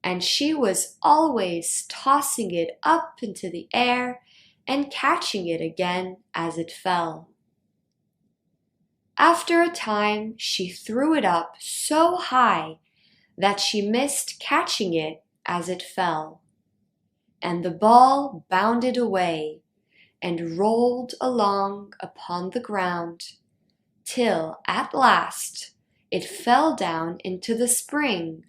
and she was always tossing it up into the air and catching it again as it fell. After a time, she threw it up so high that she missed catching it as it fell, and the ball bounded away and rolled along upon the ground, till at last it fell down into the spring.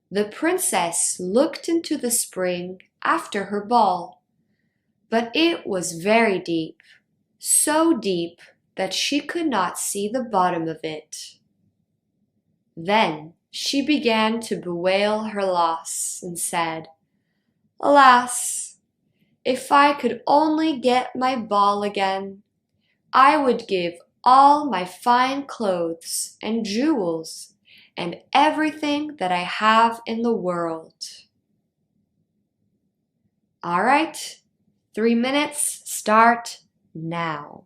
The princess looked into the spring after her ball, but it was very deep, so deep that she could not see the bottom of it. Then she began to bewail her loss and said, "Alas, if I could only get my ball again, I would give all my fine clothes and jewels and everything that I have in the world." All right, 3 minutes start now.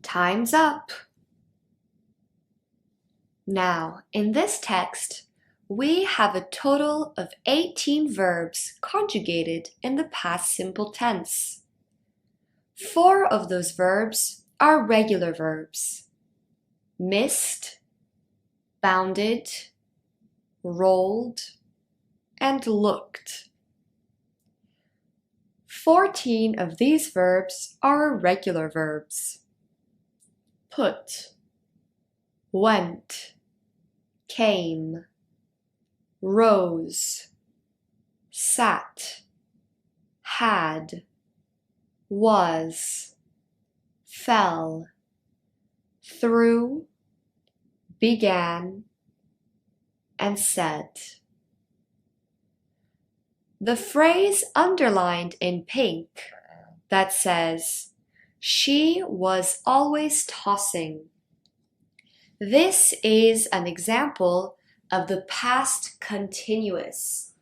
Time's up. Now, in this text, we have a total of 18 verbs conjugated in the past simple tense. 4 of those verbs are regular verbs. missed, bounded, rolled, and looked. 14 of these verbs are irregular verbs. Put, went, came, rose, sat, had, was, fell, threw, began, and said. The phrase underlined in pink that says, "She was always tossing." This is an example of the past continuous.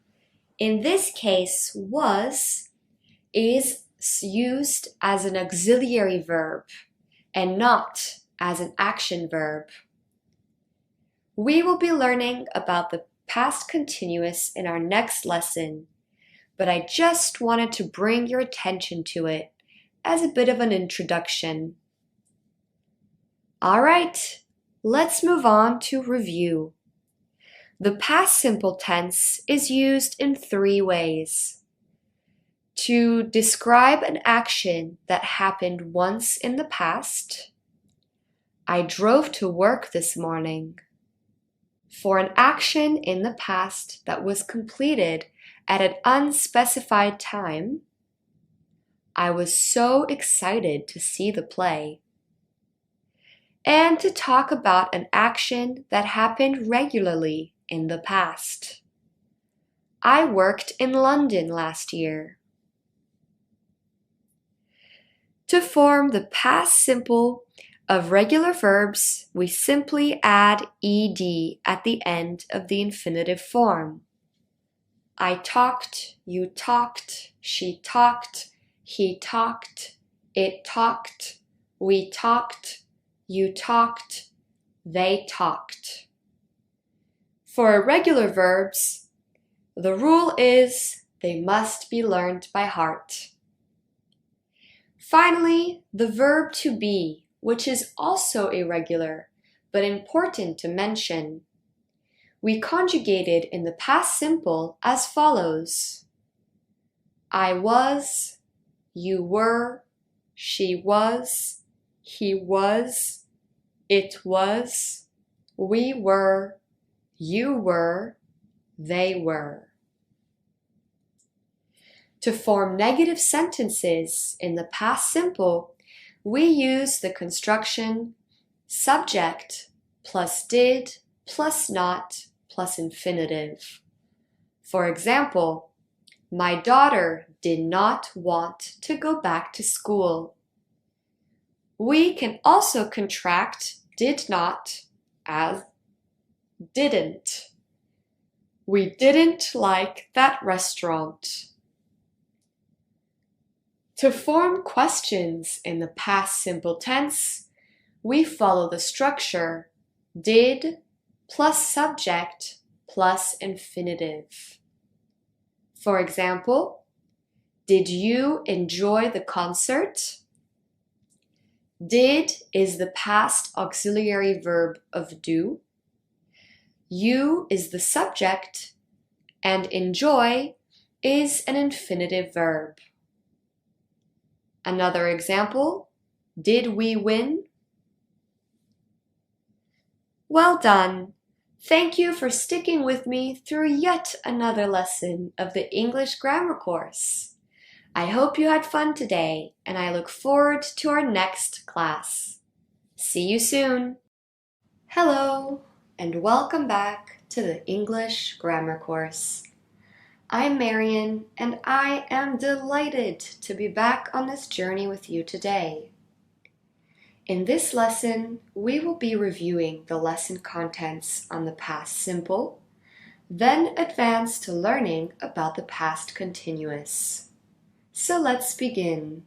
In this case, was is used as an auxiliary verb and not as an action verb. We will be learning about the past continuous in our next lesson, but I just wanted to bring your attention to it as a bit of an introduction. All right, let's move on to review. The past simple tense is used in 3 ways. To describe an action that happened once in the past. I drove to work this morning. For an action in the past that was completed at an unspecified time. I was so excited to see the play. And to talk about an action that happened regularly in the past. I worked in London last year. To form the past simple of regular verbs, we simply add ed at the end of the infinitive form. I talked, you talked, she talked, he talked, it talked, we talked, you talked, they talked. For irregular verbs, the rule is they must be learned by heart. Finally, the verb to be, which is also irregular, but important to mention. We conjugated in the past simple as follows. I was, you were, she was, he was, it was, we were, you were, they were. To form negative sentences in the past simple, we use the construction subject plus did plus not plus infinitive. For example, my daughter did not want to go back to school. We can also contract did not as didn't. We didn't like that restaurant. To form questions in the past simple tense, we follow the structure did plus subject plus infinitive. For example, did you enjoy the concert? Did is the past auxiliary verb of do. You is the subject, and enjoy is an infinitive verb. Another example, did we win? Well done! Thank you for sticking with me through yet another lesson of the English grammar course. I hope you had fun today, and I look forward to our next class. See you soon! Hello, and welcome back to the English grammar course. I'm Marian, and I am delighted to be back on this journey with you today. In this lesson, we will be reviewing the lesson contents on the past simple, then advance to learning about the past continuous. So let's begin.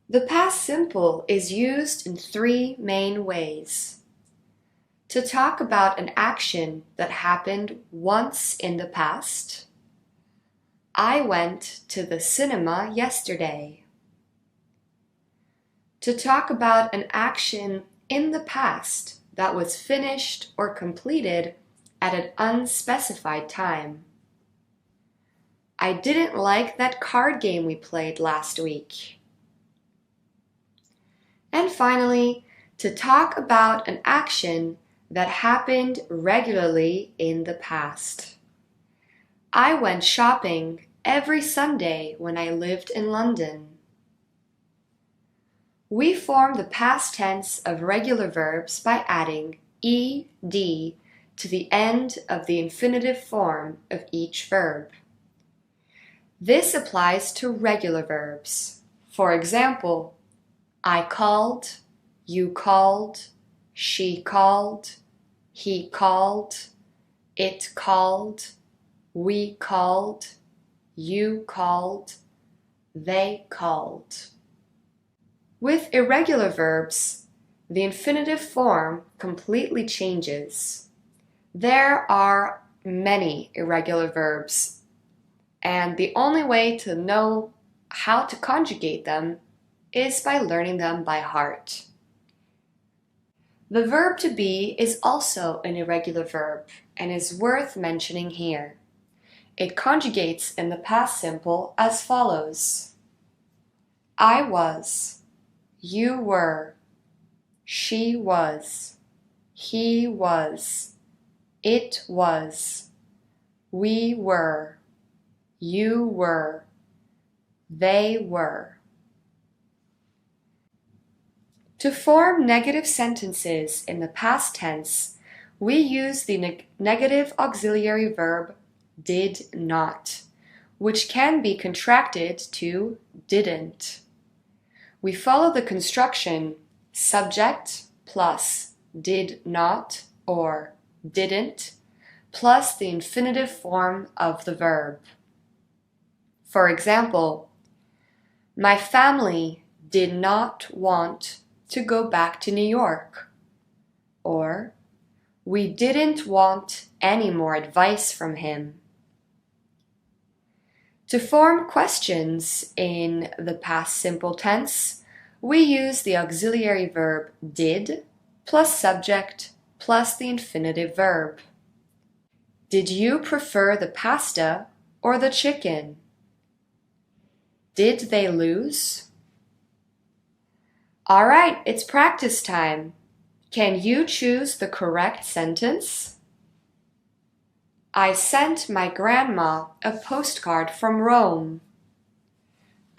The past simple is used in 3 main ways. To talk about an action that happened once in the past. I went to the cinema yesterday. To talk about an action in the past that was finished or completed at an unspecified time. I didn't like that card game we played last week. And finally, to talk about an action that happened regularly in the past. I went shopping every Sunday when I lived in London. We form the past tense of regular verbs by adding ed to the end of the infinitive form of each verb. This applies to regular verbs. For example, I called, you called, she called, he called, it called, we called, you called, they called. With irregular verbs, the infinitive form completely changes. There are many irregular verbs, and the only way to know how to conjugate them is by learning them by heart. The verb to be is also an irregular verb and is worth mentioning here. It conjugates in the past simple as follows: I was, you were, she was, he was, it was, we were, you were, they were. To form negative sentences in the past tense, we use the negative auxiliary verb did not, which can be contracted to didn't. We follow the construction subject plus did not or didn't plus the infinitive form of the verb. For example, my family did not want to go back to New York. Or, we didn't want any more advice from him. To form questions in the past simple tense, we use the auxiliary verb did plus subject plus the infinitive verb. Did you prefer the pasta or the chicken? Did they lose? All right, it's practice time. Can you choose the correct sentence? I sent my grandma a postcard from Rome.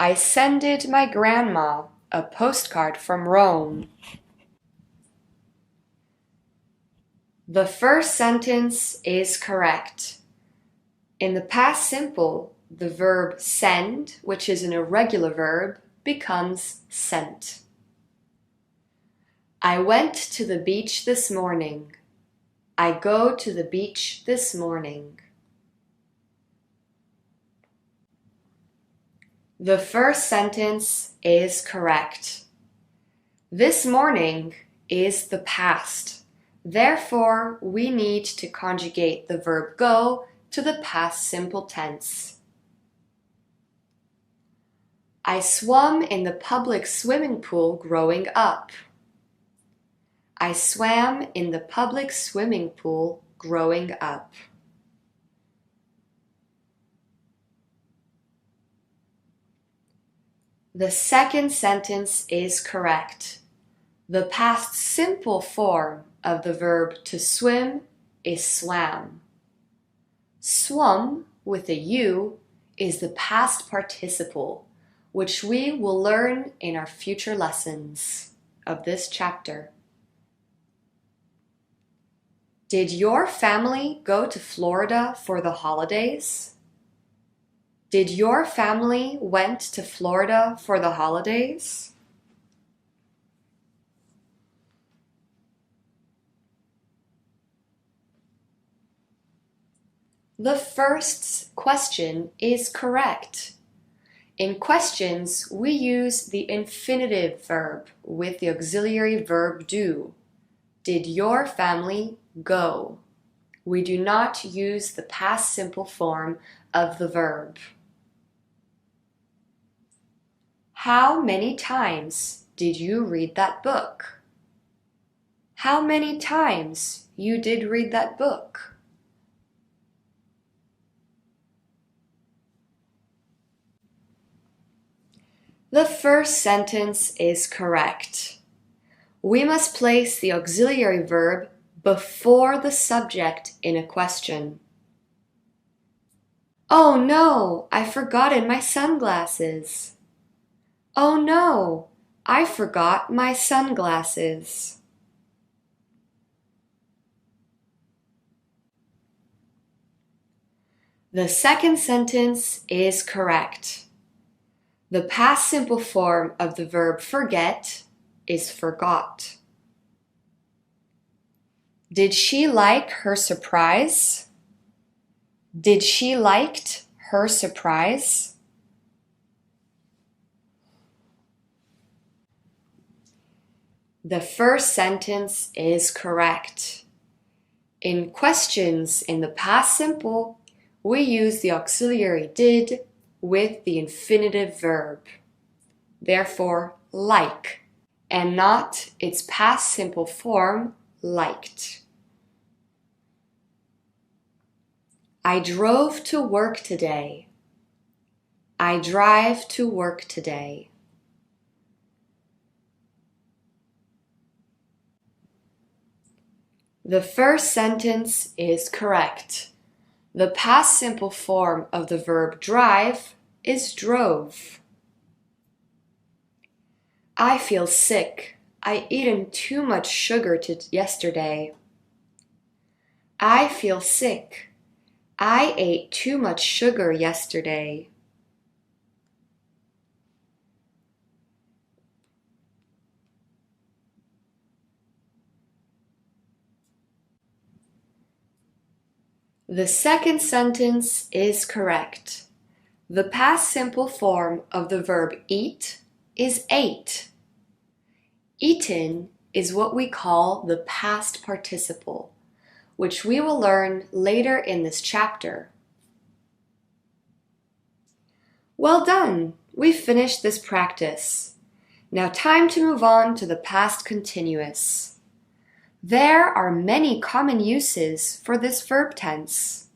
I sended my grandma a postcard from Rome. The first sentence is correct. In the past simple, the verb send, which is an irregular verb, becomes sent. I went to the beach this morning. I go to the beach this morning. The first sentence is correct. This morning is the past. Therefore, we need to conjugate the verb go to the past simple tense. I swam in the public swimming pool growing up. I swam in the public swimming pool growing up. The second sentence is correct. The past simple form of the verb to swim is swam. Swum with a U is the past participle, which we will learn in our future lessons of this chapter. Did your family go to Florida for the holidays? Did your family went to Florida for the holidays? The first question is correct. In questions, we use the infinitive verb with the auxiliary verb do. Did your family go? We do not use the past simple form of the verb. How many times did you read that book? how many times you did read that book. The first sentence is correct. We must place the auxiliary verb before the subject in a question. Oh no, I forgot my sunglasses. Oh no, I forgot my sunglasses. The second sentence is correct. The past simple form of the verb forget is forgot. Did she like her surprise? Did she liked her surprise? The first sentence is correct. In questions in the past simple, we use the auxiliary did with the infinitive verb, therefore like, and not its past simple form liked. I drove to work today. I drive to work today. The first sentence is correct. The past simple form of the verb drive is drove. I feel sick. I eaten too much sugar yesterday. I feel sick. I ate too much sugar yesterday. The second sentence is correct. The past simple form of the verb eat is ate. Eaten is what we call the past participle, which we will learn later in this chapter. Well done! We've finished this practice. Now time to move on to the past continuous. There are many common uses for this verb tense.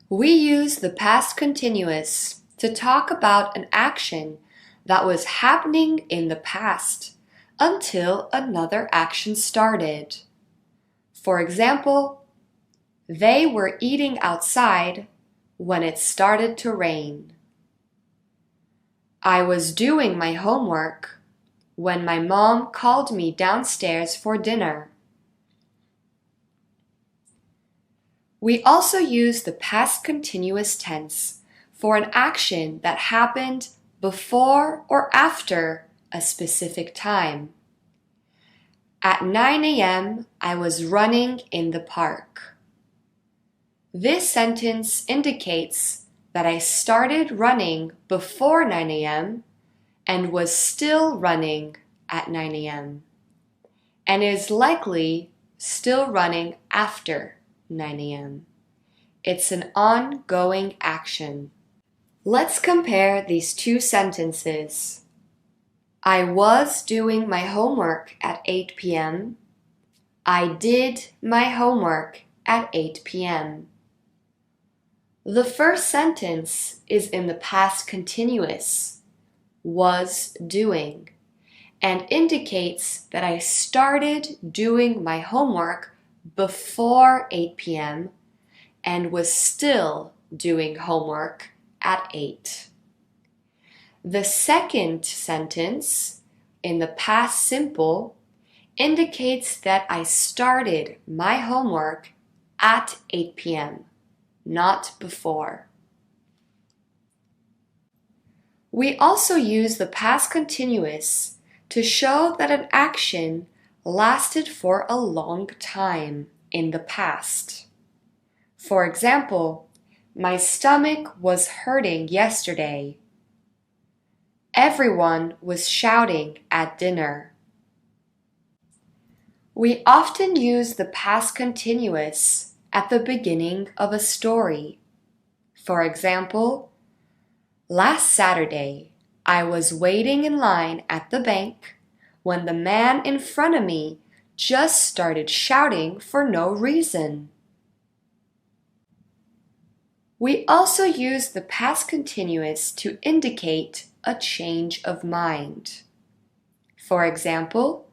We use the past continuous to talk about an action that was happening in the past until another action started. For example, they were eating outside when it started to rain. I was doing my homework when my mom called me downstairs for dinner. We also use the past continuous tense for an action that happened before or after a specific time. At 9 a.m., I was running in the park. This sentence indicates that I started running before 9 a.m. and was still running at 9 a.m. and is likely still running after 9 a.m. It's an ongoing action. Let's compare these two sentences. I was doing my homework at 8 p.m. I did my homework at 8 p.m. The first sentence is in the past continuous, was doing, and indicates that I started doing my homework before 8 p.m. and was still doing homework at 8. The second sentence in the past simple indicates that I started my homework at 8 p.m., not before. We also use the past continuous to show that an action lasted for a long time in the past. For example, my stomach was hurting yesterday. Everyone was shouting at dinner. We often use the past continuous at the beginning of a story. For example, last Saturday, I was waiting in line at the bank when the man in front of me just started shouting for no reason. We also use the past continuous to indicate a change of mind. For example,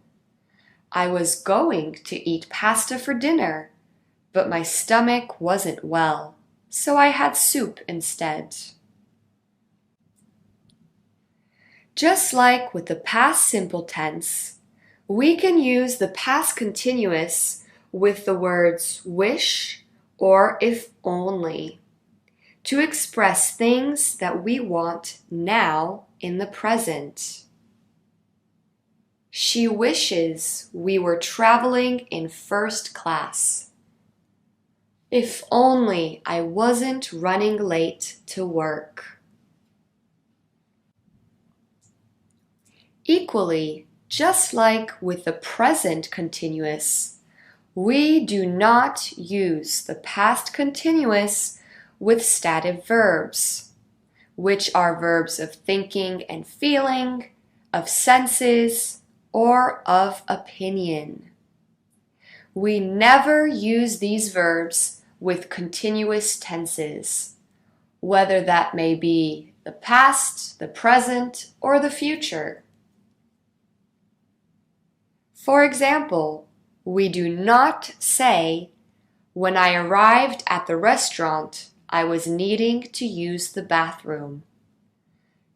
I was going to eat pasta for dinner, but my stomach wasn't well, so I had soup instead. Just like with the past simple tense, we can use the past continuous with the words wish or if only to express things that we want now in the present. She wishes we were traveling in first class. If only I wasn't running late to work. Equally, just like with the present continuous, we do not use the past continuous with stative verbs, which are verbs of thinking and feeling, of senses, or of opinion. We never use these verbs with continuous tenses, whether that may be the past, the present, or the future. For example, we do not say, "When I arrived at the restaurant, I was needing to use the bathroom."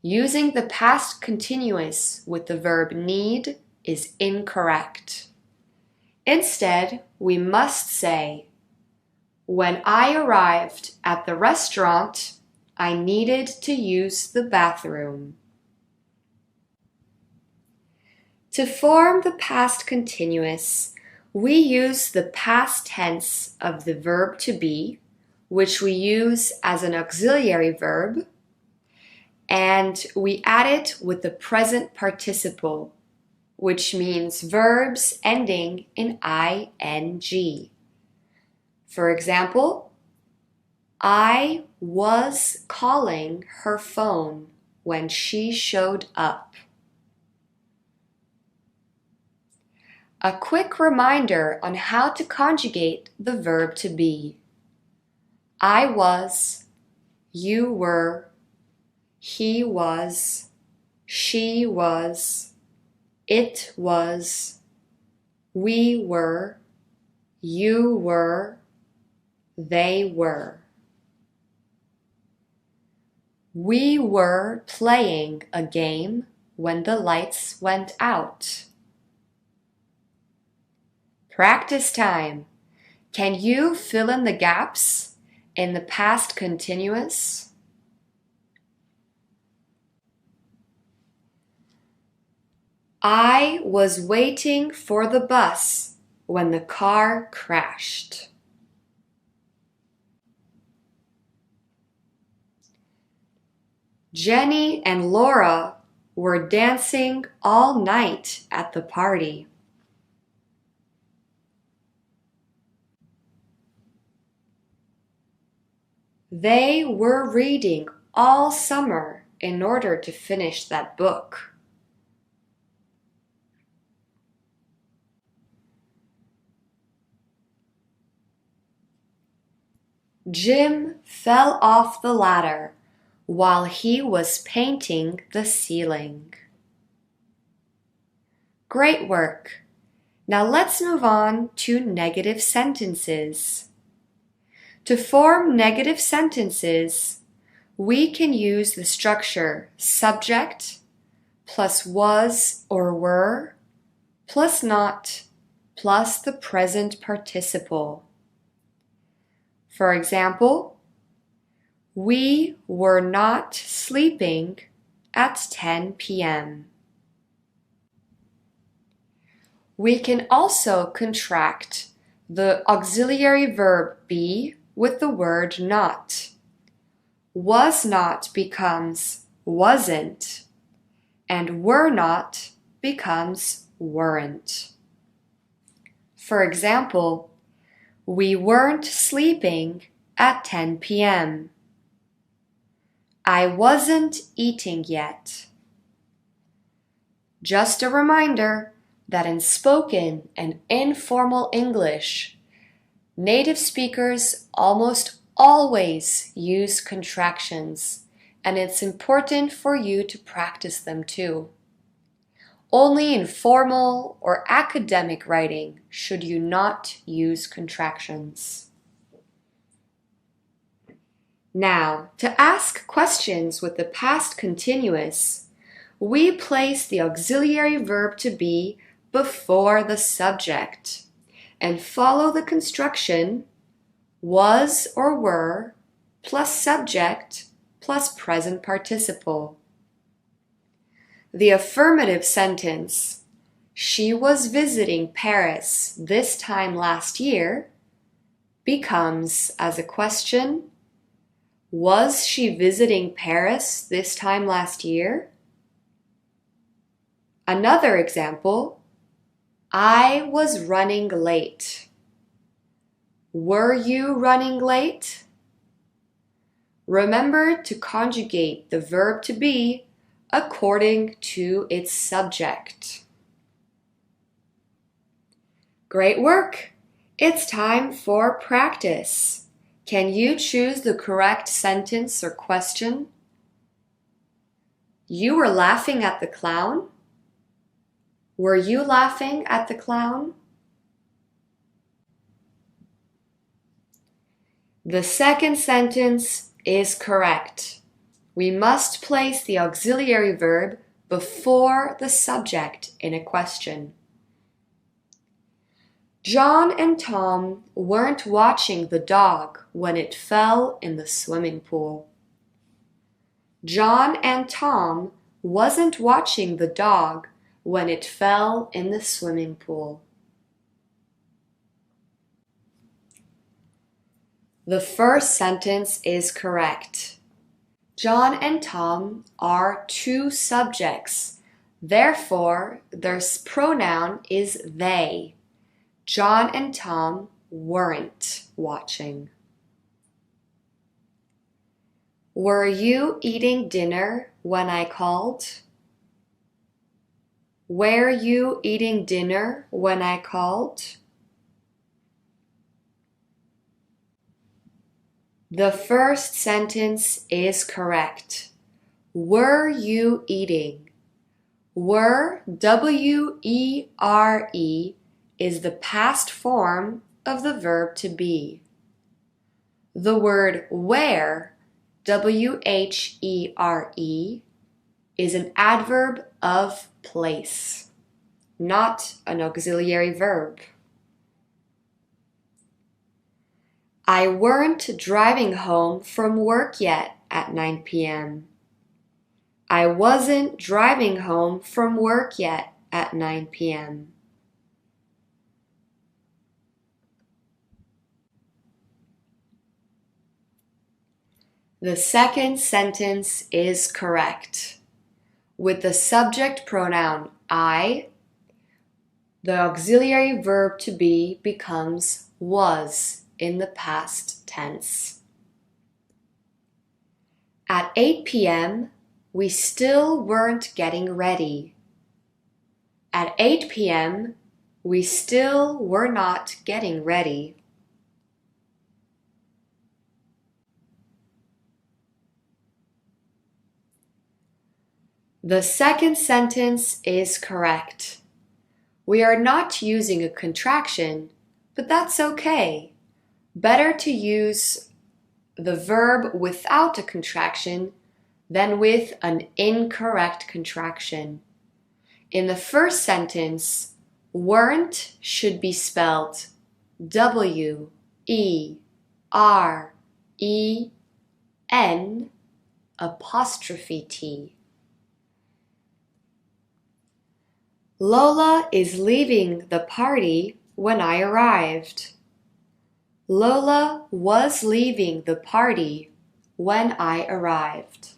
Using the past continuous with the verb need is incorrect. Instead, we must say, "When I arrived at the restaurant, I needed to use the bathroom." To form the past continuous, we use the past tense of the verb to be, which we use as an auxiliary verb, and we add it with the present participle, which means verbs ending in ing. For example, I was calling her phone when she showed up. A quick reminder on how to conjugate the verb to be. I was, you were, he was, she was, it was, we were, you were, they were. We were playing a game when the lights went out. Practice time. Can you fill in the gaps in the past continuous? I was waiting for the bus when the car crashed. Jenny and Laura were dancing all night at the party. They were reading all summer in order to finish that book. Jim fell off the ladder while he was painting the ceiling. Great work! Now let's move on to negative sentences. To form negative sentences, we can use the structure subject plus was or were plus not plus the present participle. For example, we were not sleeping at 10 p.m. We can also contract the auxiliary verb be with the word not. Was not becomes wasn't, and were not becomes weren't. For example, we weren't sleeping at 10 p.m. I wasn't eating yet. Just a reminder, that in spoken and informal English, native speakers almost always use contractions, and it's important for you to practice them too. Only in formal or academic writing should you not use contractions. Now, to ask questions with the past continuous, we place the auxiliary verb to be before the subject and follow the construction was or were plus subject plus present participle. The affirmative sentence, she was visiting Paris this time last year, becomes as a question, was she visiting Paris this time last year? Another example, I was running late. Were you running late? Remember to conjugate the verb to be according to its subject. Great work! It's time for practice. Can you choose the correct sentence or question? You were laughing at the clown? Were you laughing at the clown? The second sentence is correct. We must place the auxiliary verb before the subject in a question. John and Tom weren't watching the dog when it fell in the swimming pool. John and Tom wasn't watching the dog when it fell in the swimming pool. The first sentence is correct. John and Tom are two subjects. Therefore, their pronoun is they. John and Tom weren't watching. Were you eating dinner when I called? Were you eating dinner when I called? The first sentence is correct. Were you eating? Were, W-E-R-E, is the past form of the verb to be. The word where, W-H-E-R-E, is an adverb of place, not an auxiliary verb. I weren't driving home from work yet at 9 p.m. I wasn't driving home from work yet at 9 p.m. The second sentence is correct. With the subject pronoun I, the auxiliary verb to be becomes was in the past tense. At 8 p.m., we still weren't getting ready. At 8 p.m., we still were not getting ready. The second sentence is correct. We are not using a contraction, but that's okay. Better to use the verb without a contraction than with an incorrect contraction. In the first sentence, weren't should be spelled W-E-R-E-N''T. Lola is leaving the party when I arrived. Lola was leaving the party when I arrived.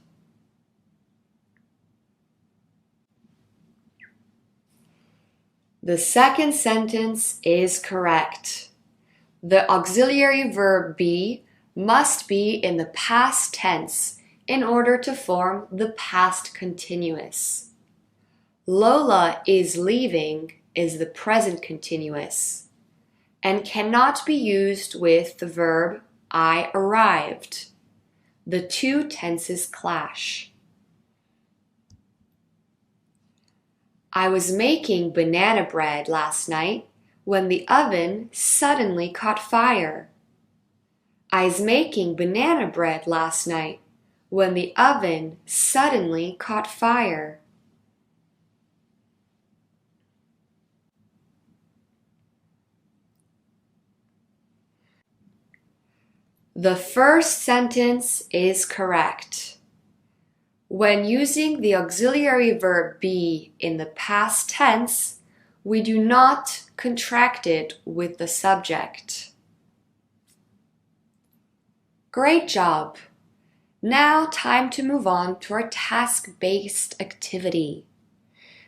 The second sentence is correct. The auxiliary verb be must be in the past tense in order to form the past continuous. Lola is leaving is the present continuous and cannot be used with the verb I arrived. The two tenses clash. I was making banana bread last night when the oven suddenly caught fire. I was making banana bread last night when the oven suddenly caught fire. The first sentence is correct. When using the auxiliary verb be in the past tense, we do not contract it with the subject. Great job! Now time to move on to our task-based activity.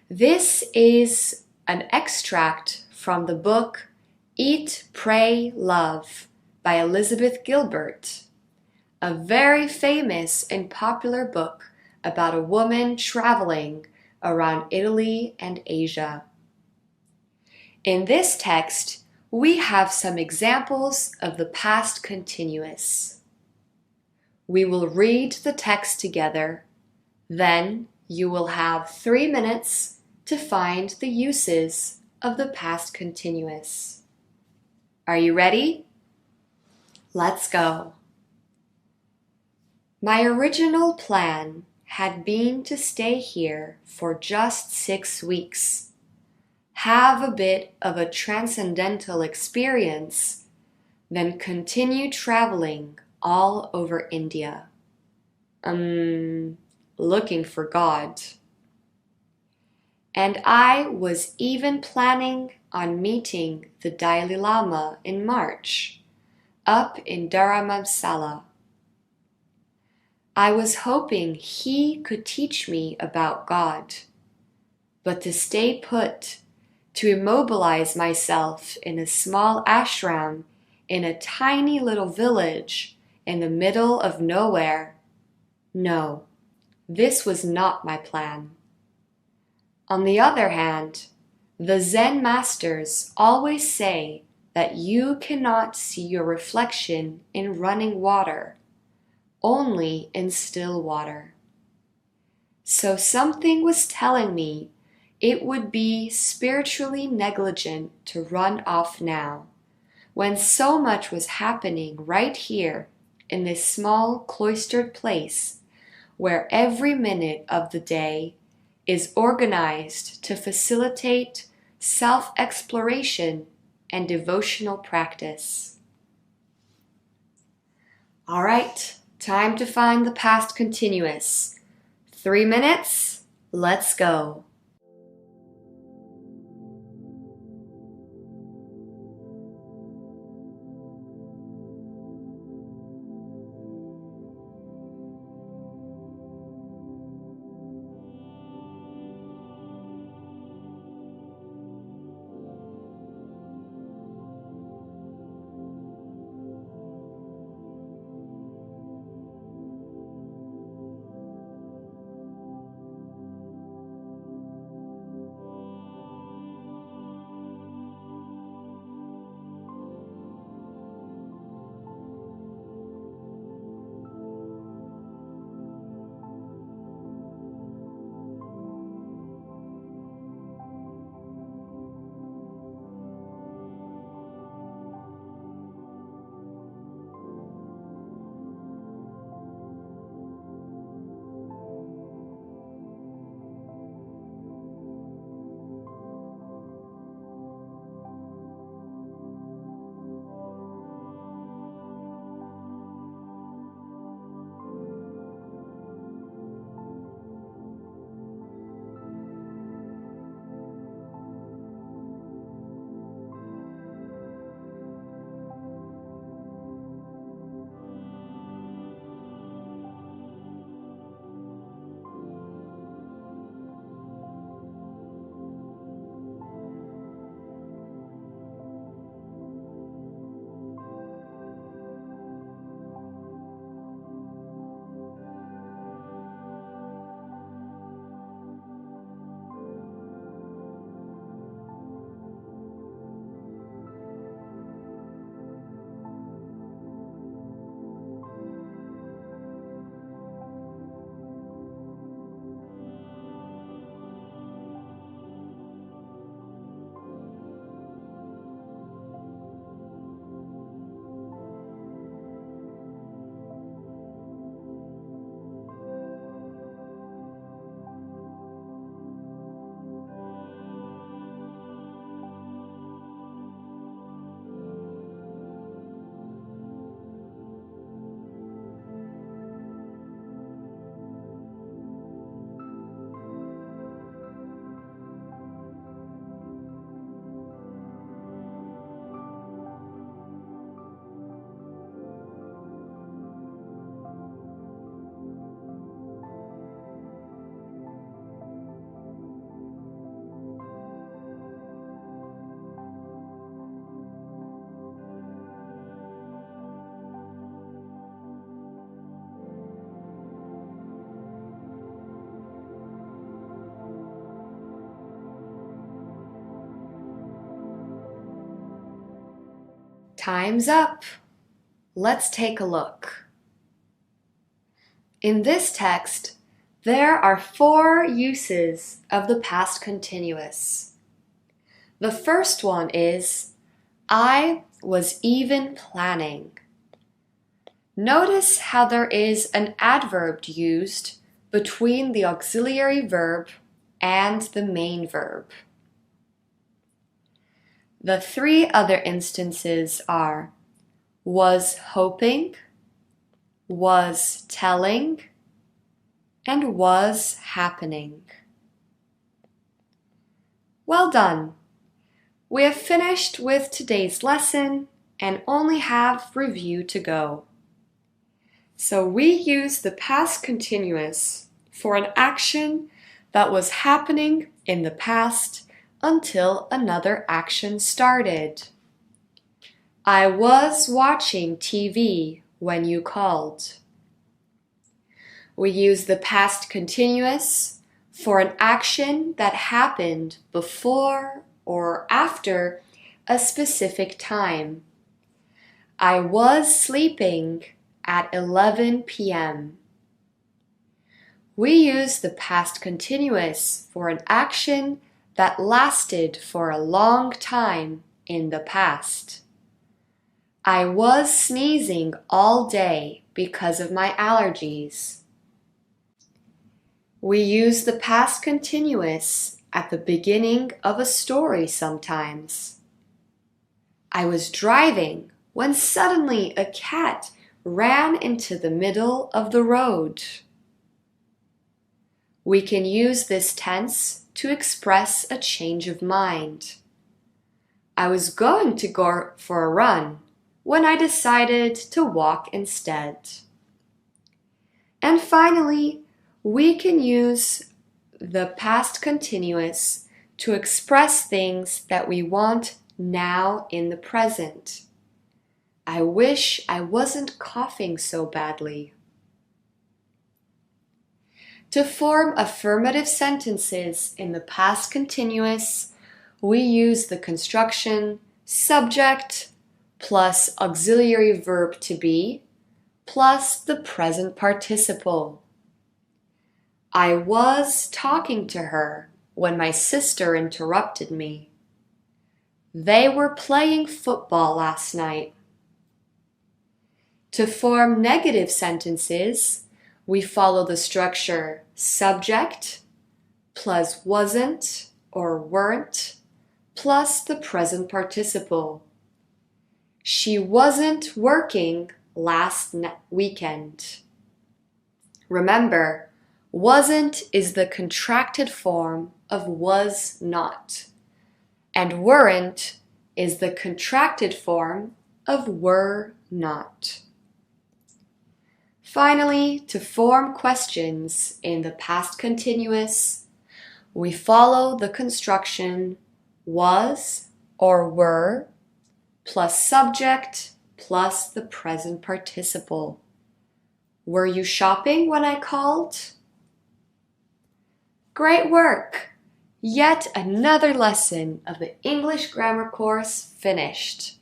This is an extract from the book Eat, Pray, Love by Elizabeth Gilbert, a very famous and popular book about a woman traveling around Italy and Asia. In this text, we have some examples of the past continuous. We will read the text together, then you will have 3 minutes to find the uses of the past continuous. Are you ready? Let's go. My original plan had been to stay here for just 6 weeks, have a bit of a transcendental experience, then continue traveling all over India. Looking for God. And I was even planning on meeting the Dalai Lama in March, up in Dharamsala. I was hoping he could teach me about God, but to stay put, to immobilize myself in a small ashram in a tiny little village in the middle of nowhere, no, this was not my plan. On the other hand, the Zen masters always say that you cannot see your reflection in running water, only in still water. So something was telling me it would be spiritually negligent to run off now, when so much was happening right here in this small cloistered place where every minute of the day is organized to facilitate self-exploration and devotional practice. All right, time to find the past continuous. 3 minutes, let's go. Time's up. Let's take a look. In this text, there are 4 uses of the past continuous. The first one is, I was even planning. Notice how there is an adverb used between the auxiliary verb and the main verb. The 3 other instances are was hoping, was telling, and was happening. Well done! We have finished with today's lesson and only have review to go. So we use the past continuous for an action that was happening in the past until another action started. I was watching TV when you called. We use the past continuous for an action that happened before or after a specific time. I was sleeping at 11 p.m. We use the past continuous for an action that lasted for a long time in the past. I was sneezing all day because of my allergies. We use the past continuous at the beginning of a story sometimes. I was driving when suddenly a cat ran into the middle of the road. We can use this tense to express a change of mind. I was going to go for a run when I decided to walk instead. And finally, we can use the past continuous to express things that we want now in the present. I wish I wasn't coughing so badly. To form affirmative sentences in the past continuous, we use the construction subject plus auxiliary verb to be plus the present participle. I was talking to her when my sister interrupted me. They were playing football last night. To form negative sentences, we follow the structure subject plus wasn't or weren't plus the present participle. She wasn't working last weekend. Remember, wasn't is the contracted form of was not, and weren't is the contracted form of were not. Finally, to form questions in the past continuous, we follow the construction was or were plus subject plus the present participle. Were you shopping when I called? Great work! Yet another lesson of the English grammar course finished.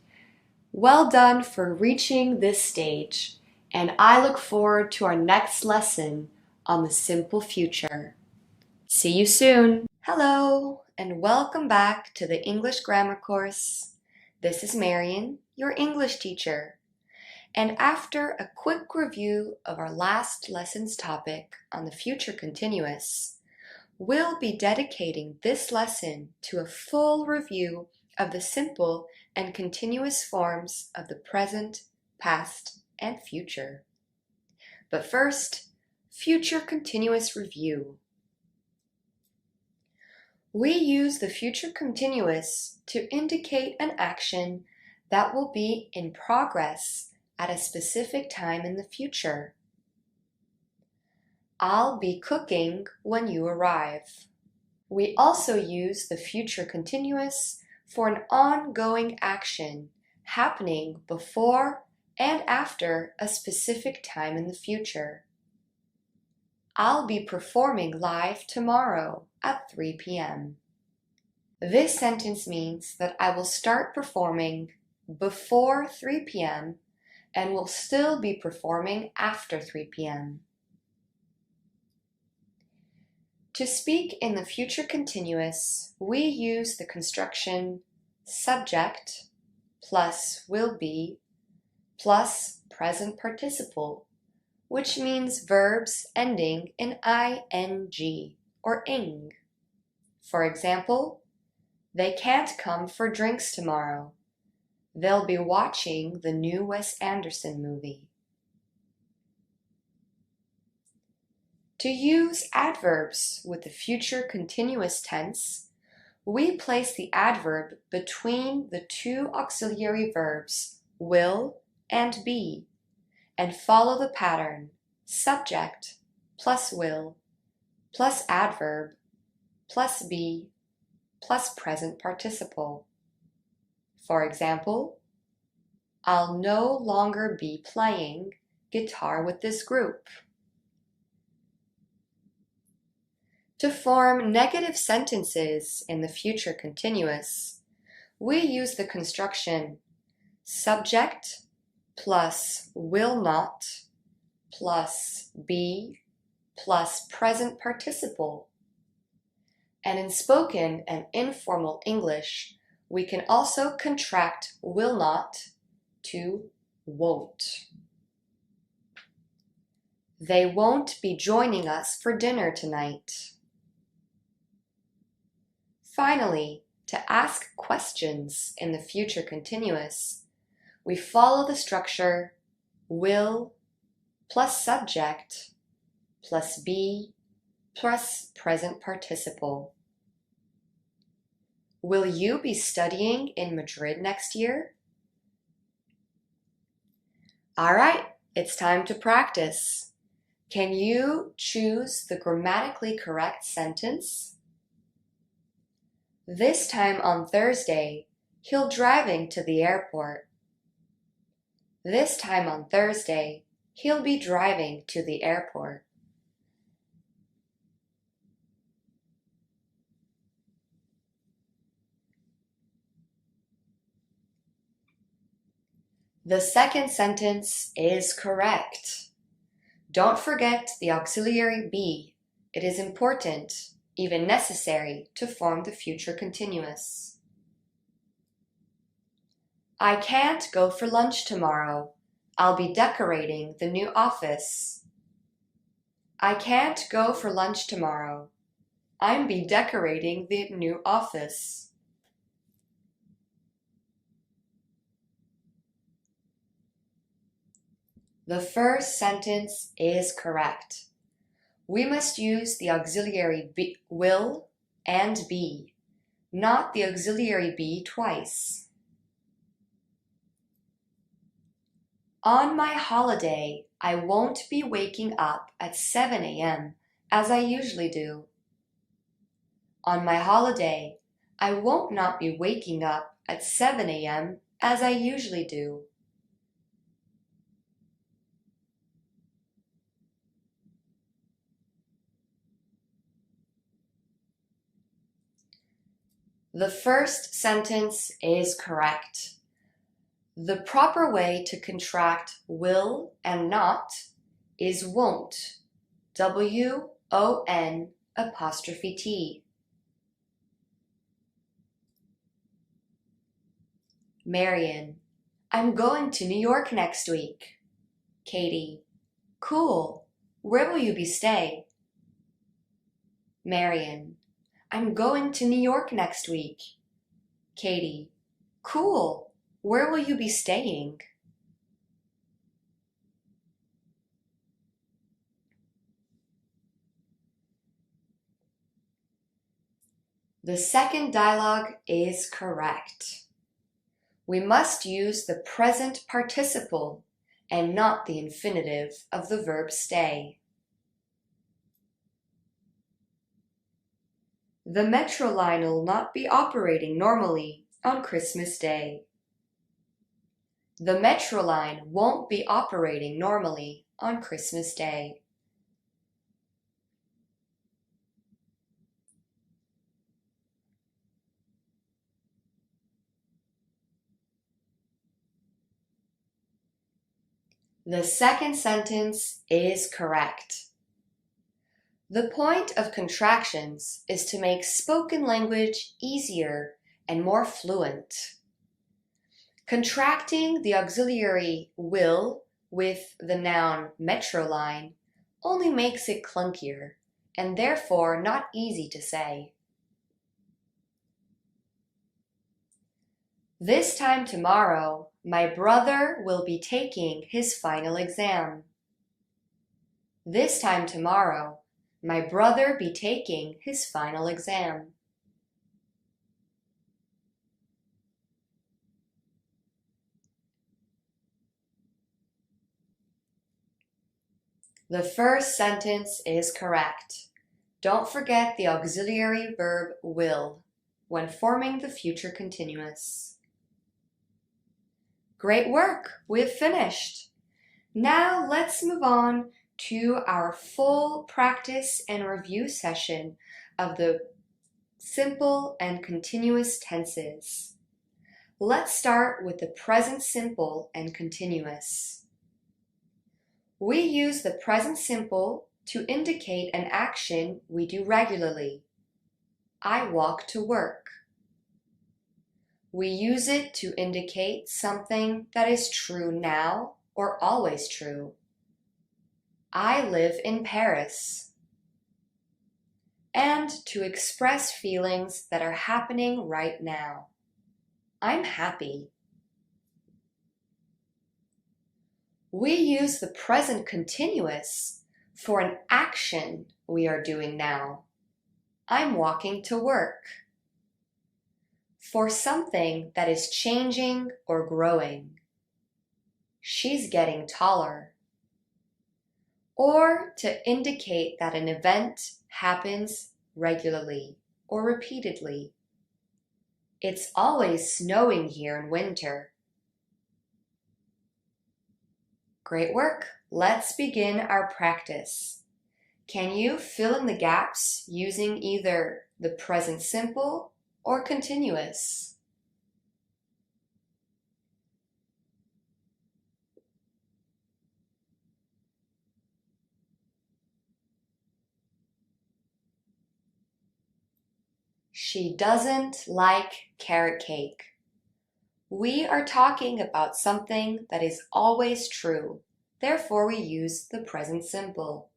Well done for reaching this stage, and I look forward to our next lesson on the simple future. See you soon! Hello, and welcome back to the English grammar course. This is Marion, your English teacher. And after a quick review of our last lesson's topic on the future continuous, we'll be dedicating this lesson to a full review of the simple and continuous forms of the present, past, and future. But first, future continuous review. We use the future continuous to indicate an action that will be in progress at a specific time in the future. I'll be cooking when you arrive. We also use the future continuous for an ongoing action happening before and after a specific time in the future. I'll be performing live tomorrow at 3 p.m. This sentence means that I will start performing before 3 p.m. and will still be performing after 3 p.m. To speak in the future continuous, we use the construction subject plus will be plus present participle, which means verbs ending in ing or ing. For example, they can't come for drinks tomorrow. They'll be watching the new Wes Anderson movie. To use adverbs with the future continuous tense, we place the adverb between the two auxiliary verbs will and be, and follow the pattern subject plus will plus adverb plus be plus present participle. For example, I'll no longer be playing guitar with this group. To form negative sentences in the future continuous, we use the construction subject plus will not plus be plus present participle. And in spoken and informal English, we can also contract will not to won't. They won't be joining us for dinner tonight. Finally, to ask questions in the future continuous, we follow the structure will plus subject plus be plus present participle. Will you be studying in Madrid next year? All right, it's time to practice. Can you choose the grammatically correct sentence? This time on Thursday, he'll driving to the airport. This time on Thursday, he'll be driving to the airport. The second sentence is correct. Don't forget the auxiliary be. It is important, even necessary, to form the future continuous. I can't go for lunch tomorrow. I'll be decorating the new office. I can't go for lunch tomorrow. I'm be decorating the new office. The first sentence is correct. We must use the auxiliary be, will and be, not the auxiliary be twice. On my holiday, I won't be waking up at 7 a.m. as I usually do. On my holiday, I won't not be waking up at 7 a.m. as I usually do. The first sentence is correct. The proper way to contract will and not is won't, W-O-N''T. Marion, I'm going to New York next week. Katie, cool. Where will you be staying? Marion, I'm going to New York next week. Katie, cool. Where will you be staying? The second dialogue is correct. We must use the present participle and not the infinitive of the verb stay. The metro line will not be operating normally on Christmas Day. The metro line won't be operating normally on Christmas Day. The second sentence is correct. The point of contractions is to make spoken language easier and more fluent. Contracting the auxiliary will with the noun metro line only makes it clunkier and therefore not easy to say. This time tomorrow, my brother will be taking his final exam. This time tomorrow, my brother be taking his final exam. The first sentence is correct. Don't forget the auxiliary verb will when forming the future continuous. Great work! We've finished. Now let's move on to our full practice and review session of the simple and continuous tenses. Let's start with the present simple and continuous. We use the present simple to indicate an action we do regularly. I walk to work. We use it to indicate something that is true now or always true. I live in Paris. And to express feelings that are happening right now. I'm happy. We use the present continuous for an action we are doing now. I'm walking to work. For something that is changing or growing. She's getting taller. Or to indicate that an event happens regularly or repeatedly. It's always snowing here in winter. Great work! Let's begin our practice. Can you fill in the gaps using either the present simple or continuous? She doesn't like carrot cake. We are talking about something that is always true. Therefore, we use the present simple.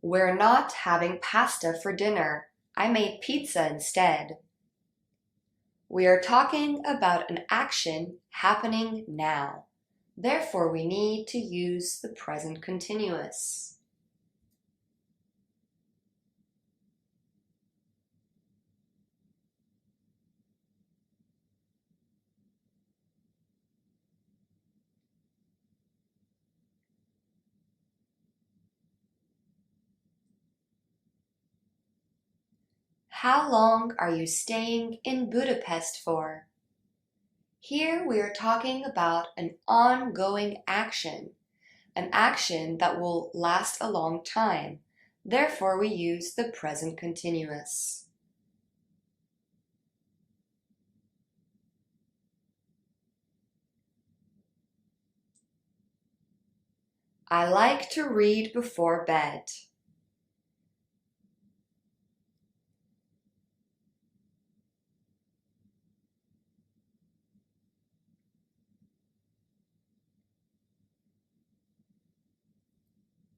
We're not having pasta for dinner. I made pizza instead. We are talking about an action happening now. Therefore, we need to use the present continuous. How long are you staying in Budapest for? Here we are talking about an ongoing action, an action that will last a long time. Therefore, we use the present continuous. I like to read before bed.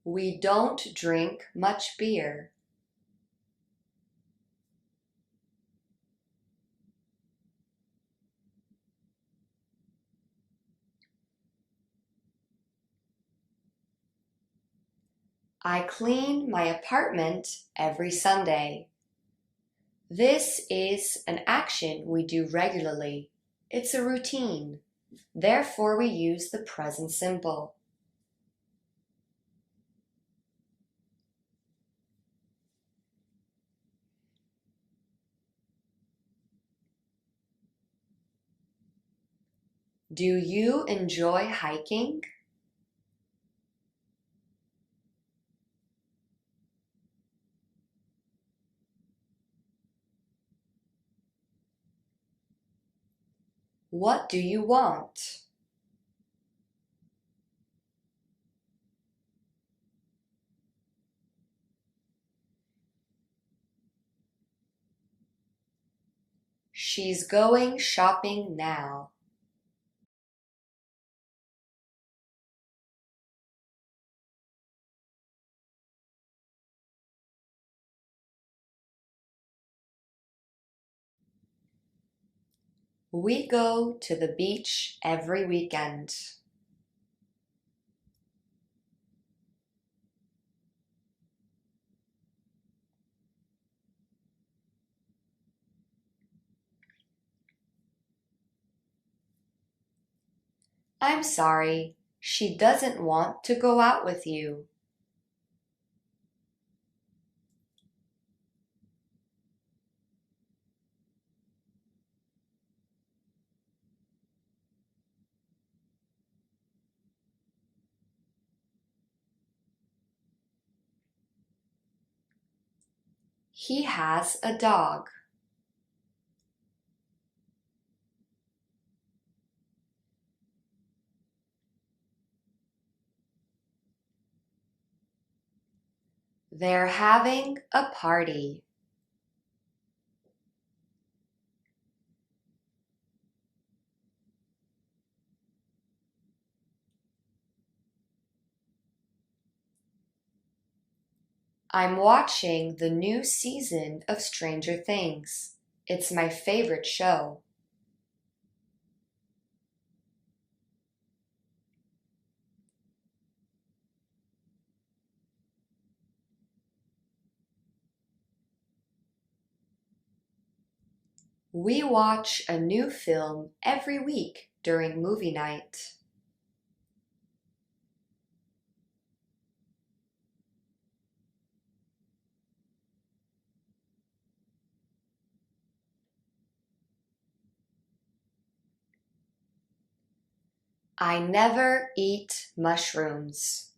We don't drink much beer. I clean my apartment every Sunday. This is an action we do regularly. It's a routine. Therefore, we use the present simple. Do you enjoy hiking? What do you want? She's going shopping now. We go to the beach every weekend. I'm sorry, she doesn't want to go out with you. He has a dog. They're having a party. I'm watching the new season of Stranger Things. It's my favorite show. We watch a new film every week during movie night. I never eat mushrooms.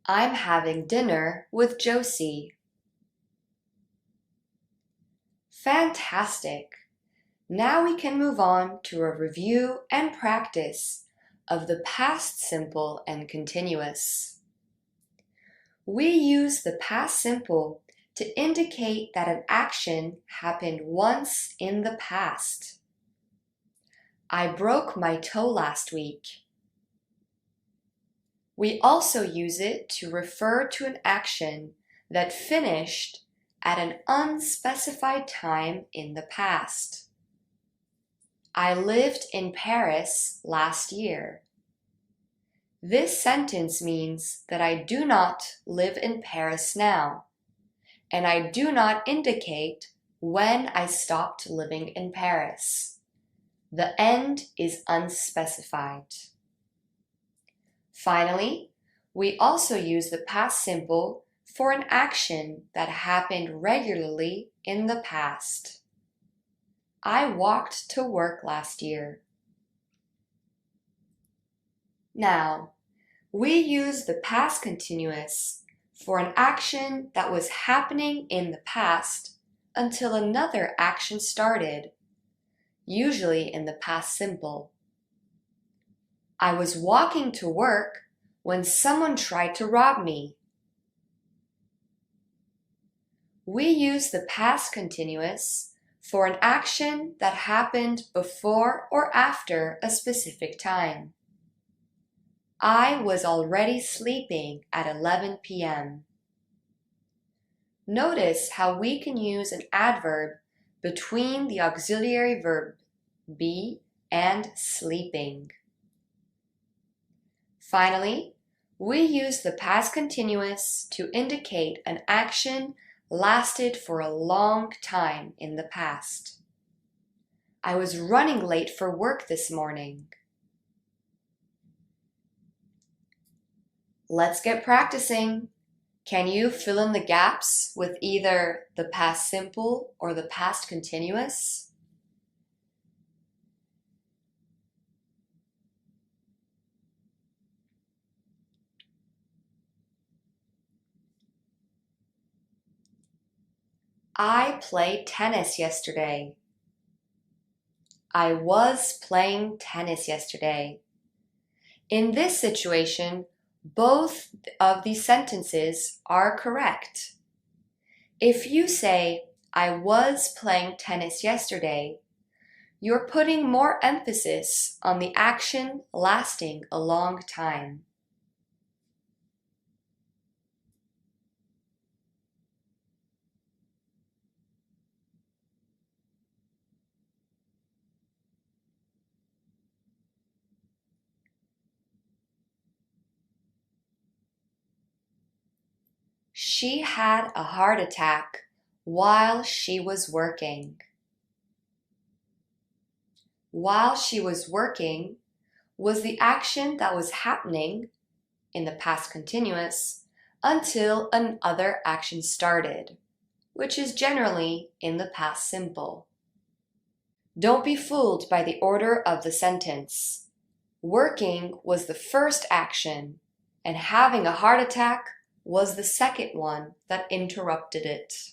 I'm having dinner with Josie. Fantastic! Now we can move on to a review and practice of the past simple and continuous. We use the past simple to indicate that an action happened once in the past. I broke my toe last week. We also use it to refer to an action that finished at an unspecified time in the past. I lived in Paris last year. This sentence means that I do not live in Paris now, and I do not indicate when I stopped living in Paris. The end is unspecified. Finally, we also use the past simple for an action that happened regularly in the past. I walked to work last year. Now, we use the past continuous for an action that was happening in the past until another action started, usually in the past simple. I was walking to work when someone tried to rob me. We use the past continuous for an action that happened before or after a specific time. I was already sleeping at 11 p.m. Notice how we can use an adverb between the auxiliary verb be and sleeping. Finally, we use the past continuous to indicate an action lasted for a long time in the past. I was running late for work this morning. Let's get practicing. Can you fill in the gaps with either the past simple or the past continuous? I played tennis yesterday. I was playing tennis yesterday. In this situation, both of these sentences are correct. If you say, I was playing tennis yesterday, you're putting more emphasis on the action lasting a long time. She had a heart attack while she was working. While she was working was the action that was happening in the past continuous until another action started, which is generally in the past simple. Don't be fooled by the order of the sentence. Working was the first action, and having a heart attack was the second one that interrupted it.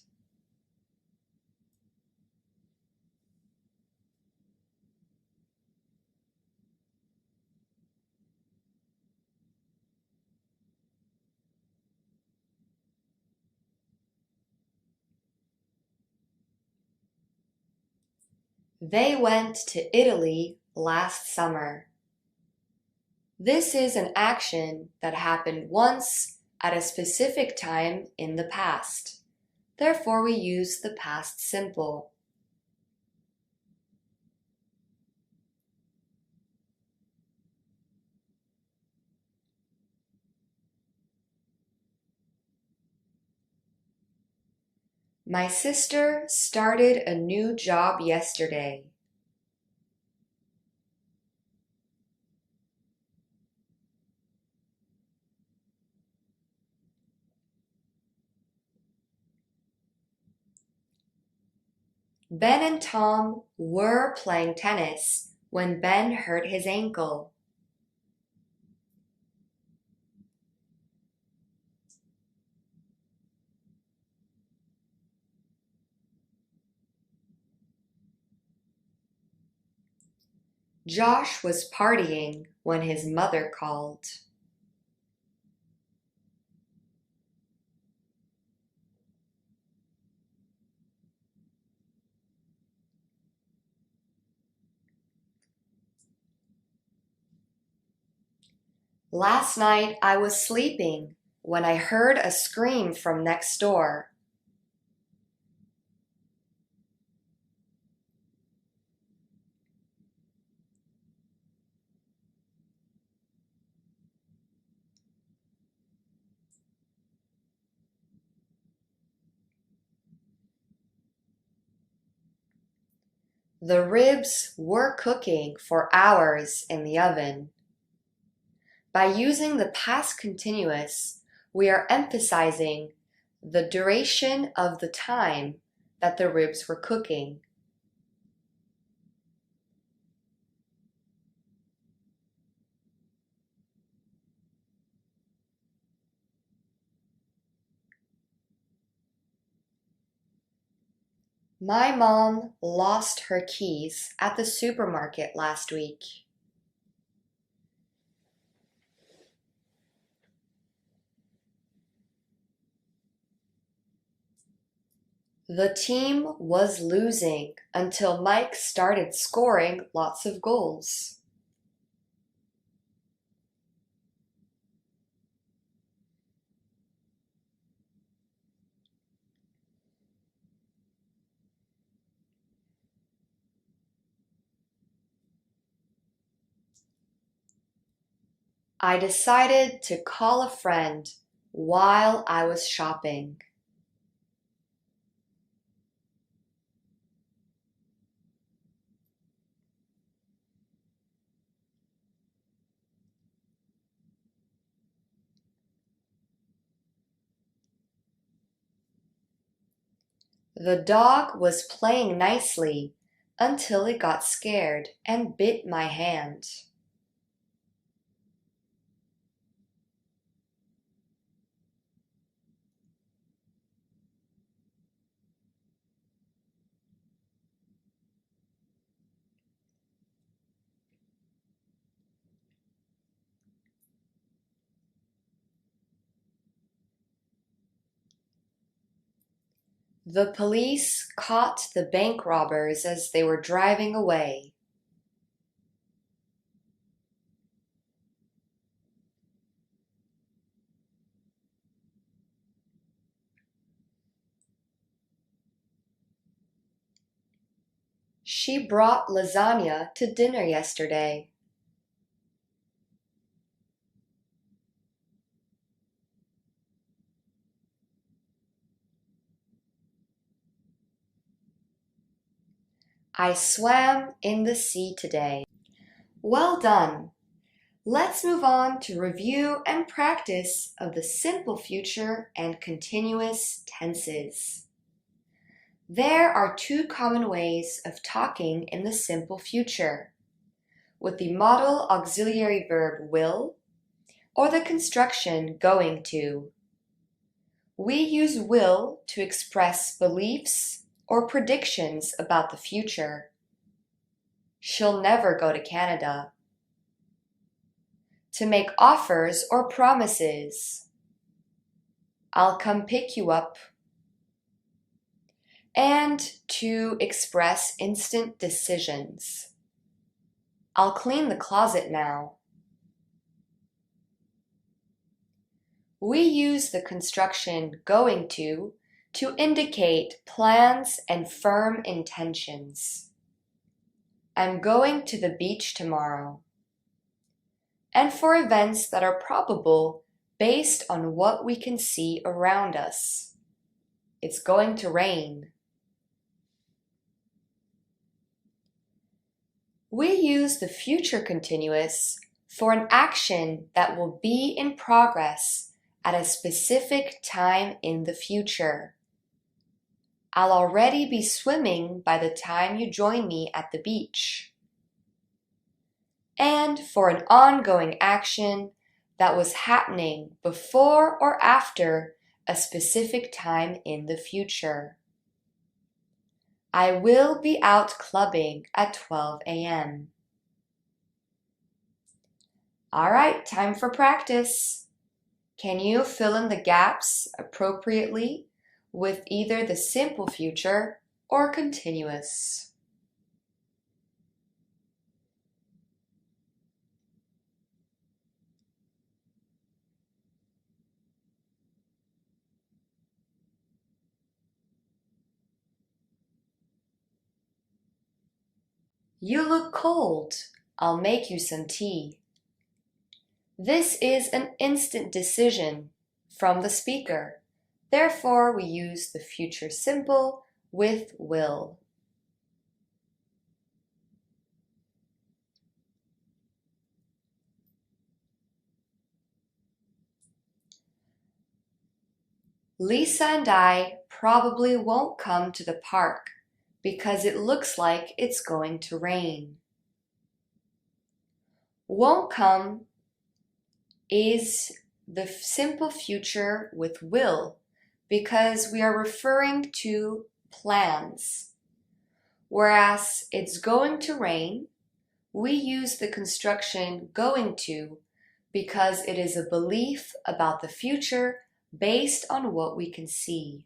They went to Italy last summer. This is an action that happened once at a specific time in the past. Therefore, we use the past simple. My sister started a new job yesterday. Ben and Tom were playing tennis when Ben hurt his ankle. Josh was partying when his mother called. Last night I was sleeping when I heard a scream from next door. The ribs were cooking for hours in the oven. By using the past continuous, we are emphasizing the duration of the time that the ribs were cooking. My mom lost her keys at the supermarket last week. The team was losing until Mike started scoring lots of goals. I decided to call a friend while I was shopping. The dog was playing nicely until it got scared and bit my hand. The police caught the bank robbers as they were driving away. She brought lasagna to dinner yesterday. I swam in the sea today. Well done! Let's move on to review and practice of the simple future and continuous tenses. There are two common ways of talking in the simple future, with the modal auxiliary verb will or the construction going to. We use will to express beliefs or predictions about the future. She'll never go to Canada. To make offers or promises. I'll come pick you up. And to express instant decisions. I'll clean the closet now. We use the construction going to indicate plans and firm intentions. I'm going to the beach tomorrow. And for events that are probable based on what we can see around us. It's going to rain. We use the future continuous for an action that will be in progress at a specific time in the future. I'll already be swimming by the time you join me at the beach. And for an ongoing action that was happening before or after a specific time in the future. I will be out clubbing at 12 a.m. All right, time for practice. Can you fill in the gaps appropriately with either the simple future or continuous? You look cold. I'll make you some tea. This is an instant decision from the speaker. Therefore, we use the future simple with will. Lisa and I probably won't come to the park because it looks like it's going to rain. Won't come is the simple future with will because we are referring to plans. Whereas it's going to rain, we use the construction going to because it is a belief about the future based on what we can see.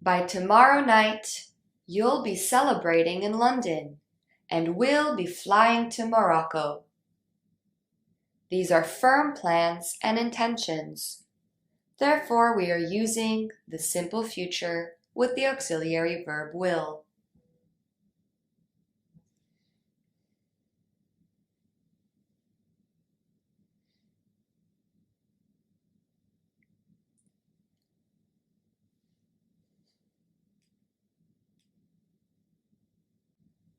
By tomorrow night, you'll be celebrating in London, and we'll be flying to Morocco. These are firm plans and intentions. Therefore, we are using the simple future with the auxiliary verb will.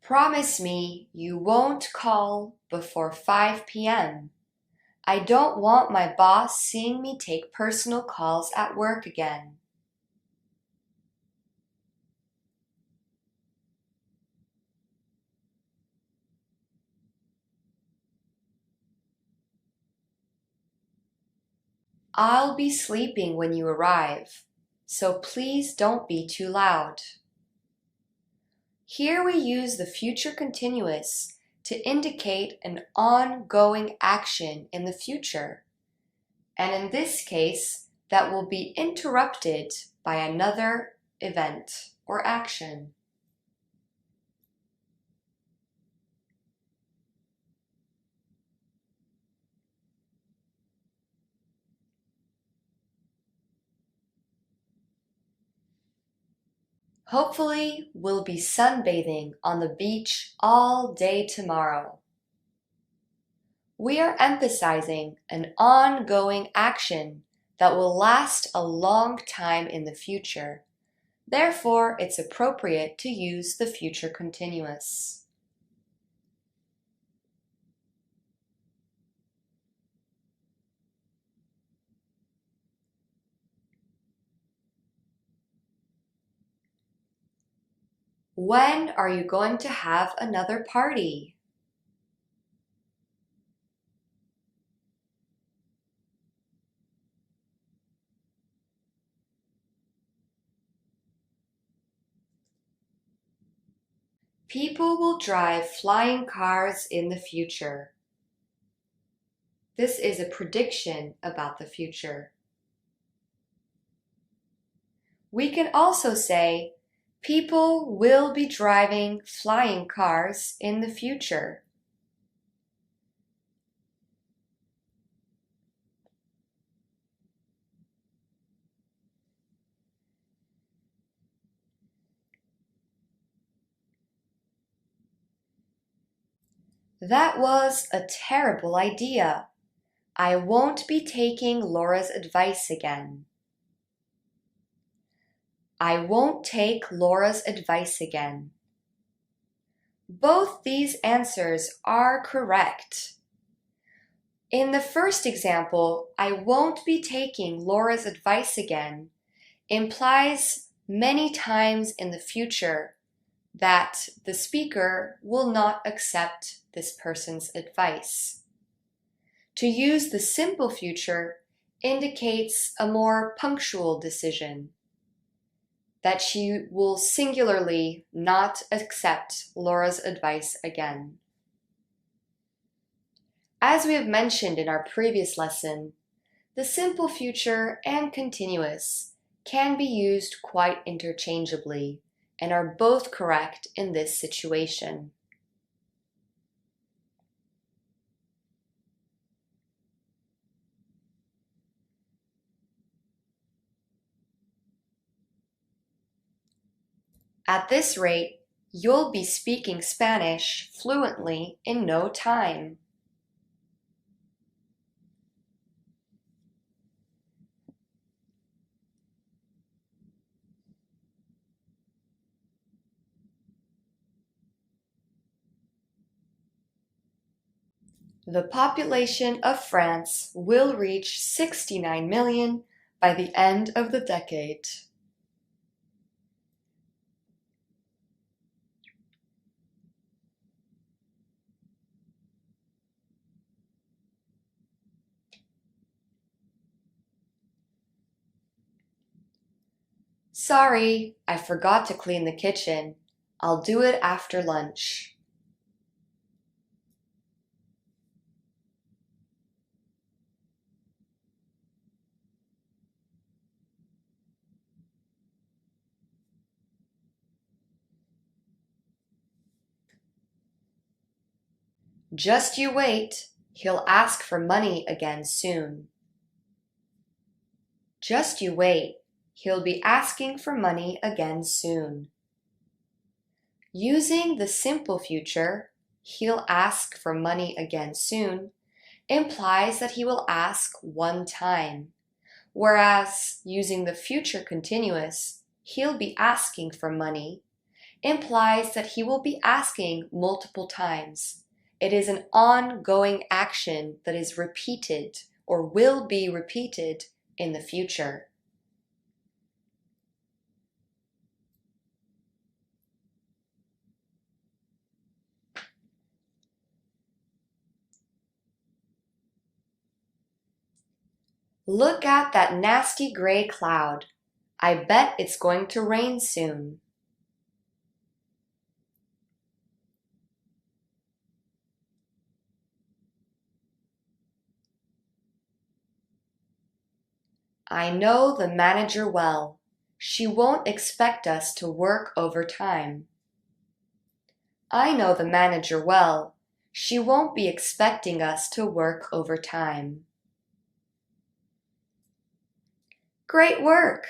Promise me you won't call before 5 p.m. I don't want my boss seeing me take personal calls at work again. I'll be sleeping when you arrive, so please don't be too loud. Here we use the future continuous to indicate an ongoing action in the future, and in this case, that will be interrupted by another event or action. Hopefully, we'll be sunbathing on the beach all day tomorrow. We are emphasizing an ongoing action that will last a long time in the future. Therefore, it's appropriate to use the future continuous. When are you going to have another party? People will drive flying cars in the future. This is a prediction about the future. We can also say, people will be driving flying cars in the future. That was a terrible idea. I won't be taking Laura's advice again. I won't take Laura's advice again. Both these answers are correct. In the first example, I won't be taking Laura's advice again implies many times in the future that the speaker will not accept this person's advice. To use the simple future indicates a more punctual decision, that she will singularly not accept Laura's advice again. As we have mentioned in our previous lesson, the simple future and continuous can be used quite interchangeably and are both correct in this situation. At this rate, you'll be speaking Spanish fluently in no time. The population of France will reach 69 million by the end of the decade. Sorry, I forgot to clean the kitchen. I'll do it after lunch. Just you wait, he'll ask for money again soon. Just you wait, he'll be asking for money again soon. Using the simple future, he'll ask for money again soon, implies that he will ask one time, whereas using the future continuous, he'll be asking for money, implies that he will be asking multiple times. It is an ongoing action that is repeated or will be repeated in the future. Look at that nasty gray cloud. I bet it's going to rain soon. I know the manager well. She won't expect us to work overtime. I know the manager well. She won't be expecting us to work overtime. Great work!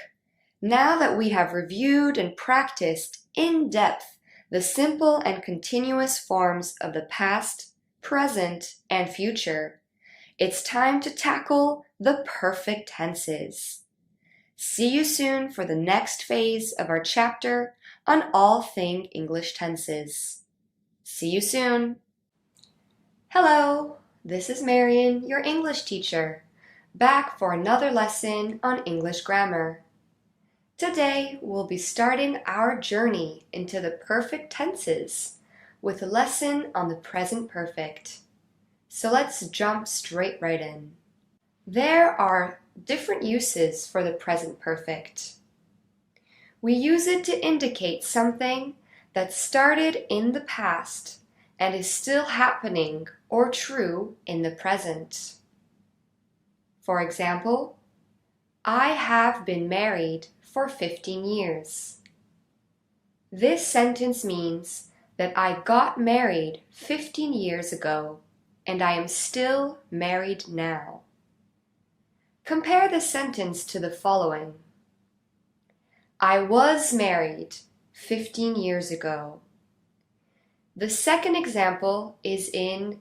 Now that we have reviewed and practiced in depth the simple and continuous forms of the past, present, and future, it's time to tackle the perfect tenses. See you soon for the next phase of our chapter on all things English tenses. See you soon. Hello, this is Marion, your English teacher, back for another lesson on English grammar. Today, we'll be starting our journey into the perfect tenses with a lesson on the present perfect. So let's jump straight right in. There are different uses for the present perfect. We use it to indicate something that started in the past and is still happening or true in the present. For example, I have been married for 15 years. This sentence means that I got married 15 years ago and I am still married now. Compare the sentence to the following. I was married 15 years ago. The second example is in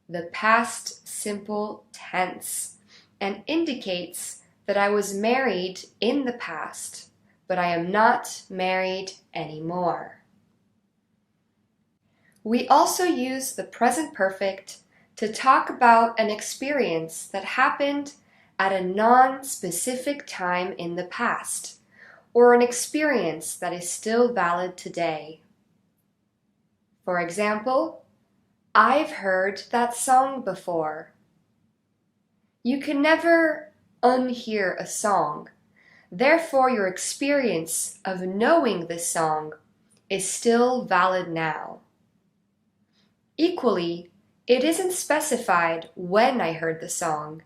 the past simple tense and indicates that I was married in the past, but I am not married anymore. We also use the present perfect to talk about an experience that happened at a non-specific time in the past, or an experience that is still valid today. For example, I've heard that song before. You can never unhear a song, therefore your experience of knowing this song is still valid now. Equally, it isn't specified when I heard the song.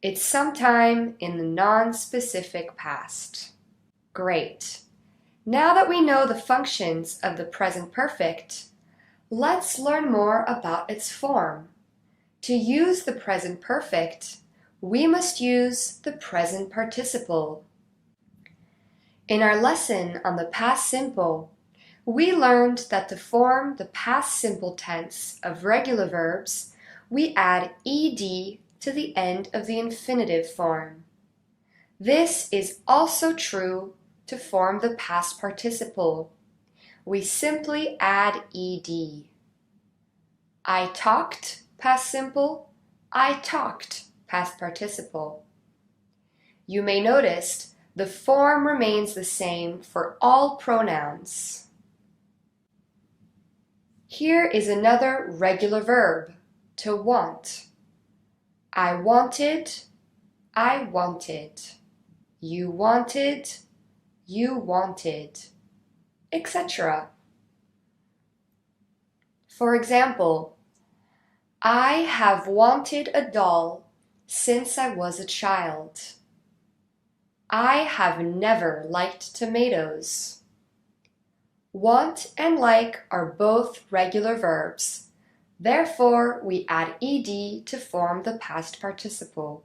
It's sometime in the non-specific past. Great. Now that we know the functions of the present perfect, let's learn more about its form. To use the present perfect, we must use the present participle. In our lesson on the past simple, we learned that to form the past simple tense of regular verbs, we add ed to the end of the infinitive form. This is also true to form the past participle. We simply add ed. I talked, past simple. I talked, past participle. You may notice the form remains the same for all pronouns. Here is another regular verb, to want. I wanted, I wanted. You wanted, you wanted, etc. For example, I have wanted a doll since I was a child. I have never liked tomatoes. Want and like are both regular verbs. Therefore, we add ed to form the past participle.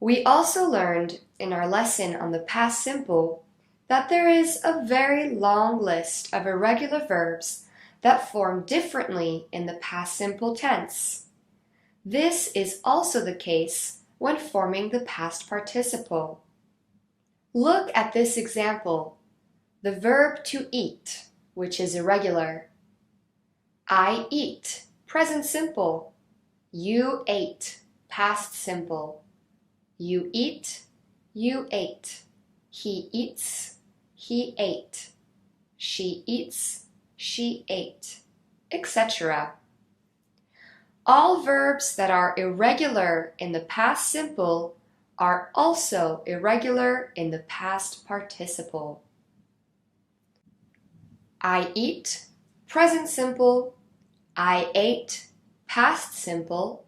We also learned in our lesson on the past simple that there is a very long list of irregular verbs that form differently in the past simple tense. This is also the case when forming the past participle. Look at this example, the verb to eat, which is irregular. I eat, present simple. You ate, past simple. You eat, you ate. He eats, he ate. She eats, she ate, etc. All verbs that are irregular in the past simple are also irregular in the past participle. I eat, present simple. I ate, past simple.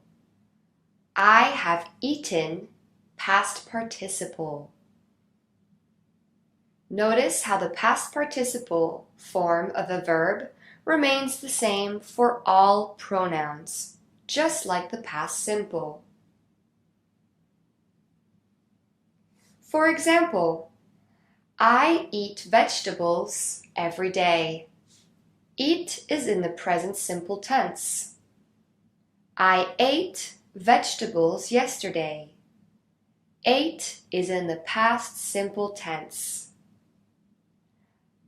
I have eaten, past participle. Notice how the past participle form of a verb remains the same for all pronouns, just like the past simple. For example, I eat vegetables every day. Eat is in the present simple tense. I ate vegetables yesterday. Ate is in the past simple tense.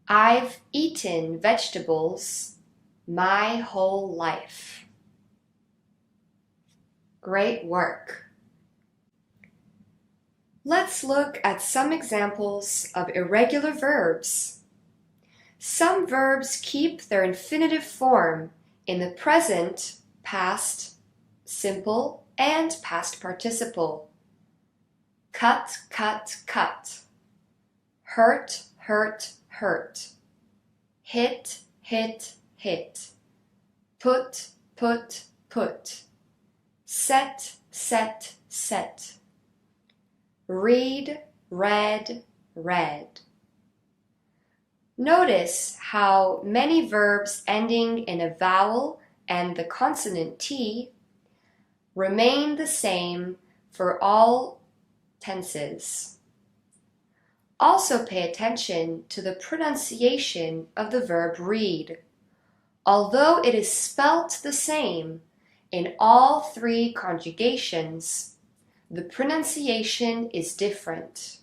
I've eaten vegetables my whole life. Great work! Let's look at some examples of irregular verbs. Some verbs keep their infinitive form in the present, past, simple, and past participle. Cut, cut, cut. Hurt, hurt, hurt. Hit, hit, hit. Put, put, put. Set, set, set. Read, read, read. Notice how many verbs ending in a vowel and the consonant T remain the same for all tenses. Also pay attention to the pronunciation of the verb read. Although it is spelt the same in all three conjugations, the pronunciation is different.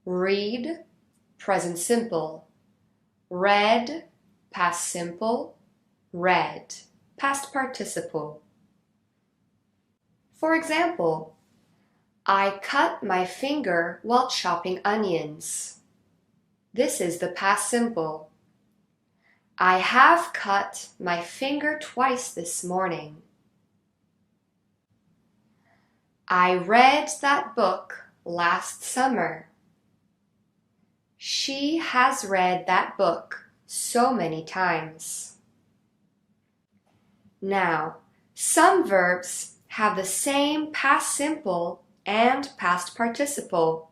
Read, present simple. Read, past simple. Read, past participle. For example, I cut my finger while chopping onions. This is the past simple. I have cut my finger twice this morning. I read that book last summer. She has read that book so many times. Now, some verbs have the same past simple and past participle.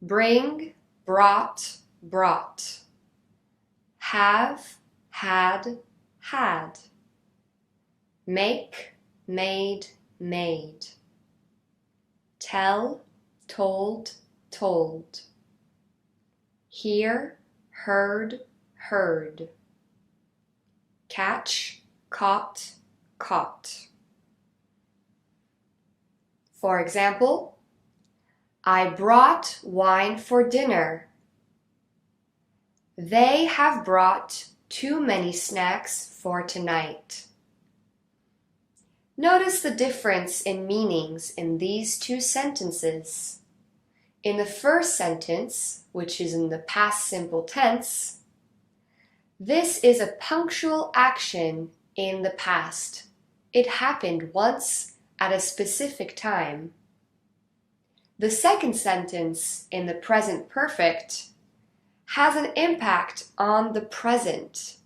Bring, brought, brought. Have, had, had. Make, made, made. Tell, told, told. Hear, heard, heard. Catch, caught, caught. For example, I brought wine for dinner. They have brought too many snacks for tonight. Notice the difference in meanings in these two sentences. In the first sentence, which is in the past simple tense, this is a punctual action in the past. It happened once at a specific time. The second sentence in the present perfect has an impact on the present.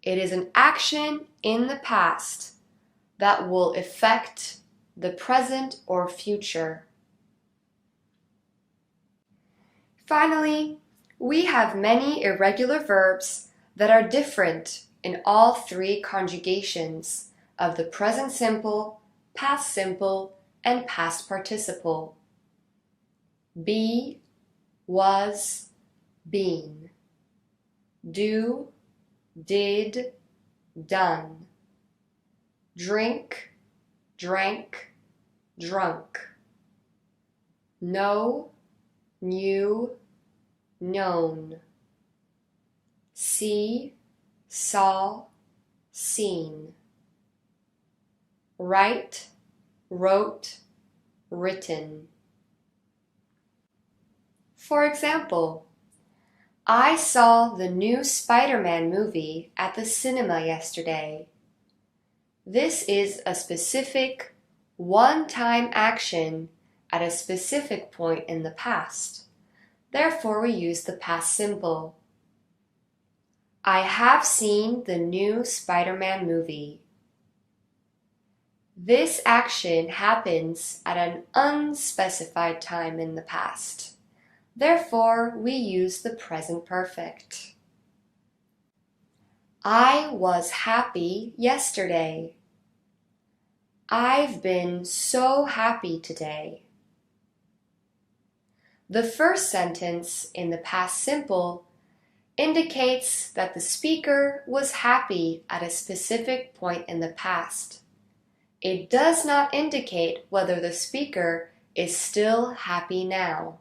It is an action in the past that will affect the present or future. Finally, we have many irregular verbs that are different in all three conjugations of the present simple, past simple, and past participle. Be, was, been. Do, did, done. Drink, drank, drunk. Know, knew, known. See, saw, seen. Write, wrote, written. For example, I saw the new Spider-Man movie at the cinema yesterday. This is a specific one-time action at a specific point in the past. Therefore, we use the past simple. I have seen the new Spider-Man movie. This action happens at an unspecified time in the past. Therefore, we use the present perfect. I was happy yesterday. I've been so happy today. The first sentence in the past simple indicates that the speaker was happy at a specific point in the past. It does not indicate whether the speaker is still happy now.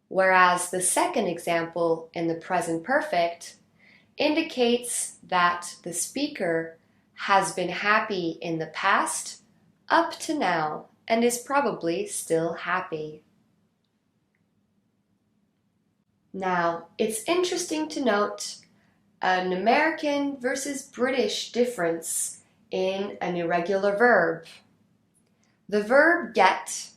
Whereas the second example in the present perfect indicates that the speaker has been happy in the past up to now and is probably still happy. Now, it's interesting to note an American versus British difference in an irregular verb. The verb get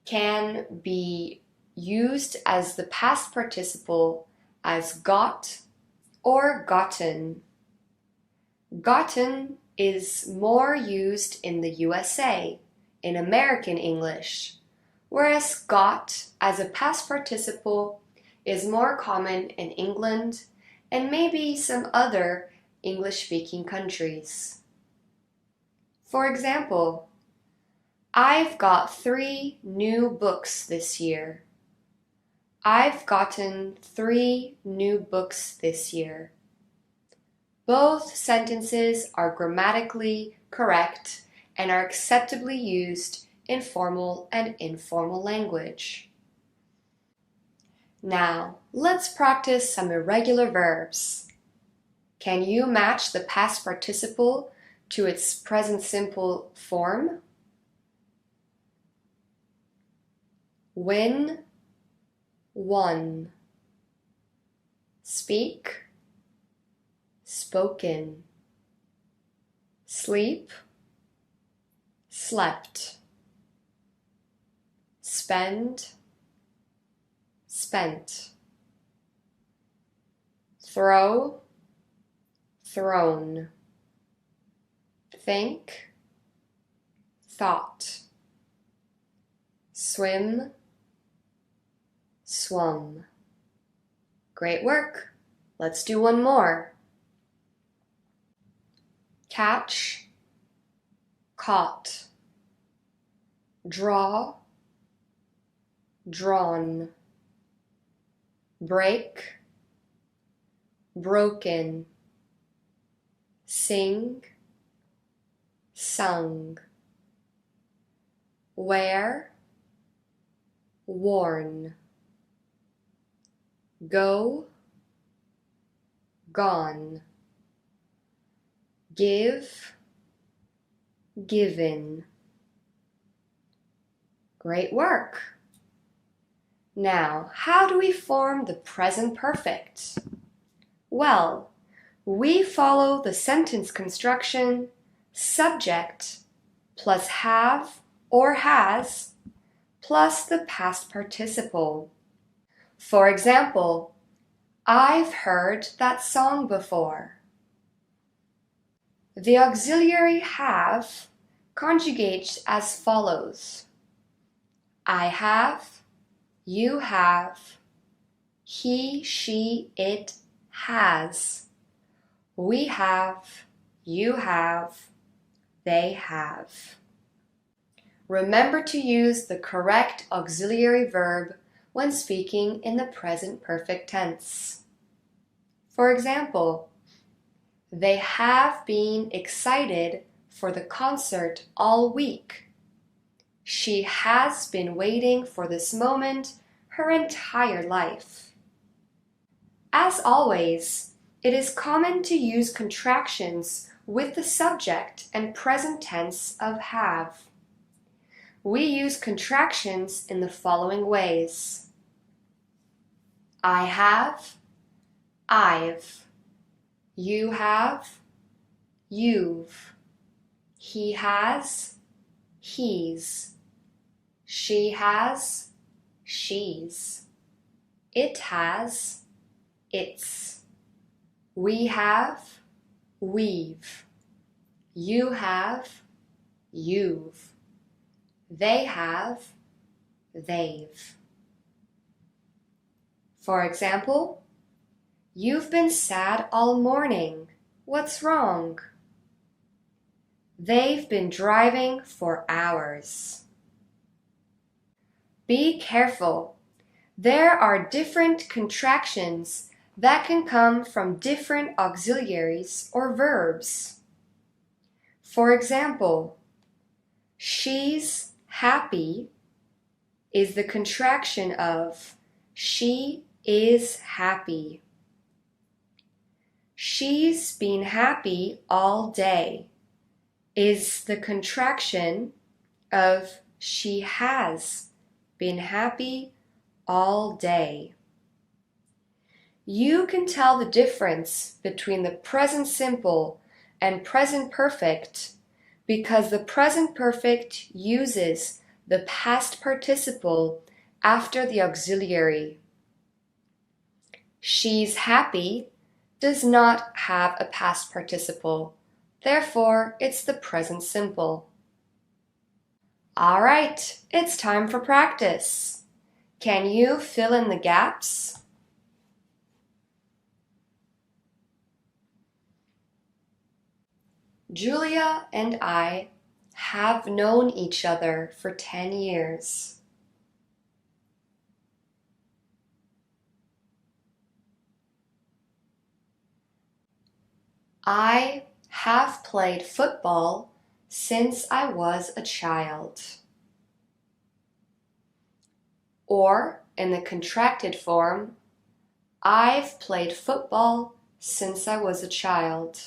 can be used as the past participle as got or gotten. Gotten is more used in the USA, in American English, whereas got as a past participle is more common in England and maybe some other English-speaking countries. For example, I've got 3 new books this year. I've gotten 3 new books this year. Both sentences are grammatically correct and are acceptably used in formal and informal language. Now, let's practice some irregular verbs. Can you match the past participle to its present simple form? Win, won. Speak, spoken. Sleep, slept. Spend, spent. Throw, thrown. Think, thought. Swim, swum. Great work. Let's do one more. Catch, caught. Draw, drawn. Break, broken. Sing, sung. Wear, worn. Go, gone. Give, given. Great work. Now, how do we form the present perfect? Well, we follow the sentence construction subject plus have or has plus the past participle. For example, I've heard that song before. The auxiliary have conjugates as follows. I have, you have, he, she, it has. We have, you have, they have. Remember to use the correct auxiliary verb when speaking in the present perfect tense. For example, they have been excited for the concert all week. She has been waiting for this moment her entire life. As always, it is common to use contractions with the subject and present tense of have. We use contractions in the following ways. I have, I've. You have, you've. He has, he's. She has, she's. It has, its. We have, we've. You have, you've. They have, they've. For example, you've been sad all morning. What's wrong? They've been driving for hours. Be careful. There are different contractions that can come from different auxiliaries or verbs. For example, she's happy is the contraction of she is happy. She's been happy all day is the contraction of she has been happy all day. You can tell the difference between the present simple and present perfect because the present perfect uses the past participle after the auxiliary. She's happy does not have a past participle, therefore it's the present simple. All right, it's time for practice. Can you fill in the gaps? Julia and I have known each other for 10 years. I have played football since I was a child. Or, in the contracted form, I've played football since I was a child.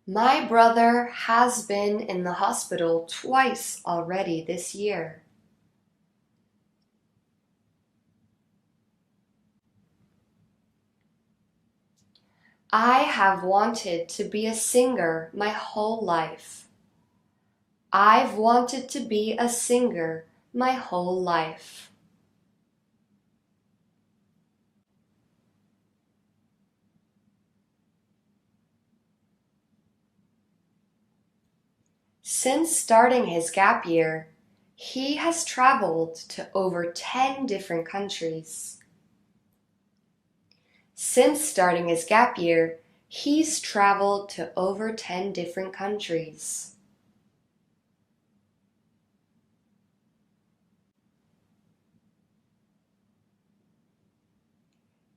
My brother has been in the hospital twice already this year. I have wanted to be a singer my whole life. I've wanted to be a singer my whole life. Since starting his gap year, he has traveled to over 10 different countries. Since starting his gap year, he's traveled to over 10 different countries.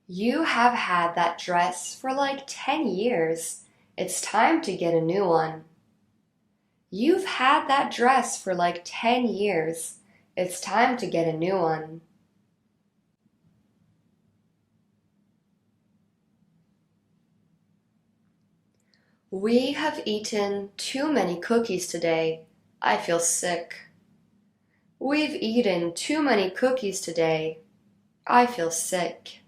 You have had that dress for like 10 years. It's time to get a new one. You've had that dress for like 10 years. It's time to get a new one. We have eaten too many cookies today. I feel sick. We've eaten too many cookies today. I feel sick.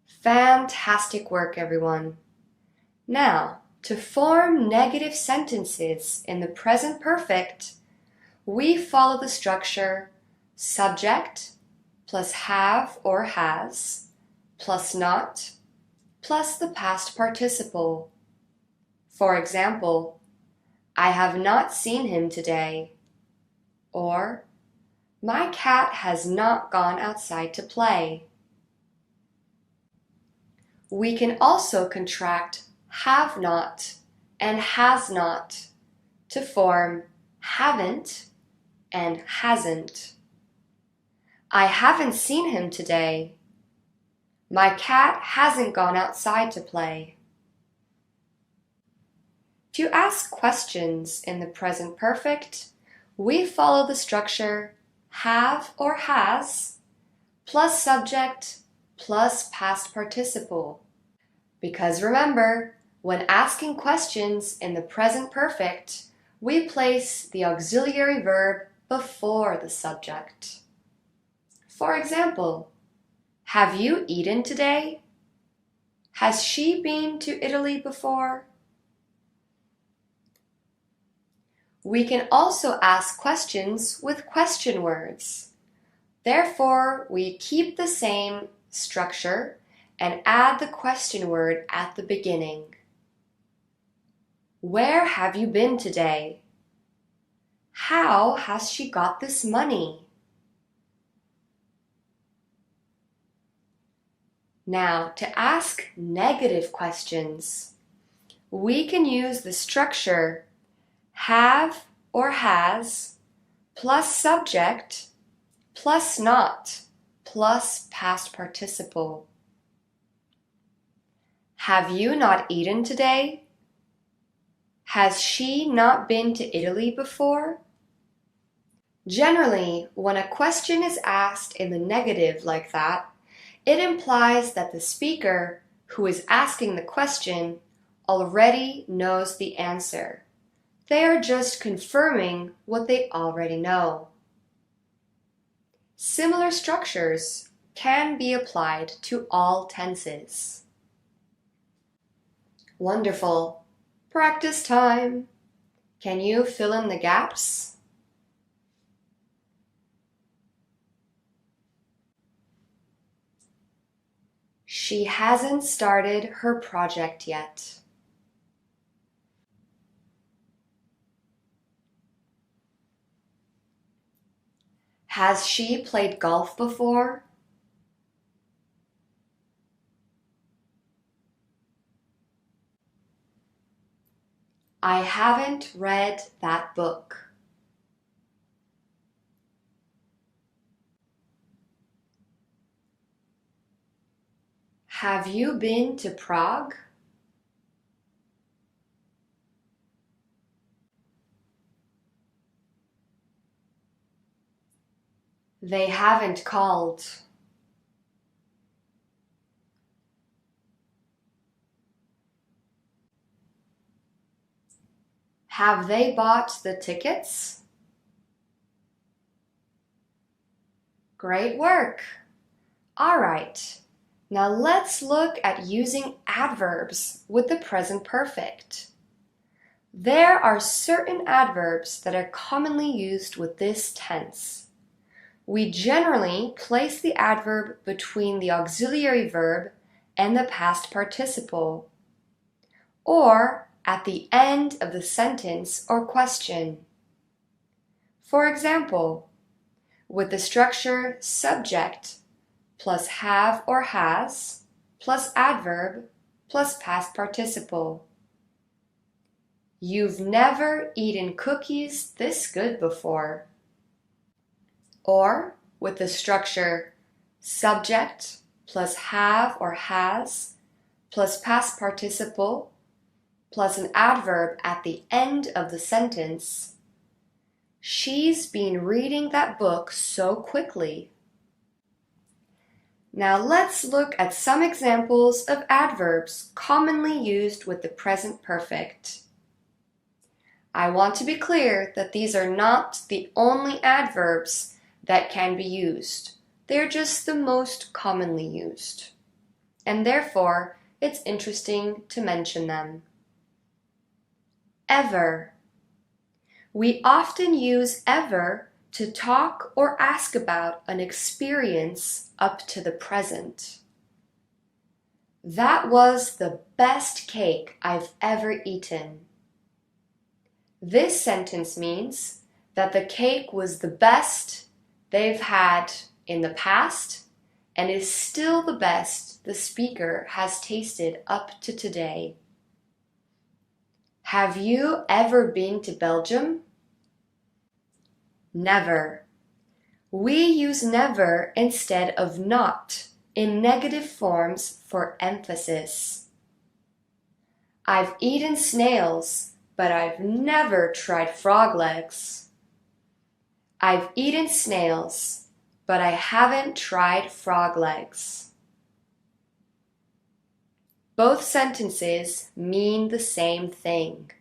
Fantastic work, everyone. Now, to form negative sentences in the present perfect, we follow the structure subject plus have or has plus not plus the past participle. For example, I have not seen him today. Or, my cat has not gone outside to play. We can also contract have not and has not to form haven't and hasn't. I haven't seen him today. My cat hasn't gone outside to play. To ask questions in the present perfect, we follow the structure have or has plus subject plus past participle. Because remember, when asking questions in the present perfect, we place the auxiliary verb before the subject. For example, have you eaten today? Has she been to Italy before? We can also ask questions with question words. Therefore, we keep the same structure and add the question word at the beginning. Where have you been today? How has she got this money? Now, to ask negative questions, we can use the structure have or has plus subject plus not plus past participle. Have you not eaten today? Has she not been to Italy before? Generally, when a question is asked in the negative like that, it implies that the speaker who is asking the question already knows the answer. They are just confirming what they already know. Similar structures can be applied to all tenses. Wonderful. Practice time. Can you fill in the gaps? She hasn't started her project yet. Has she played golf before? I haven't read that book. Have you been to Prague? They haven't called. Have they bought the tickets? Great work. All right. Now let's look at using adverbs with the present perfect. There are certain adverbs that are commonly used with this tense. We generally place the adverb between the auxiliary verb and the past participle, or at the end of the sentence or question. For example, with the structure subject plus have or has plus adverb plus past participle. You've never eaten cookies this good before. Or with the structure subject plus have or has plus past participle plus an adverb at the end of the sentence. She's been reading that book so quickly. Now let's look at some examples of adverbs commonly used with the present perfect. I want to be clear that these are not the only adverbs that can be used. They're just the most commonly used. And therefore, it's interesting to mention them. Ever. We often use ever to talk or ask about an experience up to the present. That was the best cake I've ever eaten. This sentence means that the cake was the best they've had in the past and is still the best the speaker has tasted up to today. Have you ever been to Belgium? Never. We use never instead of not in negative forms for emphasis. I've eaten snails, but I've never tried frog legs. I've eaten snails, but I haven't tried frog legs. Both sentences mean the same thing.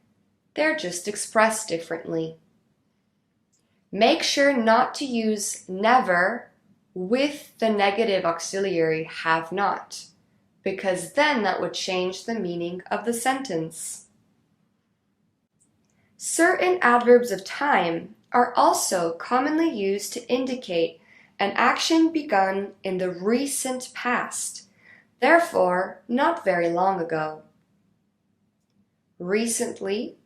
They're just expressed differently. Make sure not to use never with the negative auxiliary have not, because then that would change the meaning of the sentence. Certain adverbs of time are also commonly used to indicate an action begun in the recent past, therefore not very long ago. Recently,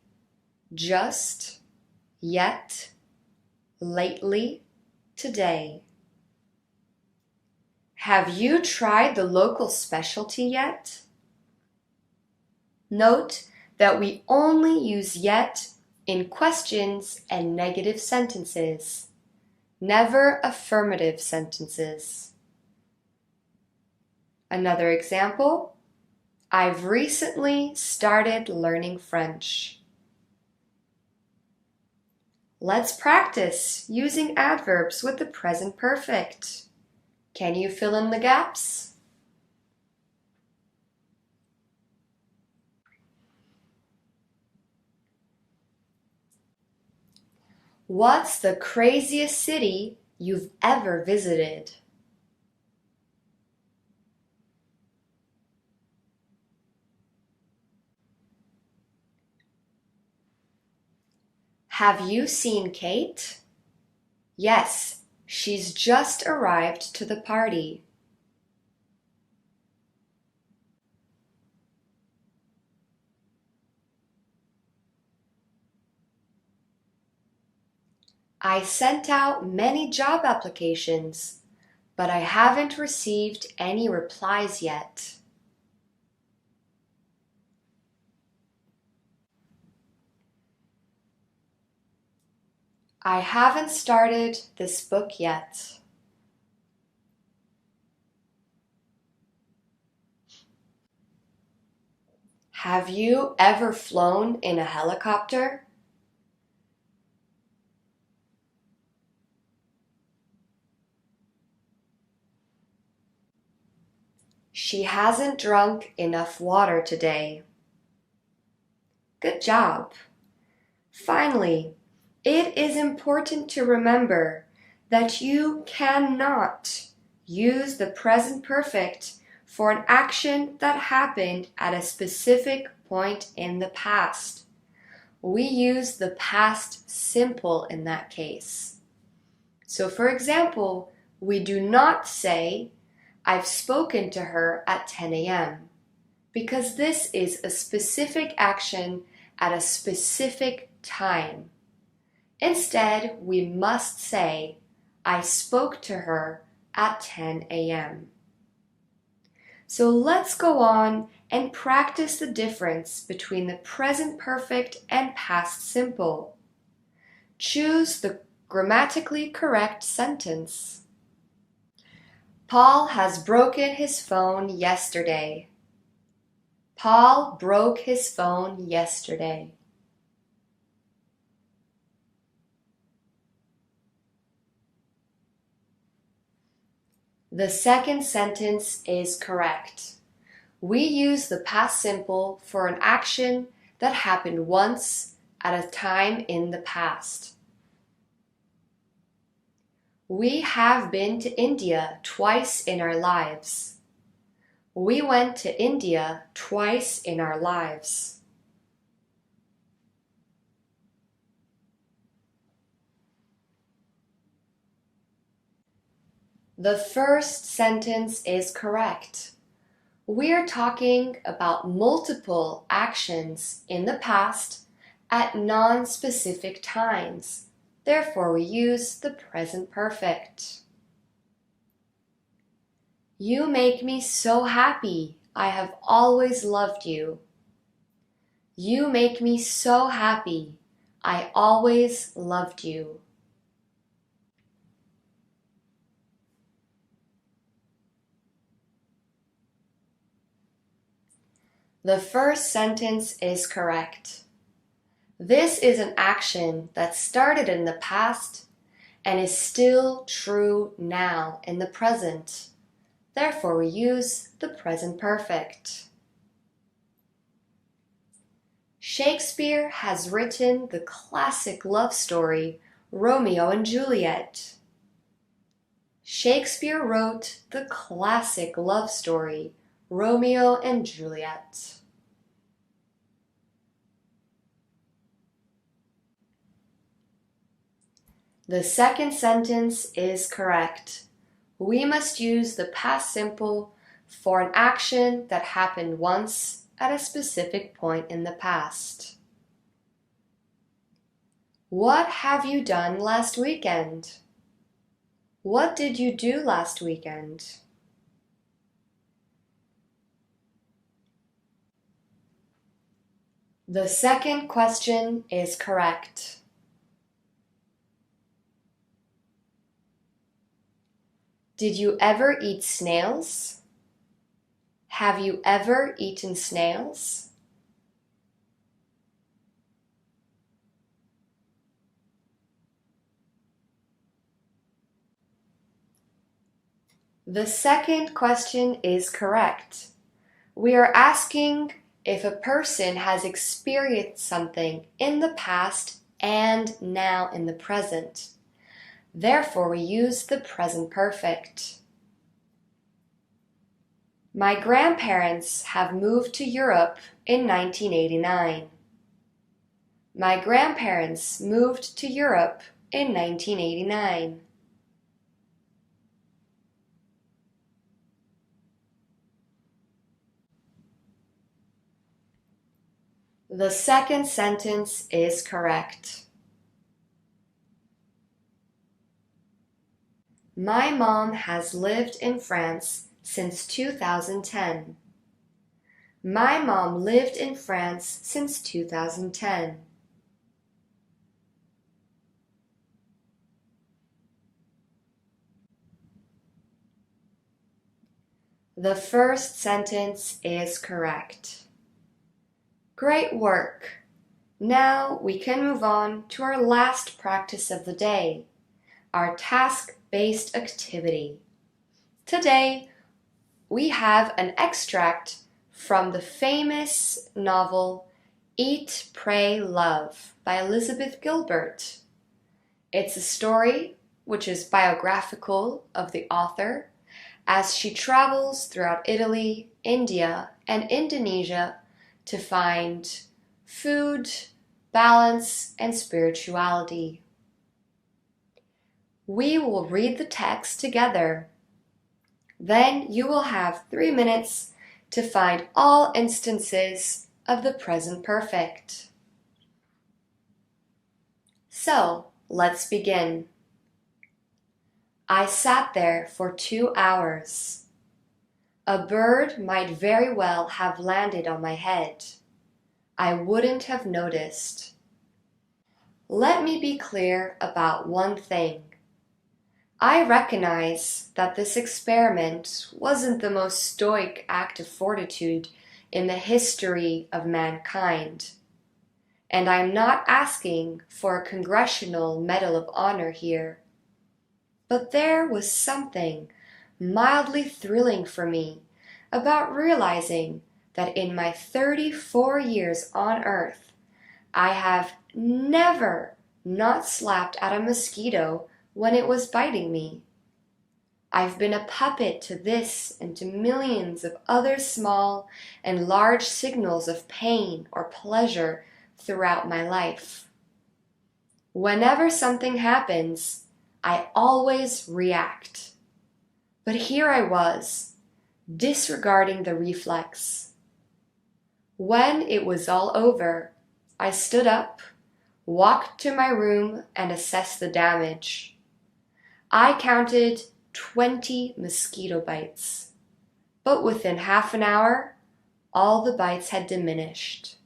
just, yet, lately, today. Have you tried the local specialty yet? Note that we only use yet in questions and negative sentences, never affirmative sentences. Another example, I've recently started learning French. Let's practice using adverbs with the present perfect. Can you fill in the gaps? What's the craziest city you've ever visited? Have you seen Kate? Yes, she's just arrived to the party. I sent out many job applications, but I haven't received any replies yet. I haven't started this book yet. Have you ever flown in a helicopter? She hasn't drunk enough water today. Good job. Finally, it is important to remember that you cannot use the present perfect for an action that happened at a specific point in the past. We use the past simple in that case. So for example, we do not say, I've spoken to her at 10 a.m. because this is a specific action at a specific time. Instead, we must say, I spoke to her at 10 a.m. So let's go on and practice the difference between the present perfect and past simple. Choose the grammatically correct sentence. Paul has broken his phone yesterday. Paul broke his phone yesterday. The second sentence is correct. We use the past simple for an action that happened once at a time in the past. We have been to India twice in our lives. We went to India twice in our lives. The first sentence is correct. We're talking about multiple actions in the past at non-specific times. Therefore, we use the present perfect. You make me so happy. I have always loved you. You make me so happy. I always loved you. The first sentence is correct. This is an action that started in the past and is still true now in the present. Therefore, we use the present perfect. Shakespeare has written the classic love story, Romeo and Juliet. Shakespeare wrote the classic love story, Romeo and Juliet. The second sentence is correct. We must use the past simple for an action that happened once at a specific point in the past. What have you done last weekend? What did you do last weekend? The second question is correct. Did you ever eat snails? Have you ever eaten snails? The second question is correct. We are asking if a person has experienced something in the past and now in the present. Therefore, we use the present perfect. My grandparents have moved to Europe in 1989. My grandparents moved to Europe in 1989. The second sentence is correct. My mom has lived in France since 2010. My mom lived in France since 2010. The first sentence is correct. Great work! Now we can move on to our last practice of the day, our task-based activity. Today, we have an extract from the famous novel Eat, Pray, Love by Elizabeth Gilbert. It's a story which is biographical of the author as she travels throughout Italy, India, and Indonesia to find food, balance, and spirituality. We will read the text together. Then you will have 3 minutes to find all instances of the present perfect. So, let's begin. I sat there for 2 hours. A bird might very well have landed on my head. I wouldn't have noticed. Let me be clear about one thing. I recognize that this experiment wasn't the most stoic act of fortitude in the history of mankind, and I'm not asking for a Congressional Medal of Honor here. But there was something mildly thrilling for me about realizing that in my 34 years on Earth, I have never not slapped at a mosquito when it was biting me. I've been a puppet to this and to millions of other small and large signals of pain or pleasure throughout my life. Whenever something happens, I always react. But here I was, disregarding the reflex. When it was all over, I stood up, walked to my room, and assessed the damage. I counted 20 mosquito bites, but within half an hour, all the bites had diminished.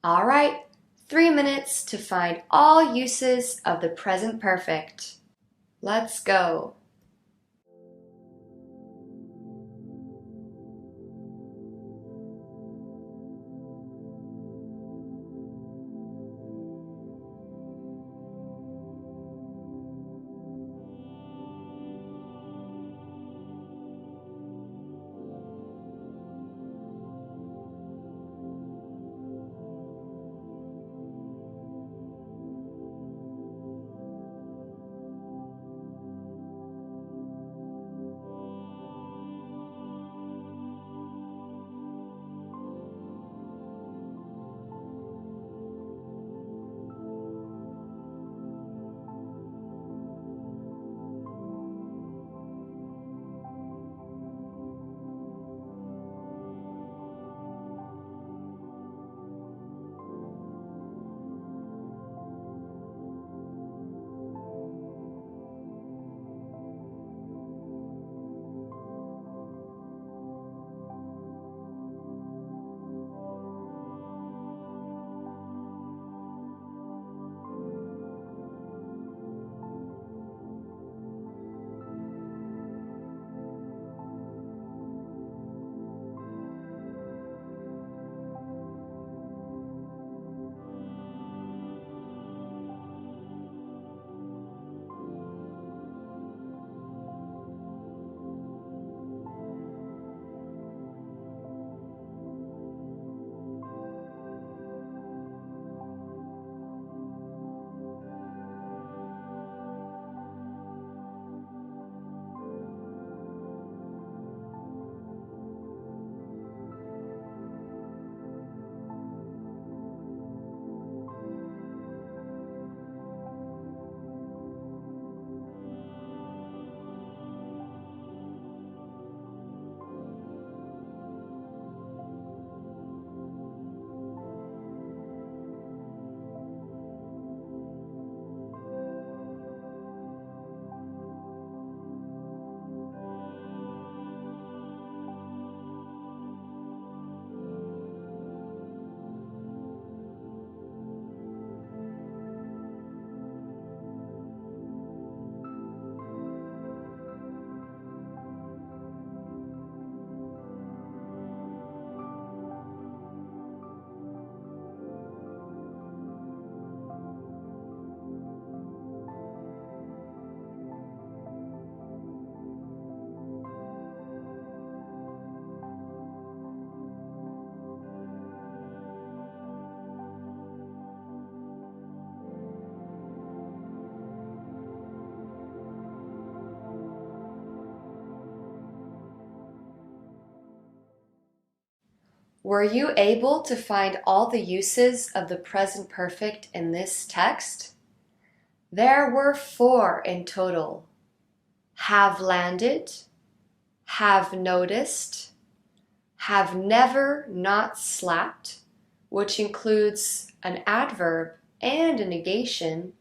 All right, 3 minutes to find all uses of the present perfect. Let's go. Were you able to find all the uses of the present perfect in this text? There were 4 in total. Have landed, have noticed, have never not slapped, which includes an adverb and a negation,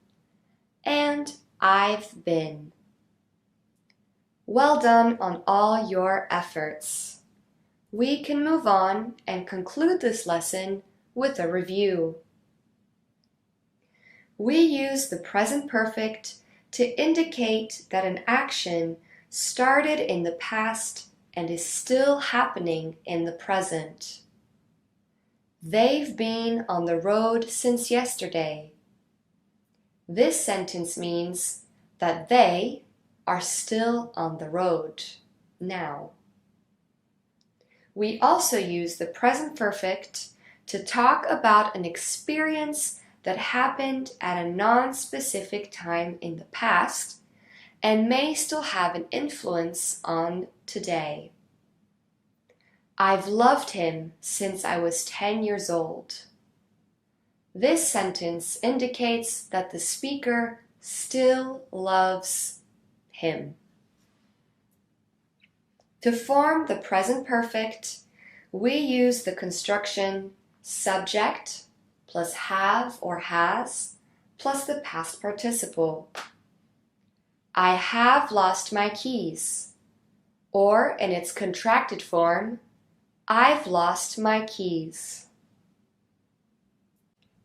and I've been. Well done on all your efforts. We can move on and conclude this lesson with a review. We use the present perfect to indicate that an action started in the past and is still happening in the present. They've been on the road since yesterday. This sentence means that they are still on the road now. We also use the present perfect to talk about an experience that happened at a non-specific time in the past and may still have an influence on today. I've loved him since I was 10 years old. This sentence indicates that the speaker still loves him. To form the present perfect, we use the construction subject plus have or has plus the past participle. I have lost my keys, or in its contracted form, I've lost my keys.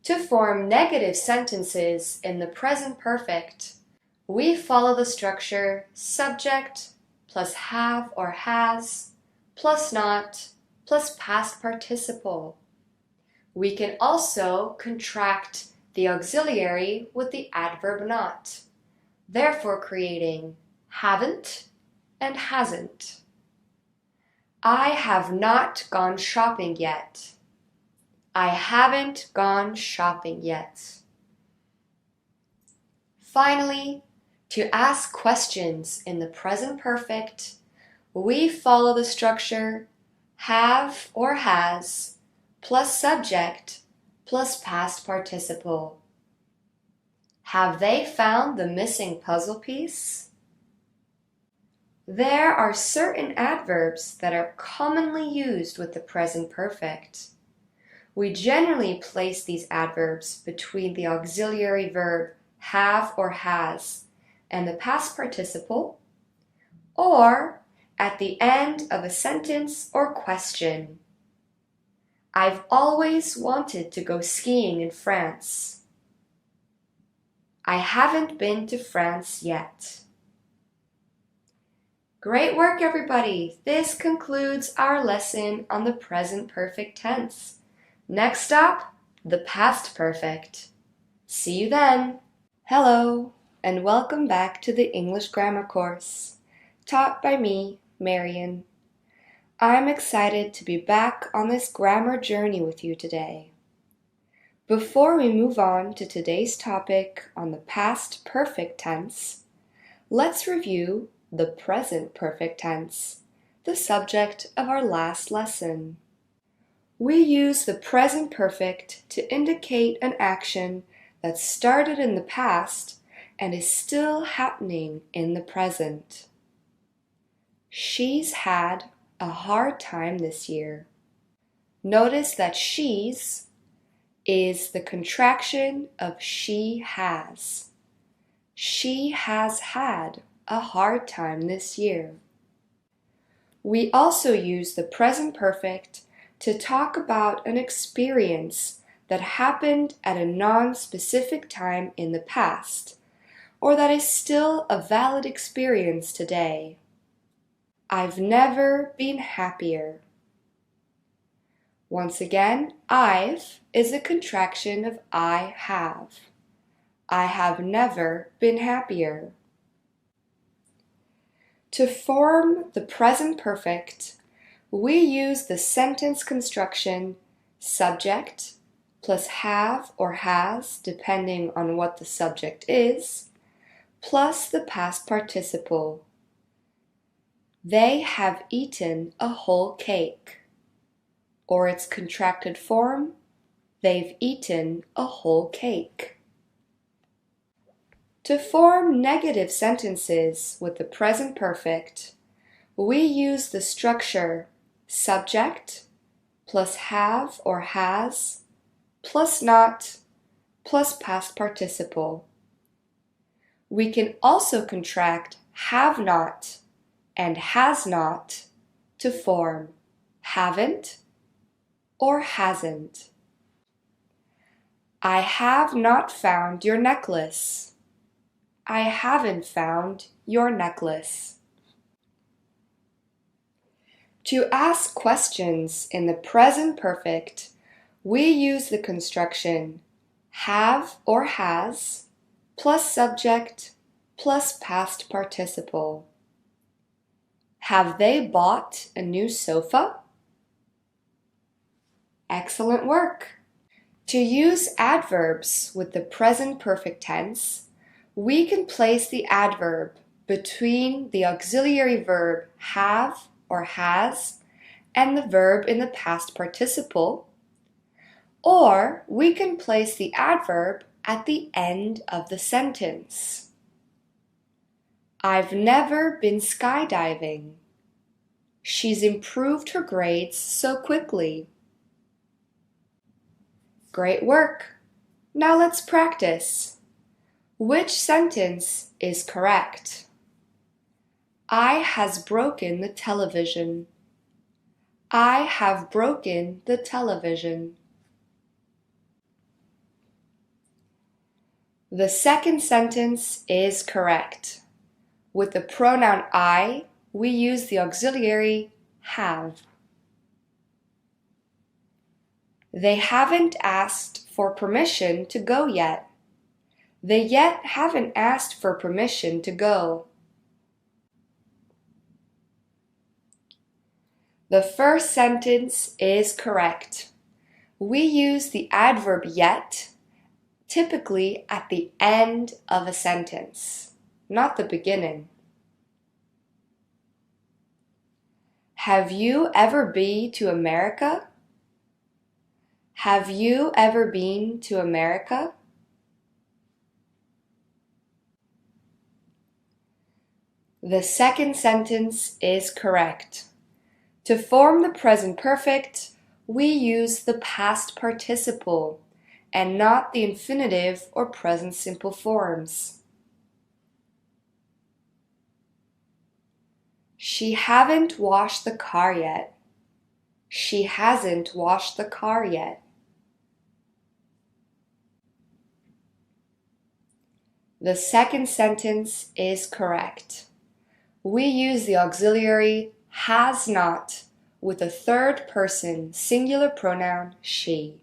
To form negative sentences in the present perfect, we follow the structure subject plus have or has plus not plus past participle. We can also contract the auxiliary with the adverb not, therefore creating haven't and hasn't. I have not gone shopping yet. I haven't gone shopping yet. Finally, to ask questions in the present perfect, we follow the structure have or has plus subject plus past participle. Have they found the missing puzzle piece? There are certain adverbs that are commonly used with the present perfect. We generally place these adverbs between the auxiliary verb have or has and the past participle, or at the end of a sentence or question. I've always wanted to go skiing in France. I haven't been to France yet. Great work, everybody! This concludes our lesson on the present perfect tense. Next up, the past perfect. See you then! Hello, and welcome back to the English Grammar course, taught by me, Marion. I'm excited to be back on this grammar journey with you today. Before we move on to today's topic on the past perfect tense, let's review the present perfect tense, the subject of our last lesson. We use the present perfect to indicate an action that started in the past and is still happening in the present. She's had a hard time this year. Notice that she's is the contraction of she has. She has had a hard time this year. We also use the present perfect to talk about an experience that happened at a non-specific time in the past, or that is still a valid experience today. I've never been happier. Once again, I've is a contraction of I have. I have never been happier. To form the present perfect, we use the sentence construction subject plus have or has, depending on what the subject is, plus the past participle. They have eaten a whole cake. or its contracted form, they've eaten a whole cake. To form negative sentences with the present perfect, we use the structure subject plus have or has plus not plus past participle. We can also contract have not and has not to form haven't or hasn't. I have not found your necklace. I haven't found your necklace. To ask questions in the present perfect, we use the construction have or has plus subject plus past participle. Have they bought a new sofa? Excellent work! To use adverbs with the present perfect tense, we can place the adverb between the auxiliary verb have or has and the verb in the past participle, or we can place the adverb at the end of the sentence. I've never been skydiving. She's improved her grades so quickly. Great work! Now let's practice. Which sentence is correct? I has broken the television. I have broken the television. The second sentence is correct. With the pronoun I, we use the auxiliary have. They haven't asked for permission to go yet. They yet haven't asked for permission to go. The first sentence is correct. We use the adverb yet typically at the end of a sentence, not the beginning. Have you ever been to America? Have you ever been to America? The second sentence is correct. To form the present perfect, we use the past participle and not the infinitive or present simple forms. She haven't washed the car yet. She hasn't washed the car yet. The second sentence is correct. We use the auxiliary has not with the third person singular pronoun she.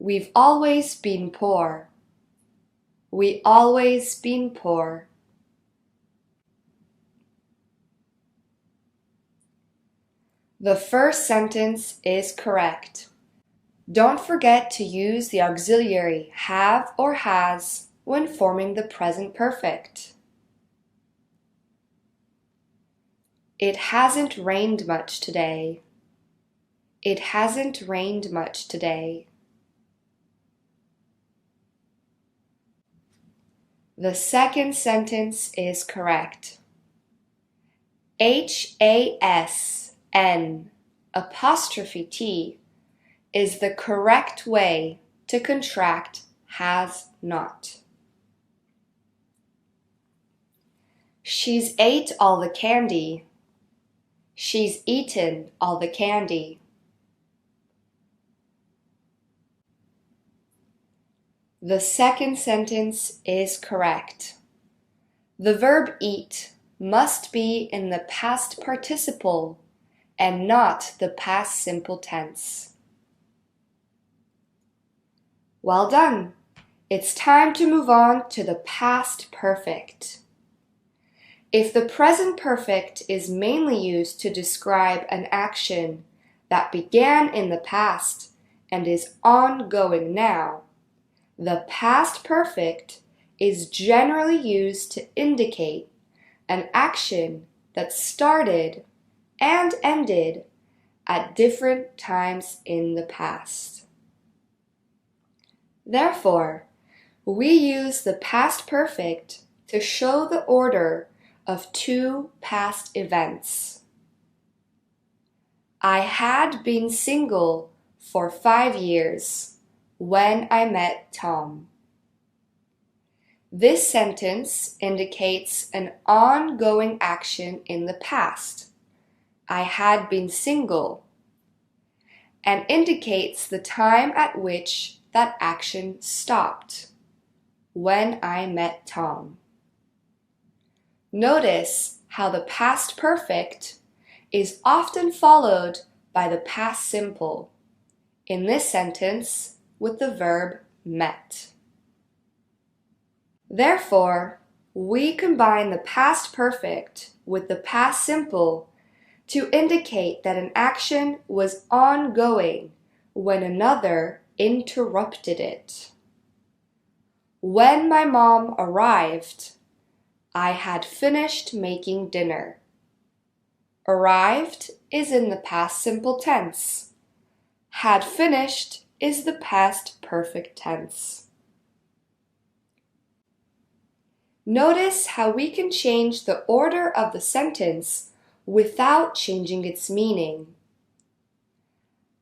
We've always been poor. We always been poor. The first sentence is correct. Don't forget to use the auxiliary have or has when forming the present perfect. It hasn't rained much today. It hasn't rained much today. The second sentence is correct. HASN' is the correct way to contract has not. She's ate all the candy. She's eaten all the candy. The second sentence is correct. The verb eat must be in the past participle and not the past simple tense. Well done! It's time to move on to the past perfect. If the present perfect is mainly used to describe an action that began in the past and is ongoing now, the past perfect is generally used to indicate an action that started and ended at different times in the past. Therefore, we use the past perfect to show the order of two past events. I had been single for 5 years when I met Tom. This sentence indicates an ongoing action in the past. I had been single, and indicates the time at which that action stopped, when I met Tom. Notice how the past perfect is often followed by the past simple, in this sentence with the verb met. Therefore, we combine the past perfect with the past simple to indicate that an action was ongoing when another interrupted it. When my mom arrived, I had finished making dinner. Arrived is in the past simple tense. Had finished is the past perfect tense. Notice how we can change the order of the sentence without changing its meaning.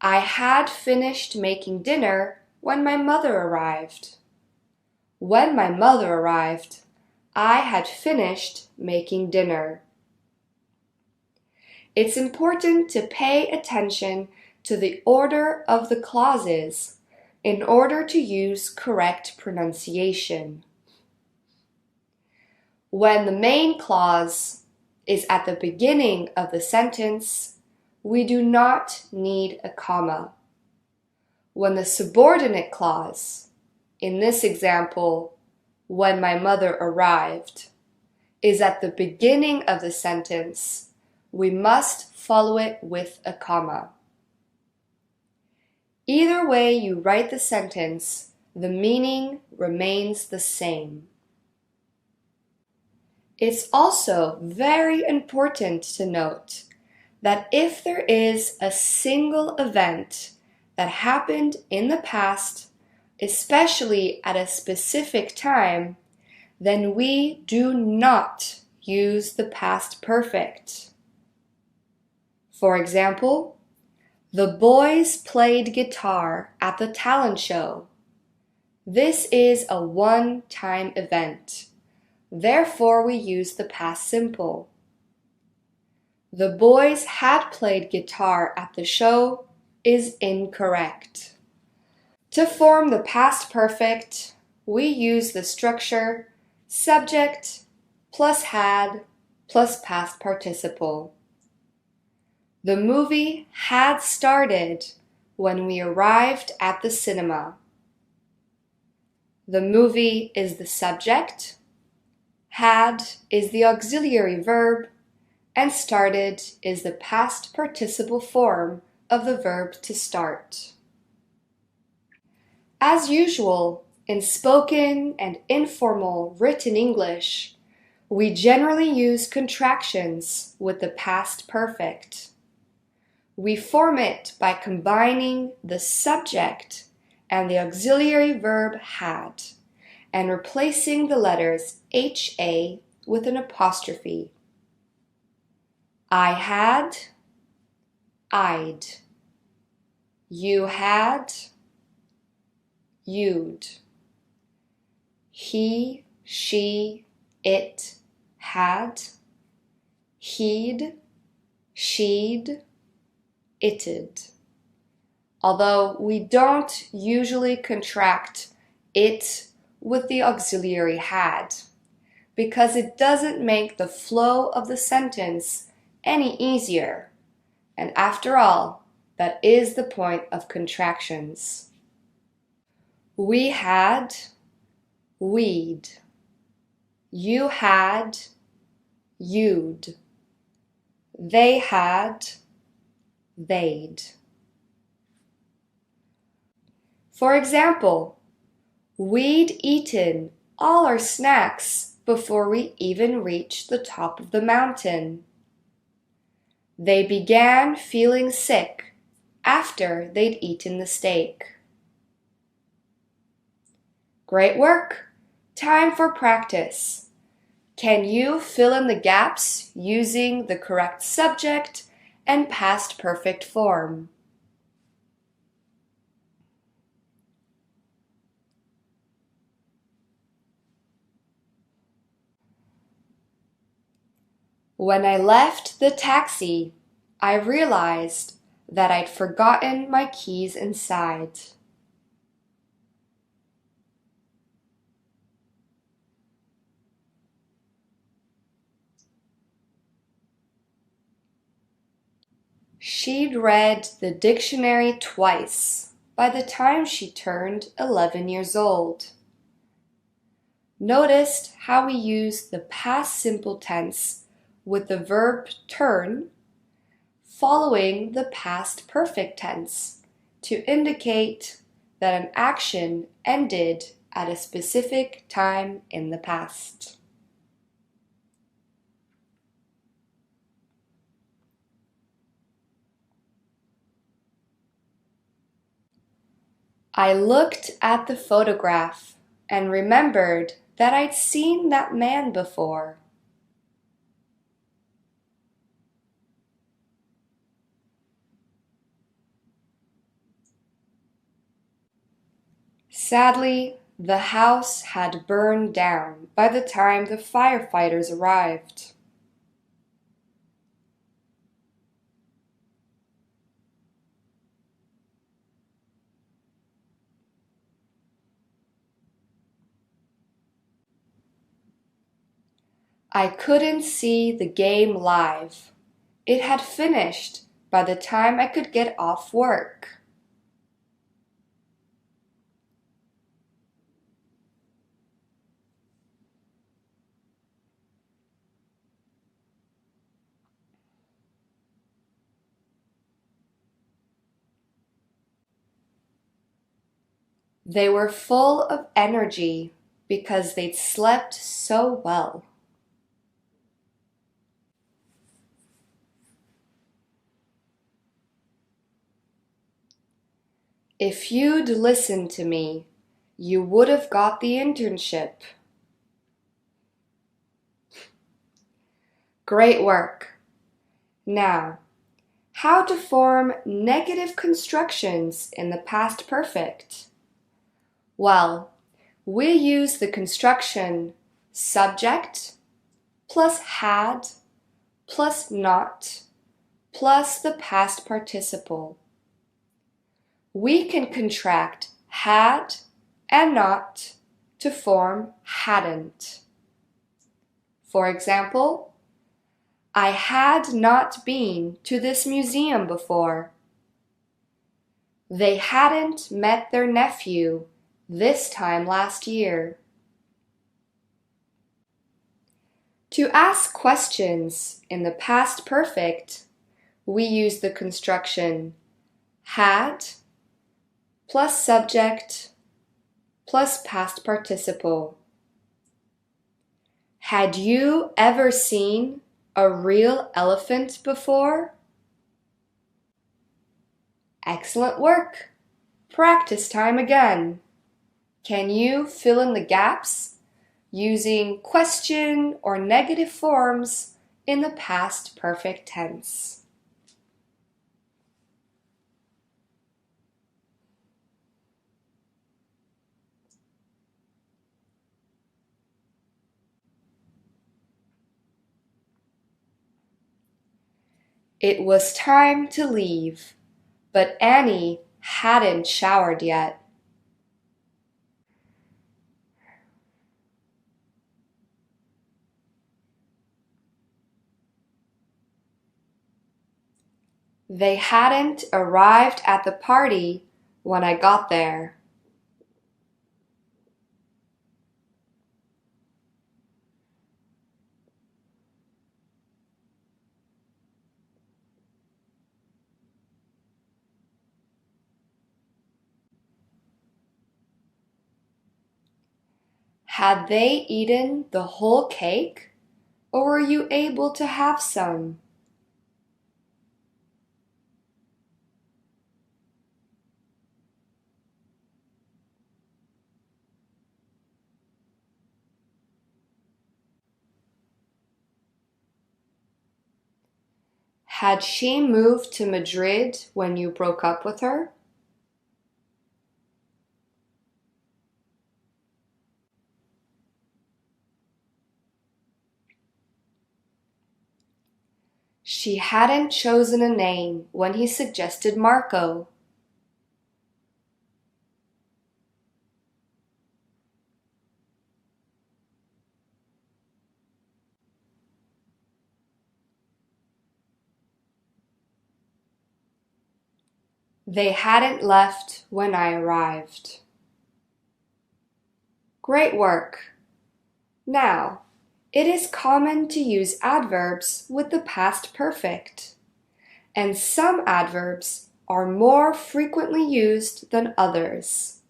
I had finished making dinner when my mother arrived. When my mother arrived, I had finished making dinner. It's important to pay attention to the order of the clauses in order to use correct pronunciation. When the main clause is at the beginning of the sentence, we do not need a comma. When the subordinate clause, in this example, when my mother arrived, is at the beginning of the sentence, we must follow it with a comma. Either way you write the sentence, the meaning remains the same. It's also very important to note that if there is a single event that happened in the past, especially at a specific time, then we do not use the past perfect. For example, the boys played guitar at the talent show. This is a one-time event. Therefore, we use the past simple. The boys had played guitar at the show is incorrect. To form the past perfect, we use the structure subject plus had plus past participle. The movie had started when we arrived at the cinema. The movie is the subject, had is the auxiliary verb, and started is the past participle form of the verb to start. As usual, in spoken and informal written English, we generally use contractions with the past perfect. We form it by combining the subject and the auxiliary verb had, and replacing the letters HA with an apostrophe. I had, I'd. You had, you'd. He, she, it had. He'd, she'd, it'd. Although we don't usually contract it with the auxiliary had, because it doesn't make the flow of the sentence any easier. And after all, that is the point of contractions. We had, we'd. You had, you'd. They had, they'd. For example, we'd eaten all our snacks before we even reached the top of the mountain. They began feeling sick after they'd eaten the steak. Great work! Time for practice. Can you fill in the gaps using the correct subject and past perfect form? When I left the taxi, I realized that I'd forgotten my keys inside. She'd read the dictionary twice by the time she turned 11 years old. Noticed how we use the past simple tense with the verb turn following the past perfect tense to indicate that an action ended at a specific time in the past. I looked at the photograph and remembered that I'd seen that man before. Sadly, the house had burned down by the time the firefighters arrived. I couldn't see the game live. It had finished by the time I could get off work. They were full of energy because they'd slept so well. If you'd listened to me, you would have got the internship. Great work! Now, how to form negative constructions in the past perfect? Well, we use the construction subject plus had plus not plus the past participle. We can contract had and not to form hadn't. For example, I had not been to this museum before. They hadn't met their nephew this time last year. To ask questions in the past perfect, we use the construction had plus subject plus past participle. Had you ever seen a real elephant before? Excellent work! Practice time again. Can you fill in the gaps using question or negative forms in the past perfect tense? It was time to leave, but Annie hadn't showered yet. They hadn't arrived at the party when I got there. Had they eaten the whole cake, or were you able to have some? Had she moved to Madrid when you broke up with her? She hadn't chosen a name when he suggested Marco. They hadn't left when I arrived. Great work! Now, it is common to use adverbs with the past perfect, and some adverbs are more frequently used than others.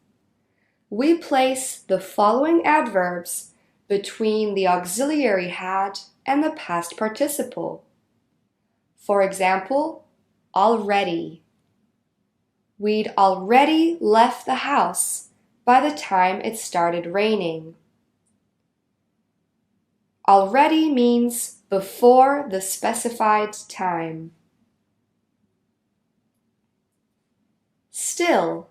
We place the following adverbs between the auxiliary had and the past participle. For example, already. We'd already left the house by the time it started raining. Already means before the specified time. Still,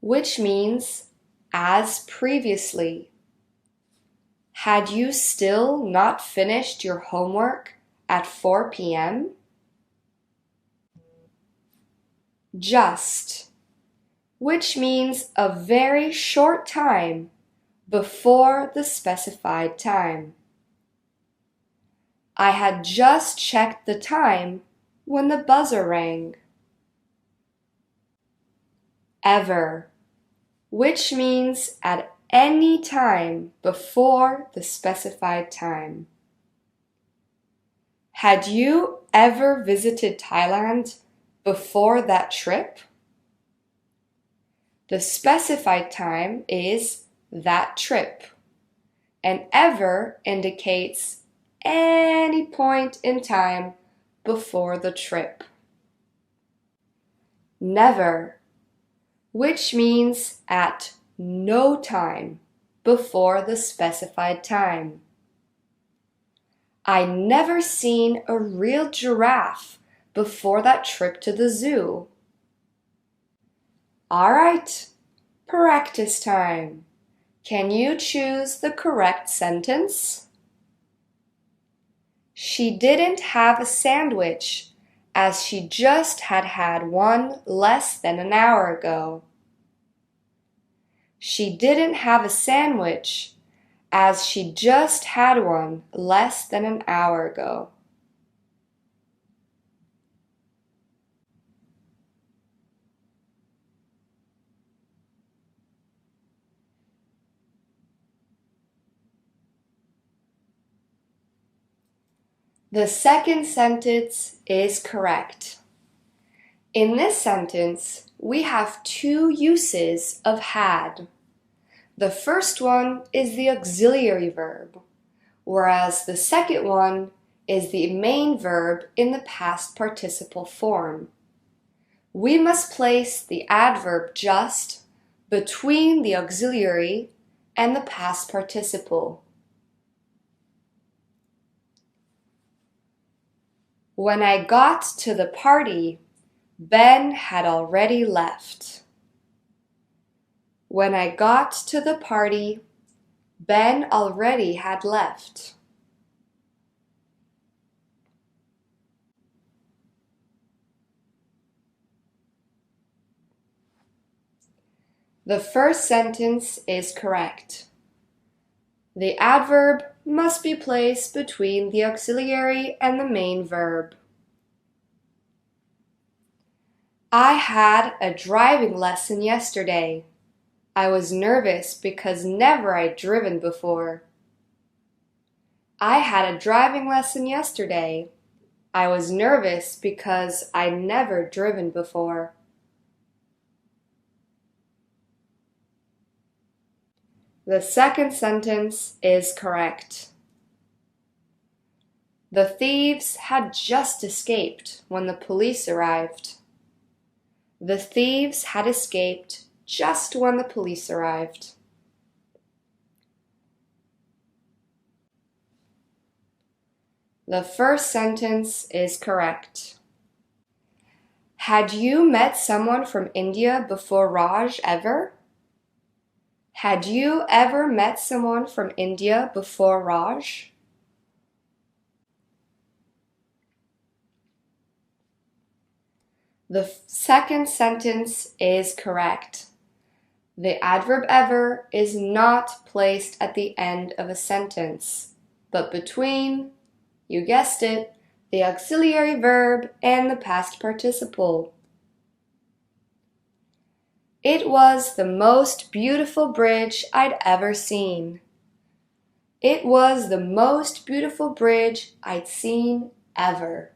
which means as previously. Had you still not finished your homework at 4 p.m.? Just, which means a very short time before the specified time. I had just checked the time when the buzzer rang. Ever, which means at any time before the specified time. Had you ever visited Thailand before that trip? The specified time is that trip, and ever indicates any point in time before the trip. Never, which means at no time before the specified time. I never seen a real giraffe before that trip to the zoo. All right, practice time. Can you choose the correct sentence? She didn't have a sandwich as she just had one less than an hour ago. She didn't have a sandwich as she just had one less than an hour ago. The second sentence is correct. In this sentence, we have two uses of had. The first one is the auxiliary verb, whereas the second one is the main verb in the past participle form. We must place the adverb just between the auxiliary and the past participle. When I got to the party, Ben had already left. When I got to the party, Ben already had left. The first sentence is correct. The adverb must be placed between the auxiliary and the main verb. I had a driving lesson yesterday. I was nervous because never I'd driven before. I had a driving lesson yesterday. I was nervous because I'd never driven before. The second sentence is correct. The thieves had just escaped when the police arrived. The thieves had escaped just when the police arrived. The first sentence is correct. Had you met someone from India before Raj ever? Had you ever met someone from India before Raj? The second sentence is correct. The adverb ever is not placed at the end of a sentence, but between, you guessed it, the auxiliary verb and the past participle. It was the most beautiful bridge I'd ever seen. It was the most beautiful bridge I'd seen ever.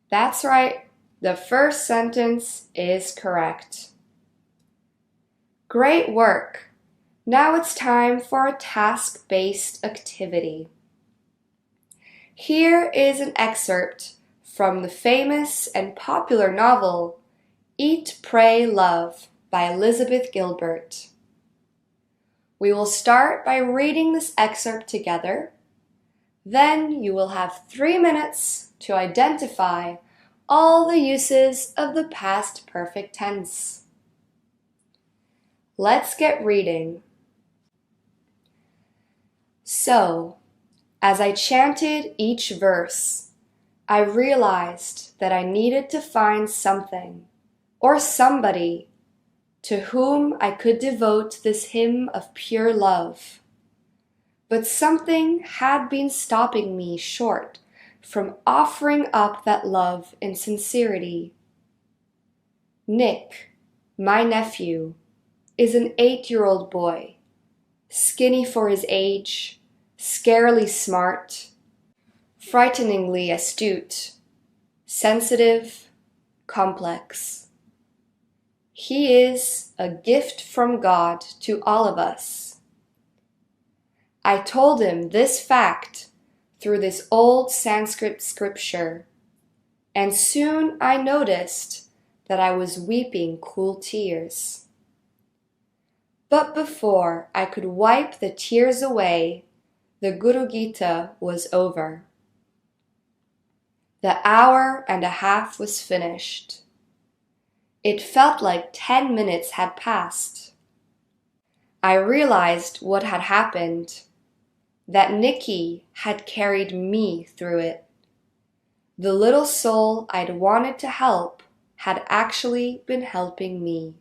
That's right. The first sentence is correct. Great work. Now it's time for a task-based activity. Here is an excerpt from the famous and popular novel Eat, Pray, Love by Elizabeth Gilbert. We will start by reading this excerpt together. Then you will have 3 minutes to identify all the uses of the past perfect tense. Let's get reading. So, as I chanted each verse, I realized that I needed to find something or somebody to whom I could devote this hymn of pure love. But something had been stopping me short from offering up that love in sincerity. Nick, my nephew, is an 8-year-old boy, skinny for his age, scarily smart, frighteningly astute, sensitive, complex. He is a gift from God to all of us. I told him this fact through this old Sanskrit scripture, and soon I noticed that I was weeping cool tears. But before I could wipe the tears away, the Guru Gita was over. The hour and a half was finished. It felt like 10 minutes had passed. I realized what had happened, that Nikki had carried me through it. The little soul I'd wanted to help had actually been helping me.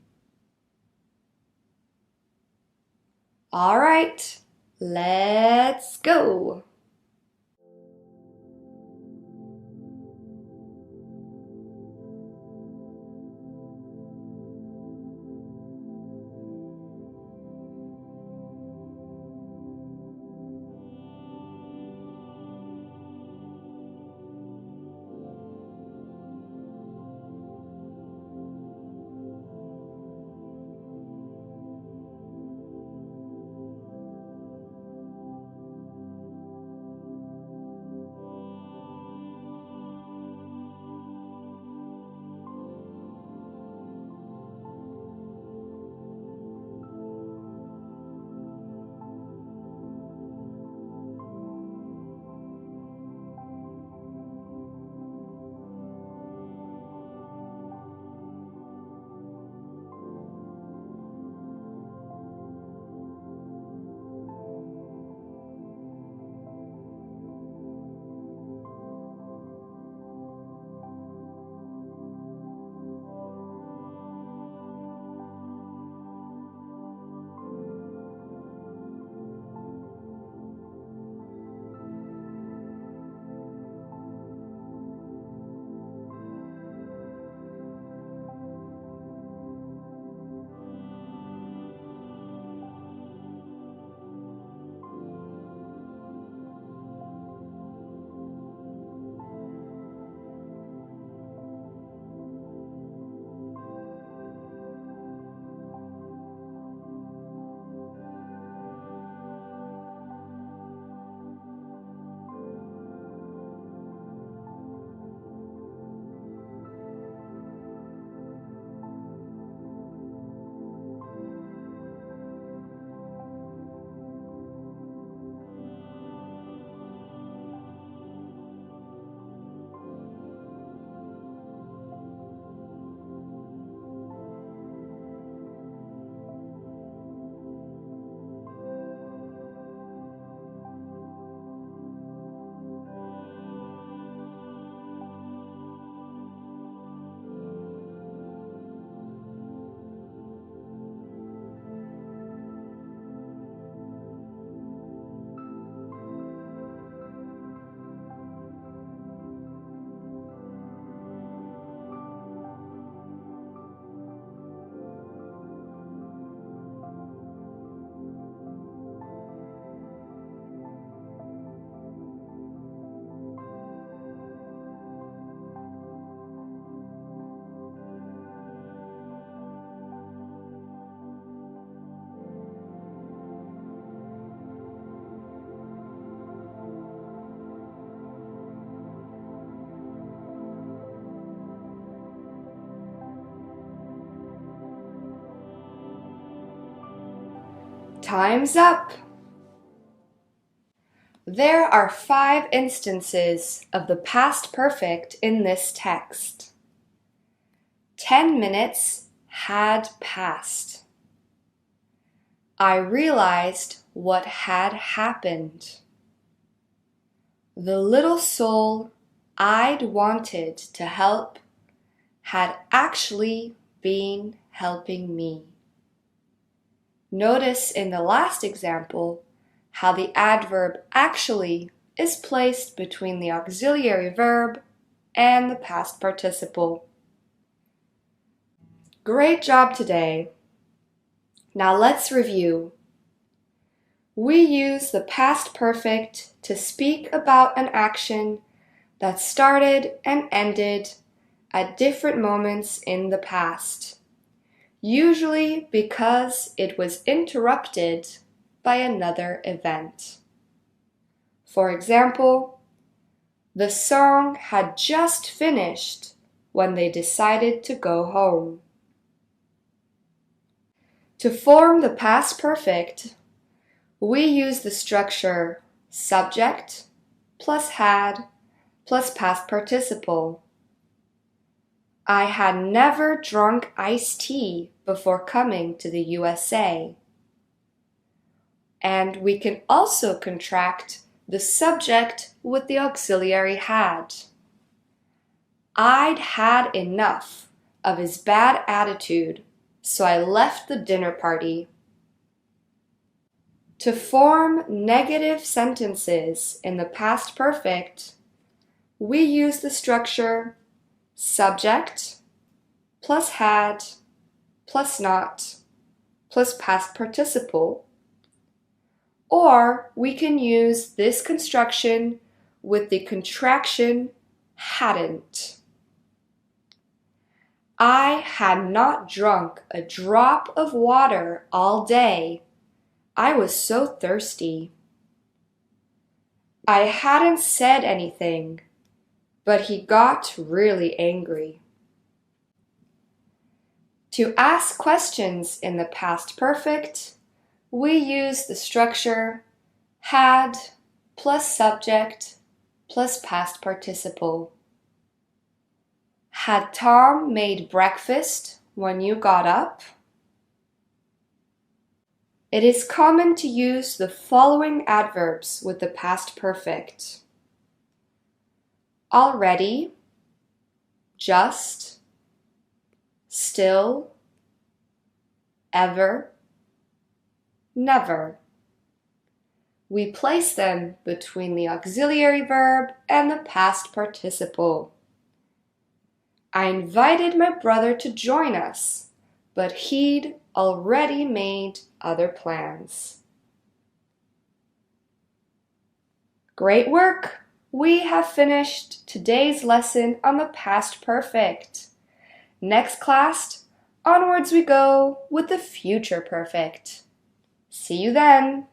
All right, let's go. Time's up! There are 5 instances of the past perfect in this text. 10 minutes had passed. I realized what had happened. The little soul I'd wanted to help had actually been helping me. Notice in the last example how the adverb actually is placed between the auxiliary verb and the past participle. Great job today! Now let's review. We use the past perfect to speak about an action that started and ended at different moments in the past, usually because it was interrupted by another event. For example, the song had just finished when they decided to go home. To form the past perfect, we use the structure subject plus had plus past participle. I had never drunk iced tea before coming to the USA. And we can also contract the subject with the auxiliary had. I'd had enough of his bad attitude, so I left the dinner party. To form negative sentences in the past perfect, we use the structure subject plus had plus not plus past participle, or we can use this construction with the contraction hadn't. I had not drunk a drop of water all day. I was so thirsty. I hadn't said anything, but he got really angry. To ask questions in the past perfect, we use the structure had plus subject plus past participle. Had Tom made breakfast when you got up? It is common to use the following adverbs with the past perfect: already, just, still, ever, never. We place them between the auxiliary verb and the past participle. I invited my brother to join us, but he'd already made other plans. Great work! We have finished today's lesson on the past perfect. Next class, onwards we go with the future perfect. See you then!